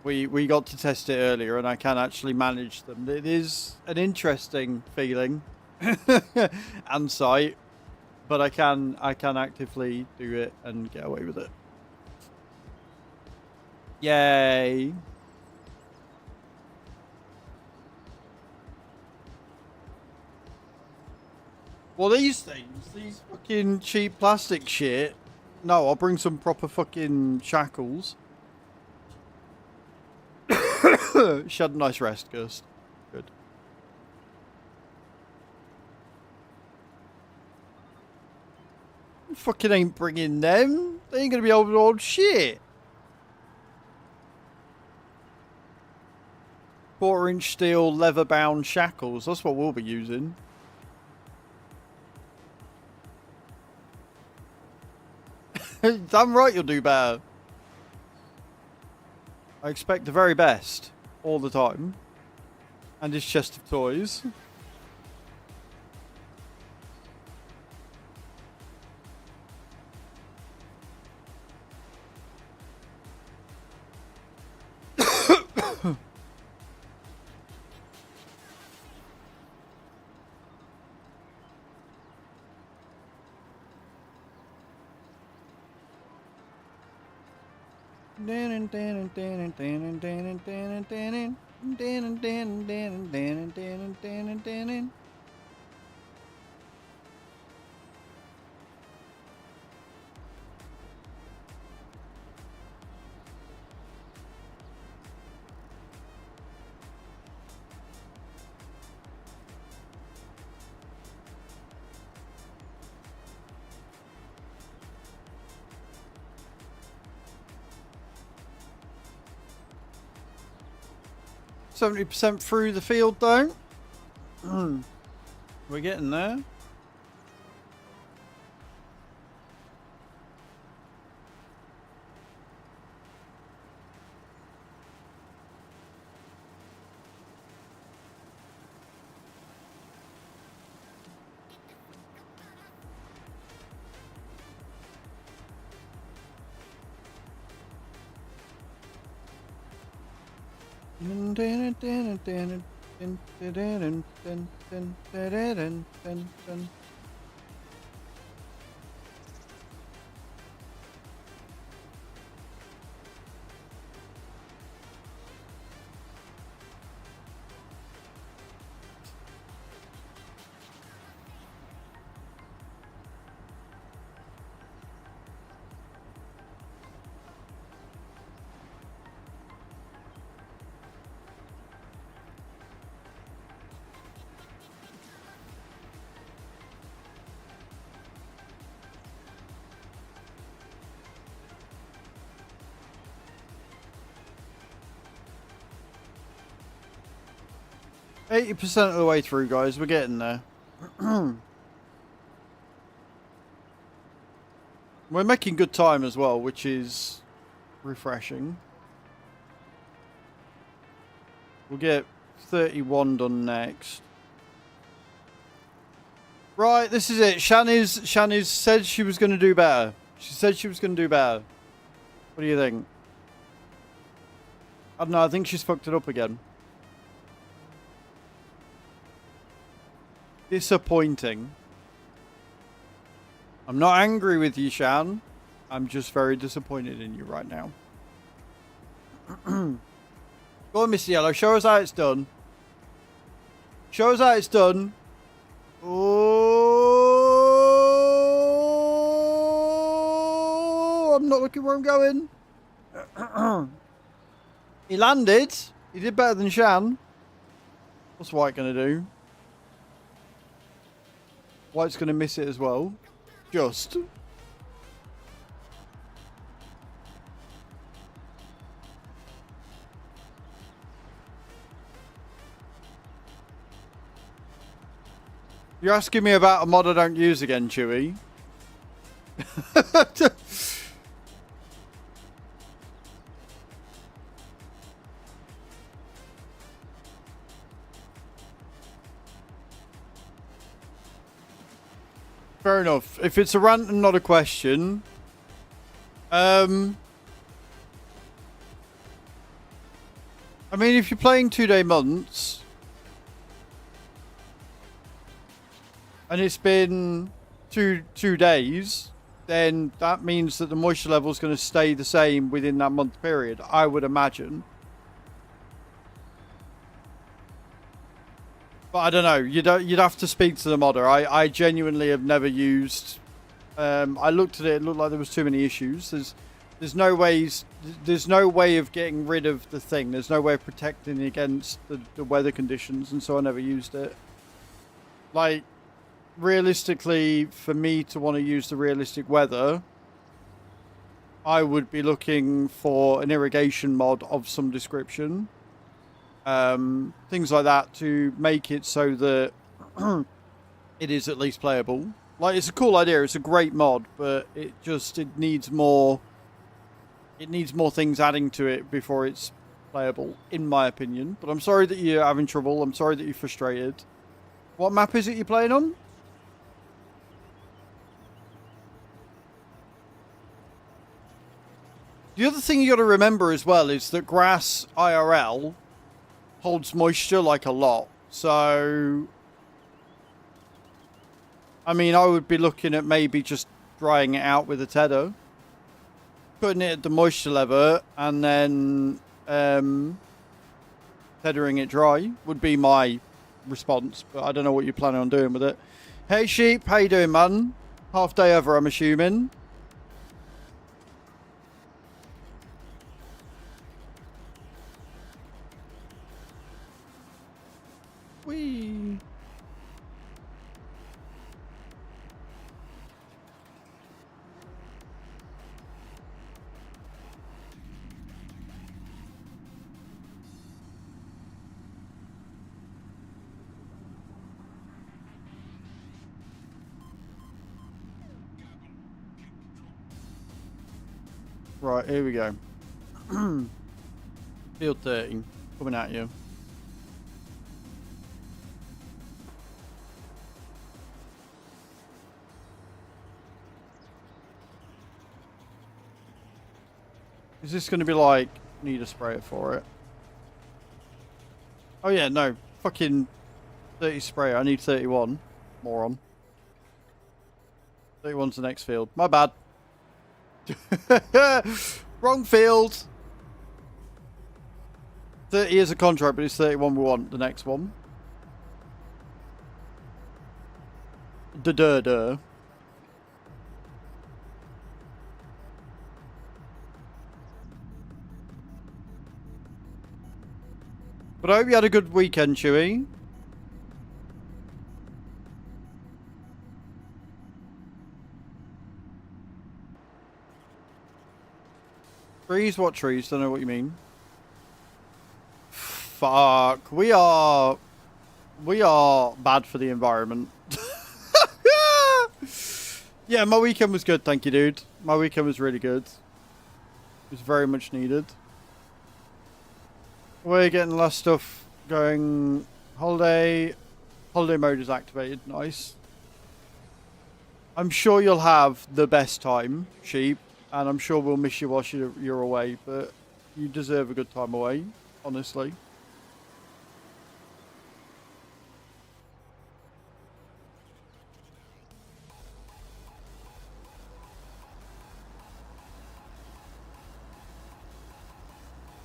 Speaker 1: We got to test it earlier, and I can actually manage them. It is an interesting feeling and sight, but I can actively do it and get away with it. Yay! Well, these things, these fucking cheap plastic shit. No, I'll bring some proper fucking shackles. She had a nice rest, Gust. Good. Fucking ain't bringing them. They ain't gonna be able to hold shit. 4-inch steel leather-bound shackles. That's what we'll be using. Damn right you'll do better. I expect the very best all the time. And his chest of toys. %70 through the field though. We're getting there. %80 of the way through, guys. We're getting there. We're making good time as well, which is refreshing. We'll get 31 done next. Right, this is it. Shani's said she was going to do better. She said she was going to do better. What do you think? I don't know. I think she's fucked it up again. disappointing. I'm not angry with you, Shan. I'm just very disappointed in you right now. Go on, Mr. Yellow. Show us how it's done. Show us how it's done. Oh, I'm not looking where I'm going. He landed. He did better than Shan. What's White going to do? White's going to miss it as well. Just. You're asking me about a mod I don't use again, Chewy. Fair enough. If it's a rant and not a question. I mean, if you're playing 2-day months and it's been two days, then that means that the moisture level is going to stay the same within that month period, I would imagine. But I don't know. You'd have to speak to the modder. I genuinely have never used. I looked at it. It looked like there was too many issues. There's no ways. There's no way of getting rid of the thing. There's no way of protecting against the weather conditions, and so I never used it. Like, realistically, for me to want to use the realistic weather, I would be looking for an irrigation mod of some description. Things like that to make it so that it is at least playable. Like, it's a cool idea, it's a great mod, but it needs more things adding to it before it's playable, in my opinion. But I'm sorry that you're having trouble. I'm sorry that you're frustrated. What map is it you're playing on? The other thing you got to remember as well is that grass IRL holds moisture like a lot. So, I mean, I would be looking at maybe just drying it out with a tether, putting it at the moisture level, and then tethering it dry would be my response. But I don't know what you're planning on doing with it. Hey Sheep, how you doing, man? Half day over, I'm assuming. Whee. Right, here we go. Field 13, coming at you. Is this going to be like, need a sprayer for it? Oh yeah, no. Fucking 30 sprayer. I need 31. Moron. 31's the next field. My bad. Wrong field. 30 is a contract, but it's 31 we want. The next one. Duh. But I hope you had a good weekend, Chewy. Trees? What trees? Don't know what you mean. Fuck. We are bad for the environment. Yeah, my weekend was good, thank you, dude. My weekend was really good. It was very much needed. We're getting less stuff going. Holiday mode is activated. Nice. I'm sure you'll have the best time, Sheep, and I'm sure we'll miss you whilst you're away, but you deserve a good time away, honestly.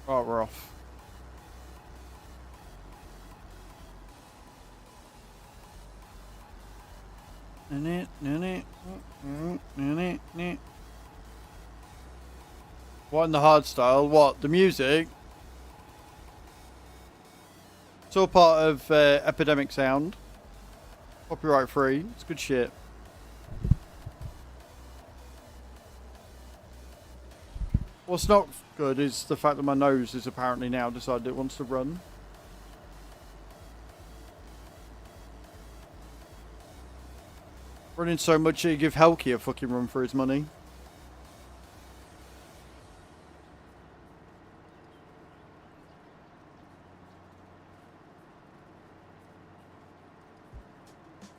Speaker 1: Right, we're off. What in the hard style? What? The music? It's all part of Epidemic Sound. Copyright free. It's good shit. What's not good is the fact that my nose is apparently now decided it wants to run. Running so much you give Helki a fucking run for his money.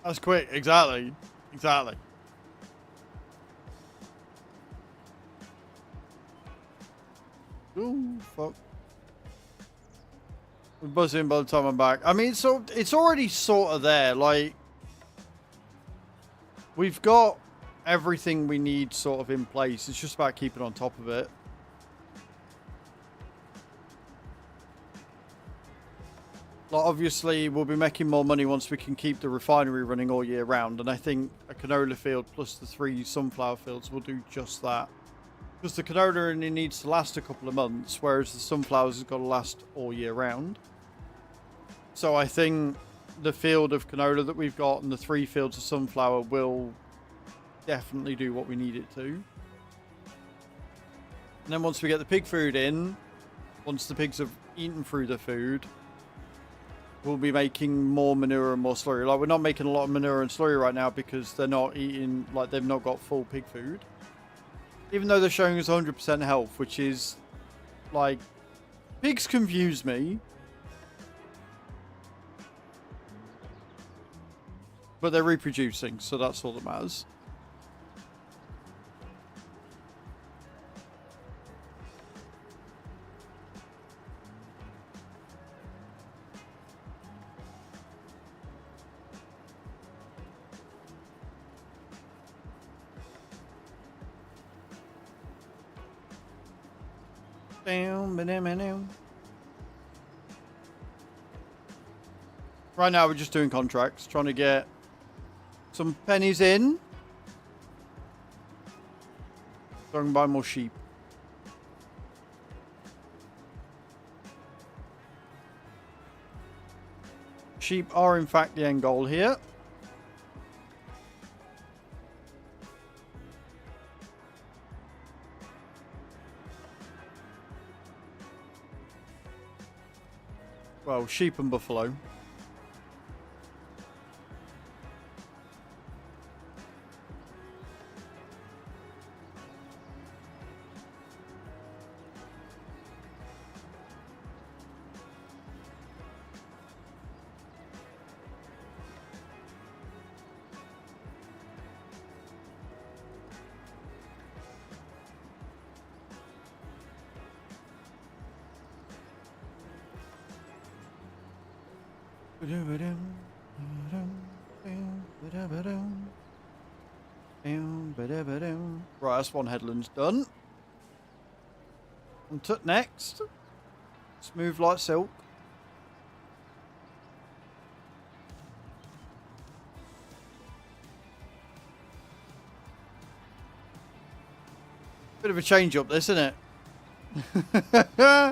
Speaker 1: That's quick, exactly. Exactly. Ooh, fuck. We're buzzing by the time I'm back. I mean, so it's already sort of there. Like, we've got everything we need sort of in place. It's just about keeping on top of it. Like, obviously, we'll be making more money once we can keep the refinery running all year round. And I think a canola field plus the 3 sunflower fields will do just that. Because the canola only needs to last a couple of months, whereas the sunflowers has got to last all year round. So I think the field of canola that we've got and the 3 fields of sunflower will definitely do what we need it to. And then once we get the pig food in, once the pigs have eaten through the food, we'll be making more manure and more slurry. Like, we're not making a lot of manure and slurry right now because they're not eating, like, they've not got full pig food. Even though they're showing us 100% health, which is, like, pigs confuse me. But they're reproducing, so that's all that matters. Right now we're just doing contracts, trying to get some pennies in. So I can buy more sheep. Sheep are in fact the end goal here. Well, sheep and buffalo. Right, that's one headland's done. On to next. Smooth like silk. Bit of a change up this, isn't it?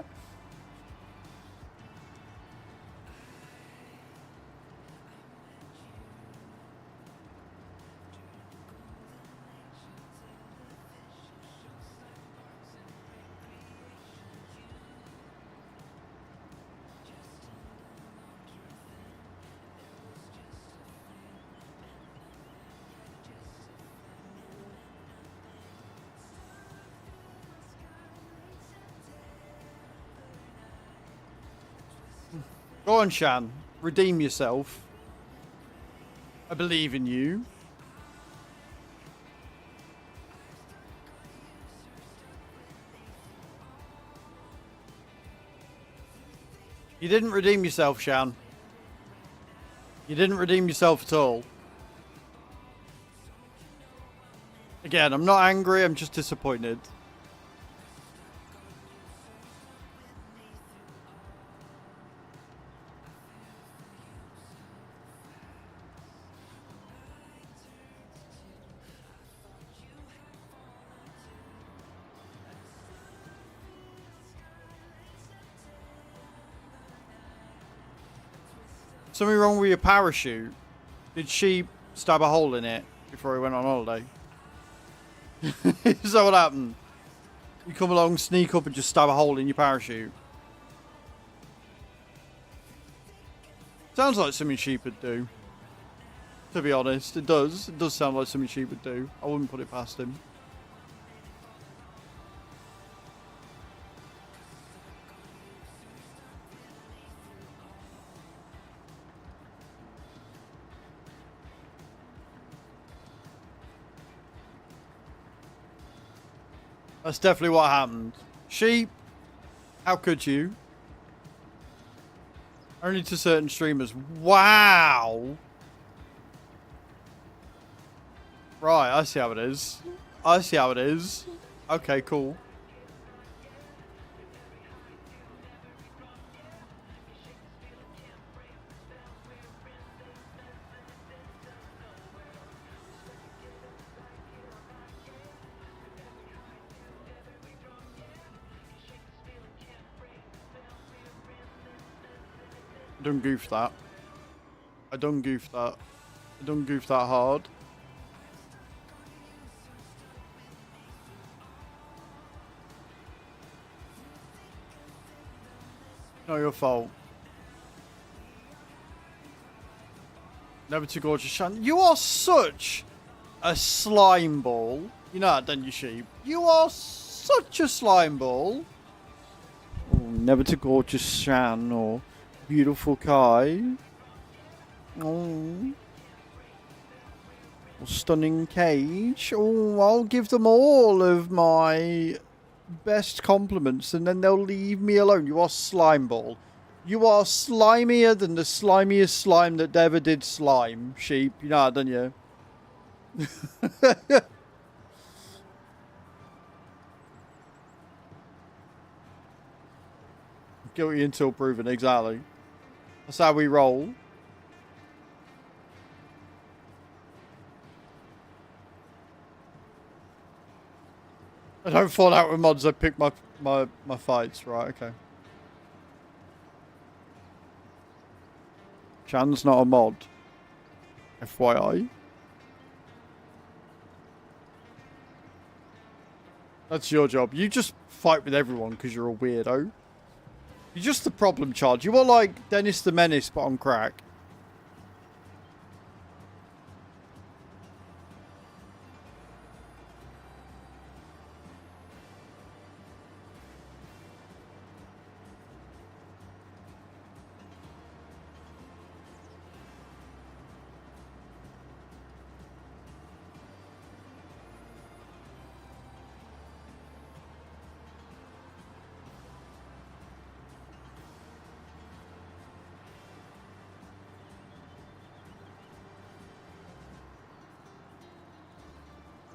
Speaker 1: Go on, Shan. Redeem yourself. I believe in you. You didn't redeem yourself, Shan. You didn't redeem yourself at all. Again, I'm not angry, I'm just disappointed. Something wrong with your parachute? Did she stab a hole in it before he went on holiday? Is that what happened? You come along, sneak up and just stab a hole in your parachute? Sounds like something sheep would do. To be honest, it does. It does sound like something sheep would do. I wouldn't put it past him. That's definitely what happened. Sheep, how could you? Only to certain streamers. Wow! Right, I see how it is. I see how it is. Okay, cool. I done goofed that. I done goofed that. I done goofed that hard. Not your fault. Never too gorgeous, Shan. You are such a slime ball. You know that, don't you, sheep? You are such a slime ball. Oh, never too gorgeous, Shan, or beautiful Kai. Oh. Stunning Cage. Oh, I'll give them all of my best compliments and then they'll leave me alone. You are slime ball. You are slimier than the slimiest slime that ever did slime, sheep. You know that, don't you? Guilty until proven, exactly. That's how we roll. I don't fall out with mods, I pick my fights. Right, okay. Chan's not a mod. FYI. That's your job. You just fight with everyone because you're a weirdo. You're just the problem child. You are like Dennis the Menace, but on crack.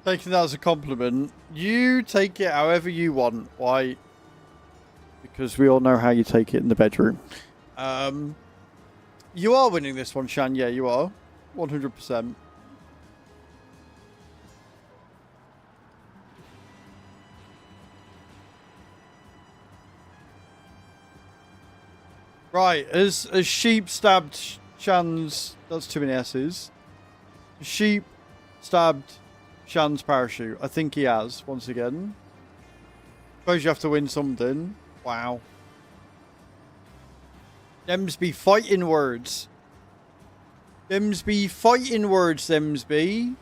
Speaker 1: Taking that as a compliment. You take it however you want. Why? Because we all know how you take it in the bedroom. You are winning this one, Shan. Yeah, you are. 100%. Right, as sheep stabbed Shan's... That's too many S's. Sheep stabbed Shan's parachute. I think he has, once again. Suppose you have to win something. Wow. Thems be fighting words. Thems be fighting words, thems be.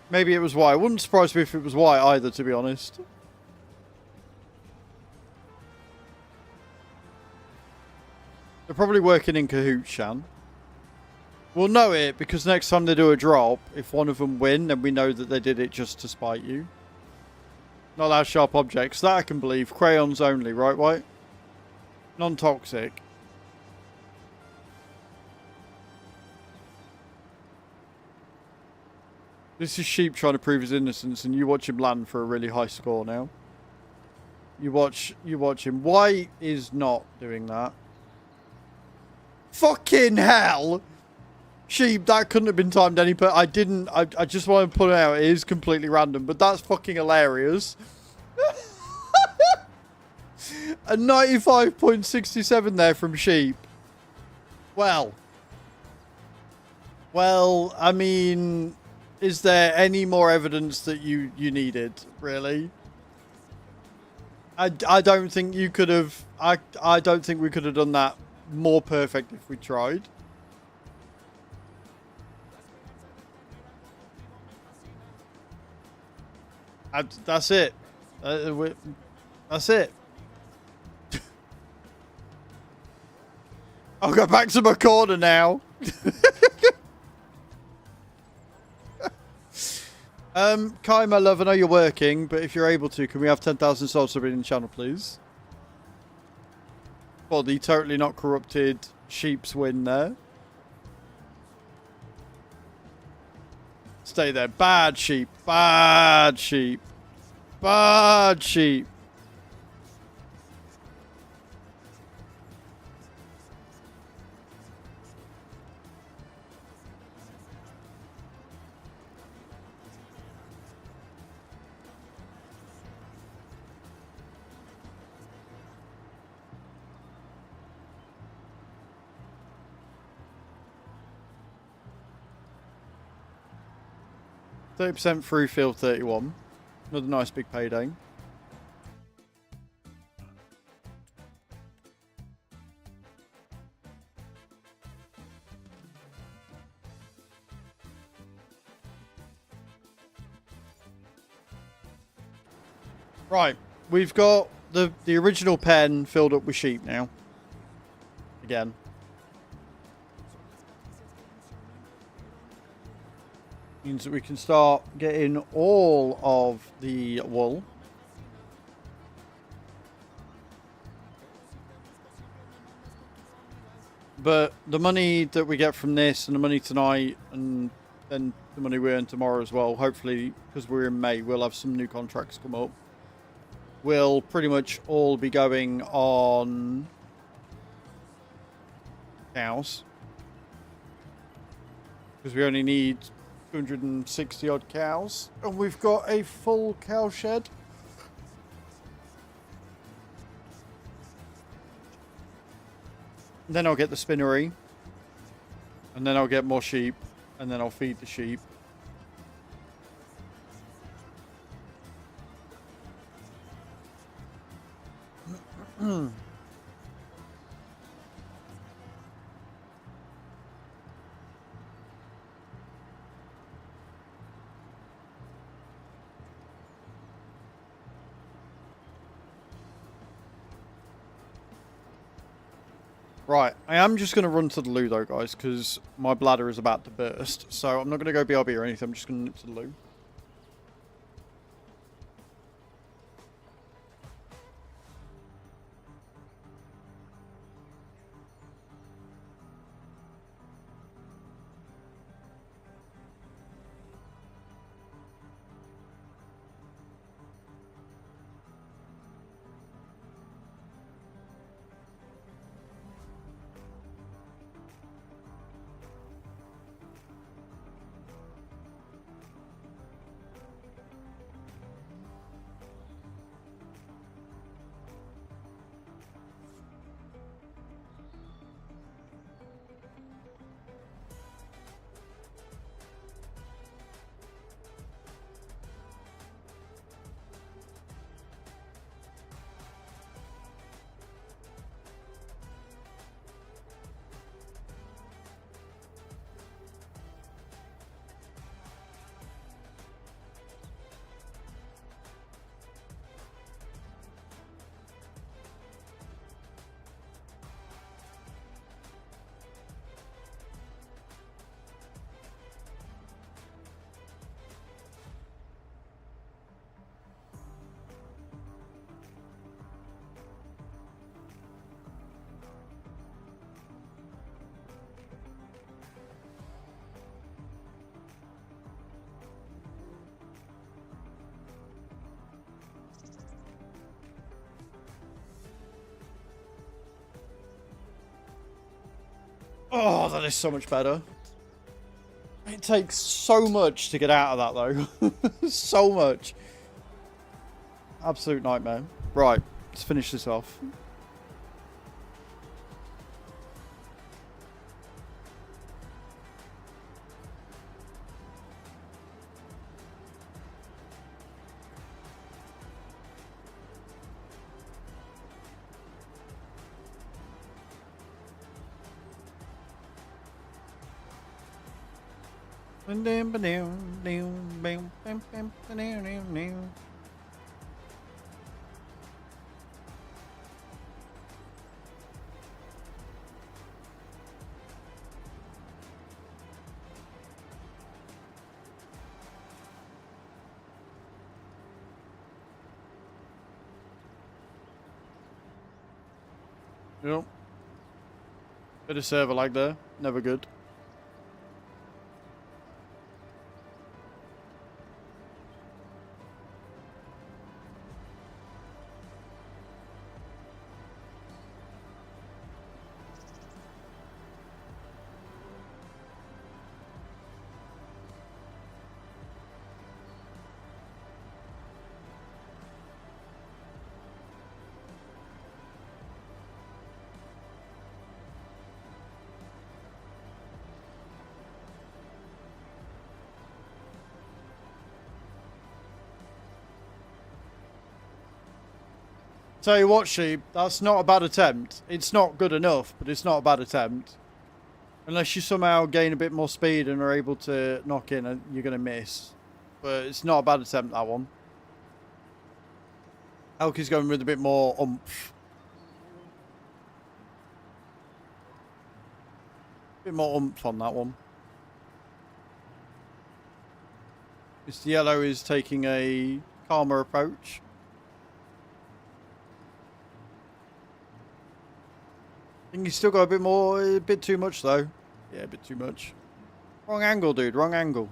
Speaker 1: Maybe it was white. It wouldn't surprise me if it was white either, to be honest. They're probably working in cahoots, Shan. We'll know it because next time they do a drop, if one of them win, then we know that they did it just to spite you. Not allowed sharp objects. That I can believe. Crayons only, right, White? Non-toxic. This is Sheep trying to prove his innocence, and you watch him land for a really high score now. You watch him. White is not doing that. Fucking hell. Sheep, that couldn't have been timed any, but I didn't. I just want to put it out. It is completely random, but that's fucking hilarious. A 95.67 there from sheep. Well, I mean, is there any more evidence that you needed, really? I don't think you could have. I don't think we could have done that more perfect if we tried. That's it. That's it. I'll go back to my corner now. Kai, my love, I know you're working, but if you're able to, can we have 10,000 souls subbing in the channel, please? For the totally not corrupted sheep's win there. Stay there. Bad sheep. Bad sheep. Bad sheep. %30% through field 31. Another nice big payday. Right, we've got the original pen filled up with sheep now. Again. Means that we can start getting all of the wool. But the money that we get from this and the money tonight and then the money we earn tomorrow as well, hopefully, because we're in May, we'll have some new contracts come up. Will pretty much all be going on cows. Because we only need 260 odd cows, and we've got a full cow shed. Then I'll get the spinnery, and then I'll get more sheep, and then I'll feed the sheep. Right, I am just going to run to the loo though, guys, because my bladder is about to burst. So I'm not going to go BRB or anything, I'm just going to nip to the loo. Oh, that is so much better. It takes so much to get out of that, though. So much. Absolute nightmare. Right, let's finish this off. Yep. Bit of server lag there. Never good. Tell you what, Sheep, that's not a bad attempt. It's not good enough, but it's not a bad attempt. Unless you somehow gain a bit more speed and are able to knock in, you're going to miss. But it's not a bad attempt, that one. Elky's going with a bit more oomph. Bit more oomph on that one. Mr. Yellow is taking a calmer approach. I think he's still got a bit too much though. Yeah, a bit too much. Wrong angle, dude. Wrong angle.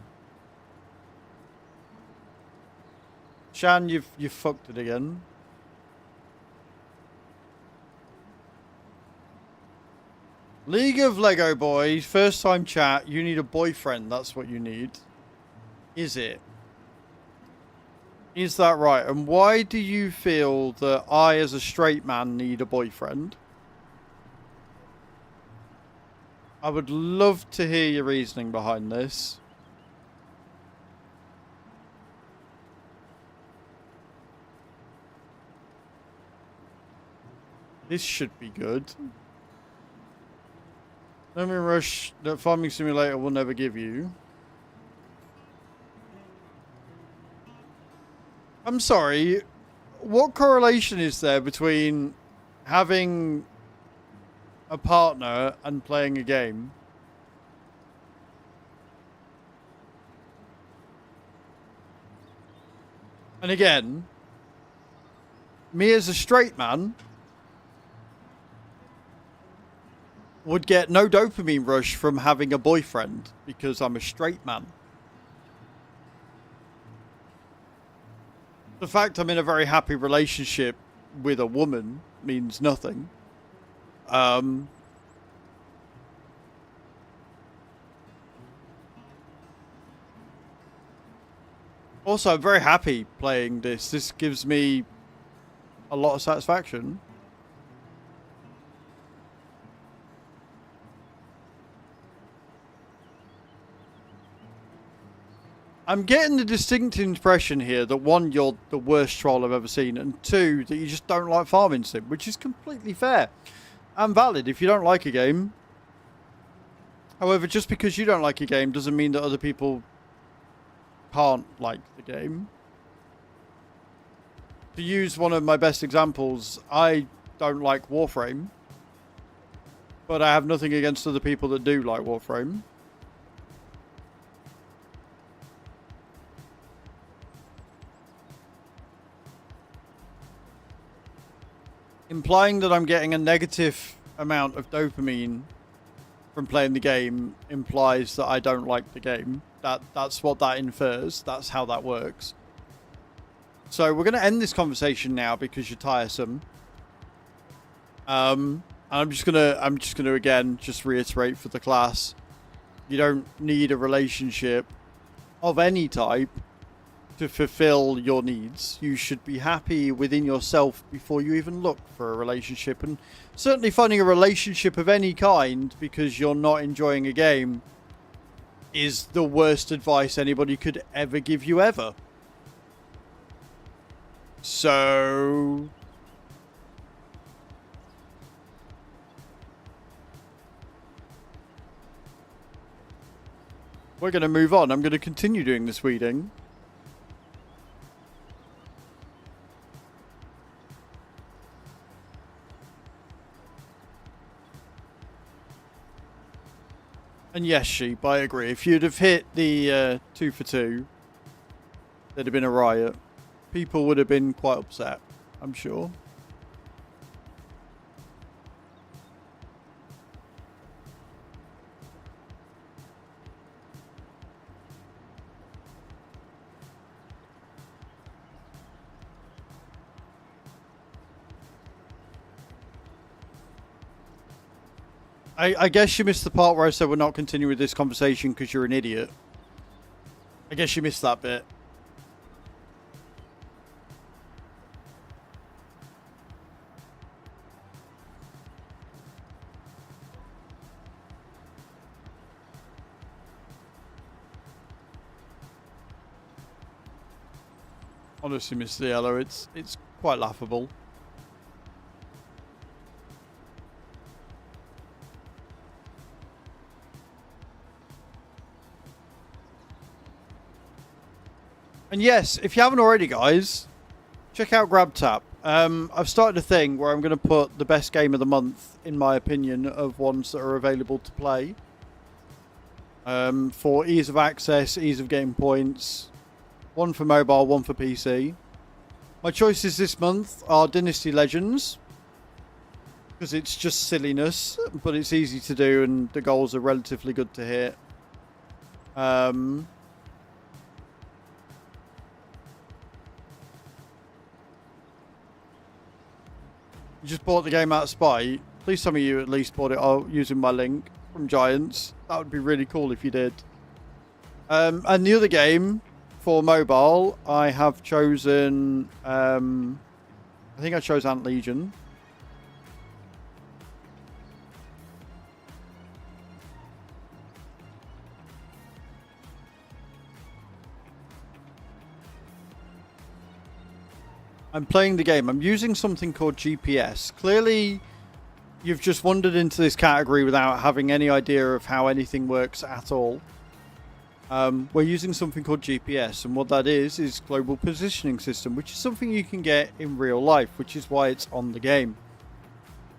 Speaker 1: Shan, you've fucked it again. League of Lego Boys, first time chat. You need a boyfriend. That's what you need. Is it? Is that right? And why do you feel that I, as a straight man, need a boyfriend? I would love to hear your reasoning behind this. This should be good. Let me rush that Farming Simulator will never give you. I'm sorry. What correlation is there between having a partner and playing a game? And again, me as a straight man would get no dopamine rush from having a boyfriend because I'm a straight man. The fact I'm in a very happy relationship with a woman means nothing. Also, I'm very happy playing this. This gives me a lot of satisfaction. I'm getting the distinct impression here that one, you're the worst troll I've ever seen, and two, that you just don't like farming sim, which is completely fair and valid if you don't like a game. However, just because you don't like a game doesn't mean that other people can't like the game. To use one of my best examples, I don't like Warframe, but I have nothing against other people that do like Warframe. Implying that I'm getting a negative amount of dopamine from playing the game implies that I don't like the game. That's what that infers. That's how that works. So we're going to end this conversation now because you're tiresome. I'm just gonna again just reiterate for the class. You don't need a relationship of any type to fulfill your needs. You should be happy within yourself before you even look for a relationship. And certainly finding a relationship of any kind because you're not enjoying a game is the worst advice anybody could ever give you ever. So we're going to move on. I'm going to continue doing this weeding. And yes, Sheep, I agree. If you'd have hit the 2 for 2, there'd have been a riot. People would have been quite upset, I'm sure. I guess you missed the part where I said we're not continuing with this conversation because you're an idiot. I guess you missed that bit. Honestly, Mr. Yellow, it's quite laughable. And yes, if you haven't already, guys, check out GrabTap. I've started a thing where I'm going to put the best game of the month, in my opinion, of ones that are available to play. For ease of access, ease of getting points. One for mobile, one for PC. My choices this month are Dynasty Legends. Because it's just silliness, but it's easy to do and the goals are relatively good to hit. You just bought the game out of spite. Please some of you at least bought it using my link from Giants. That would be really cool if you did. And the other game for mobile, I have chosen... I think I chose Ant Legion. I'm playing the game. I'm using something called GPS. Clearly, you've just wandered into this category without having any idea of how anything works at all. We're using something called GPS, and what that is Global Positioning System, which is something you can get in real life, which is why it's on the game.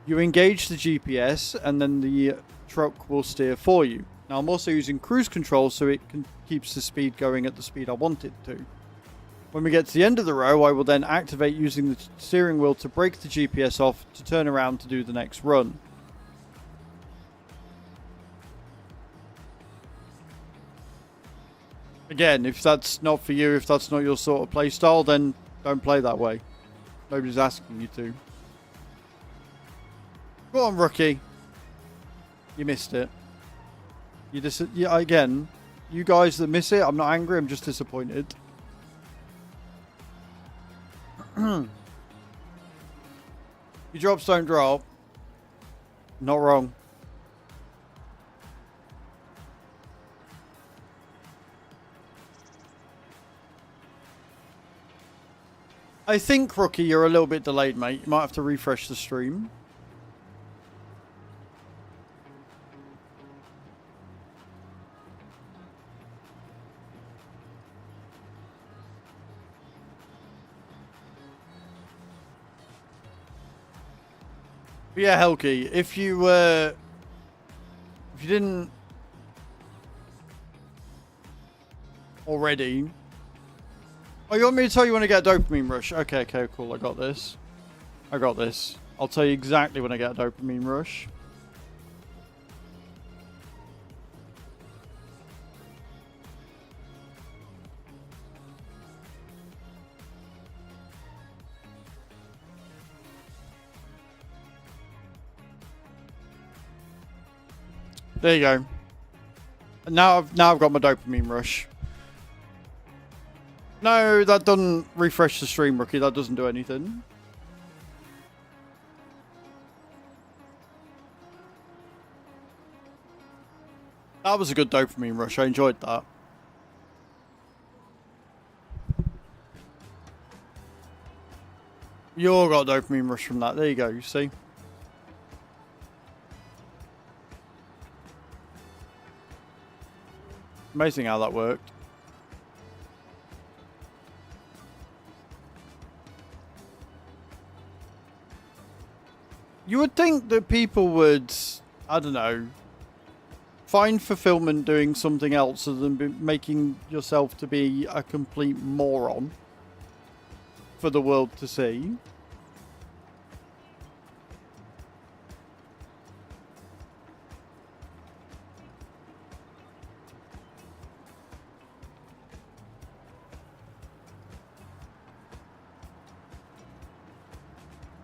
Speaker 1: You engage the GPS, and then the truck will steer for you. Now, I'm also using cruise control, so it keeps the speed going at the speed I want it to. When we get to the end of the row, I will then activate using the steering wheel to break the GPS off to turn around to do the next run. Again, if that's not for you, if that's not your sort of play style, then don't play that way. Nobody's asking you to. Go on, rookie. You missed it. Again, you guys that miss it, I'm not angry, I'm just disappointed. Your drops don't drop. Not wrong. I think, Rookie, you're a little bit delayed, mate. You might have to refresh the stream. But yeah, Helky, if you didn't already... Oh, you want me to tell you when I get a dopamine rush? Okay, cool. I got this. I'll tell you exactly when I get a dopamine rush. There you go. And now I've got my dopamine rush. No, that doesn't refresh the stream, Rookie. That doesn't do anything. That was a good dopamine rush. I enjoyed that. You all got a dopamine rush from that. There you go. You see? Amazing how that worked. You would think that people would, I don't know, find fulfillment doing something else other than making yourself to be a complete moron for the world to see.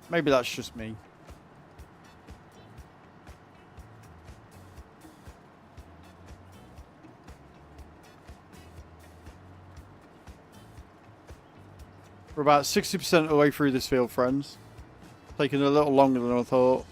Speaker 1: Maybe that's just me. We're about 60% of the way through this field, friends. Taking a little longer than I thought.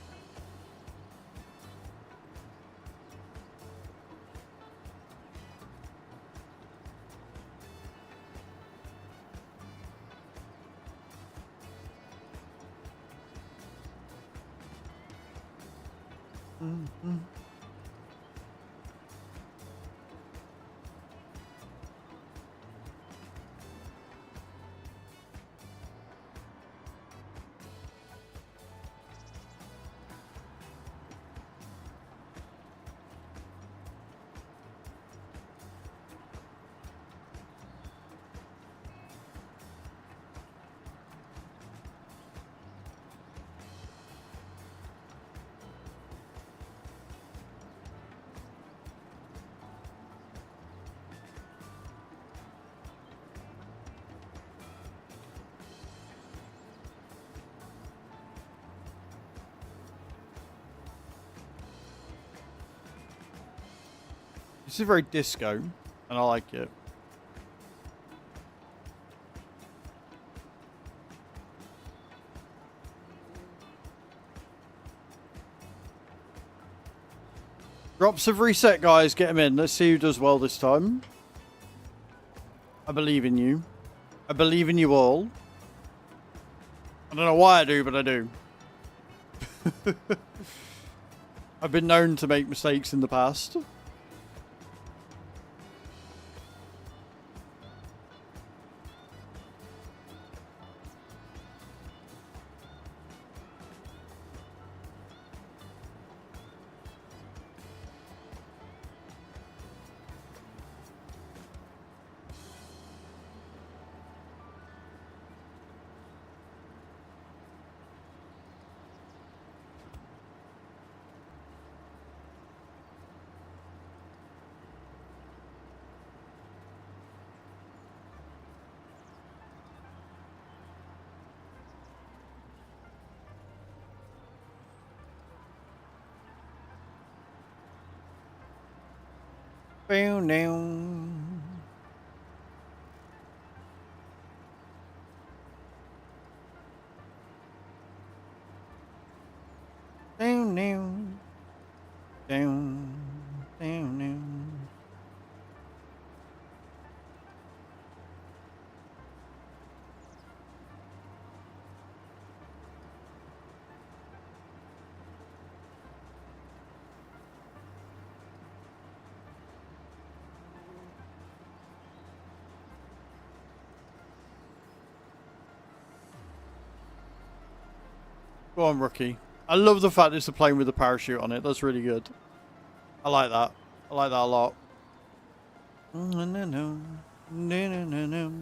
Speaker 1: This is very disco, and I like it. Drops of reset, guys. Get them in. Let's see who does well this time. I believe in you. I believe in you all. I don't know why I do, but I do. I've been known to make mistakes in the past. Down, down. Down, down. Down, down, down. Go on, Rookie. I love the fact it's a plane with a parachute on it. That's really good. I like that. I like that a lot. No, no, no. No, no, no, no.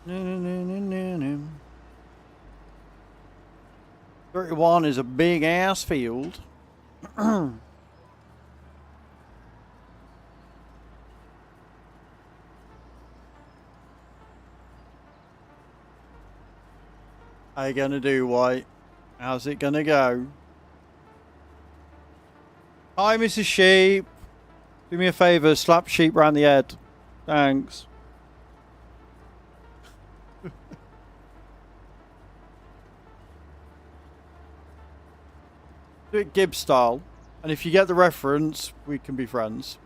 Speaker 1: No. 31 is a big ass field. How you gonna do, White? How's it gonna go? Hi, Mrs. Sheep. Do me a favour, slap Sheep round the head. Thanks. Do it Gibbs style. And if you get the reference, we can be friends.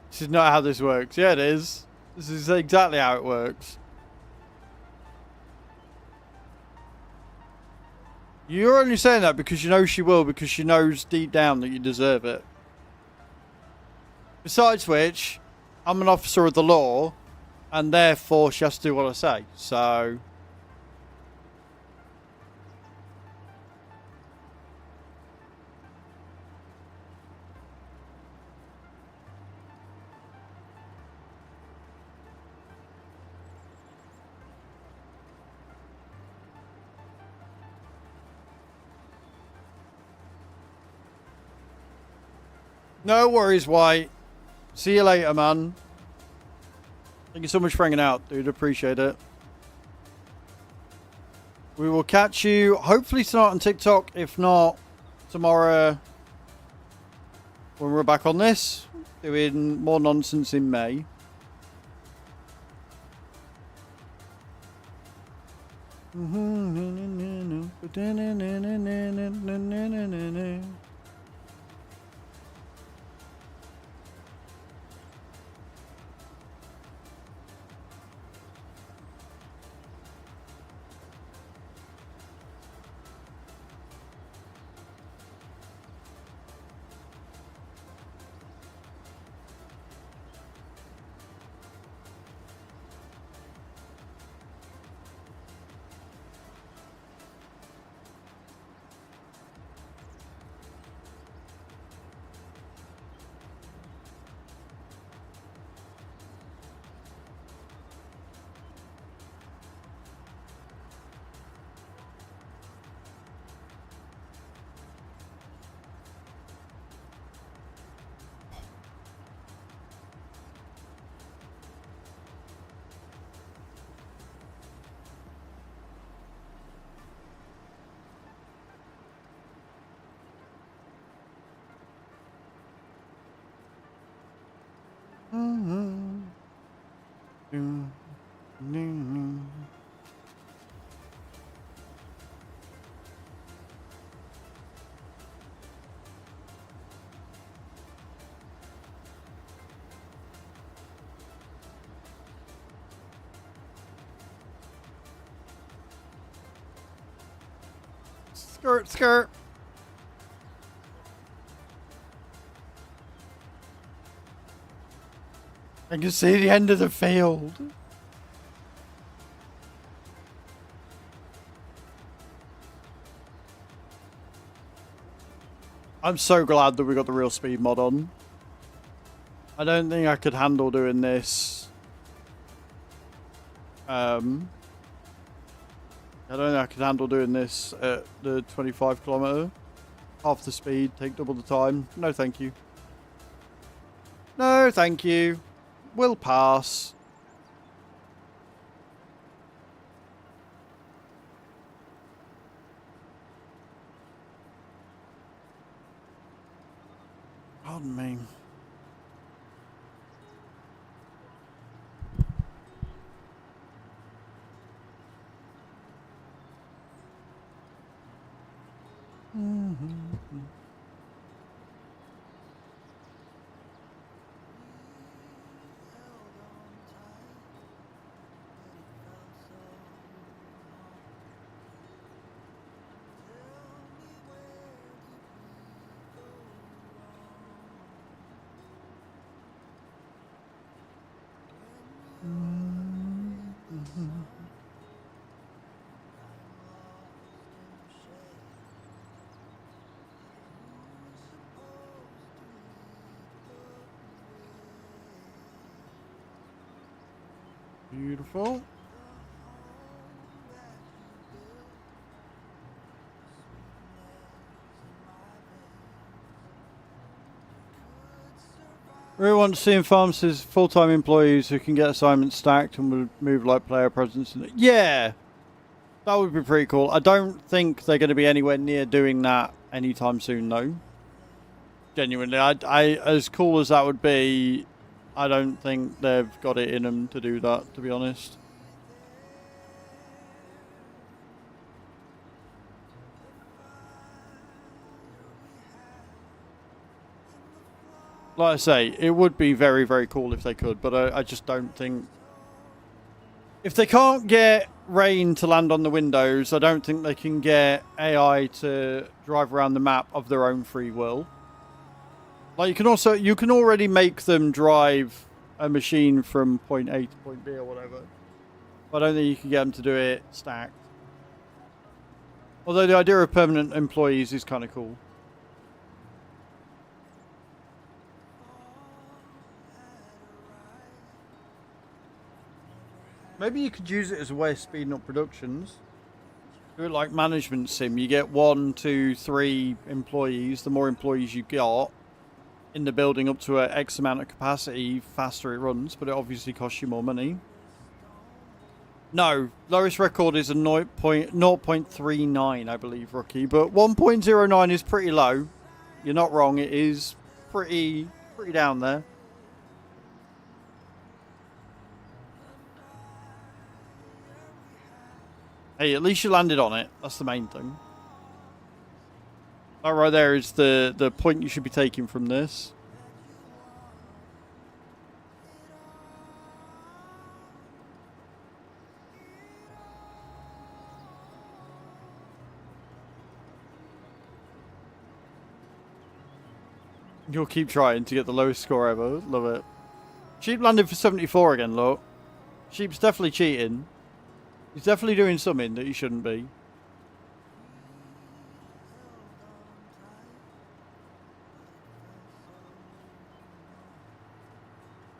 Speaker 1: This is not how this works. Yeah, it is. This is exactly how it works. You're only saying that because you know she will, because she knows deep down that you deserve it. Besides which, I'm an officer of the law, and therefore she has to do what I say. So... No worries, White. See you later, man. Thank you so much for hanging out, dude. Appreciate it. We will catch you hopefully tonight on TikTok. If not, tomorrow when we're back on this, doing more nonsense in May. Skirt, skirt. I can see the end of the field. I'm so glad that we got the real speed mod on. I don't think I could handle doing this. I don't think I could handle doing this at the 25km. Half the speed, take double the time. No, thank you. No, thank you. We'll pass. Pardon me. Beautiful. We want to see in pharmacies full-time employees who can get assignments stacked and would move like player presence. Yeah, that would be pretty cool. I don't think they're going to be anywhere near doing that anytime soon, though. Genuinely, I as cool as that would be, I don't think they've got it in them to do that, to be honest. Like I say, it would be very, very cool if they could, but I just don't think... If they can't get rain to land on the windows, I don't think they can get AI to drive around the map of their own free will. Like, you can already make them drive a machine from point A to point B or whatever. But I don't think you can get them to do it stacked. Although the idea of permanent employees is kind of cool. Maybe you could use it as a way of speeding up productions. Do it like management sim. You get 1, 2, 3 employees. The more employees you got in the building up to a X amount of capacity, faster it runs. But it obviously costs you more money. No, lowest record is a 0.39, I believe, rookie. But 1.09 is pretty low. You're not wrong. It is pretty down there. Hey, at least you landed on it. That's the main thing. That right there is the point you should be taking from this. You'll keep trying to get the lowest score ever. Love it. Sheep landed for 74 again, look. Sheep's definitely cheating. He's definitely doing something that he shouldn't be.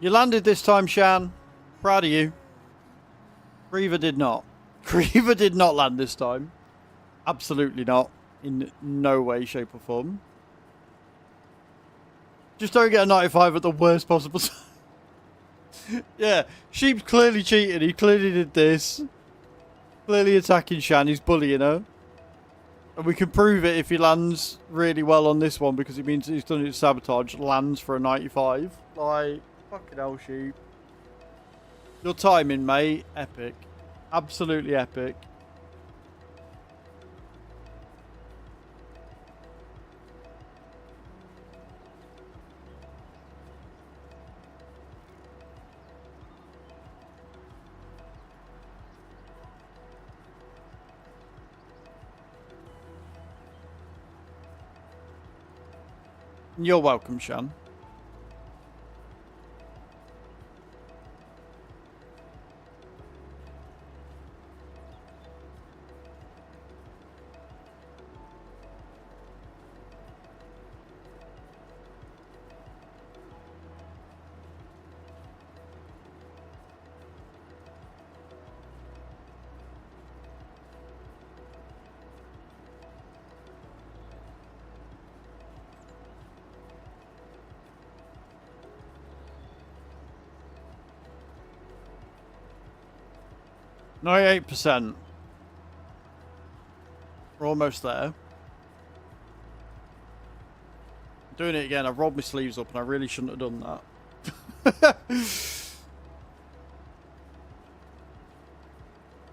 Speaker 1: You landed this time, Shan. Proud of you. Creever did not. Creever did not land this time. Absolutely not. In no way, shape or form. Just don't get a 95 at the worst possible time. Yeah, Sheep's clearly cheated. He clearly did this. Clearly attacking Shan. He's bullying her. And we can prove it if he lands really well on this one, because it means he's done it to sabotage. Lands for a 95. Like, fucking hell, Sheep. Your timing, mate. Epic. Absolutely epic. You're welcome, Shan. No, 8%. We're almost there. Doing it again. I've rolled my sleeves up and I really shouldn't have done that.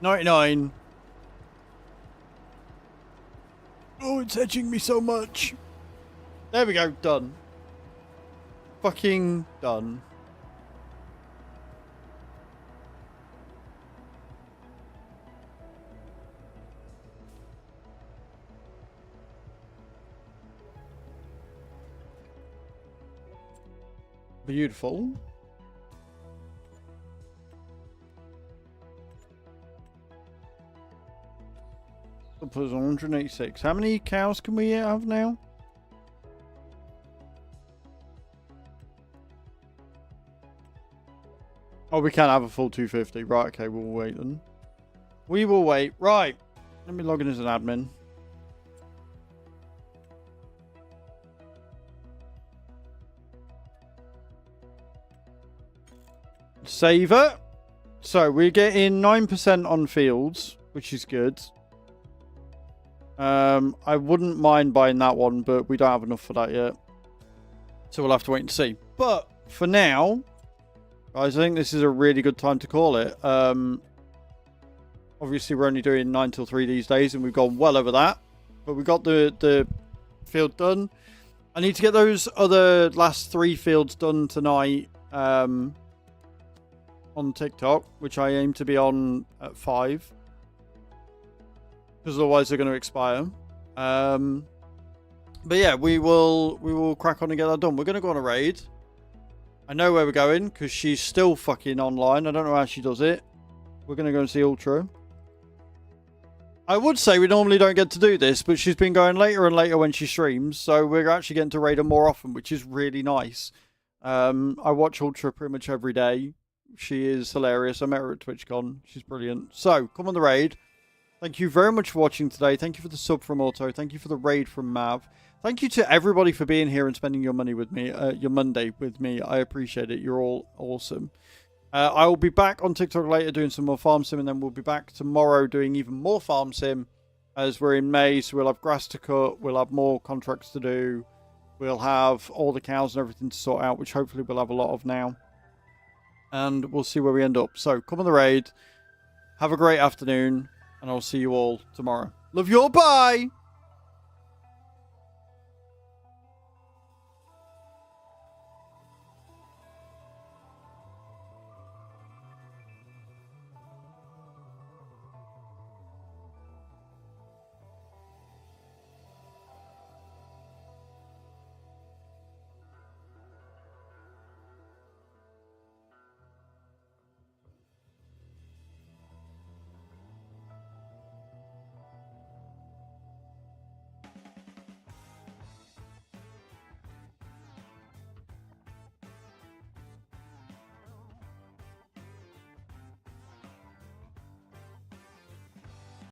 Speaker 1: 99. Oh, it's edging me so much. There we go. Done. Fucking done. Beautiful. Up was 186. How many cows can we have now? Oh, we can't have a full 250. Right, okay, we'll wait then. We will wait. Right. Let me log in as an admin. Save it. So we're getting 9% on fields, which is good. I wouldn't mind buying that one, but we don't have enough for that yet. So we'll have to wait and see. But for now, guys, I think this is a really good time to call it. Obviously, we're only doing 9 till 3 these days, and we've gone well over that. But we got the field done. I need to get those other last 3 fields done tonight on TikTok, which I aim to be on at 5. Because otherwise they're going to expire. But yeah, we will crack on and get that done. We're going to go on a raid. I know where we're going because she's still fucking online. I don't know how she does it. We're going to go and see Ultra. I would say we normally don't get to do this, but she's been going later and later when she streams. So we're actually getting to raid her more often, which is really nice. I watch Ultra pretty much every day. She is hilarious. I met her at TwitchCon. She's brilliant. So, come on the raid. Thank you very much for watching today. Thank you for the sub from Auto. Thank you for the raid from Mav. Thank you to everybody for being here and spending your money with me, your Monday with me. I appreciate it. You're all awesome. I will be back on TikTok later doing some more farm sim, and then we'll be back tomorrow doing even more farm sim as we're in May. So we'll have grass to cut. We'll have more contracts to do. We'll have all the cows and everything to sort out, which hopefully we'll have a lot of now. And we'll see where we end up. So come on the raid. Have a great afternoon. And I'll see you all tomorrow. Love you all. Bye.